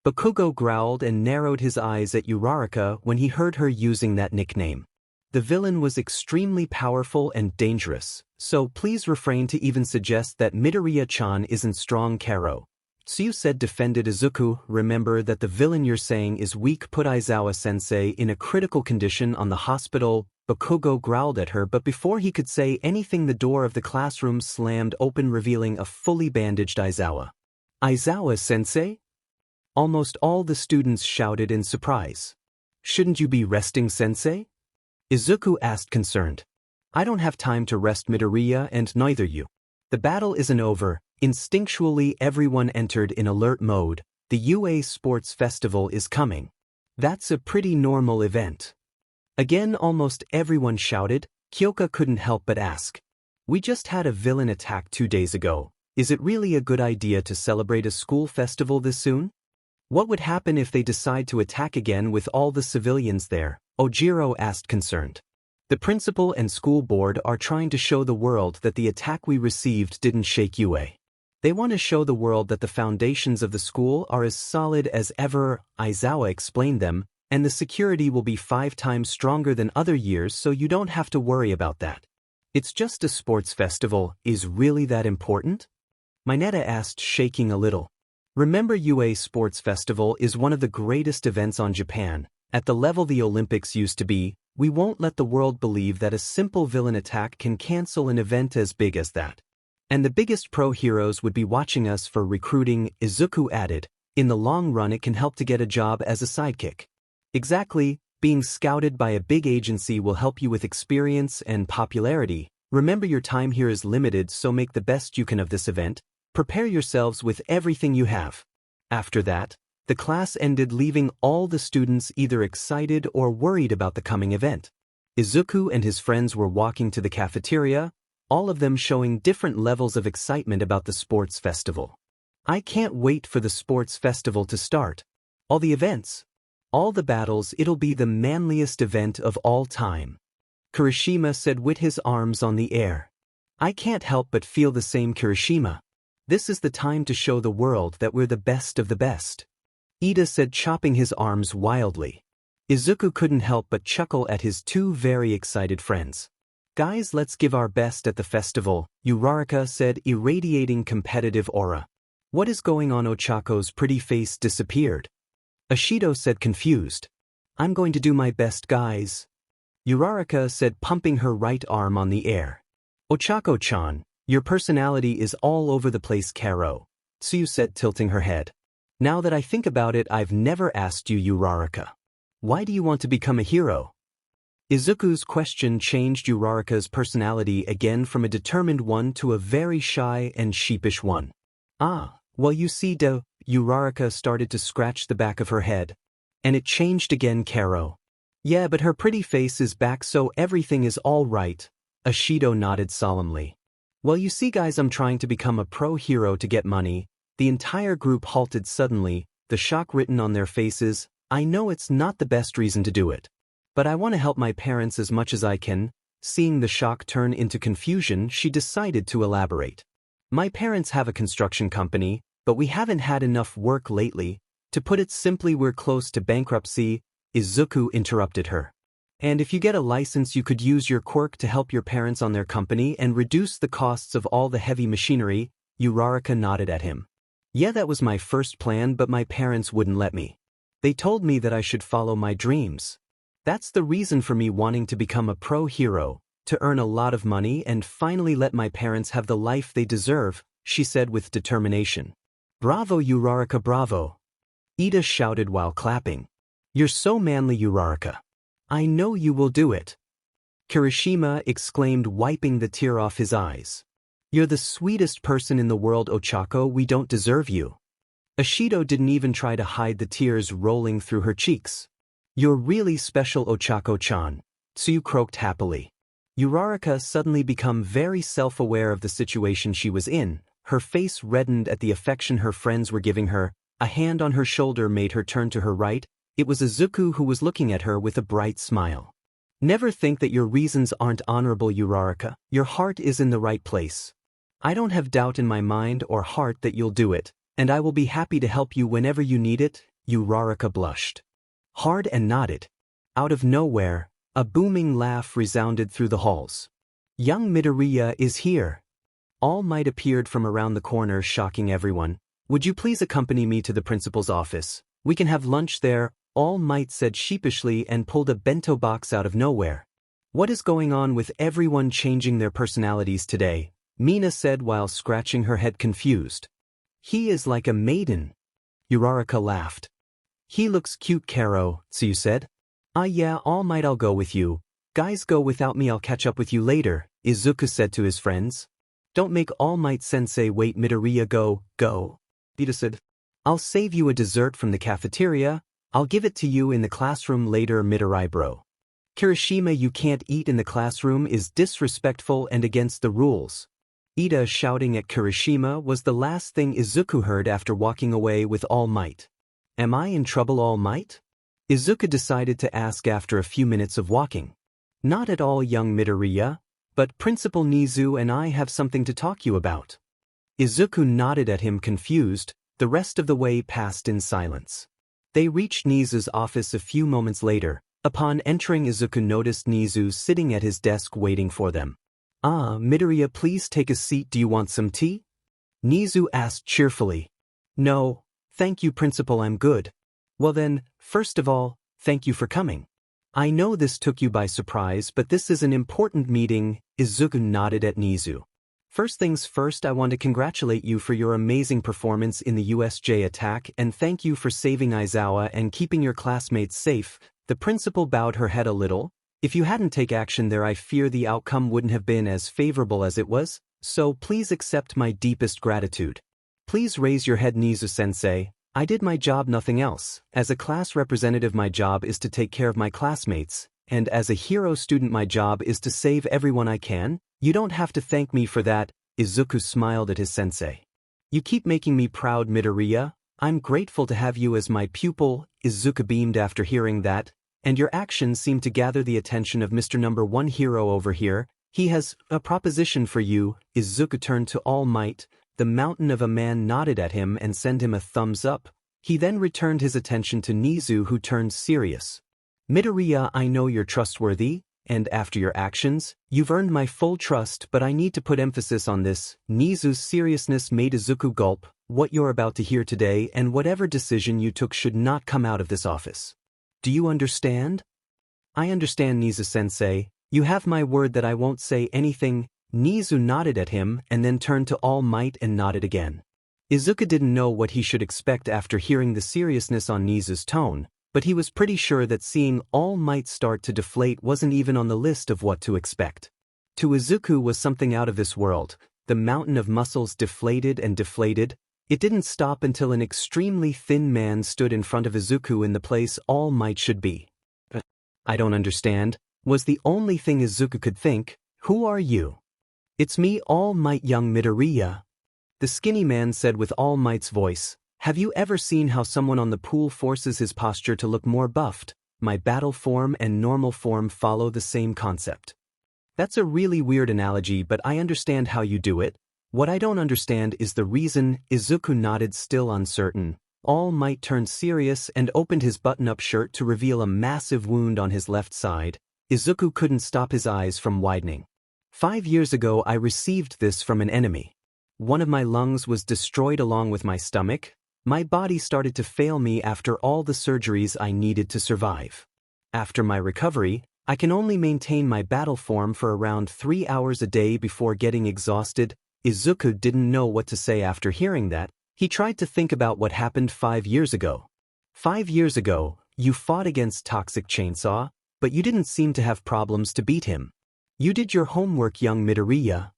Bakugo growled and narrowed his eyes at Uraraka when he heard her using that nickname. The villain was extremely powerful and dangerous, so please refrain to even suggest that Midoriya-chan isn't strong. Karo. Tsuyu said defended Izuku. Remember that the villain you're saying is weak. Put Aizawa-sensei in a critical condition on the hospital. Bakugo growled at her, but before he could say anything the door of the classroom slammed open, revealing a fully bandaged Aizawa. Aizawa-sensei? Almost all the students shouted in surprise. Shouldn't you be resting, sensei? Izuku asked, concerned. I don't have time to rest, Midoriya, and neither you. The battle isn't over. Instinctually everyone entered in alert mode. The UA Sports Festival is coming. That's a pretty normal event. Again almost everyone shouted. Kyoka couldn't help but ask. We just had a villain attack 2 days ago. Is it really a good idea to celebrate a school festival this soon? What would happen if they decide to attack again with all the civilians there? Ojiro asked, concerned. The principal and school board are trying to show the world that the attack we received didn't shake UA. They want to show the world that the foundations of the school are as solid as ever. Aizawa explained them, and the security will be 5 times stronger than other years, so you don't have to worry about that. It's just a sports festival. Is really that important? Mineta asked, shaking a little. Remember, UA Sports Festival is one of the greatest events on Japan. At the level the Olympics used to be, we won't let the world believe that a simple villain attack can cancel an event as big as that. And the biggest pro heroes would be watching us for recruiting, Izuku added. In the long run it can help to get a job as a sidekick. Exactly, being scouted by a big agency will help you with experience and popularity. Remember, your time here is limited, so make the best you can of this event. Prepare yourselves with everything you have. After that, the class ended, leaving all the students either excited or worried about the coming event. Izuku and his friends were walking to the cafeteria, all of them showing different levels of excitement about the sports festival. I can't wait for the sports festival to start. All the events, all the battles, it'll be the manliest event of all time. Kirishima said with his arms on the air. I can't help but feel the same, Kirishima. This is the time to show the world that we're the best of the best. Ida said, chopping his arms wildly. Izuku couldn't help but chuckle at his 2 very excited friends. Guys, let's give our best at the festival, Uraraka said, irradiating competitive aura. What is going on? Ochako's pretty face disappeared. Ashido said, confused. I'm going to do my best, guys. Uraraka said, pumping her right arm on the air. Ochako-chan, your personality is all over the place, Karo. Tsuyu said, tilting her head. Now that I think about it, I've never asked you, Uraraka. Why do you want to become a hero? Izuku's question changed Uraraka's personality again, from a determined one to a very shy and sheepish one. Well, you see, Uraraka started to scratch the back of her head. And it changed again, Karo. Yeah, but her pretty face is back, so everything is all right. Ashido nodded solemnly. Well, you see, guys, I'm trying to become a pro hero to get money. The entire group halted suddenly, the shock written on their faces. I know it's not the best reason to do it. But I want to help my parents as much as I can. Seeing the shock turn into confusion, she decided to elaborate. My parents have a construction company, but we haven't had enough work lately. To put it simply, we're close to bankruptcy. Izuku interrupted her. And if you get a license, you could use your quirk to help your parents on their company and reduce the costs of all the heavy machinery. Uraraka nodded at him. Yeah, that was my first plan, but my parents wouldn't let me. They told me that I should follow my dreams. That's the reason for me wanting to become a pro hero, to earn a lot of money and finally let my parents have the life they deserve, she said with determination. Bravo, Uraraka, bravo! Ida shouted while clapping. You're so manly, Uraraka. I know you will do it. Kirishima exclaimed, wiping the tear off his eyes. You're the sweetest person in the world, Ochako. We don't deserve you. Ashido didn't even try to hide the tears rolling through her cheeks. You're really special, Ochako-chan, Tsuyu croaked happily. Uraraka suddenly became very self-aware of the situation she was in. Her face reddened at the affection her friends were giving her. A hand on her shoulder made her turn to her right. It was Izuku who was looking at her with a bright smile. Never think that your reasons aren't honorable, Uraraka. Your heart is in the right place. I don't have doubt in my mind or heart that you'll do it, and I will be happy to help you whenever you need it. Uraraka blushed hard and nodded. Out of nowhere, a booming laugh resounded through the halls. Young Midoriya is here. All Might appeared from around the corner, shocking everyone. Would you please accompany me to the principal's office? We can have lunch there, All Might said sheepishly and pulled a bento box out of nowhere. What is going on with everyone changing their personalities today? Mina said while scratching her head confused. He is like a maiden. Uraraka laughed. He looks cute, Karo, Tsuyu said. Ah yeah, All Might, I'll go with you. Guys, go without me, I'll catch up with you later, Izuku said to his friends. Don't make All Might sensei wait, Midoriya, go. Ida said. I'll save you a dessert from the cafeteria. I'll give it to you in the classroom later, Midoriya bro. Kirishima, you can't eat in the classroom is disrespectful and against the rules. Ida shouting at Kirishima was the last thing Izuku heard after walking away with All Might. Am I in trouble, All Might? Izuku decided to ask after a few minutes of walking. Not at all, young Midoriya, but Principal Nezu and I have something to talk you about. Izuku nodded at him confused. The rest of the way passed in silence. They reached Nezu's office a few moments later. Upon entering, Izuku noticed Nezu sitting at his desk waiting for them. Ah, Midoriya, please take a seat. Do you want some tea? Nezu asked cheerfully. No, thank you, Principal, I'm good. Well then, first of all, thank you for coming. I know this took you by surprise, but this is an important meeting. Izuku nodded at Nezu. First things first, I want to congratulate you for your amazing performance in the USJ attack and thank you for saving Aizawa and keeping your classmates safe. The principal bowed her head a little. If you hadn't taken action there, I fear the outcome wouldn't have been as favorable as it was, so please accept my deepest gratitude. Please raise your head, Nezu-sensei. I did my job, nothing else. As a class representative, my job is to take care of my classmates, and as a hero student, my job is to save everyone I can. You don't have to thank me for that. Izuku smiled at his sensei. You keep making me proud, Midoriya. I'm grateful to have you as my pupil. Izuku beamed after hearing that. And your actions seem to gather the attention of Mr. Number 1 hero over here. He has a proposition for you. Izuku turned to All Might. The mountain of a man nodded at him and sent him a thumbs up. He then returned his attention to Nezu, who turned serious. Midoriya, I know you're trustworthy, and after your actions, you've earned my full trust, but I need to put emphasis on this. Nezu's seriousness made Izuku gulp. What you're about to hear today and whatever decision you took should not come out of this office. Do you understand? I understand, Nezu-sensei. You have my word that I won't say anything. Nezu nodded at him and then turned to All Might and nodded again. Izuku didn't know what he should expect after hearing the seriousness on Nezu's tone, but he was pretty sure that seeing All Might start to deflate wasn't even on the list of what to expect. To Izuku was something out of this world. The mountain of muscles deflated and deflated. It didn't stop until an extremely thin man stood in front of Izuku in the place All Might should be. I don't understand, was the only thing Izuku could think. Who are you? It's me, All Might, young Midoriya. The skinny man said with All Might's voice. Have you ever seen how someone on the pool forces his posture to look more buffed? My battle form and normal form follow the same concept. That's a really weird analogy, but I understand how you do it. What I don't understand is the reason. Izuku nodded, still uncertain. All Might turned serious and opened his button-up shirt to reveal a massive wound on his left side. Izuku couldn't stop his eyes from widening. 5 years ago I received this from an enemy. One of my lungs was destroyed along with my stomach. My body started to fail me after all the surgeries I needed to survive. After my recovery, I can only maintain my battle form for around 3 hours a day before getting exhausted. Izuku didn't know what to say after hearing that. He tried to think about what happened 5 years ago. 5 years ago, you fought against Toxic Chainsaw, but you didn't seem to have problems to beat him. You did your homework, young Midoriya.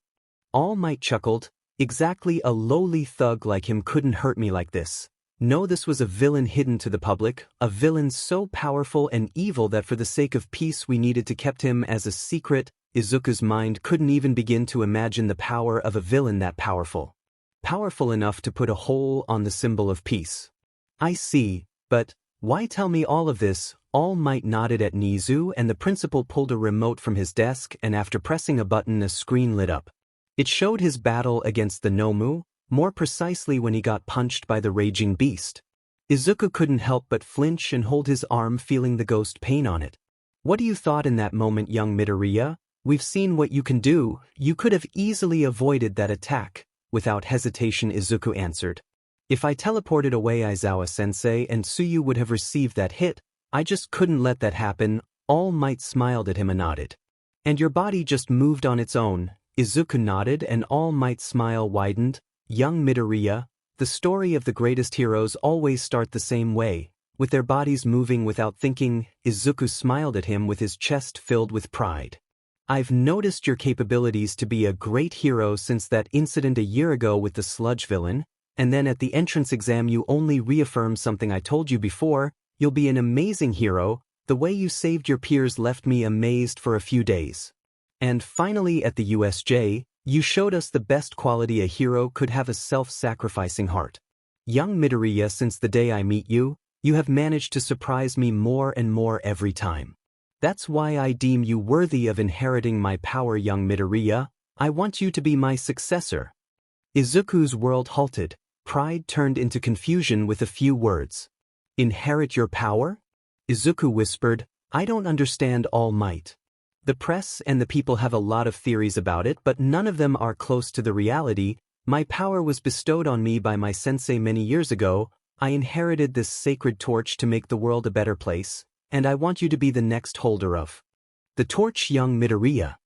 All Might chuckled. Exactly, a lowly thug like him couldn't hurt me like this. No, this was a villain hidden to the public, a villain so powerful and evil that for the sake of peace we needed to keep him as a secret. Izuku's mind couldn't even begin to imagine the power of a villain that powerful. Powerful enough to put a hole on the symbol of peace. I see, but why tell me all of this? All Might nodded at Nezu, and the principal pulled a remote from his desk, and after pressing a button a screen lit up. It showed his battle against the Nomu, more precisely when he got punched by the raging beast. Izuku couldn't help but flinch and hold his arm, feeling the ghost pain on it. What do you thought in that moment, young Midoriya? We've seen what you can do. You could have easily avoided that attack. Without hesitation, Izuku answered. If I teleported away Aizawa-sensei and Tsuyu would have received that hit, I just couldn't let that happen. All Might smiled at him and nodded. And your body just moved on its own. Izuku nodded and All Might's smile widened. Young Midoriya, the story of the greatest heroes always start the same way, with their bodies moving without thinking. Izuku smiled at him with his chest filled with pride. I've noticed your capabilities to be a great hero since that incident a year ago with the Sludge villain, and then at the entrance exam you only reaffirmed something I told you before. You'll be an amazing hero. The way you saved your peers left me amazed for a few days. And finally at the USJ, you showed us the best quality a hero could have, a self-sacrificing heart. Young Midoriya, since the day I meet you, you have managed to surprise me more and more every time. That's why I deem you worthy of inheriting my power, young Midoriya. I want you to be my successor. Izuku's world halted. Pride turned into confusion with a few words. Inherit your power? Izuku whispered, I don't understand. All Might. The press and the people have a lot of theories about it, but none of them are close to the reality. My power was bestowed on me by my sensei many years ago. I inherited this sacred torch to make the world a better place, and I want you to be the next holder of the torch, young Midoriya.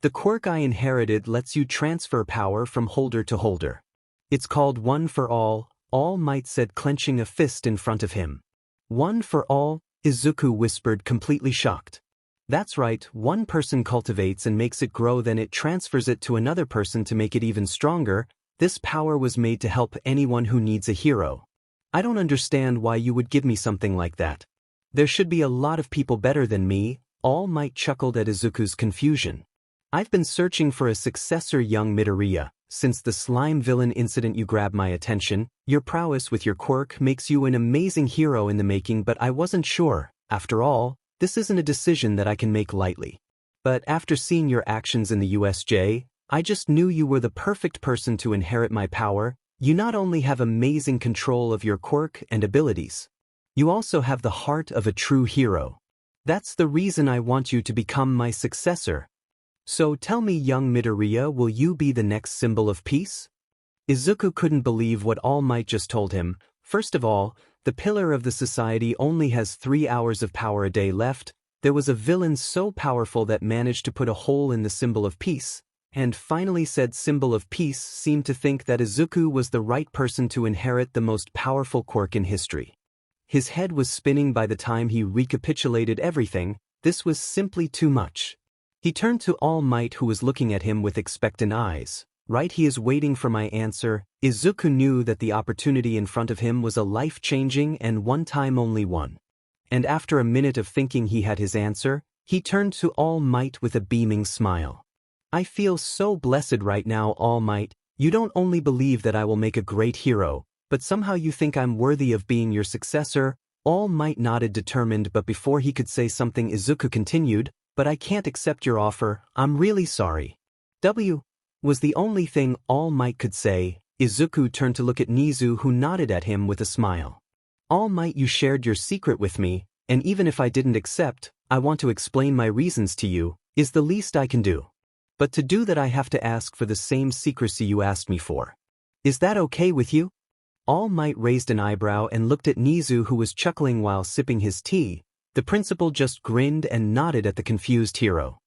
The quirk I inherited lets you transfer power from holder to holder. It's called One for All. All Might said, clenching a fist in front of him. One for all? Izuku whispered, completely shocked. That's right, one person cultivates and makes it grow, then it transfers it to another person to make it even stronger. This power was made to help anyone who needs a hero. I don't understand why you would give me something like that. There should be a lot of people better than me. All Might chuckled at Izuku's confusion. I've been searching for a successor, young Midoriya. Since the slime villain incident you grabbed my attention. Your prowess with your quirk makes you an amazing hero in the making, but I wasn't sure. After all, this isn't a decision that I can make lightly. But after seeing your actions in the USJ, I just knew you were the perfect person to inherit my power. You not only have amazing control of your quirk and abilities, you also have the heart of a true hero. That's the reason I want you to become my successor. So tell me, young Midoriya, will you be the next symbol of peace? Izuku couldn't believe what All Might just told him. First of all, the pillar of the society only has 3 hours of power a day left. There was a villain so powerful that managed to put a hole in the symbol of peace. And finally, said symbol of peace seemed to think that Izuku was the right person to inherit the most powerful quirk in history. His head was spinning by the time he recapitulated everything. This was simply too much. He turned to All Might, who was looking at him with expectant eyes. Right, he is waiting for my answer. Izuku knew that the opportunity in front of him was a life-changing and one time only one. And after a minute of thinking he had his answer, he turned to All Might with a beaming smile. I feel so blessed right now, All Might. You don't only believe that I will make a great hero, but somehow you think I'm worthy of being your successor. All Might nodded, determined, but before he could say something, Izuku continued, but I can't accept your offer. I'm really sorry. Was the only thing All Might could say. Izuku turned to look at Nezu, who nodded at him with a smile. All Might, you shared your secret with me, and even if I didn't accept, I want to explain my reasons to you, is the least I can do. But to do that I have to ask for the same secrecy you asked me for. Is that okay with you? All Might raised an eyebrow and looked at Nezu, who was chuckling while sipping his tea. The principal just grinned and nodded at the confused hero.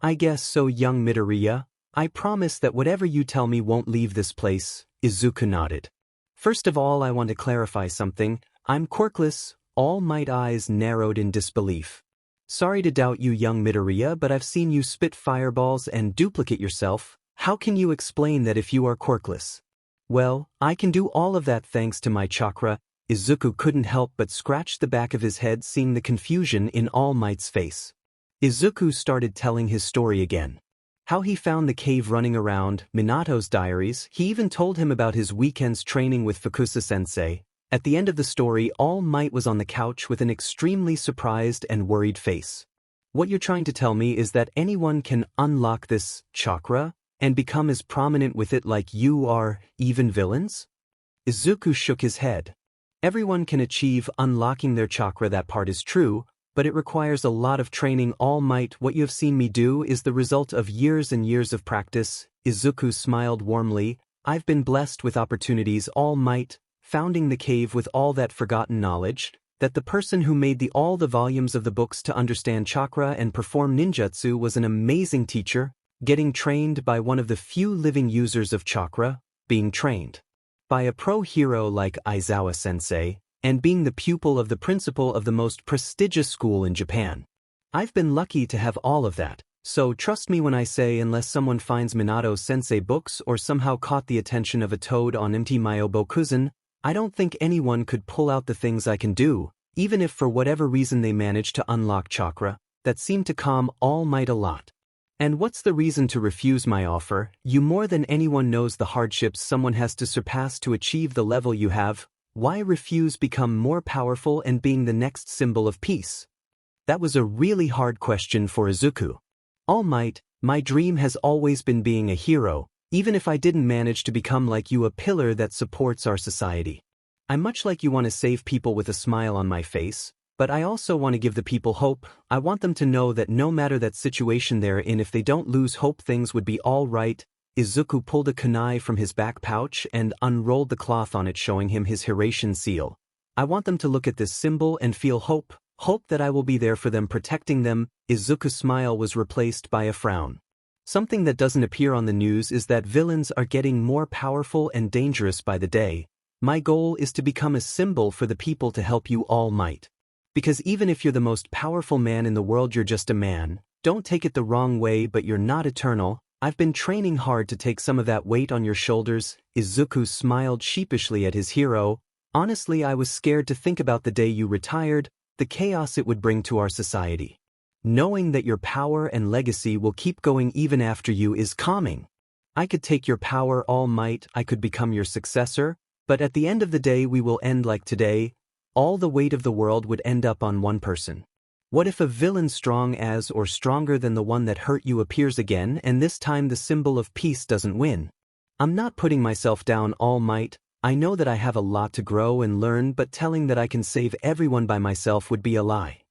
I guess so, young Midoriya. I promise that whatever you tell me won't leave this place. Izuku nodded. First of all, I want to clarify something. I'm quirkless. All Might eyes narrowed in disbelief. Sorry to doubt you, young Midoriya, but I've seen you spit fireballs and duplicate yourself. How can you explain that if you are quirkless? Well, I can do all of that thanks to my chakra. Izuku couldn't help but scratch the back of his head, seeing the confusion in All Might's face. Izuku started telling his story again. How he found the cave running around, Minato's diaries. He even told him about his weekend's training with Fukusa-sensei. At the end of the story, All Might was on the couch with an extremely surprised and worried face. What you're trying to tell me is that anyone can unlock this chakra and become as prominent with it like you are, even villains? Izuku shook his head. Everyone can achieve unlocking their chakra, that part is true, but it requires a lot of training. All Might, what you have seen me do is the result of years and years of practice. Izuku smiled warmly. I've been blessed with opportunities, All Might, founding the cave with all that forgotten knowledge, that the person who made all the volumes of the books to understand chakra and perform ninjutsu was an amazing teacher, getting trained by one of the few living users of chakra, being trained by a pro hero like Aizawa sensei, and being the pupil of the principal of the most prestigious school in Japan. I've been lucky to have all of that, so trust me when I say unless someone finds Minato sensei books or somehow caught the attention of a toad on Mt. Myobokuzen, I don't think anyone could pull out the things I can do, even if for whatever reason they manage to unlock chakra. That seemed to calm All Might a lot. And what's the reason to refuse my offer? You more than anyone knows the hardships someone has to surpass to achieve the level you have. Why refuse become more powerful and being the next symbol of peace? That was a really hard question for Izuku. All Might, my dream has always been being a hero, even if I didn't manage to become like you, a pillar that supports our society. I'm much like you, want to save people with a smile on my face, but I also want to give the people hope. I want them to know that no matter that situation they're in, if they don't lose hope, things would be all right. Izuku pulled a kunai from his back pouch and unrolled the cloth on it, showing him his Hiraition seal. I want them to look at this symbol and feel hope, hope that I will be there for them, protecting them. Izuku's smile was replaced by a frown. Something that doesn't appear on the news is that villains are getting more powerful and dangerous by the day. My goal is to become a symbol for the people to help you, All Might. Because even if you're the most powerful man in the world, you're just a man. Don't take it the wrong way, but you're not eternal. I've been training hard to take some of that weight on your shoulders. Izuku smiled sheepishly at his hero. Honestly, I was scared to think about the day you retired, the chaos it would bring to our society. Knowing that your power and legacy will keep going even after you is calming. I could take your power, All Might, I could become your successor, but at the end of the day we will end like today. All the weight of the world would end up on one person. What if a villain strong as or stronger than the one that hurt you appears again, and this time the symbol of peace doesn't win? I'm not putting myself down, All Might. I know that I have a lot to grow and learn, but telling that I can save everyone by myself would be a lie.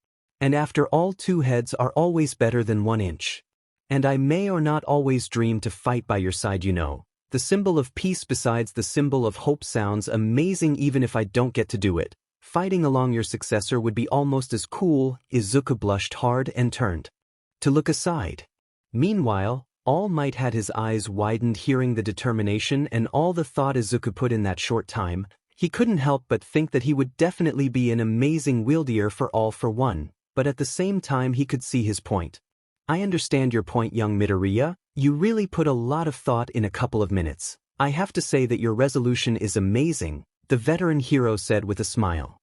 And after all, 2 heads are always better than 1 inch. And I may or not always dream to fight by your side, you know. The symbol of peace besides the symbol of hope sounds amazing even if I don't get to do it. Fighting along your successor would be almost as cool. Izuku blushed hard and turned to look aside. Meanwhile, All Might had his eyes widened, hearing the determination and all the thought Izuku put in that short time. He couldn't help but think that he would definitely be an amazing wielder for all for one. But at the same time he could see his point. I understand your point, young Midoriya. You really put a lot of thought in a couple of minutes. I have to say that your resolution is amazing, the veteran hero said with a smile.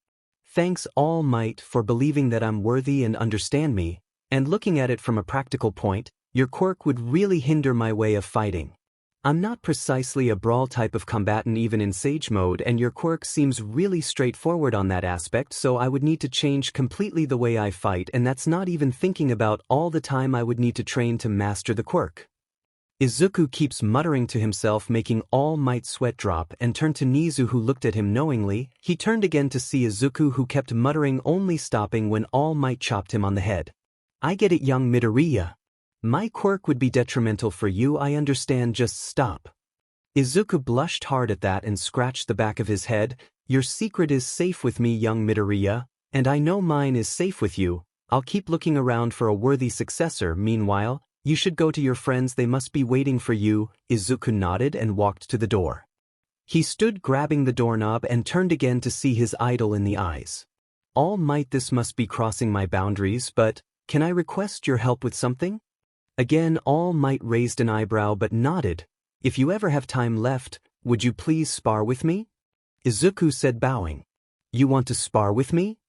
Thanks, All Might, for believing that I'm worthy and understand me, and looking at it from a practical point, your quirk would really hinder my way of fighting. I'm not precisely a brawl type of combatant even in Sage mode, and your quirk seems really straightforward on that aspect, so I would need to change completely the way I fight, and that's not even thinking about all the time I would need to train to master the quirk. Izuku keeps muttering to himself, making All Might's sweat drop, and turned to Nezu, who looked at him knowingly. He turned again to see Izuku, who kept muttering, only stopping when All Might chopped him on the head. I get it, young Midoriya. My quirk would be detrimental for you, I understand, just stop. Izuku blushed hard at that and scratched the back of his head. Your secret is safe with me, young Midoriya, and I know mine is safe with you. I'll keep looking around for a worthy successor. Meanwhile, you should go to your friends, they must be waiting for you. Izuku nodded and walked to the door. He stood grabbing the doorknob and turned again to see his idol in the eyes. All Might, this must be crossing my boundaries, but can I request your help with something? Again All Might raised an eyebrow but nodded. If you ever have time left, would you please spar with me? Izuku said, bowing. You want to spar with me?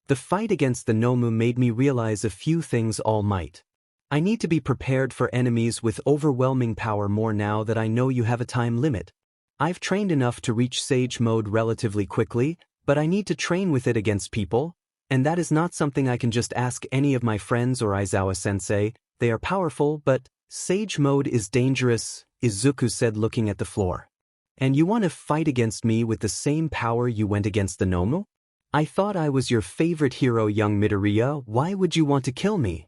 The fight against the Nomu made me realize a few things, All Might. I need to be prepared for enemies with overwhelming power more now that I know you have a time limit. I've trained enough to reach Sage Mode relatively quickly, but I need to train with it against people, and that is not something I can just ask any of my friends or Aizawa-sensei. They are powerful, but Sage Mode is dangerous, Izuku said, looking at the floor. And you want to fight against me with the same power you went against the Nomu? I thought I was your favorite hero, young Midoriya. Why would you want to kill me?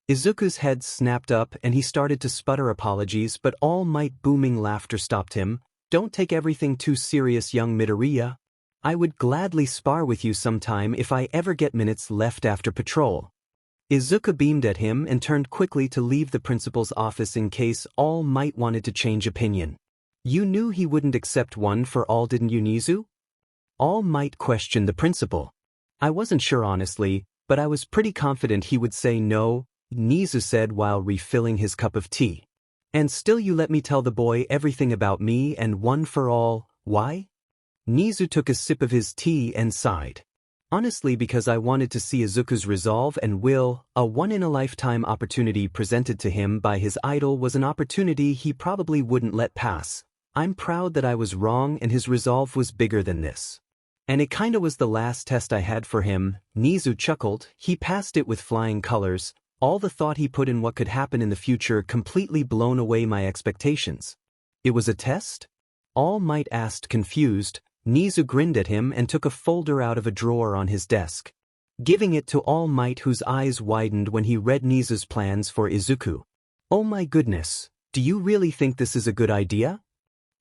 Izuku's head snapped up and he started to sputter apologies, but All Might booming laughter stopped him. Don't take everything too serious, young Midoriya. I would gladly spar with you sometime if I ever get minutes left after patrol. Izuku beamed at him and turned quickly to leave the principal's office in case All Might wanted to change opinion. You knew he wouldn't accept one for all, didn't you, Nezu? All Might questioned the principal. I wasn't sure honestly, but I was pretty confident he would say no, Nezu said while refilling his cup of tea. And still you let me tell the boy everything about me and one for all, why? Nezu took a sip of his tea and sighed. Honestly, because I wanted to see Izuku's resolve and will. A one-in-a-lifetime opportunity presented to him by his idol was an opportunity he probably wouldn't let pass. I'm proud that I was wrong and his resolve was bigger than this. And it kinda was the last test I had for him, Nezu chuckled. He passed it with flying colors. All the thought he put in what could happen in the future completely blown away my expectations. It was a test? All Might asked, confused. Nezu grinned at him and took a folder out of a drawer on his desk, giving it to All Might, whose eyes widened when he read Nezu's plans for Izuku. Oh my goodness, do you really think this is a good idea?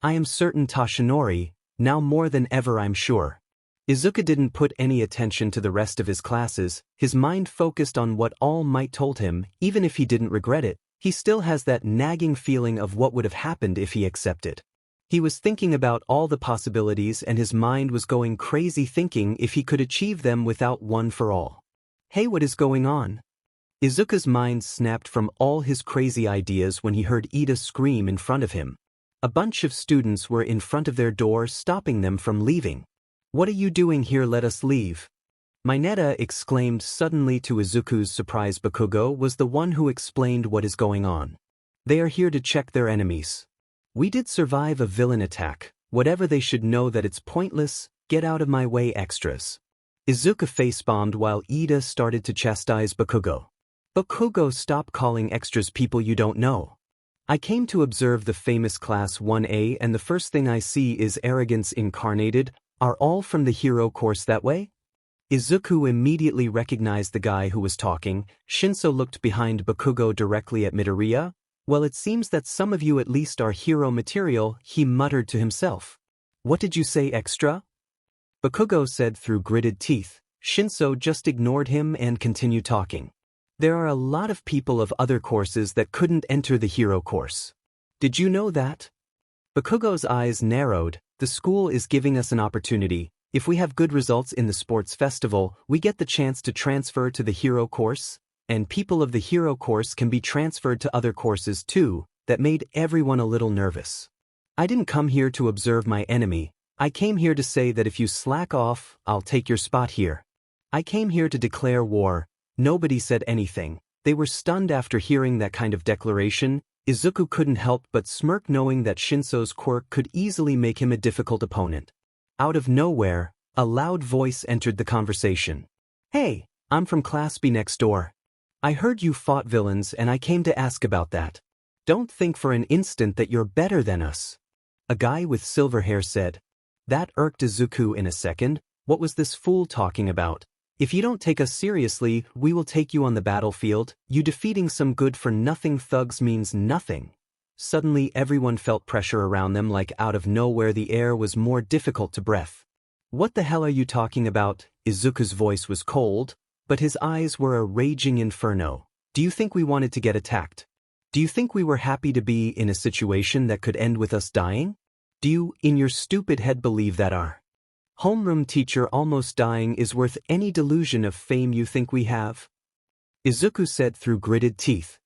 I am certain, Toshinori, now more than ever I'm sure. Izuku didn't put any attention to the rest of his classes, his mind focused on what All Might told him. Even if he didn't regret it, he still has that nagging feeling of what would have happened if he accepted. He was thinking about all the possibilities and his mind was going crazy thinking if he could achieve them without one for all. Hey, what is going on? Izuku's mind snapped from all his crazy ideas when he heard Ida scream in front of him. A bunch of students were in front of their door, stopping them from leaving. What are you doing here? Let us leave. Mineta exclaimed suddenly. To Izuku's surprise, Bakugo was the one who explained what is going on. They are here to check their enemies. We did survive a villain attack. Whatever, they should know that it's pointless. Get out of my way, extras. Izuku face-bombed while Ida started to chastise Bakugo. Bakugo, stop calling extras people you don't know. I came to observe the famous Class 1A and the first thing I see is arrogance incarnated. Are all from the hero course that way? Izuku immediately recognized the guy who was talking. Shinso looked behind Bakugo directly at Midoriya. Well, it seems that some of you at least are hero material, he muttered to himself. What did you say, extra? Bakugo said through gritted teeth. Shinso just ignored him and continued talking. There are a lot of people of other courses that couldn't enter the hero course. Did you know that? Bakugo's eyes narrowed. The school is giving us an opportunity. If we have good results in the sports festival, we get the chance to transfer to the hero course, and people of the hero course can be transferred to other courses too. That made everyone a little nervous. I didn't come here to observe my enemy. I came here to say that if you slack off, I'll take your spot here. I came here to declare war. Nobody said anything. They were stunned after hearing that kind of declaration. Izuku couldn't help but smirk, knowing that Shinso's quirk could easily make him a difficult opponent. Out of nowhere, a loud voice entered the conversation. Hey, I'm from Class B next door. I heard you fought villains and I came to ask about that. Don't think for an instant that you're better than us. A guy with silver hair said. That irked Izuku in a second. What was this fool talking about? If you don't take us seriously, we will take you on the battlefield. You defeating some good-for-nothing thugs means nothing. Suddenly everyone felt pressure around them like out of nowhere the air was more difficult to breathe. "What the hell are you talking about?" Izuku's voice was cold, but his eyes were a raging inferno. "Do you think we wanted to get attacked? Do you think we were happy to be in a situation that could end with us dying? Do you, in your stupid head, believe that our homeroom teacher almost dying is worth any delusion of fame you think we have?" Izuku said through gritted teeth.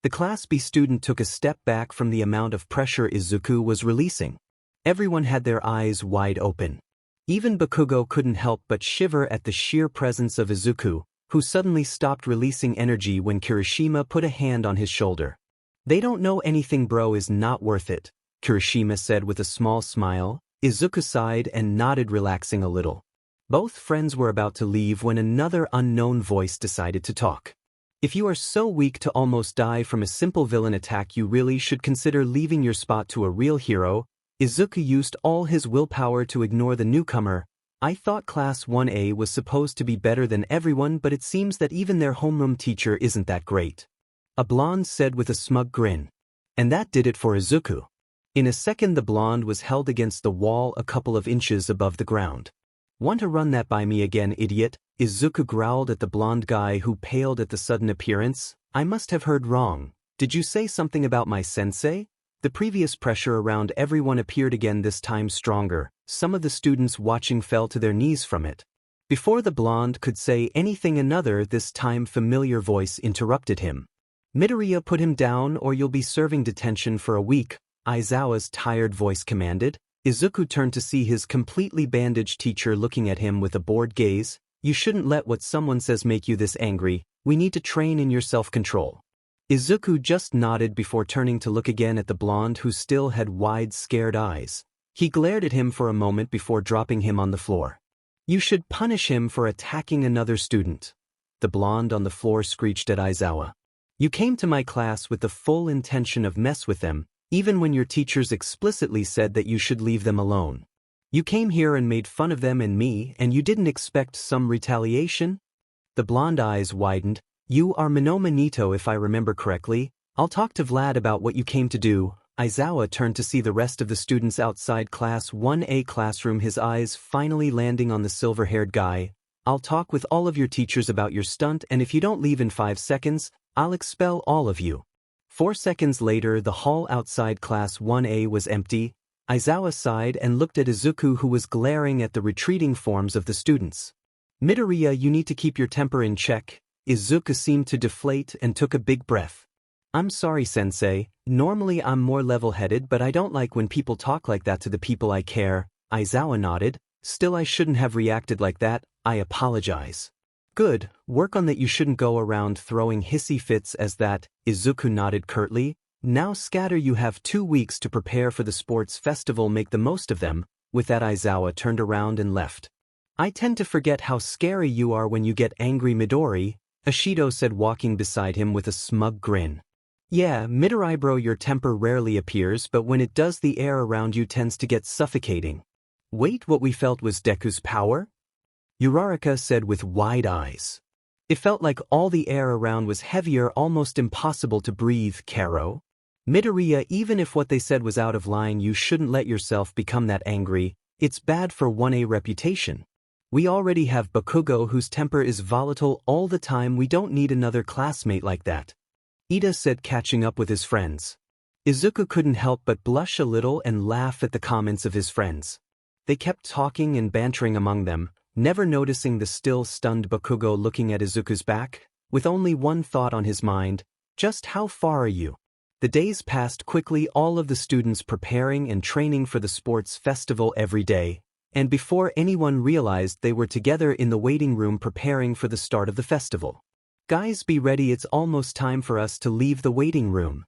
The Class B student took a step back from the amount of pressure Izuku was releasing. Everyone had their eyes wide open. Even Bakugo couldn't help but shiver at the sheer presence of Izuku, who suddenly stopped releasing energy when Kirishima put a hand on his shoulder. "They don't know anything, bro, is not worth it," Kirishima said with a small smile. Izuku sighed and nodded, relaxing a little. Both friends were about to leave when another unknown voice decided to talk. "If you are so weak to almost die from a simple villain attack, you really should consider leaving your spot to a real hero." Izuku used all his willpower to ignore the newcomer. "I thought Class 1A was supposed to be better than everyone, but it seems that even their homeroom teacher isn't that great," a blonde said with a smug grin. And that did it for Izuku. In a second the blonde was held against the wall a couple of inches above the ground. "Want to run that by me again, idiot?" Izuku growled at the blonde guy, who paled at the sudden appearance. "I must have heard wrong. Did you say something about my sensei?" The previous pressure around everyone appeared again, this time stronger. Some of the students watching fell to their knees from it. Before the blonde could say anything, another, this time familiar voice interrupted him. "Midoriya, put him down or you'll be serving detention for a week," Aizawa's tired voice commanded. Izuku turned to see his completely bandaged teacher looking at him with a bored gaze. "You shouldn't let what someone says make you this angry. We need to train in your self-control." Izuku just nodded before turning to look again at the blonde, who still had wide, scared eyes. He glared at him for a moment before dropping him on the floor. "You should punish him for attacking another student," the blonde on the floor screeched at Aizawa. "You came to my class with the full intention of mess with them, even when your teachers explicitly said that you should leave them alone. You came here and made fun of them and me, and you didn't expect some retaliation?" The blonde eyes widened. "You are Minoma Nito, if I remember correctly. I'll talk to Vlad about what you came to do." Aizawa turned to see the rest of the students outside Class 1A classroom, his eyes finally landing on the silver-haired guy. "I'll talk with all of your teachers about your stunt, and if you don't leave in 5 seconds, I'll expel all of you." 4 seconds later, the hall outside Class 1A was empty. Aizawa sighed and looked at Izuku, who was glaring at the retreating forms of the students. "Midoriya, you need to keep your temper in check." Izuku seemed to deflate and took a big breath. "I'm sorry, sensei. Normally I'm more level-headed, but I don't like when people talk like that to the people I care." Aizawa nodded. "Still, I shouldn't have reacted like that. I apologize." "Good, work on that. You shouldn't go around throwing hissy fits as that." Izuku nodded curtly. "Now scatter. You have 2 weeks to prepare for the sports festival. Make the most of them." With that, Aizawa turned around and left. "I tend to forget how scary you are when you get angry, Midori," Ashido said, walking beside him with a smug grin. "Yeah, Midori bro, your temper rarely appears, but when it does the air around you tends to get suffocating." "Wait, what we felt was Deku's power?" Uraraka said with wide eyes. "It felt like all the air around was heavier, almost impossible to breathe, Karo." "Midoriya, even if what they said was out of line, you shouldn't let yourself become that angry. It's bad for 1A reputation. We already have Bakugo, whose temper is volatile all the time. We don't need another classmate like that," Ida said, catching up with his friends. Izuku couldn't help but blush a little and laugh at the comments of his friends. They kept talking and bantering among them, never noticing the still stunned Bakugo looking at Izuku's back, with only one thought on his mind: just how far are you? The days passed quickly, all of the students preparing and training for the sports festival every day. And before anyone realized, they were together in the waiting room preparing for the start of the festival. "Guys, be ready, it's almost time for us to leave the waiting room,"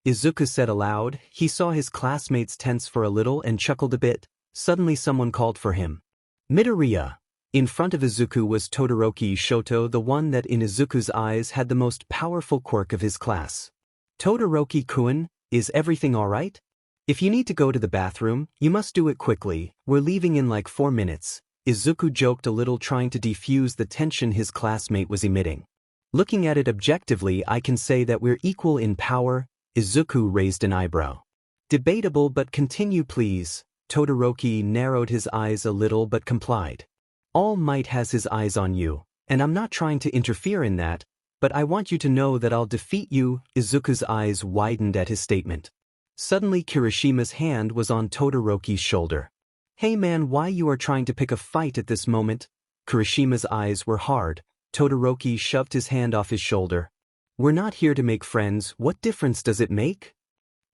Izuku said aloud. He saw his classmates tense for a little and chuckled a bit. Suddenly someone called for him. "Midoriya." In front of Izuku was Todoroki Shoto, the one that in Izuku's eyes had the most powerful quirk of his class. "Todoroki-kun, is everything alright? If you need to go to the bathroom, you must do it quickly. We're leaving in like 4 minutes." Izuku joked a little, trying to defuse the tension his classmate was emitting. "Looking at it objectively, I can say that we're equal in power," Izuku raised an eyebrow. Debatable, but continue please. Todoroki narrowed his eyes a little but complied. All Might has his eyes on you, and I'm not trying to interfere in that, but I want you to know that I'll defeat you. Izuku's eyes widened at his statement. Suddenly Kirishima's hand was on Todoroki's shoulder. Hey man, why you are trying to pick a fight at this moment? Kirishima's eyes were hard. Todoroki shoved his hand off his shoulder. We're not here to make friends, what difference does it make?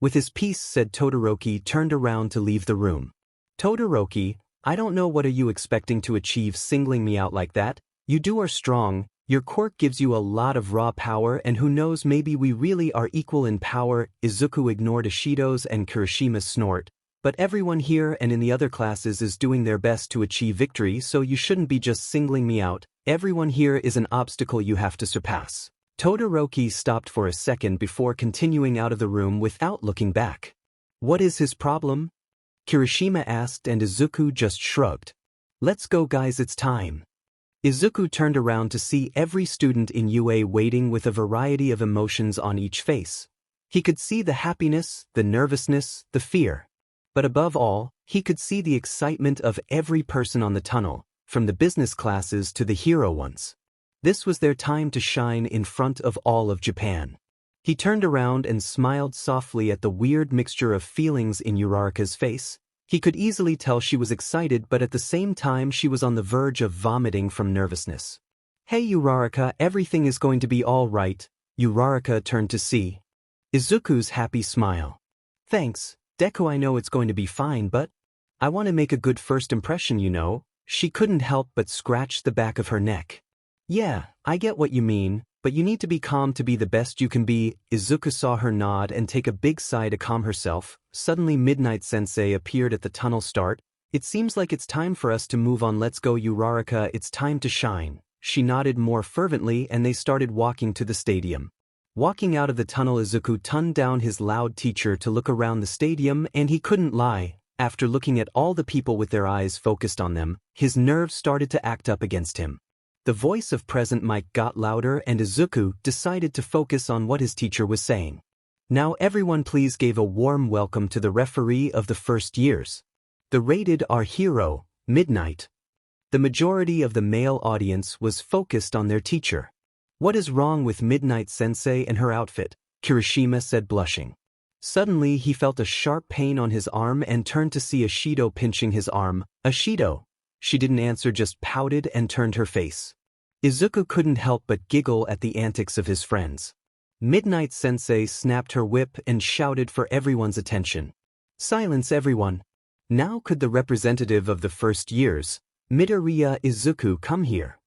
With his piece said Todoroki turned around to leave the room. Todoroki, I don't know what are you expecting to achieve singling me out like that? You do are strong, your quirk gives you a lot of raw power and who knows maybe we really are equal in power. Izuku ignored Ishido's and Kirishima's snort. But everyone here and in the other classes is doing their best to achieve victory, so you shouldn't be just singling me out. Everyone here is an obstacle you have to surpass. Todoroki stopped for a second before continuing out of the room without looking back. What is his problem? Kirishima asked and Izuku just shrugged. Let's go guys, it's time. Izuku turned around to see every student in UA waiting with a variety of emotions on each face. He could see the happiness, the nervousness, the fear. But above all, he could see the excitement of every person on the tunnel, from the business classes to the hero ones. This was their time to shine in front of all of Japan. He turned around and smiled softly at the weird mixture of feelings in Uraraka's face. He could easily tell she was excited, but at the same time she was on the verge of vomiting from nervousness. Hey Uraraka, everything is going to be all right. Uraraka turned to see Izuku's happy smile. Thanks, Deku, I know it's going to be fine, but I want to make a good first impression, you know. She couldn't help but scratch the back of her neck. Yeah, I get what you mean, but you need to be calm to be the best you can be. Izuku saw her nod and take a big sigh to calm herself. Suddenly Midnight Sensei appeared at the tunnel start. It seems like it's time for us to move on. Let's go Uraraka, it's time to shine. She nodded more fervently and they started walking to the stadium. Walking out of the tunnel, Izuku turned down his loud teacher to look around the stadium, and he couldn't lie. After looking at all the people with their eyes focused on them, his nerves started to act up against him. The voice of Present Mike got louder and Izuku decided to focus on what his teacher was saying. Now everyone please give a warm welcome to the referee of the first years. The rated R hero, Midnight. The majority of the male audience was focused on their teacher. What is wrong with Midnight Sensei and her outfit? Kirishima said, blushing. Suddenly he felt a sharp pain on his arm and turned to see Ishido pinching his arm. Ishido. She didn't answer, just pouted and turned her face. Izuku couldn't help but giggle at the antics of his friends. Midnight Sensei snapped her whip and shouted for everyone's attention. Silence everyone. Now could the representative of the first years, Midoriya Izuku, come here?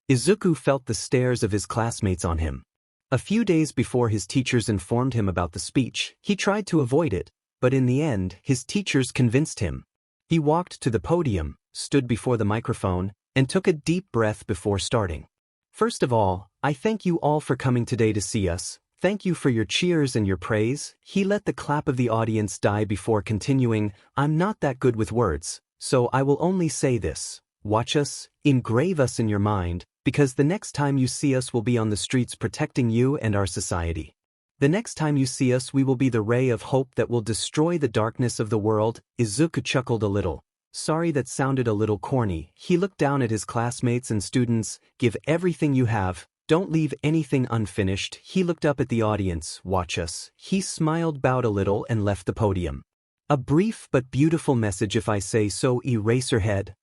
Izuku felt the stares of his classmates on him. A few days before his teachers informed him about the speech, he tried to avoid it, but in the end, his teachers convinced him. He walked to the podium, stood before the microphone, and took a deep breath before starting. First of all, I thank you all for coming today to see us. Thank you for your cheers and your praise. He let the clap of the audience die before continuing. I'm not that good with words, so I will only say this. Watch us, engrave us in your mind, because the next time you see us we'll be on the streets protecting you and our society. The next time you see us we will be the ray of hope that will destroy the darkness of the world. Izuku chuckled a little. Sorry, that sounded a little corny. He looked down at his classmates and students. Give everything you have. Don't leave anything unfinished. He looked up at the audience. Watch us. He smiled, bowed a little and left the podium. A brief but beautiful message if I say so. Eraserhead.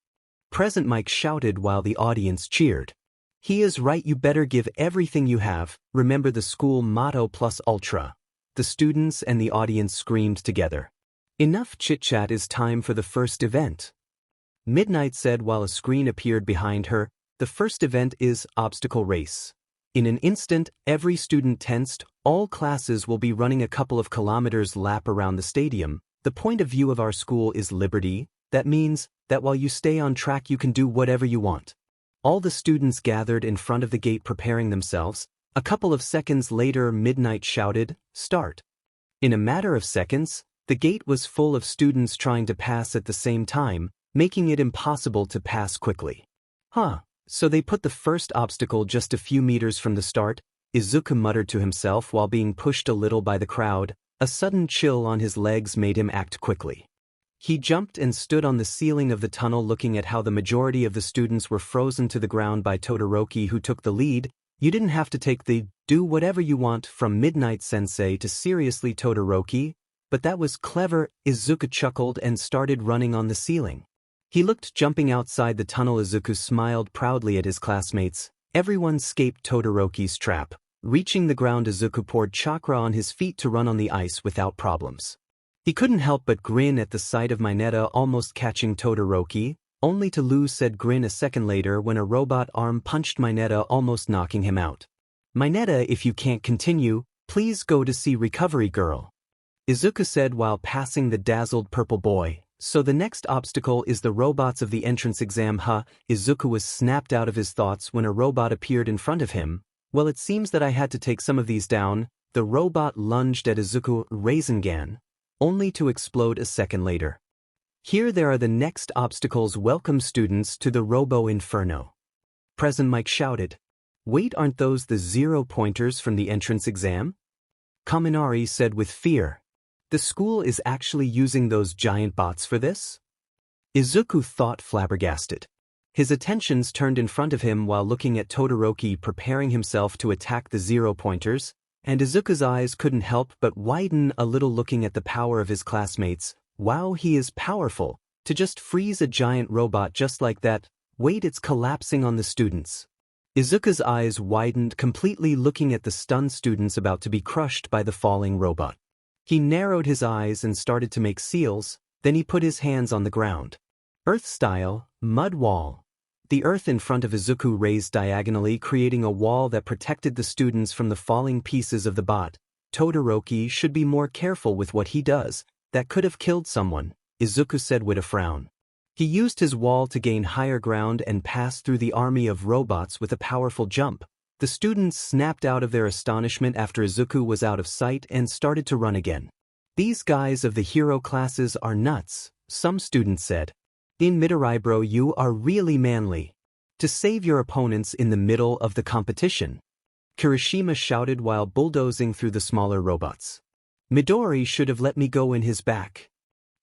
Present Mike shouted while the audience cheered. He is right, you better give everything you have. Remember the school motto plus ultra. The students and the audience screamed together. Enough chit-chat, is time for the first event. Midnight said while a screen appeared behind her. The first event is obstacle race. In an instant, every student tensed. All classes will be running a couple of kilometers lap around the stadium. The point of view of our school is liberty. That means that while you stay on track you can do whatever you want. All the students gathered in front of the gate preparing themselves. A couple of seconds later Midnight shouted, "Start." In a matter of seconds, the gate was full of students trying to pass at the same time, making it impossible to pass quickly. So they put the first obstacle just a few meters from the start. Izuku muttered to himself while being pushed a little by the crowd. A sudden chill on his legs made him act quickly. He jumped and stood on the ceiling of the tunnel looking at how the majority of the students were frozen to the ground by Todoroki, who took the lead. You didn't have to take the "do whatever you want from Midnight Sensei" to seriously, Todoroki, but that was clever. Izuku chuckled and started running on the ceiling. He looked jumping outside the tunnel. Izuku smiled proudly at his classmates. Everyone escaped Todoroki's trap. Reaching the ground, Izuku poured chakra on his feet to run on the ice without problems. He couldn't help but grin at the sight of Mineta almost catching Todoroki, only to lose said grin a second later when a robot arm punched Mineta, almost knocking him out. "Mineta, if you can't continue, please go to see Recovery Girl," Izuku said while passing the dazzled purple boy. "So the next obstacle is the robots of the entrance exam, huh?" Izuku was snapped out of his thoughts when a robot appeared in front of him. "Well, it seems that I had to take some of these down." The robot lunged at Izuku, Rasengan, only to explode a second later. "Here there are the next obstacles. Welcome students to the Robo Inferno," Present Mike shouted. "Wait, aren't those the 0-pointers from the entrance exam?" Kaminari said with fear. "The school is actually using those giant bots for this?" Izuku thought, flabbergasted. His attentions turned in front of him while looking at Todoroki preparing himself to attack the 0-pointers, and Izuku's eyes couldn't help but widen a little looking at the power of his classmates. Wow, he is powerful. To just freeze a giant robot just like that. Wait, it's collapsing on the students. Izuku's eyes widened completely, looking at the stunned students about to be crushed by the falling robot. He narrowed his eyes and started to make seals, then he put his hands on the ground. Earth style, mud wall. The earth in front of Izuku raised diagonally, creating a wall that protected the students from the falling pieces of the bot. Todoroki should be more careful with what he does. That could have killed someone, Izuku said with a frown. He used his wall to gain higher ground and pass through the army of robots with a powerful jump. The students snapped out of their astonishment after Izuku was out of sight and started to run again. "These guys of the hero classes are nuts," some students said. "In Midoriya, bro, you are really manly to save your opponents in the middle of the competition," Kirishima shouted while bulldozing through the smaller robots. "Midori should have let me go in his back,"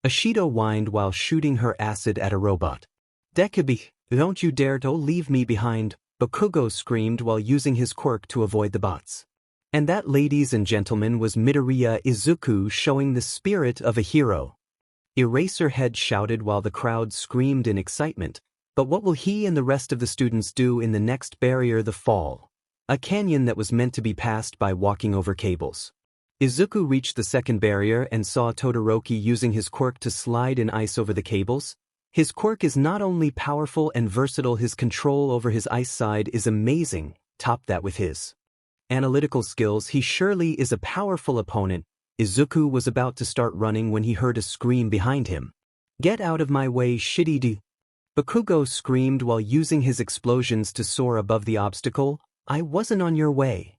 Ashido whined while shooting her acid at a robot. "Deku, don't you dare to leave me behind," Bakugo screamed while using his quirk to avoid the bots. And that, ladies and gentlemen, was Midoriya Izuku, showing the spirit of a hero. Eraserhead shouted while the crowd screamed in excitement. But what will he and the rest of the students do in the next barrier, the fall? A canyon that was meant to be passed by walking over cables. Izuku reached the second barrier and saw Todoroki using his quirk to slide in ice over the cables. His quirk is not only powerful and versatile, his control over his ice side is amazing. Top that with his analytical skills, he surely is a powerful opponent. Izuku was about to start running when he heard a scream behind him. "Get out of my way, shitty d!" Bakugo screamed while using his explosions to soar above the obstacle. "I wasn't on your way,"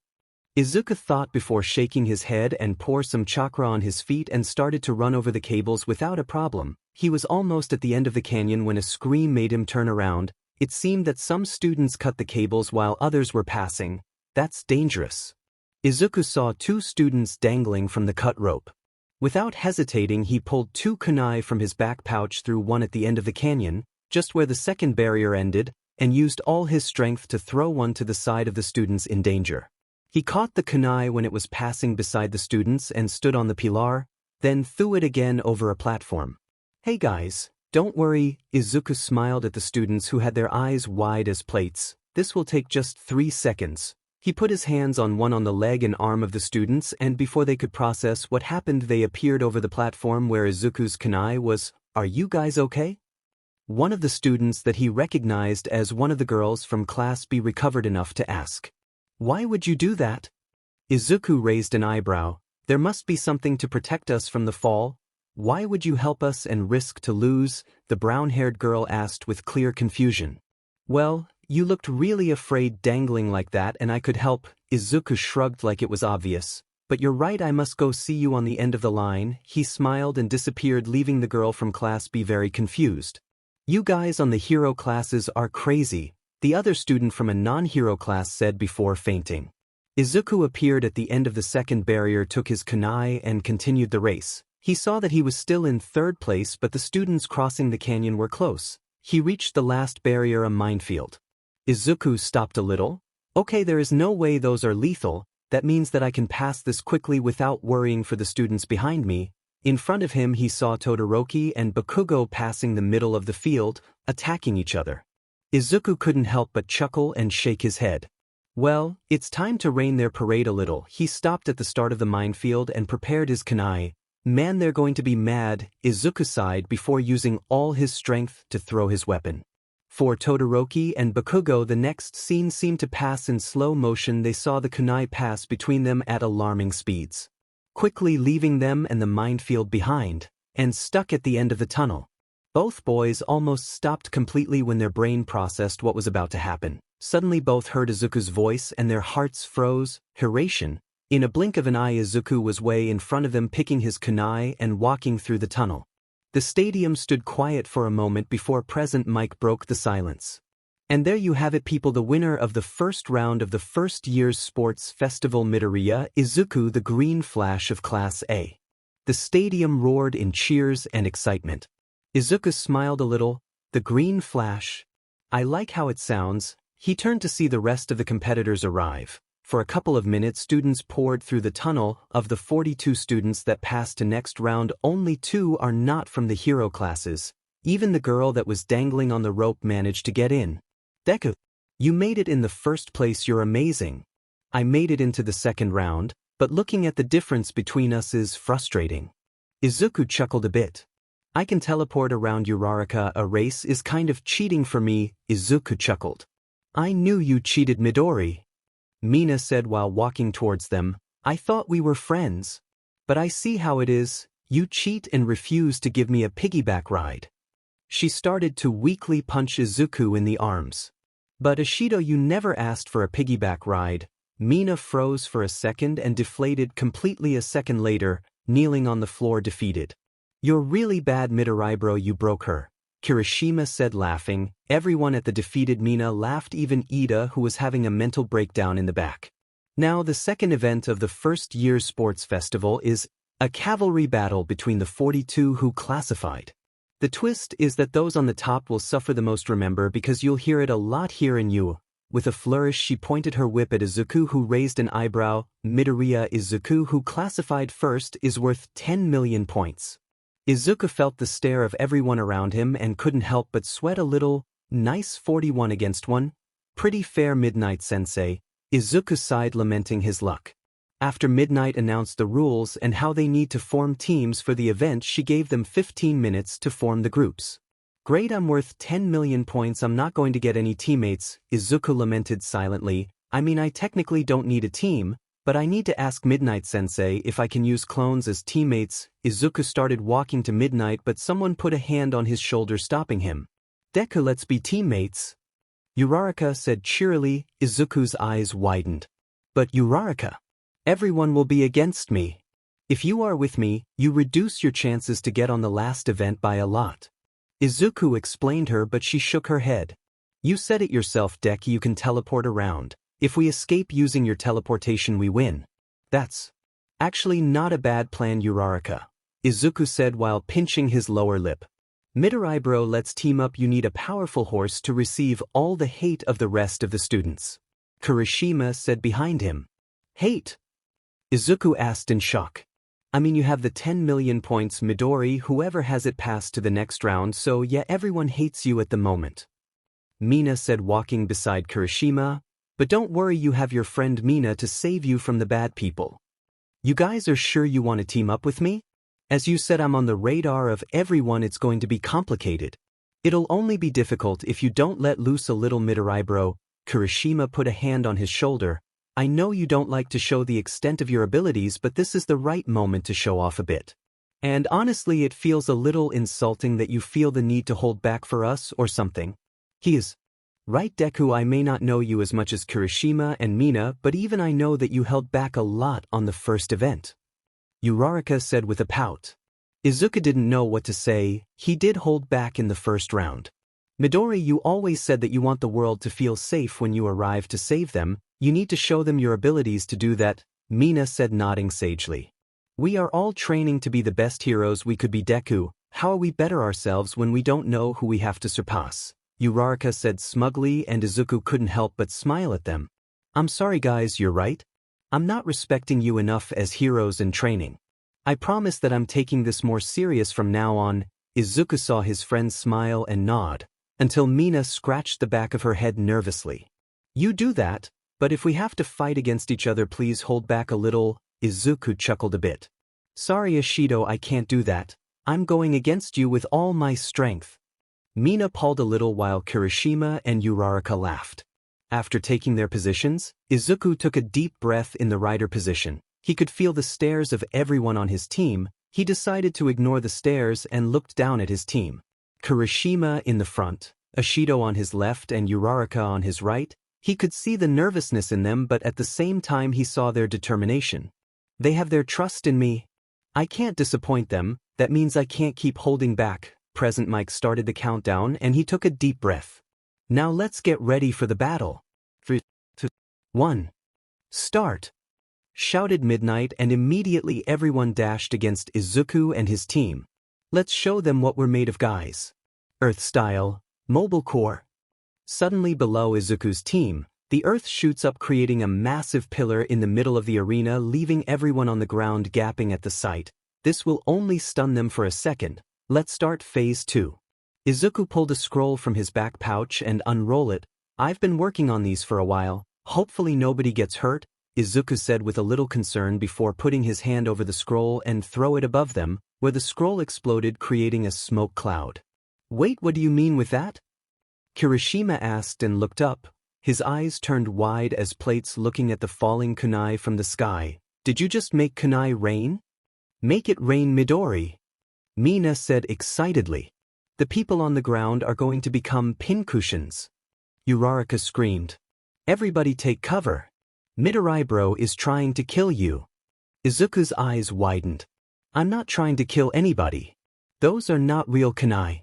Izuku thought before shaking his head and pour some chakra on his feet and started to run over the cables without a problem. He was almost at the end of the canyon when a scream made him turn around. It seemed that some students cut the cables while others were passing. That's dangerous. Izuku saw two students dangling from the cut rope. Without hesitating, he pulled two kunai from his back pouch, threw one at the end of the canyon, just where the second barrier ended, and used all his strength to throw one to the side of the students in danger. He caught the kunai when it was passing beside the students and stood on the pilar, then threw it again over a platform. "Hey guys, don't worry," Izuku smiled at the students who had their eyes wide as plates. "This will take just 3 seconds. He put his hands on the leg and arm of the students, and before they could process what happened, they appeared over the platform where Izuku's kunai was. "Are you guys okay?" One of the students that he recognized as one of the girls from Class B recovered enough to ask. "Why would you do that?" Izuku raised an eyebrow. "There must be something to protect us from the fall. Why would you help us and risk to lose?" the brown-haired girl asked with clear confusion. "Well, you looked really afraid dangling like that and I could help." Izuku shrugged like it was obvious. "But you're right, I must go see you on the end of the line." He smiled and disappeared, leaving the girl from Class B very confused. "You guys on the hero classes are crazy," the other student from a non-hero class said before fainting. Izuku appeared at the end of the second barrier, took his kunai and continued the race. He saw that he was still in third place, but the students crossing the canyon were close. He reached the last barrier, a minefield. Izuku stopped a little. Okay, there is no way those are lethal. That means that I can pass this quickly without worrying for the students behind me. In front of him he saw Todoroki and Bakugo passing the middle of the field, attacking each other. Izuku couldn't help but chuckle and shake his head. Well, it's time to rain their parade a little. He stopped at the start of the minefield and prepared his kunai. Man, they're going to be mad, Izuku sighed before using all his strength to throw his weapon. For Todoroki and Bakugo, the next scene seemed to pass in slow motion. They saw the kunai pass between them at alarming speeds, quickly leaving them and the minefield behind, and stuck at the end of the tunnel. Both boys almost stopped completely when their brain processed what was about to happen. Suddenly both heard Izuku's voice and their hearts froze. Hiration. In a blink of an eye, Izuku was way in front of them, picking his kunai and walking through the tunnel. The stadium stood quiet for a moment before President Mike broke the silence. And there you have it, people, the winner of the first round of the first year's sports festival, Midoriya Izuku, the Green Flash of Class A. The stadium roared in cheers and excitement. Izuku smiled a little. The Green Flash. I like how it sounds. He turned to see the rest of the competitors arrive. For a couple of minutes, students poured through the tunnel. Of the 42 students that passed to next round, only 2 are not from the hero classes. Even the girl that was dangling on the rope managed to get in. Deku, you made it in the first place, you're amazing. I made it into the second round, but looking at the difference between us is frustrating. Izuku chuckled a bit. I can teleport around Uraraka. A race is kind of cheating for me, Izuku chuckled. I knew you cheated, Midori. Mina said while walking towards them. I thought we were friends. But I see how it is. You cheat and refuse to give me a piggyback ride. She started to weakly punch Izuku in the arms. But Ishido, you never asked for a piggyback ride. Mina froze for a second and deflated completely a second later, kneeling on the floor defeated. You're really bad, Midori bro, you broke her. Kirishima said, laughing. Everyone at the defeated Mina laughed, even Ida, who was having a mental breakdown in the back. Now the second event of the first year's sports festival is a cavalry battle between the 42 who classified. The twist is that those on the top will suffer the most, remember, because you'll hear it a lot here in you. With a flourish she pointed her whip at Izuku, who raised an eyebrow. Midoriya Izuku, who classified first, is worth 10 million points. Izuku felt the stare of everyone around him and couldn't help but sweat a little. Nice 41 against 1. Pretty fair, Midnight Sensei. Izuku sighed, lamenting his luck. After Midnight announced the rules and how they need to form teams for the event, she gave them 15 minutes to form the groups. Great, I'm worth 10 million points, I'm not going to get any teammates, Izuku lamented silently. I mean, I technically don't need a team, but I need to ask Midnight Sensei if I can use clones as teammates. Izuku started walking to Midnight, but someone put a hand on his shoulder, stopping him. Deku, let's be teammates. Uraraka said cheerily. Izuku's eyes widened. But Uraraka, everyone will be against me. If you are with me, you reduce your chances to get on the last event by a lot. Izuku explained her, but she shook her head. You said it yourself, Deku, you can teleport around. If we escape using your teleportation, we win. That's actually not a bad plan, Uraraka, Izuku said while pinching his lower lip. Midori bro, let's team up. You need a powerful horse to receive all the hate of the rest of the students. Kirishima said behind him. Hate? Izuku asked in shock. I mean, you have the 10 million points, Midori, whoever has it passed to the next round, so yeah, everyone hates you at the moment. Mina said, walking beside Kirishima. But don't worry, you have your friend Mina to save you from the bad people. You guys are sure you want to team up with me? As you said, I'm on the radar of everyone. It's going to be complicated. It'll only be difficult if you don't let loose a little, Midori bro. Kirishima put a hand on his shoulder. I know you don't like to show the extent of your abilities, but this is the right moment to show off a bit. And honestly, it feels a little insulting that you feel the need to hold back for us or something. He is right, Deku. I may not know you as much as Kirishima and Mina, but even I know that you held back a lot on the first event. Uraraka said with a pout. Izuku didn't know what to say. He did hold back in the first round. Midori, you always said that you want the world to feel safe when you arrive to save them. You need to show them your abilities to do that, Mina said, nodding sagely. We are all training to be the best heroes we could be. Deku, how are we better ourselves when we don't know who we have to surpass? Uraraka said smugly, and Izuku couldn't help but smile at them. I'm sorry guys, you're right. I'm not respecting you enough as heroes in training. I promise that I'm taking this more serious from now on. Izuku saw his friend smile and nod, until Mina scratched the back of her head nervously. You do that, but if we have to fight against each other, please hold back a little. Izuku chuckled a bit. Sorry Ishido, I can't do that. I'm going against you with all my strength. Mina paused a little while Kirishima and Uraraka laughed. After taking their positions, Izuku took a deep breath in the rider position. He could feel the stares of everyone on his team. He decided to ignore the stares and looked down at his team. Kirishima in the front, Ishido on his left and Uraraka on his right. He could see the nervousness in them, but at the same time he saw their determination. They have their trust in me. I can't disappoint them. That means I can't keep holding back. Present Mike started the countdown and he took a deep breath. Now let's get ready for the battle. 3, 2, 1. Start! Shouted Midnight, and immediately everyone dashed against Izuku and his team. Let's show them what we're made of, guys. Earth style, mobile core. Suddenly below Izuku's team, the earth shoots up, creating a massive pillar in the middle of the arena, leaving everyone on the ground gapping at the sight. This will only stun them for a second. Let's start phase 2. Izuku pulled a scroll from his back pouch and unrolled it. I've been working on these for a while. Hopefully nobody gets hurt, Izuku said with a little concern before putting his hand over the scroll and throw it above them, where the scroll exploded, creating a smoke cloud. Wait, what do you mean with that? Kirishima asked and looked up. His eyes turned wide as plates, looking at the falling kunai from the sky. Did you just make kunai rain? Make it rain, Midori. Mina said excitedly. The people on the ground are going to become pincushions. Uraraka screamed. Everybody take cover. Midoriya bro is trying to kill you. Izuku's eyes widened. I'm not trying to kill anybody. Those are not real kunai.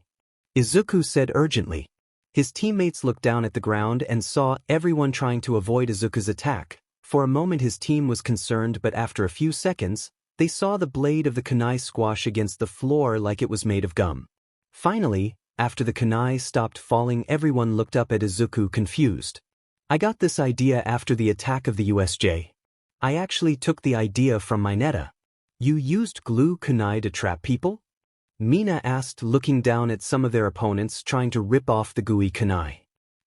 Izuku said urgently. His teammates looked down at the ground and saw everyone trying to avoid Izuku's attack. For a moment his team was concerned, but after a few seconds, they saw the blade of the kunai squash against the floor like it was made of gum. Finally, after the kunai stopped falling, everyone looked up at Izuku confused. I got this idea after the attack of the USJ. I actually took the idea from Mineta. You used glue kunai to trap people? Mina asked, looking down at some of their opponents trying to rip off the gooey kunai.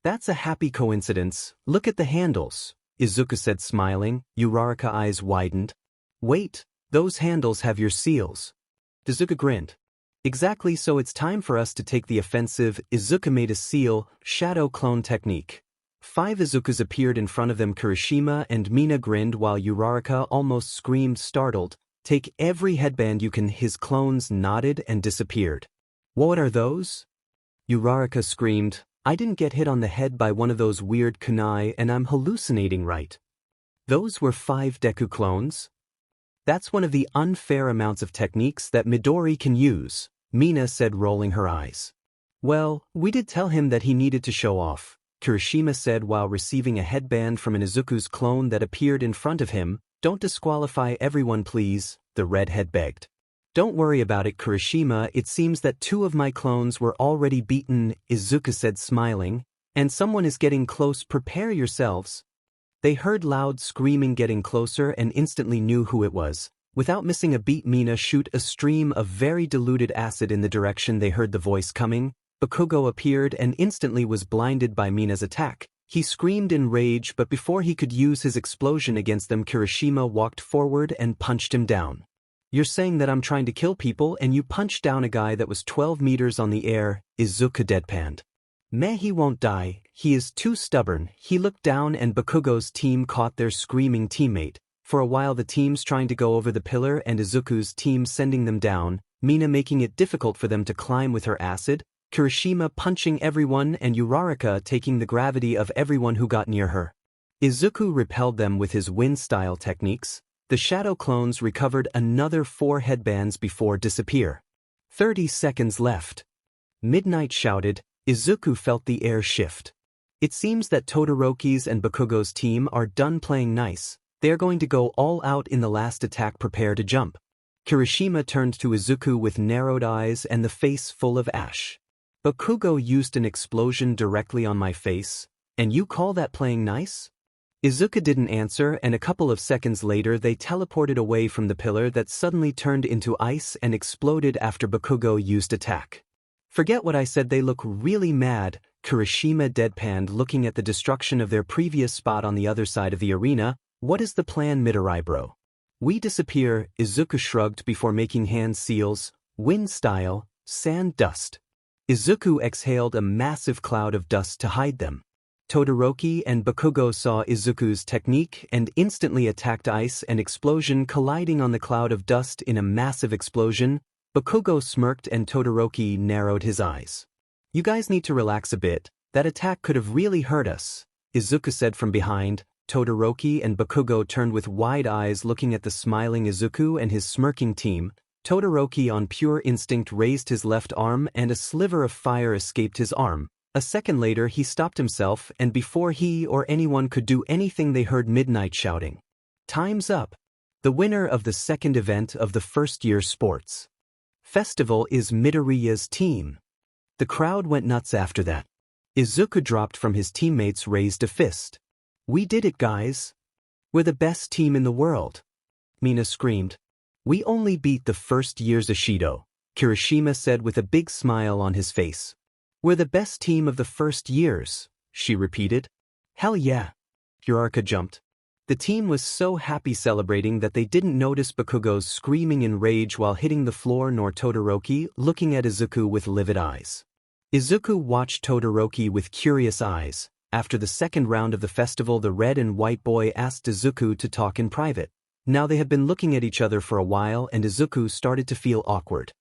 That's a happy coincidence. Look at the handles, Izuku said smiling. Uraraka eyes widened. Wait, those handles have your seals. Izuku grinned. Exactly, so it's time for us to take the offensive. Izuku made a seal, shadow clone technique. 5 Izukus appeared in front of them. Kirishima and Mina grinned while Uraraka almost screamed, startled. Take every headband you can. His clones nodded and disappeared. What are those? Uraraka screamed. I didn't get hit on the head by one of those weird kunai and I'm hallucinating, right? Those were 5 Deku clones? That's one of the unfair amounts of techniques that Midori can use, Mina said, rolling her eyes. Well, we did tell him that he needed to show off, Kirishima said while receiving a headband from an Izuku's clone that appeared in front of him. Don't disqualify everyone, please, the redhead begged. Don't worry about it, Kirishima. It seems that 2 of my clones were already beaten, Izuku said smiling, and someone is getting close. Prepare yourselves. They heard loud screaming getting closer and instantly knew who it was. Without missing a beat, Mina shoot a stream of very diluted acid in the direction they heard the voice coming. Bakugo appeared and instantly was blinded by Mina's attack. He screamed in rage, but before he could use his explosion against them, Kirishima walked forward and punched him down. You're saying that I'm trying to kill people and you punched down a guy that was 12 meters on the air, Izuku deadpanned. Meh, he won't die, he is too stubborn. He looked down and Bakugo's team caught their screaming teammate. For a while the teams trying to go over the pillar and Izuku's team sending them down, Mina making it difficult for them to climb with her acid, Kirishima punching everyone and Uraraka taking the gravity of everyone who got near her. Izuku repelled them with his wind-style techniques. The shadow clones recovered another 4 headbands before disappear. 30 seconds left. Midnight shouted. Izuku felt the air shift. It seems that Todoroki's and Bakugo's team are done playing nice. They are going to go all out in the last attack. Prepare to jump. Kirishima turned to Izuku with narrowed eyes and the face full of ash. Bakugo used an explosion directly on my face, and you call that playing nice? Izuku didn't answer, and a couple of seconds later they teleported away from the pillar that suddenly turned into ice and exploded after Bakugo used attack. Forget what I said, they look really mad, Kirishima deadpanned, looking at the destruction of their previous spot on the other side of the arena. What is the plan, Midoriya bro? We disappear, Izuku shrugged before making hand seals, wind style, sand dust. Izuku exhaled a massive cloud of dust to hide them. Todoroki and Bakugo saw Izuku's technique and instantly attacked ice and explosion colliding on the cloud of dust in a massive explosion. Bakugo smirked and Todoroki narrowed his eyes. You guys need to relax a bit, that attack could have really hurt us, Izuku said from behind. Todoroki and Bakugo turned with wide eyes looking at the smiling Izuku and his smirking team. Todoroki on pure instinct raised his left arm and a sliver of fire escaped his arm. A second later he stopped himself, and before he or anyone could do anything they heard Midnight shouting, "Time's up! The winner of the second event of the first-year sports festival is Midoriya's team." The crowd went nuts after that. Izuku dropped from his teammates, raised a fist. "We did it, guys! We're the best team in the world!" Mina screamed. "We only beat the first year's Ashido," Kirishima said with a big smile on his face. "We're the best team of the first years," she repeated. "Hell yeah!" Uraraka jumped. The team was so happy celebrating that they didn't notice Bakugo's screaming in rage while hitting the floor nor Todoroki looking at Izuku with livid eyes. Izuku watched Todoroki with curious eyes. After the second round of the festival, the red and white boy asked Izuku to talk in private. Now they had been looking at each other for a while and Izuku started to feel awkward.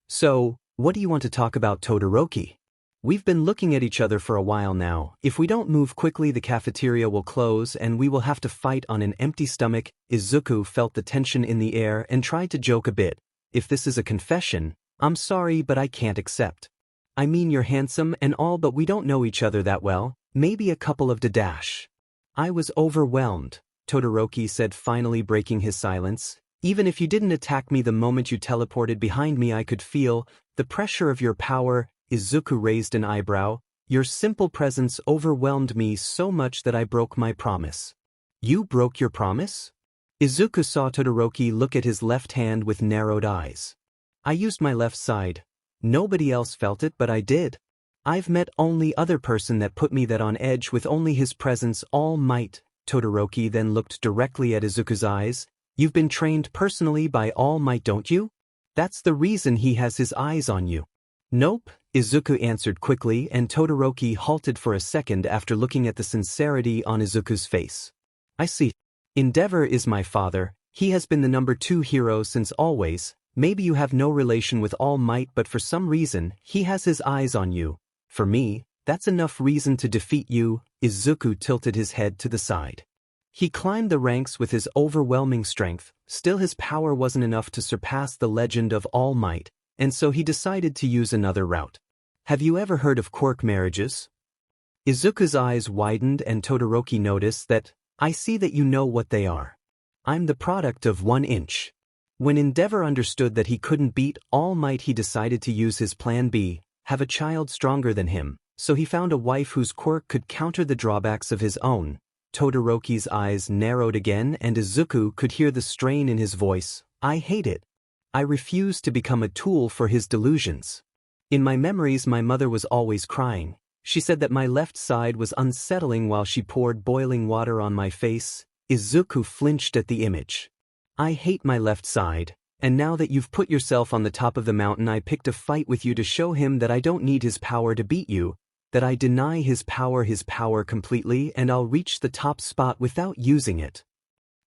"So, what do you want to talk about, Todoroki? We've been looking at each other for a while now. If we don't move quickly, the cafeteria will close and we will have to fight on an empty stomach." Izuku felt the tension in the air and tried to joke a bit. "If this is a confession, I'm sorry, but I can't accept. I mean, you're handsome and all, but we don't know each other that well. Maybe a couple of dash." "I was overwhelmed," Todoroki said, finally breaking his silence. "Even if you didn't attack me the moment you teleported behind me, I could feel the pressure of your power." Izuku raised an eyebrow. "Your simple presence overwhelmed me so much that I broke my promise." "You broke your promise?" Izuku saw Todoroki look at his left hand with narrowed eyes. "I used my left side. Nobody else felt it, but I did. I've met only other person that put me that on edge with only his presence, All Might." Todoroki then looked directly at Izuku's eyes. "You've been trained personally by All Might, don't you? That's the reason he has his eyes on you." "Nope," Izuku answered quickly, and Todoroki halted for a second after looking at the sincerity on Izuku's face. "I see. Endeavor is my father. He has been the number 2 hero since always. Maybe you have no relation with All Might, but for some reason, he has his eyes on you. For me, that's enough reason to defeat you." Izuku tilted his head to the side. He climbed the ranks with his overwhelming strength. Still, his power wasn't enough to surpass the legend of All Might, and so he decided to use another route. "Have you ever heard of Quirk marriages?" Izuku's eyes widened and Todoroki noticed that. "I see that you know what they are. I'm the product of 1 inch. When Endeavor understood that he couldn't beat All Might, he decided to use his plan B, have a child stronger than him, so he found a wife whose quirk could counter the drawbacks of his own." Todoroki's eyes narrowed again and Izuku could hear the strain in his voice. "I hate it. I refuse to become a tool for his delusions. In my memories, my mother was always crying. She said that my left side was unsettling while she poured boiling water on my face." Izuku flinched at the image. "I hate my left side, and now that you've put yourself on the top of the mountain, I picked a fight with you to show him that I don't need his power to beat you, that I deny his power completely, and I'll reach the top spot without using it."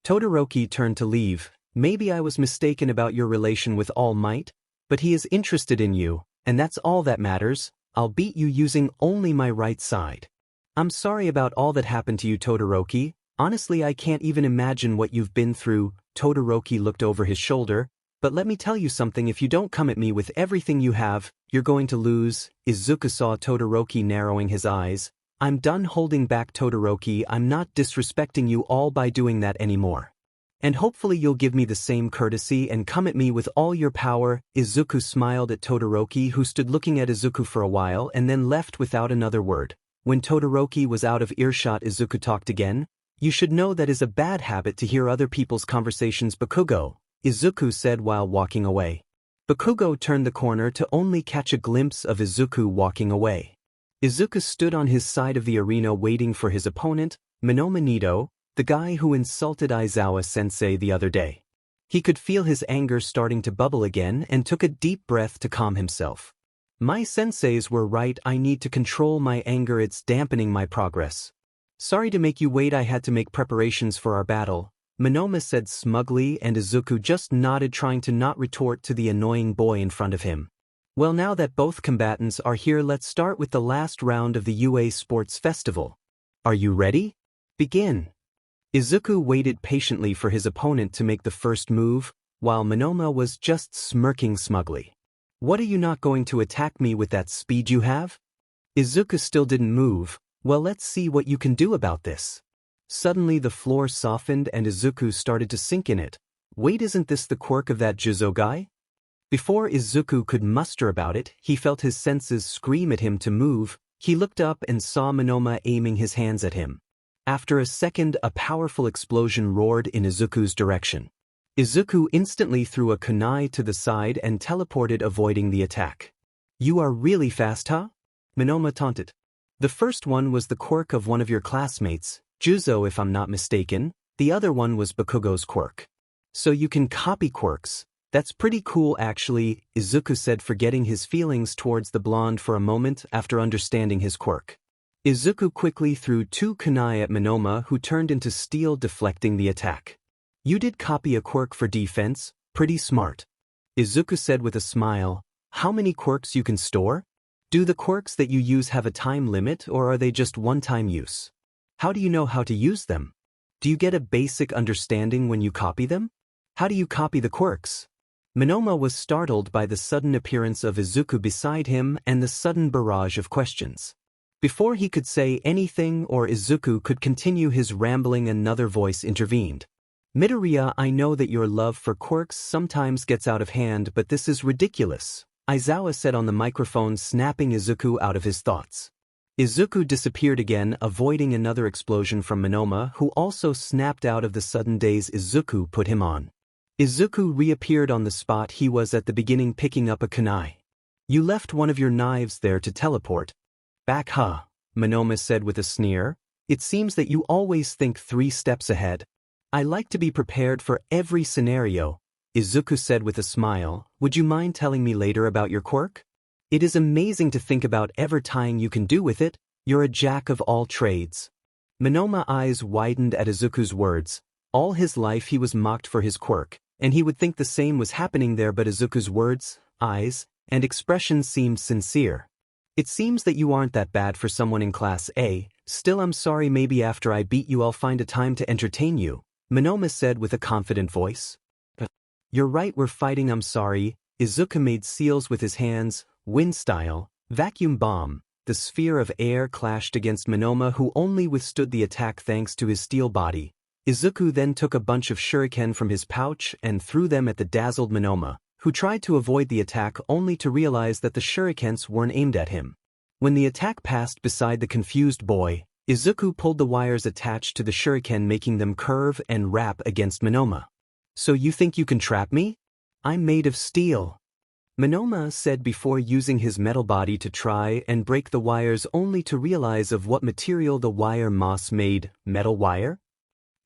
Todoroki turned to leave. "Maybe I was mistaken about your relation with All Might, but he is interested in you, and that's all that matters. I'll beat you using only my right side." "I'm sorry about all that happened to you, Todoroki. Honestly, I can't even imagine what you've been through." Todoroki looked over his shoulder. "But let me tell you something, if you don't come at me with everything you have, you're going to lose." Izuku saw Todoroki narrowing his eyes. I'm done holding back Todoroki. I'm not disrespecting you all by doing that anymore. And hopefully you'll give me the same courtesy and come at me with all your power." Izuku smiled at Todoroki, who stood looking at Izuku for a while and then left without another word. When Todoroki was out of earshot, Izuku talked again. "You should know that is a bad habit to hear other people's conversations, Bakugo," Izuku said while walking away. Bakugo turned the corner to only catch a glimpse of Izuku walking away. Izuku stood on his side of the arena waiting for his opponent, Minoma Nido, the guy who insulted Aizawa-sensei the other day. He could feel his anger starting to bubble again and took a deep breath to calm himself. "My senseis were right. I need to control my anger. It's dampening my progress." "Sorry to make you wait. I had to make preparations for our battle," Minoma said smugly, and Izuku just nodded, trying to not retort to the annoying boy in front of him. "Well, now that both combatants are here, let's start with the last round of the UA Sports Festival. Are you ready? Begin." Izuku waited patiently for his opponent to make the first move, while Minoma was just smirking smugly. "What, are you not going to attack me with that speed you have?" Izuku still didn't move. "Well, let's see what you can do about this." Suddenly the floor softened and Izuku started to sink in it. "Wait, isn't this the quirk of that Juzo guy?" Before Izuku could muster about it, he felt his senses scream at him to move. He looked up and saw Minoma aiming his hands at him. After a second, a powerful explosion roared in Izuku's direction. Izuku instantly threw a kunai to the side and teleported, avoiding the attack. "You are really fast, huh?" Minoma taunted. "The first one was the quirk of one of your classmates, Juzo if I'm not mistaken. The other one was Bakugo's quirk. So you can copy quirks. That's pretty cool actually," Izuku said, forgetting his feelings towards the blonde for a moment after understanding his quirk. Izuku quickly threw 2 kunai at Minoma, who turned into steel, deflecting the attack. "You did copy a quirk for defense, pretty smart," Izuku said with a smile. "How many quirks you can store? Do the quirks that you use have a time limit, or are they just one-time use? How do you know how to use them? Do you get a basic understanding when you copy them? How do you copy the quirks?" Minoma was startled by the sudden appearance of Izuku beside him and the sudden barrage of questions. Before he could say anything or Izuku could continue his rambling, another voice intervened. "Midoriya, I know that your love for quirks sometimes gets out of hand, but this is ridiculous," Aizawa said on the microphone, snapping Izuku out of his thoughts. Izuku disappeared again, avoiding another explosion from Minoma, who also snapped out of the sudden daze Izuku put him on. Izuku reappeared on the spot he was at the beginning, picking up a kunai. "You left one of your knives there to teleport back, huh?" Minoma said with a sneer. "It seems that you always think 3 steps ahead." "I like to be prepared for every scenario," Izuku said with a smile. "Would you mind telling me later about your quirk? It is amazing to think about ever tying you can do with it. You're a jack of all trades." Minoma's eyes widened at Izuku's words. All his life he was mocked for his quirk, and he would think the same was happening there, but Izuku's words, eyes, and expressions seemed sincere. "It seems that you aren't that bad for someone in Class A. Still, I'm sorry, maybe after I beat you I'll find a time to entertain you," Minoma said with a confident voice. "You're right, we're fighting, I'm sorry." Izuku made seals with his hands, wind style, vacuum bomb. The sphere of air clashed against Minoma, who only withstood the attack thanks to his steel body. Izuku then took a bunch of shuriken from his pouch and threw them at the dazzled Minoma, who tried to avoid the attack only to realize that the shurikens weren't aimed at him. When the attack passed beside the confused boy, Izuku pulled the wires attached to the shuriken, making them curve and wrap against Minoma. "So you think you can trap me? I'm made of steel," Minoma said before using his metal body to try and break the wires, only to realize of what material the wire moss made. "Metal wire?"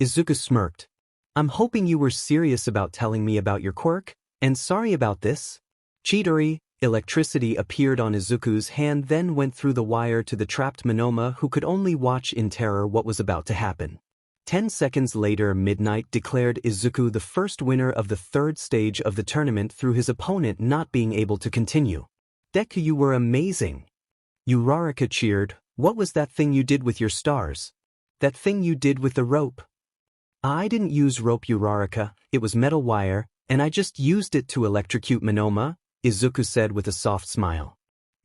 Izuku smirked. "I'm hoping you were serious about telling me about your quirk. And sorry about this." Chidori, electricity appeared on Izuku's hand, then went through the wire to the trapped Minoma, who could only watch in terror what was about to happen. 10 seconds later, midnight declared Izuku the first winner of the 3rd stage of the tournament through his opponent not being able to continue. "Deku, you were amazing." Uraraka cheered. "What was that thing you did with your stars? That thing you did with the rope?" "I didn't use rope, Uraraka, it was metal wire, and I just used it to electrocute Minoma," Izuku said with a soft smile.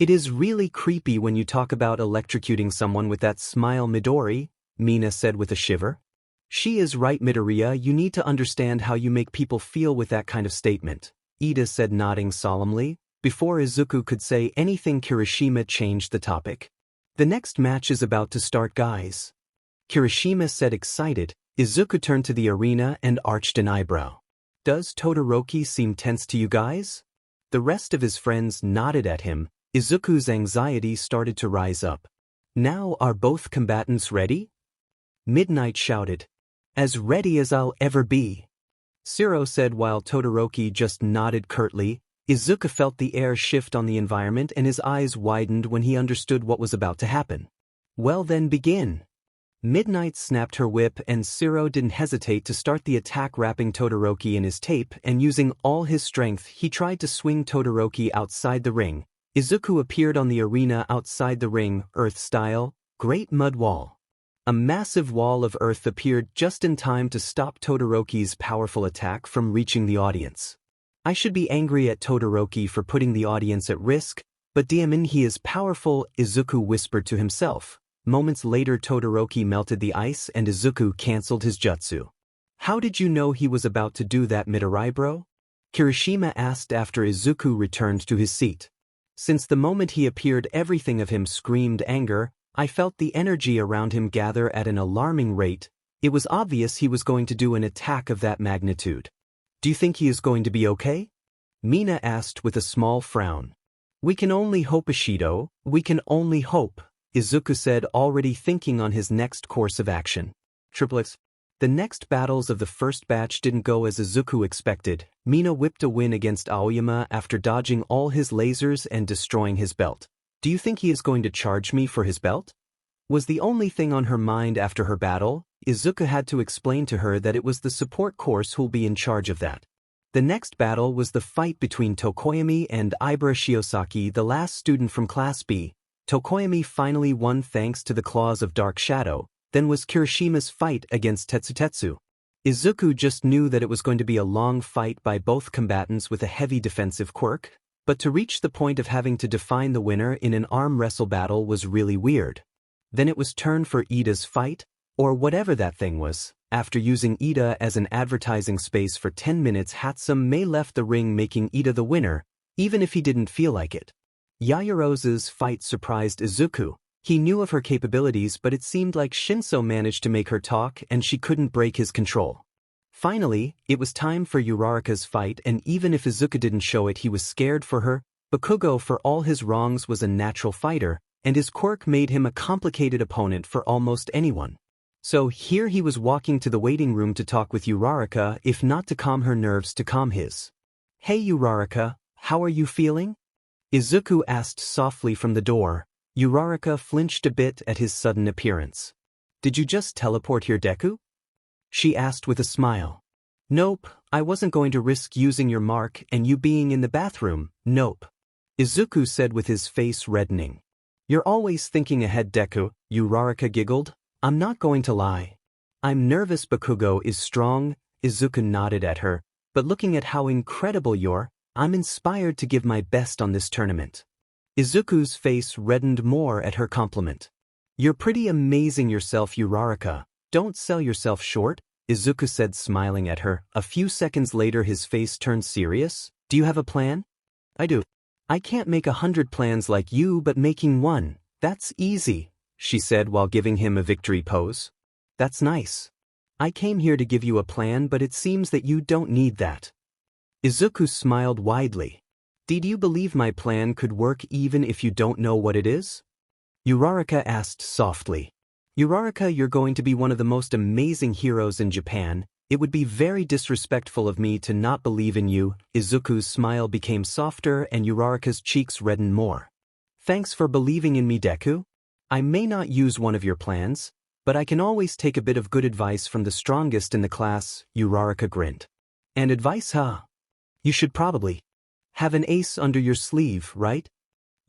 It is really creepy when you talk about electrocuting someone with that smile, Midori, Mina said with a shiver. She is right, Midoriya, you need to understand how you make people feel with that kind of statement, Ida said, nodding solemnly. Before Izuku could say anything, Kirishima changed the topic. The next match is about to start, guys. Kirishima said, excited. Izuku turned to the arena and arched an eyebrow. Does Todoroki seem tense to you guys? The rest of his friends nodded at him. Izuku's anxiety started to rise up. Now are both combatants ready? Midnight shouted. As ready as I'll ever be. Shiro said while Todoroki just nodded curtly. Izuku felt the air shift on the environment and his eyes widened when he understood what was about to happen. Well then, begin. Midnight snapped her whip and Shiro didn't hesitate to start the attack, wrapping Todoroki in his tape, and using all his strength he tried to swing Todoroki outside the ring. Izuku appeared on the arena outside the ring, earth-style, great mud wall. A massive wall of earth appeared just in time to stop Todoroki's powerful attack from reaching the audience. I should be angry at Todoroki for putting the audience at risk, but damn, he is powerful, Izuku whispered to himself. Moments later, Todoroki melted the ice and Izuku cancelled his jutsu. How did you know he was about to do that, Midoriya bro? Kirishima asked after Izuku returned to his seat. Since the moment he appeared, everything of him screamed anger. I felt the energy around him gather at an alarming rate. It was obvious he was going to do an attack of that magnitude. Do you think he is going to be okay? Mina asked with a small frown. We can only hope, Ishido, we can only hope, Izuku said, already thinking on his next course of action. Triplets. The next battles of the first batch didn't go as Izuku expected. Mina whipped a win against Aoyama after dodging all his lasers and destroying his belt. Do you think he is going to charge me for his belt? Was the only thing on her mind after her battle. Izuku had to explain to her that it was the support course who'll be in charge of that. The next battle was the fight between Tokoyami and Ibara Shiosaki, the last student from Class B. Tokoyami finally won thanks to the claws of Dark Shadow. Then was Kirishima's fight against Tetsutetsu. Izuku just knew that it was going to be a long fight by both combatants with a heavy defensive quirk, but to reach the point of having to define the winner in an arm wrestle battle was really weird. Then it was turn for Ida's fight, or whatever that thing was. After using Ida as an advertising space for 10 minutes, Hatsume left the ring, making Ida the winner, even if he didn't feel like it. Yaoyorozu's fight surprised Izuku. He knew of her capabilities, but it seemed like Shinso managed to make her talk and she couldn't break his control. Finally, it was time for Uraraka's fight, and even if Izuku didn't show it, he was scared for her. Bakugo, for all his wrongs, was a natural fighter, and his quirk made him a complicated opponent for almost anyone. So here he was walking to the waiting room to talk with Uraraka, if not to calm her nerves, to calm his. Hey Uraraka, how are you feeling? Izuku asked softly from the door. Uraraka flinched a bit at his sudden appearance. Did you just teleport here, Deku? She asked with a smile. Nope, I wasn't going to risk using your mark and you being in the bathroom, nope. Izuku said with his face reddening. You're always thinking ahead, Deku, Uraraka giggled. I'm not going to lie. I'm nervous. Bakugo is strong, Izuku nodded at her, but looking at how incredible you're, I'm inspired to give my best on this tournament. Izuku's face reddened more at her compliment. You're pretty amazing yourself, Uraraka. Don't sell yourself short, Izuku said, smiling at her. A few seconds later his face turned serious. Do you have a plan? I do. I can't make 100 plans like you, but making one, that's easy, she said while giving him a victory pose. That's nice. I came here to give you a plan, but it seems that you don't need that. Izuku smiled widely. Did you believe my plan could work even if you don't know what it is? Uraraka asked softly. Uraraka, you're going to be one of the most amazing heroes in Japan. It would be very disrespectful of me to not believe in you. Izuku's smile became softer and Uraraka's cheeks reddened more. Thanks for believing in me, Deku. I may not use one of your plans, but I can always take a bit of good advice from the strongest in the class, Uraraka grinned. And advice, huh? You should probably have an ace under your sleeve, right?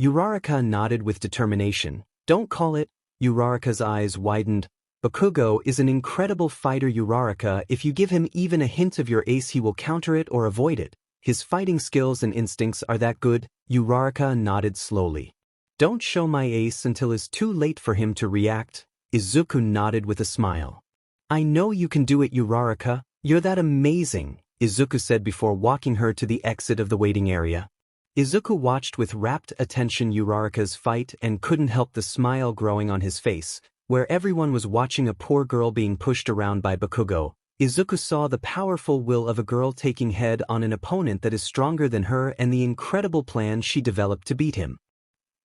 Uraraka nodded with determination. Don't call it. Uraraka's eyes widened. Bakugo is an incredible fighter, Uraraka. If you give him even a hint of your ace, he will counter it or avoid it. His fighting skills and instincts are that good. Uraraka nodded slowly. Don't show my ace until it's too late for him to react. Izuku nodded with a smile. I know you can do it, Uraraka. You're that amazing, Izuku said before walking her to the exit of the waiting area. Izuku watched with rapt attention Uraraka's fight and couldn't help the smile growing on his face. Where everyone was watching a poor girl being pushed around by Bakugo, Izuku saw the powerful will of a girl taking head on an opponent that is stronger than her and the incredible plan she developed to beat him.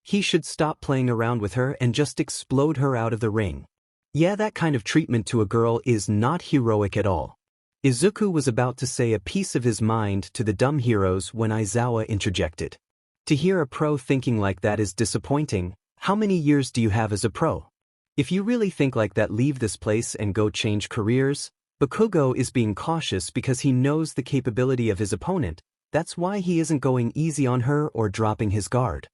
He should stop playing around with her and just explode her out of the ring. Yeah, that kind of treatment to a girl is not heroic at all. Izuku was about to say a piece of his mind to the dumb heroes when Aizawa interjected. To hear a pro thinking like that is disappointing. How many years do you have as a pro? If you really think like that, leave this place and go change careers. Bakugo is being cautious because he knows the capability of his opponent. That's why he isn't going easy on her or dropping his guard.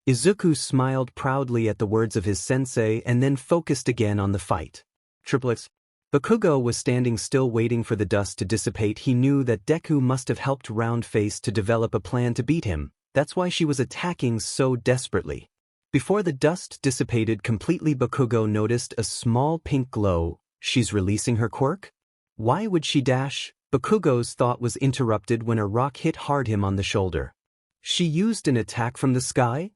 Izuku smiled proudly at the words of his sensei and then focused again on the fight. Triplets. Bakugo was standing still waiting for the dust to dissipate. He knew that Deku must have helped Round Face to develop a plan to beat him. That's why she was attacking so desperately. Before the dust dissipated completely, Bakugo noticed a small pink glow. She's releasing her quirk? Why would she dash? Bakugo's thought was interrupted when a rock hit hard him on the shoulder. She used an attack from the sky?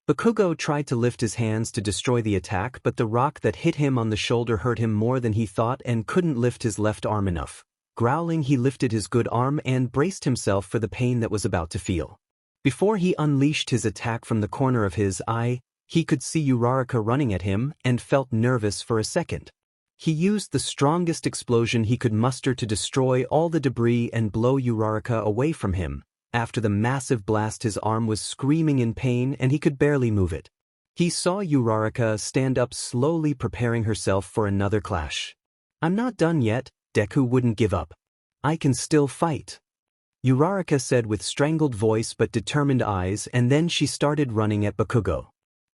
Bakugo tried to lift his hands to destroy the attack, but the rock that hit him on the shoulder hurt him more than he thought and couldn't lift his left arm enough. Growling, he lifted his good arm and braced himself for the pain that was about to feel. Before he unleashed his attack from the corner of his eye, he could see Uraraka running at him and felt nervous for a second. He used the strongest explosion he could muster to destroy all the debris and blow Uraraka away from him. After the massive blast, his arm was screaming in pain and he could barely move it. He saw Uraraka stand up slowly, preparing herself for another clash. I'm not done yet. Deku wouldn't give up. I can still fight, Uraraka said with strangled voice but determined eyes, and then she started running at Bakugo.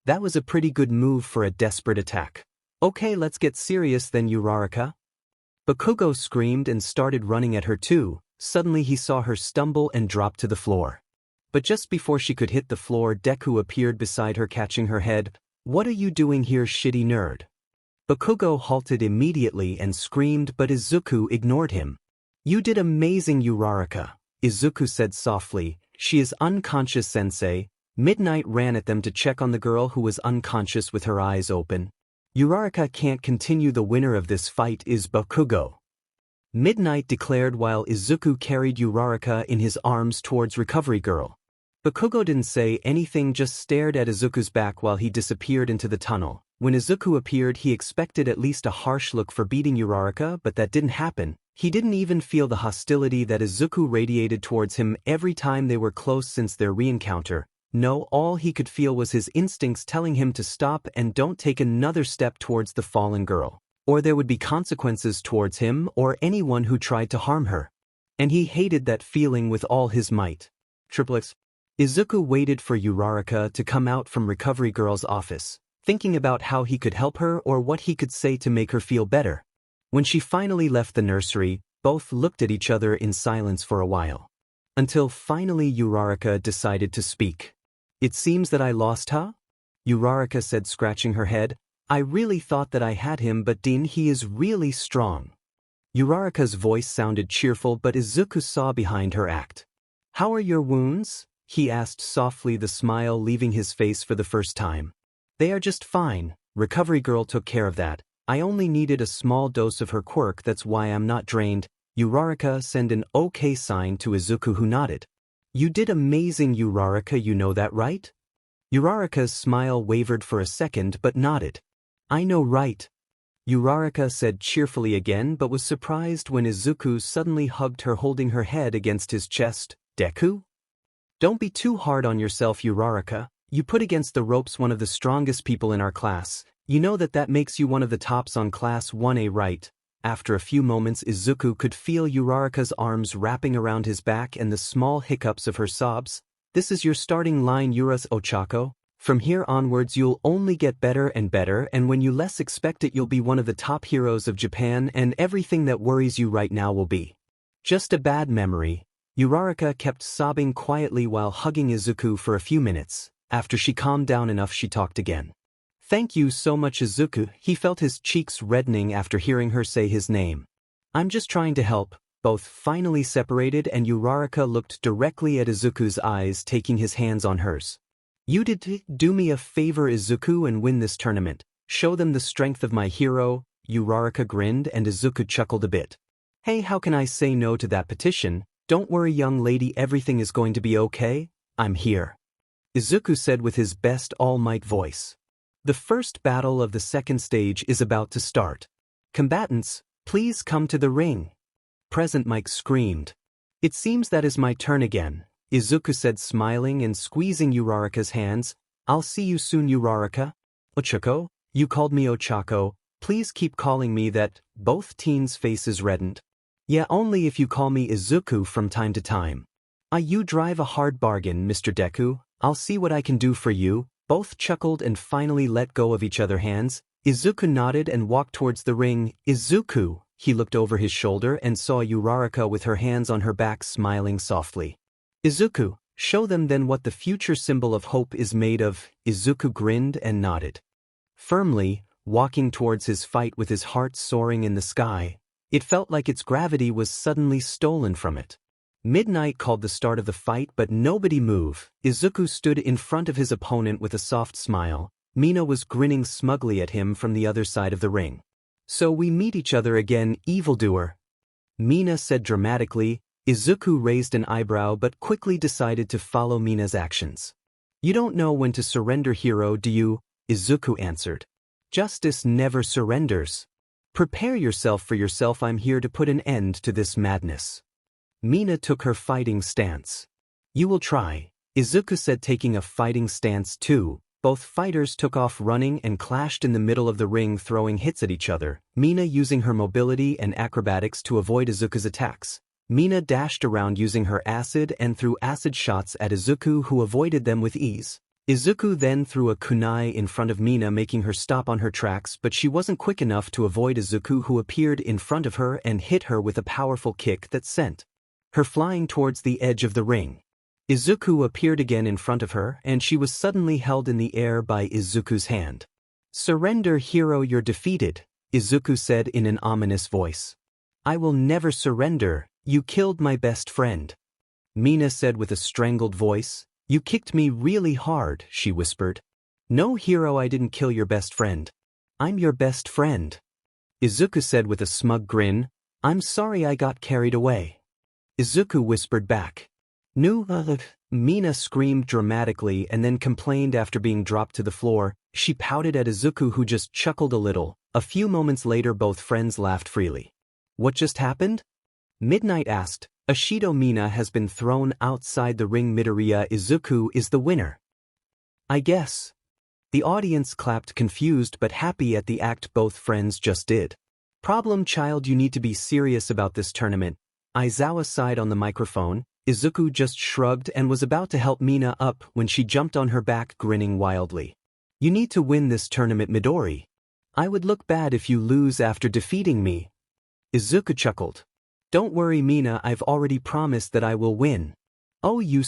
That was a pretty good move for a desperate attack. Okay, let's get serious then, Uraraka. Bakugo screamed and started running at her too. Suddenly he saw her stumble and drop to the floor. But just before she could hit the floor, Deku appeared beside her, catching her head. What are you doing here, shitty nerd? Bakugo halted immediately and screamed, but Izuku ignored him. You did amazing, Uraraka, Izuku said softly. She is unconscious, sensei. Midnight ran at them to check on the girl who was unconscious with her eyes open. Uraraka can't continue. The winner of this fight is Bakugo, Midnight declared while Izuku carried Uraraka in his arms towards Recovery Girl. Bakugo didn't say anything, just stared at Izuku's back while he disappeared into the tunnel. When Izuku appeared, he expected at least a harsh look for beating Uraraka, but that didn't happen. He didn't even feel the hostility that Izuku radiated towards him every time they were close since their re-encounter. No, all he could feel was his instincts telling him to stop and don't take another step towards the fallen girl, or there would be consequences towards him or anyone who tried to harm her. And he hated that feeling with all his might. Triplets. Izuku waited for Uraraka to come out from Recovery Girl's office, thinking about how he could help her or what he could say to make her feel better. When she finally left the nursery, both looked at each other in silence for a while. Until finally Uraraka decided to speak. It seems that I lost her? Uraraka said, scratching her head. I really thought that I had him, but Dean, he is really strong. Uraraka's voice sounded cheerful, but Izuku saw behind her act. How are your wounds? He asked softly, the smile leaving his face for the first time. They are just fine. Recovery Girl took care of that. I only needed a small dose of her quirk, that's why I'm not drained. Uraraka sent an okay sign to Izuku, who nodded. You did amazing, Uraraka, you know that, right? Uraraka's smile wavered for a second but nodded. I know, right? Uraraka said cheerfully again, but was surprised when Izuku suddenly hugged her, holding her head against his chest. Deku? Don't be too hard on yourself, Uraraka. You put against the ropes one of the strongest people in our class. You know that makes you one of the tops on Class 1A, right? After a few moments, Izuku could feel Uraraka's arms wrapping around his back and the small hiccups of her sobs. This is your starting line, Yuras Ochako. From here onwards you'll only get better and better, and when you less expect it you'll be one of the top heroes of Japan, and everything that worries you right now will be just a bad memory. Uraraka kept sobbing quietly while hugging Izuku for a few minutes. After she calmed down enough, she talked again. Thank you so much, Izuku. He felt his cheeks reddening after hearing her say his name. I'm just trying to help. Both finally separated, and Uraraka looked directly at Izuku's eyes, taking his hands on hers. You did do me a favor, Izuku, and win this tournament. Show them the strength of my hero. Uraraka grinned and Izuku chuckled a bit. Hey, how can I say no to that petition? Don't worry, young lady, everything is going to be okay. I'm here. Izuku said with his best all-might voice. The first battle of the second stage is about to start. Combatants, please come to the ring. Present Mike screamed. It seems that is my turn again, Izuku said, smiling and squeezing Uraraka's hands. I'll see you soon, Uraraka. Ochako, you called me Ochako. Please keep calling me that. Both teens' faces reddened. Yeah, only if you call me Izuku from time to time. You drive a hard bargain, Mr. Deku. I'll see what I can do for you. Both chuckled and finally let go of each other's hands. Izuku nodded and walked towards the ring. Izuku, he looked over his shoulder and saw Uraraka with her hands on her back, smiling softly. Izuku, show them then what the future symbol of hope is made of. Izuku grinned and nodded. Firmly, walking towards his fight with his heart soaring in the sky, it felt like its gravity was suddenly stolen from it. Midnight called the start of the fight, but nobody moved. Izuku stood in front of his opponent with a soft smile. Mina was grinning smugly at him from the other side of the ring. So we meet each other again, evildoer, Mina said dramatically. Izuku raised an eyebrow but quickly decided to follow Mina's actions. You don't know when to surrender, hero, do you? Izuku answered. Justice never surrenders. Prepare yourself for yourself. I'm here to put an end to this madness. Mina took her fighting stance. You will try, Izuku said, taking a fighting stance too. Both fighters took off running and clashed in the middle of the ring, throwing hits at each other, Mina using her mobility and acrobatics to avoid Izuku's attacks. Mina dashed around using her acid and threw acid shots at Izuku, who avoided them with ease. Izuku then threw a kunai in front of Mina, making her stop on her tracks, but she wasn't quick enough to avoid Izuku, who appeared in front of her and hit her with a powerful kick that sent her flying towards the edge of the ring. Izuku appeared again in front of her, and she was suddenly held in the air by Izuku's hand. Surrender, hero, you're defeated, Izuku said in an ominous voice. I will never surrender, you killed my best friend. Mina said with a strangled voice. You kicked me really hard, she whispered. No, hero, I didn't kill your best friend. I'm your best friend. Izuku said with a smug grin. I'm sorry I got carried away. Izuku whispered back. No, Mina screamed dramatically and then complained after being dropped to the floor. She pouted at Izuku, who just chuckled a little. A few moments later, both friends laughed freely. What just happened? Midnight asked. Ashido, Mina has been thrown outside the ring. Midoriya Izuku is the winner. I guess. The audience clapped, confused but happy at the act both friends just did. Problem child, you need to be serious about this tournament. Aizawa sighed on the microphone. Izuku just shrugged and was about to help Mina up when she jumped on her back, grinning wildly. You need to win this tournament, Midori. I would look bad if you lose after defeating me. Izuku chuckled. Don't worry, Mina, I've already promised that I will win. Oh, you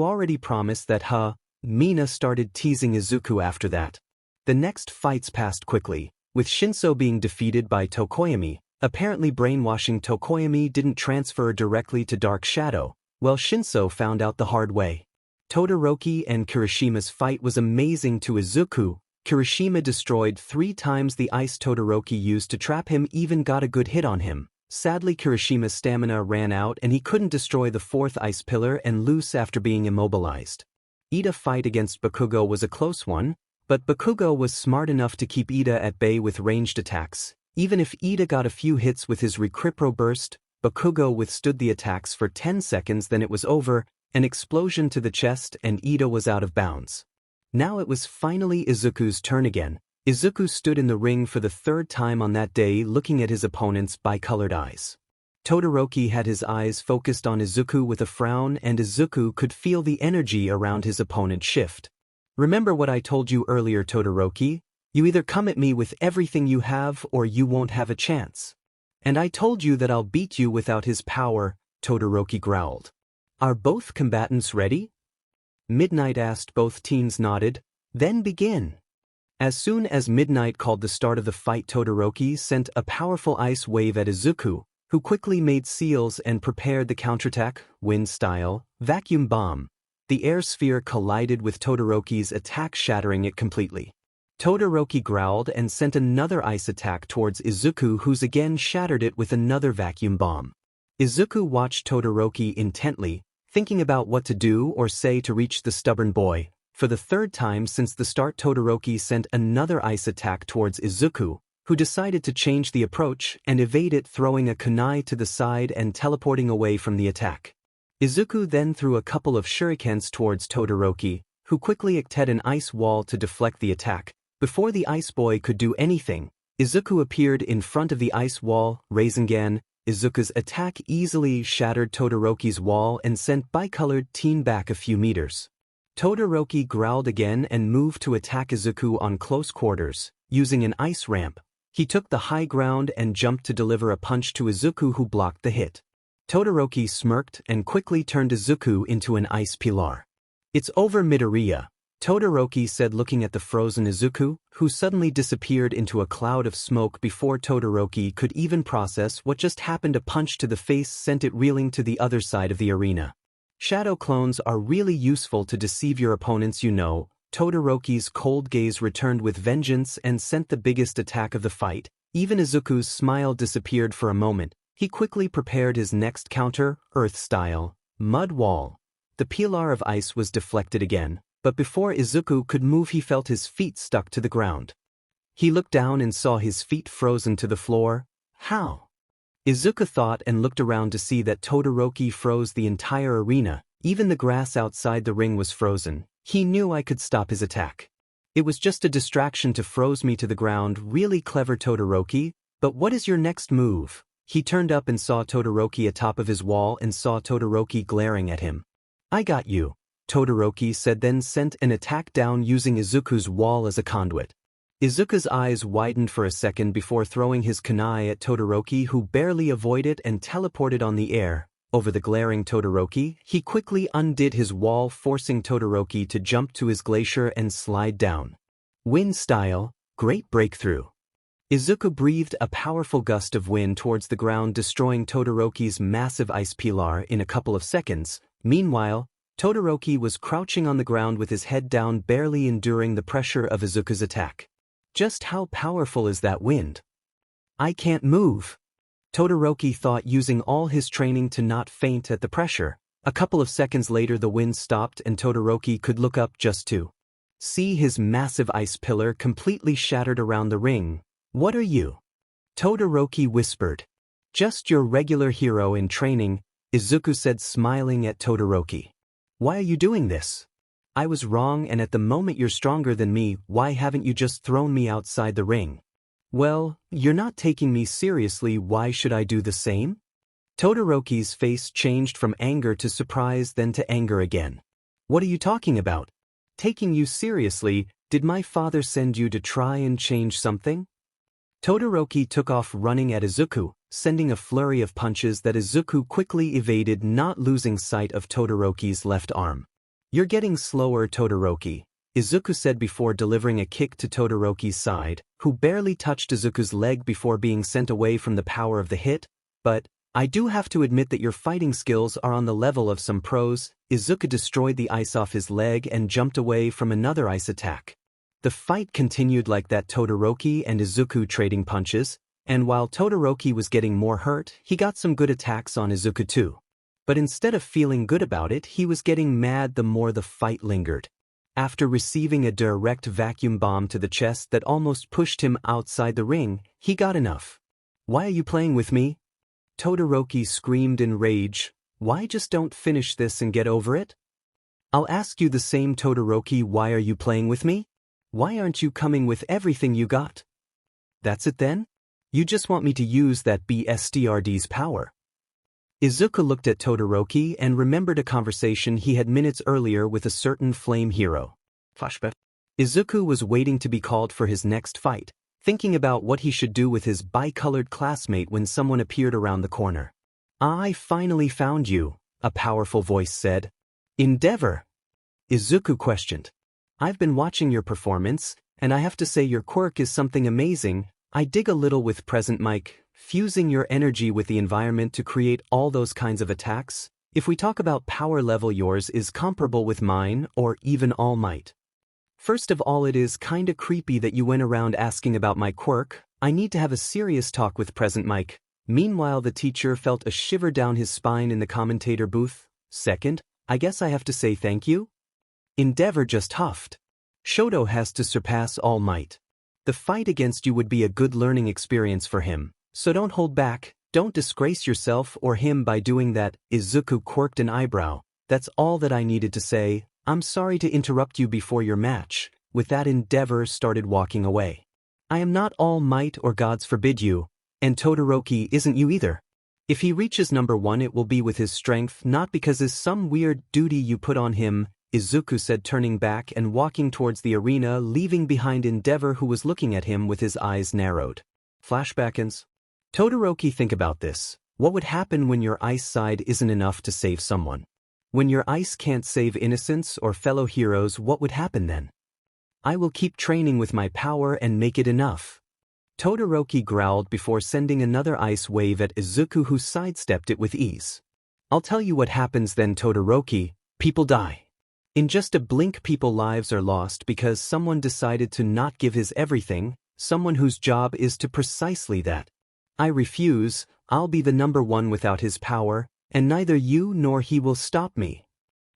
already promised that, huh? Mina started teasing Izuku after that. The next fights passed quickly, with Shinso being defeated by Tokoyami. Apparently brainwashing Tokoyami didn't transfer directly to Dark Shadow. Well, Shinso found out the hard way. Todoroki and Kirishima's fight was amazing to Izuku. Kirishima destroyed 3 times the ice Todoroki used to trap him, even got a good hit on him. Sadly, Kirishima's stamina ran out and he couldn't destroy the 4th ice pillar and loose after being immobilized. Ida's fight against Bakugo was a close one, but Bakugo was smart enough to keep Ida at bay with ranged attacks. Even if Ida got a few hits with his Recrypro burst, Bakugo withstood the attacks for 10 seconds, then it was over, an explosion to the chest and Ida was out of bounds. Now it was finally Izuku's turn again. Izuku stood in the ring for the 3rd time on that day, looking at his opponent's bicolored eyes. Todoroki had his eyes focused on Izuku with a frown, and Izuku could feel the energy around his opponent shift. Remember what I told you earlier, Todoroki? You either come at me with everything you have or you won't have a chance. And I told you that I'll beat you without his power, Todoroki growled. Are both combatants ready? Midnight asked. Both teens nodded. Then begin. As soon as Midnight called the start of the fight, Todoroki sent a powerful ice wave at Izuku, who quickly made seals and prepared the counterattack, wind-style, vacuum bomb. The air sphere collided with Todoroki's attack, shattering it completely. Todoroki growled and sent another ice attack towards Izuku, who's again shattered it with another vacuum bomb. Izuku watched Todoroki intently, thinking about what to do or say to reach the stubborn boy. For the third time since the start, Todoroki sent another ice attack towards Izuku, who decided to change the approach and evade it, throwing a kunai to the side and teleporting away from the attack. Izuku then threw a couple of shurikens towards Todoroki, who quickly acted an ice wall to deflect the attack. Before the ice boy could do anything, Izuku appeared in front of the ice wall. Rasengan, Izuku's attack easily shattered Todoroki's wall and sent bicolored teen back a few meters. Todoroki growled again and moved to attack Izuku on close quarters, using an ice ramp. He took the high ground and jumped to deliver a punch to Izuku, who blocked the hit. Todoroki smirked and quickly turned Izuku into an ice pillar. "It's over, Midoriya," Todoroki said, looking at the frozen Izuku, who suddenly disappeared into a cloud of smoke before Todoroki could even process what just happened. A punch to the face sent it reeling to the other side of the arena. "Shadow clones are really useful to deceive your opponents, you know." Todoroki's cold gaze returned with vengeance and sent the biggest attack of the fight. Even Izuku's smile disappeared for a moment. He quickly prepared his next counter, Earth-style, mud wall. The pillar of ice was deflected again, but before Izuku could move, he felt his feet stuck to the ground. He looked down and saw his feet frozen to the floor. How? Izuku thought and looked around to see that Todoroki froze the entire arena. Even the grass outside the ring was frozen. He knew I could stop his attack. It was just a distraction to froze me to the ground. Really clever, Todoroki. But what is your next move? He turned up and saw Todoroki atop of his wall and saw Todoroki glaring at him. "I got you," Todoroki said, then sent an attack down using Izuku's wall as a conduit. Izuku's eyes widened for a second before throwing his kunai at Todoroki, who barely avoided and teleported on the air. Over the glaring Todoroki, he quickly undid his wall, forcing Todoroki to jump to his glacier and slide down. Wind-style, great breakthrough. Izuku breathed a powerful gust of wind towards the ground, destroying Todoroki's massive ice pillar in a couple of seconds. Meanwhile, Todoroki was crouching on the ground with his head down, barely enduring the pressure of Izuku's attack. Just how powerful is that wind? I can't move. Todoroki thought, using all his training to not faint at the pressure. A couple of seconds later the wind stopped and Todoroki could look up just to see his massive ice pillar completely shattered around the ring. "What are you?" Todoroki whispered. "Just your regular hero in training," Izuku said, smiling at Todoroki. "Why are you doing this? I was wrong, and at the moment you're stronger than me. Why haven't you just thrown me outside the ring?" "Well, you're not taking me seriously. Why should I do the same?" Todoroki's face changed from anger to surprise, then to anger again. "What are you talking about? Taking you seriously? Did my father send you to try and change something?" Todoroki took off running at Izuku, sending a flurry of punches that Izuku quickly evaded, not losing sight of Todoroki's left arm. "You're getting slower, Todoroki," Izuku said before delivering a kick to Todoroki's side, who barely touched Izuku's leg before being sent away from the power of the hit. "But I do have to admit that your fighting skills are on the level of some pros." Izuku destroyed the ice off his leg and jumped away from another ice attack. The fight continued like that, Todoroki and Izuku trading punches, and while Todoroki was getting more hurt, he got some good attacks on Izuku too. But instead of feeling good about it, he was getting mad the more the fight lingered. After receiving a direct vacuum bomb to the chest that almost pushed him outside the ring, he got enough. "Why are you playing with me?" Todoroki screamed in rage. "Why just don't finish this and get over it?" "I'll ask you the same, Todoroki. Why are you playing with me? Why aren't you coming with everything you got?" "That's it then? You just want me to use that BSTRD's power?" Izuku looked at Todoroki and remembered a conversation he had minutes earlier with a certain flame hero. Flashback. Izuku was waiting to be called for his next fight, thinking about what he should do with his bicolored classmate when someone appeared around the corner. "I finally found you," a powerful voice said. "Endeavor." Izuku questioned. I've been watching your performance, and I have to say your quirk is something amazing. I dig a little with present mic, fusing your energy with the environment to create all those kinds of attacks. If we talk about power level, yours is comparable with mine, or even All Might. First of all, it is kinda creepy that you went around asking about my quirk. I need to have a serious talk with present mic. Meanwhile, the teacher felt a shiver down his spine in the commentator booth. Second, I guess I have to say thank you? Endeavor just huffed. Shoto has to surpass All Might. The fight against you would be a good learning experience for him, so don't hold back, don't disgrace yourself or him by doing that. Izuku quirked an eyebrow. That's all that I needed to say. I'm sorry to interrupt you before your match. With that, Endeavor started walking away. I am not All Might, or gods forbid you, and Todoroki isn't you either. If he reaches number 1, it will be with his strength, not because of some weird duty you put on him, Izuku said, turning back and walking towards the arena, leaving behind Endeavor, who was looking at him with his eyes narrowed. Flashbackins. Todoroki, think about this. What would happen when your ice side isn't enough to save someone? When your ice can't save innocents or fellow heroes, what would happen then? I will keep training with my power and make it enough. Todoroki growled before sending another ice wave at Izuku, who sidestepped it with ease. I'll tell you what happens then, Todoroki. People die. In just a blink, people's lives are lost because someone decided to not give his everything, someone whose job is to precisely that. I refuse. I'll be the number 1 without his power, and neither you nor he will stop me.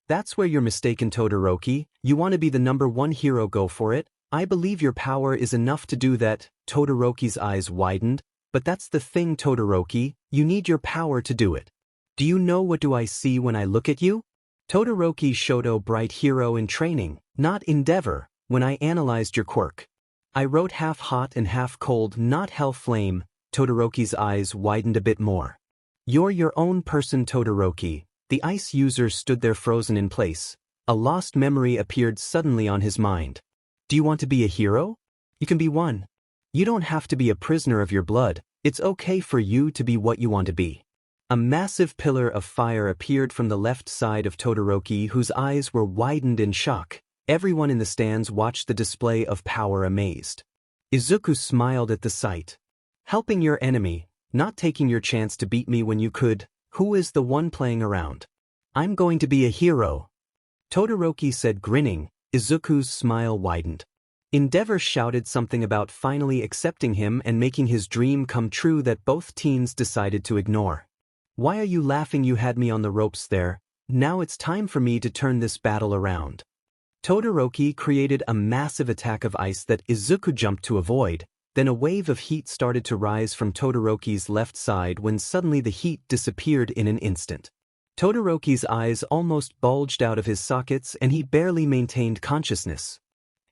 That's where you're mistaken, Todoroki. You want to be the number 1 hero, go for it. I believe your power is enough to do that. Todoroki's eyes widened. But that's the thing, Todoroki, you need your power to do it. Do you know what do I see when I look at you? Todoroki Shoto, bright hero in training, not Endeavor. When I analyzed your quirk, I wrote half hot and half cold, not hell flame. Todoroki's eyes widened a bit more. You're your own person, Todoroki. The ice user stood there frozen in place. A lost memory appeared suddenly on his mind. Do you want to be a hero? You can be one. You don't have to be a prisoner of your blood. It's okay for you to be what you want to be. A massive pillar of fire appeared from the left side of Todoroki, whose eyes were widened in shock. Everyone in the stands watched the display of power amazed. Izuku smiled at the sight. Helping your enemy, not taking your chance to beat me when you could. Who is the one playing around? I'm going to be a hero, Todoroki said, grinning. Izuku's smile widened. Endeavor shouted something about finally accepting him and making his dream come true that both teens decided to ignore. Why are you laughing? You had me on the ropes there. Now it's time for me to turn this battle around. Todoroki created a massive attack of ice that Izuku jumped to avoid. Then a wave of heat started to rise from Todoroki's left side when suddenly the heat disappeared in an instant. Todoroki's eyes almost bulged out of his sockets and he barely maintained consciousness.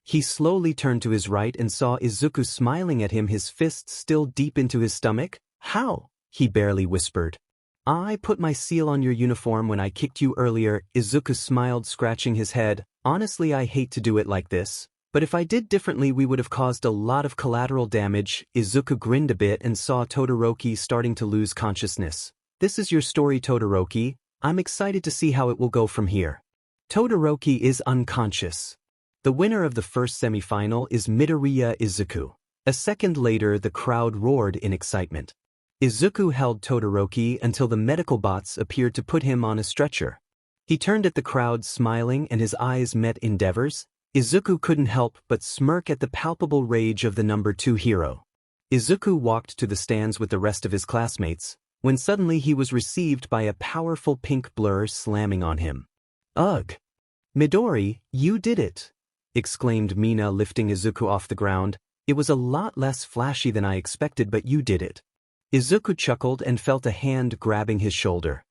He slowly turned to his right and saw Izuku smiling at him, his fists still deep into his stomach. How? He barely whispered. I put my seal on your uniform when I kicked you earlier. Izuku smiled, scratching his head. Honestly, I hate to do it like this, but if I did differently we would have caused a lot of collateral damage. Izuku grinned a bit and saw Todoroki starting to lose consciousness. This is your story, Todoroki. I'm excited to see how it will go from here. Todoroki is unconscious. The winner of the first semifinal is Midoriya Izuku. A second later, the crowd roared in excitement. Izuku held Todoroki until the medical bots appeared to put him on a stretcher. He turned at the crowd smiling and his eyes met Endeavor's. Izuku couldn't help but smirk at the palpable rage of the number 2 hero. Izuku walked to the stands with the rest of his classmates, when suddenly he was received by a powerful pink blur slamming on him. Ugh! Midori, you did it! Exclaimed Mina, lifting Izuku off the ground. It was a lot less flashy than I expected, but you did it. Izuku chuckled and felt a hand grabbing his shoulder.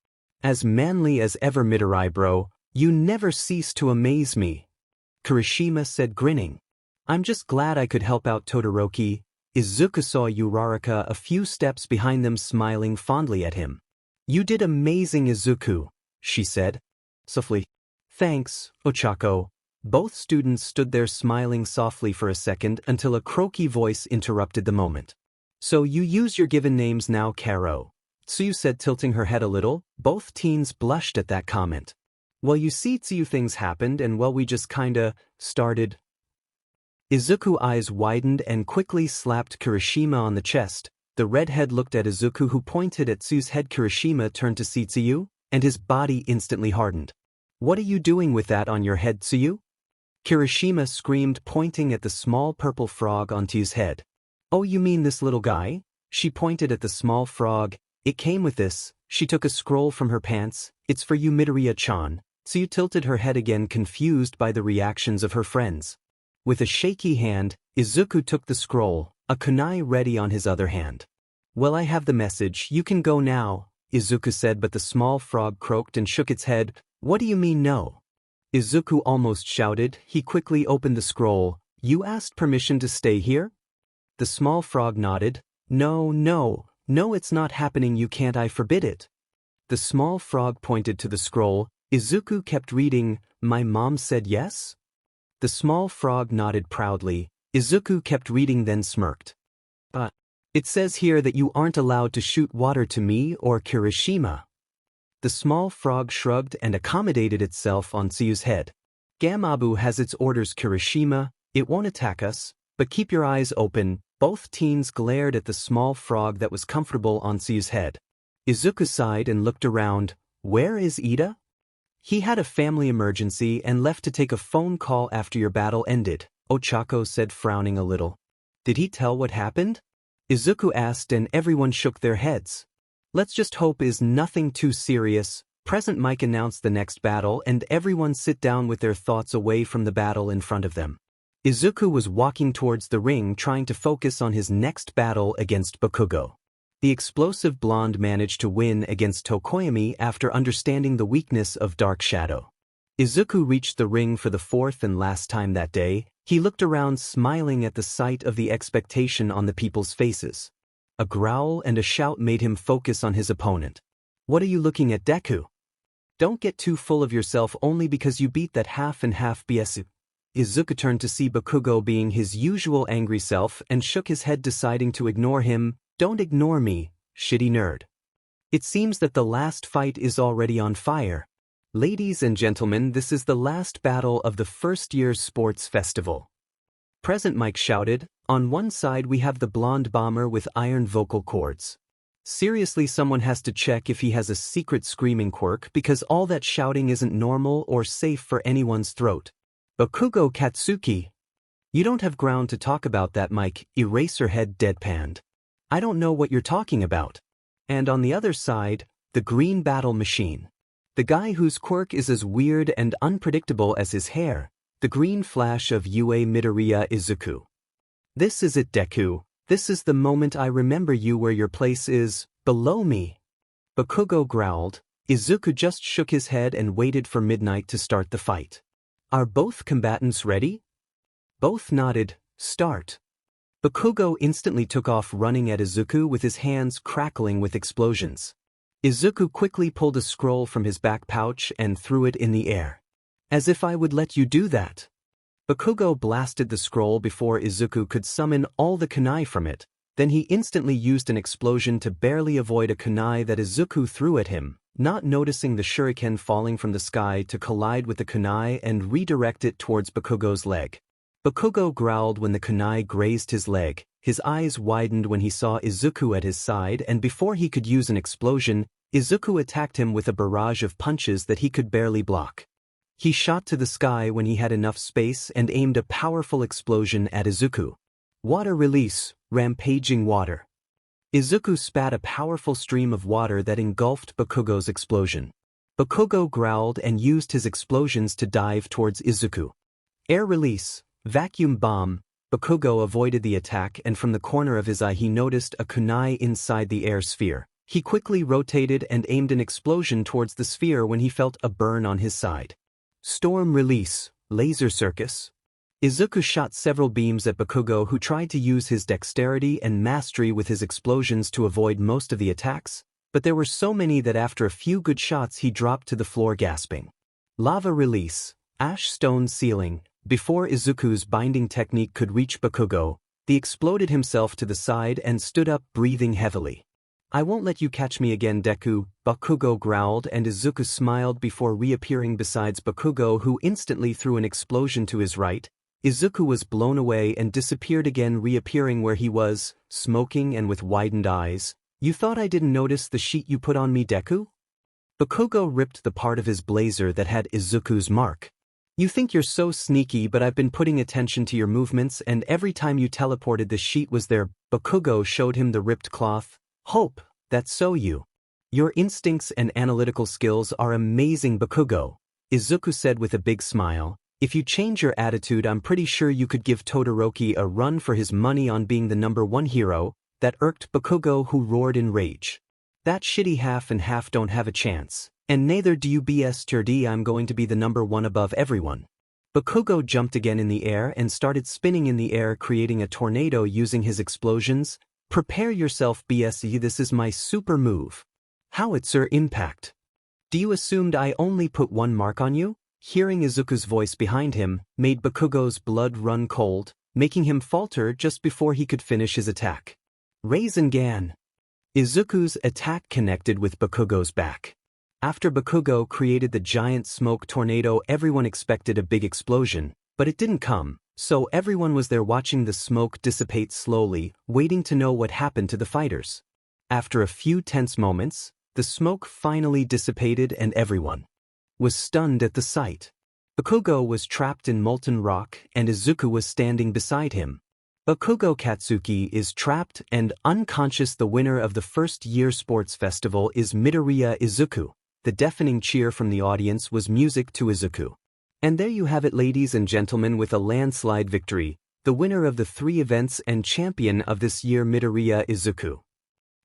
As manly as ever, Midori bro, you never cease to amaze me. Kirishima said, grinning. I'm just glad I could help out Todoroki. Izuku saw Uraraka a few steps behind them, smiling fondly at him. You did amazing, Izuku, she said. Softly. Thanks, Ochako. Both students stood there smiling softly for a second until a croaky voice interrupted the moment. So you use your given names now, Karo, Tsuyu said, tilting her head a little. Both teens blushed at that comment. Well, you see, Tsuyu, things happened and well, we just kinda started. Izuku's eyes widened and quickly slapped Kirishima on the chest. The redhead looked at Izuku, who pointed at Tsuyu's head. Kirishima turned to see Tsuyu, and his body instantly hardened. What are you doing with that on your head, Tsuyu? Kirishima screamed, pointing at the small purple frog on Tsuyu's head. Oh, you mean this little guy? She pointed at the small frog. It came with this. She took a scroll from her pants. It's for you, Midoriya-chan. Tsuyu tilted her head again, confused by the reactions of her friends. With a shaky hand, Izuku took the scroll, a kunai ready on his other hand. Well, I have the message, you can go now, Izuku said, but the small frog croaked and shook its head. What do you mean no? Izuku almost shouted. He quickly opened the scroll. You asked permission to stay here? The small frog nodded. No, it's not happening, you can't, I forbid it. The small frog pointed to the scroll. Izuku kept reading, my mom said yes? The small frog nodded proudly. Izuku kept reading, then smirked. But it says here that you aren't allowed to shoot water to me or Kirishima. The small frog shrugged and accommodated itself on Tsuyu's head. Gamabu has its orders, Kirishima. It won't attack us, but keep your eyes open. Both teens glared at the small frog that was comfortable on Tsuyu's head. Izuku sighed and looked around. Where is Ida? He had a family emergency and left to take a phone call after your battle ended, Ochako said, frowning a little. Did he tell what happened? Izuku asked, and everyone shook their heads. Let's just hope is nothing too serious. Present Mike announced the next battle, and everyone sit down with their thoughts away from the battle in front of them. Izuku was walking towards the ring, trying to focus on his next battle against Bakugo. The explosive blonde managed to win against Tokoyami after understanding the weakness of Dark Shadow. Izuku reached the ring for the fourth and last time that day. He looked around, smiling at the sight of the expectation on the people's faces. A growl and a shout made him focus on his opponent. What are you looking at, Deku? Don't get too full of yourself only because you beat that half and half BS. Izuku turned to see Bakugo being his usual angry self and shook his head, deciding to ignore him. Don't ignore me, shitty nerd. It seems that the last fight is already on fire. Ladies and gentlemen, this is the last battle of the first year's sports festival. Present Mike shouted. On one side we have the blonde bomber with iron vocal cords. Seriously, someone has to check if he has a secret screaming quirk, because all that shouting isn't normal or safe for anyone's throat. Bakugo Katsuki. You don't have ground to talk about that, Mike, Eraserhead deadpanned. I don't know what you're talking about. And on the other side, the green battle machine. The guy whose quirk is as weird and unpredictable as his hair. The green flash of Yue Midoriya Izuku. This is it, Deku. This is the moment I remember you, where your place is, below me. Bakugo growled. Izuku just shook his head and waited for midnight to start the fight. Are both combatants ready? Both nodded. Start. Bakugo instantly took off, running at Izuku with his hands crackling with explosions. Izuku quickly pulled a scroll from his back pouch and threw it in the air. As if I would let you do that. Bakugo blasted the scroll before Izuku could summon all the kunai from it. Then he instantly used an explosion to barely avoid a kunai that Izuku threw at him, not noticing the shuriken falling from the sky to collide with the kunai and redirect it towards Bakugo's leg. Bakugo growled when the kunai grazed his leg. His eyes widened when he saw Izuku at his side, and before he could use an explosion, Izuku attacked him with a barrage of punches that he could barely block. He shot to the sky when he had enough space and aimed a powerful explosion at Izuku. Water release, rampaging water. Izuku spat a powerful stream of water that engulfed Bakugo's explosion. Bakugo growled and used his explosions to dive towards Izuku. Air release, vacuum bomb. Bakugo avoided the attack, and from the corner of his eye he noticed a kunai inside the air sphere. He quickly rotated and aimed an explosion towards the sphere when he felt a burn on his side. Storm release, laser circus. Izuku shot several beams at Bakugo, who tried to use his dexterity and mastery with his explosions to avoid most of the attacks, but there were so many that after a few good shots he dropped to the floor gasping. Lava release, ash stone ceiling. Before Izuku's binding technique could reach Bakugo, he exploded himself to the side and stood up, breathing heavily. I won't let you catch me again, Deku, Bakugo growled, and Izuku smiled before reappearing beside Bakugo, who instantly threw an explosion to his right. Izuku was blown away and disappeared again, reappearing where he was, smoking and with widened eyes. You thought I didn't notice the sheet you put on me, Deku? Bakugo ripped the part of his blazer that had Izuku's mark. You think you're so sneaky, but I've been putting attention to your movements, and every time you teleported the sheet was there. Bakugo showed him the ripped cloth. Hope, that's so you. Your instincts and analytical skills are amazing, Bakugo, Izuku said with a big smile. If you change your attitude, I'm pretty sure you could give Todoroki a run for his money on being the #1 hero. That irked Bakugo, who roared in rage. That shitty half and half don't have a chance, and neither do you, BSTRD. I'm going to be the #1 above everyone. Bakugo jumped again in the air and started spinning in the air, creating a tornado using his explosions. Prepare yourself, BSE, this is my super move. Howitzer impact. Do you assumed I only put one mark on you? Hearing Izuku's voice behind him made Bakugo's blood run cold, making him falter just before he could finish his attack. Rasengan. Izuku's attack connected with Bakugo's back. After Bakugo created the giant smoke tornado, everyone expected a big explosion, but it didn't come, so everyone was there watching the smoke dissipate slowly, waiting to know what happened to the fighters. After a few tense moments, the smoke finally dissipated and everyone was stunned at the sight. Bakugo was trapped in molten rock and Izuku was standing beside him. Bakugo Katsuki is trapped and unconscious. The winner of the first-year sports festival is Midoriya Izuku. The deafening cheer from the audience was music to Izuku. And there you have it, ladies and gentlemen, with a landslide victory, the winner of the 3 events and champion of this year, Midoriya Izuku.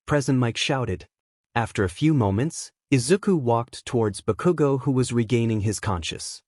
Present Mike shouted. After a few moments, Izuku walked towards Bakugo, who was regaining his conscious.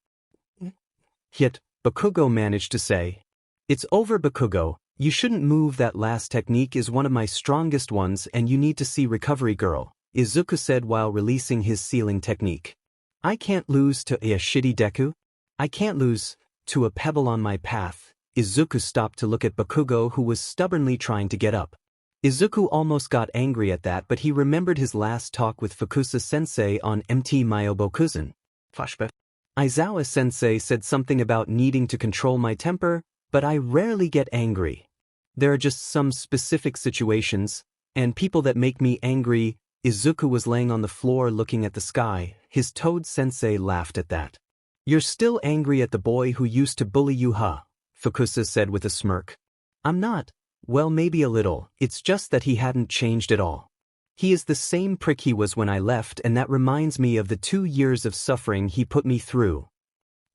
Yet, Bakugo managed to say, "It's over, Bakugo. You shouldn't move. That last technique is one of my strongest ones and you need to see recovery, girl," Izuku said while releasing his sealing technique. "I can't lose to a shitty Deku. I can't lose to a pebble on my path." Izuku stopped to look at Bakugo, who was stubbornly trying to get up. Izuku almost got angry at that, but he remembered his last talk with Fukusa-sensei on MT Myobokuzen. Flashback. Aizawa-sensei said something about needing to control my temper, but I rarely get angry. There are just some specific situations, and people that make me angry. Izuku was laying on the floor looking at the sky. His Toad-sensei laughed at that. "You're still angry at the boy who used to bully you, huh?" Fukusa said with a smirk. "I'm not. Well, maybe a little. It's just that he hadn't changed at all. He is the same prick he was when I left, and that reminds me of the 2 years of suffering he put me through,"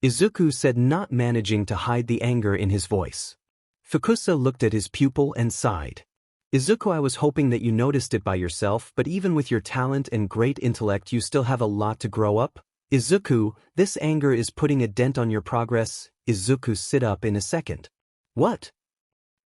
Izuku said, not managing to hide the anger in his voice. Fukusa looked at his pupil and sighed. "Izuku, I was hoping that you noticed it by yourself, but even with your talent and great intellect you still have a lot to grow up. Izuku, this anger is putting a dent on your progress." Izuku, sit up in a second. "What?"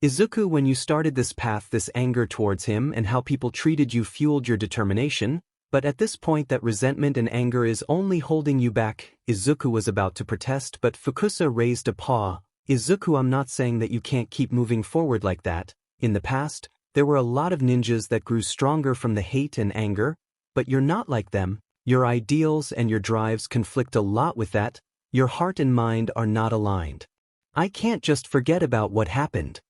"Izuku, when you started this path, this anger towards him and how people treated you fueled your determination, but at this point that resentment and anger is only holding you back." Izuku was about to protest, but Fukusa raised a paw. "Izuku, I'm not saying that you can't keep moving forward like that. In the past, there were a lot of ninjas that grew stronger from the hate and anger, but you're not like them. Your ideals and your drives conflict a lot with that. Your heart and mind are not aligned. I can't just forget about what happened."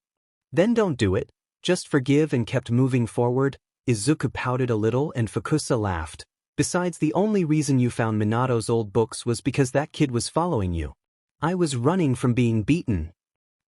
"Then don't do it. Just forgive," and kept moving forward. Izuku pouted a little and Fukusa laughed. "Besides, the only reason you found Minato's old books was because that kid was following you. I was running from being beaten."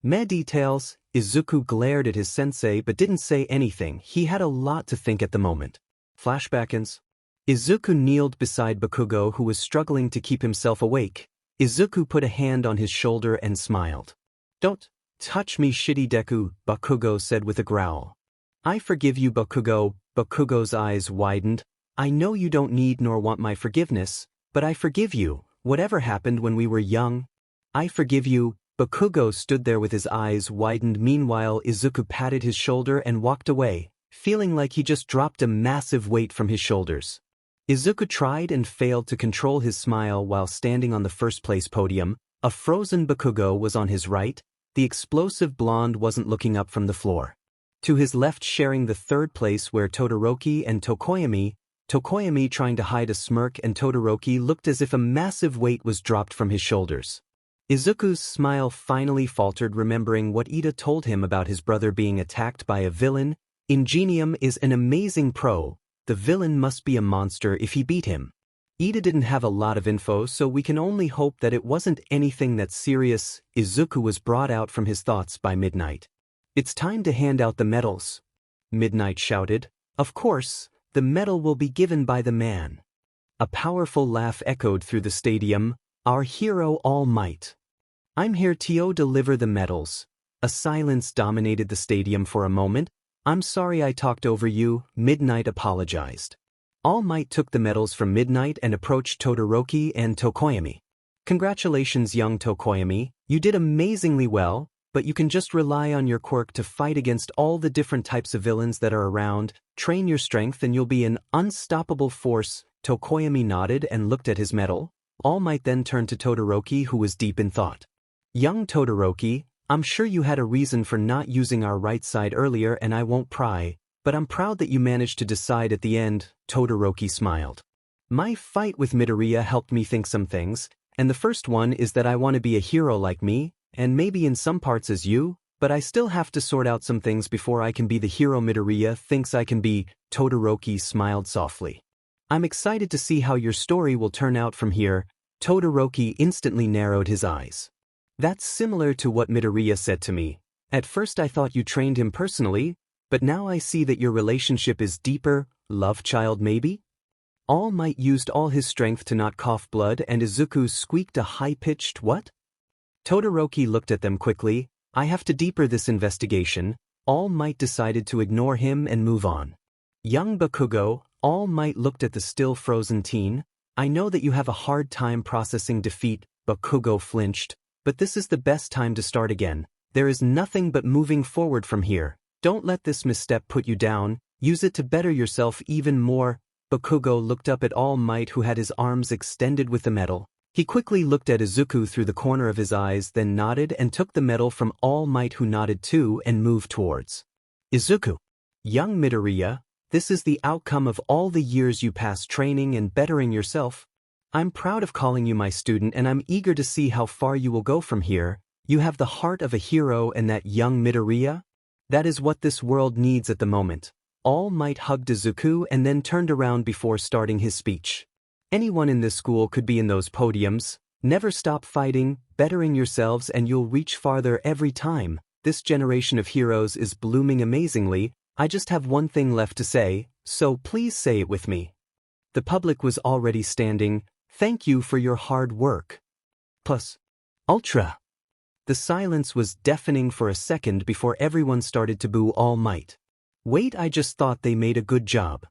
"Meh details." Izuku glared at his sensei but didn't say anything. He had a lot to think at the moment. Flashbackins. Izuku kneeled beside Bakugo, who was struggling to keep himself awake. Izuku put a hand on his shoulder and smiled. "Don't touch me, shitty Deku," Bakugo said with a growl. "I forgive you, Bakugo." Bakugo's eyes widened. "I know you don't need nor want my forgiveness, but I forgive you, whatever happened when we were young. I forgive you." Bakugo stood there with his eyes widened. Meanwhile, Izuku patted his shoulder and walked away, feeling like he just dropped a massive weight from his shoulders. Izuku tried and failed to control his smile while standing on the first-place podium. A frozen Bakugo was on his right. The explosive blonde wasn't looking up from the floor. To his left, sharing the third place, were Todoroki and Tokoyami. Tokoyami trying to hide a smirk, and Todoroki looked as if a massive weight was dropped from his shoulders. Izuku's smile finally faltered, remembering what Ida told him about his brother being attacked by a villain. Ingenium is an amazing pro. The villain must be a monster if he beat him. Ida didn't have a lot of info, so we can only hope that it wasn't anything that serious. Izuku was brought out from his thoughts by Midnight. "It's time to hand out the medals," Midnight shouted. "Of course, the medal will be given by the man." A powerful laugh echoed through the stadium. "Our hero All Might. I'm here to deliver the medals." A silence dominated the stadium for a moment. "I'm sorry I talked over you," Midnight apologized. All Might took the medals from Midnight and approached Todoroki and Tokoyami. "Congratulations, young Tokoyami, you did amazingly well, but you can just rely on your quirk to fight against all the different types of villains that are around. Train your strength and you'll be an unstoppable force." Tokoyami nodded and looked at his medal. All Might then turned to Todoroki, who was deep in thought. "Young Todoroki, I'm sure you had a reason for not using our right side earlier, and I won't pry, but I'm proud that you managed to decide at the end." Todoroki smiled. "My fight with Midoriya helped me think some things, and the first one is that I want to be a hero like me, and maybe in some parts as you, but I still have to sort out some things before I can be the hero Midoriya thinks I can be." Todoroki smiled softly. "I'm excited to see how your story will turn out from here." Todoroki instantly narrowed his eyes. "That's similar to what Midoriya said to me. At first I thought you trained him personally, but now I see that your relationship is deeper. Love child maybe?" All Might used all his strength to not cough blood, and Izuku squeaked a high-pitched "what?" Todoroki looked at them quickly. "I have to deeper this investigation." All Might decided to ignore him and move on. "Young Bakugo," All Might looked at the still frozen teen. "I know that you have a hard time processing defeat." Bakugo flinched. "But this is the best time to start again. There is nothing but moving forward from here. Don't let this misstep put you down. Use it to better yourself even more." Bakugo looked up at All Might, who had his arms extended with the medal. He quickly looked at Izuku through the corner of his eyes, then nodded and took the medal from All Might, who nodded too and moved towards Izuku. "Young Midoriya, this is the outcome of all the years you passed training and bettering yourself. I'm proud of calling you my student, and I'm eager to see how far you will go from here. You have the heart of a hero, and that, young Midoriya, that is what this world needs at the moment." All Might hugged Izuku and then turned around before starting his speech. "Anyone in this school could be in those podiums. Never stop fighting, bettering yourselves, and you'll reach farther every time. This generation of heroes is blooming amazingly. I just have one thing left to say, so please say it with me." The public was already standing. "Thank you for your hard work. Plus ultra." The silence was deafening for a second before everyone started to boo All Might. "Wait, I just thought they made a good job."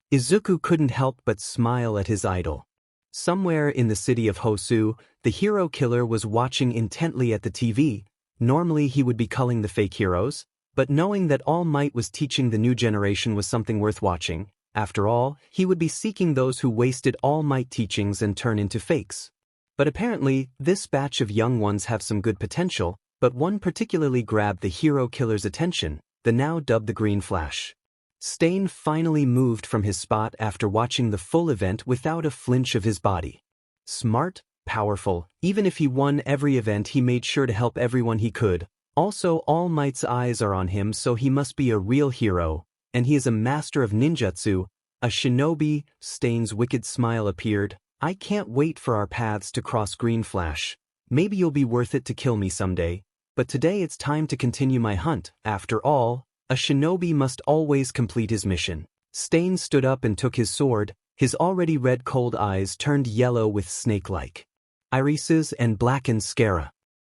Izuku couldn't help but smile at his idol. Somewhere in the city of Hosu, the hero killer was watching intently at the TV. Normally he would be culling the fake heroes, but knowing that All Might was teaching the new generation was something worth watching. After all, he would be seeking those who wasted All Might teachings and turn into fakes. But apparently, this batch of young ones have some good potential, but one particularly grabbed the hero killer's attention, the now dubbed the Green Flash. Stain finally moved from his spot after watching the full event without a flinch of his body. Smart, powerful, even if he won every event he made sure to help everyone he could. Also, All Might's eyes are on him, so he must be a real hero. And he is a master of ninjutsu, a shinobi. Stain's wicked smile appeared. "I can't wait for our paths to cross, Green Flash. Maybe you'll be worth it to kill me someday. But today it's time to continue my hunt. After all, a shinobi must always complete his mission." Stain stood up and took his sword. His already red cold eyes turned yellow with snake-like irises and blackened scara.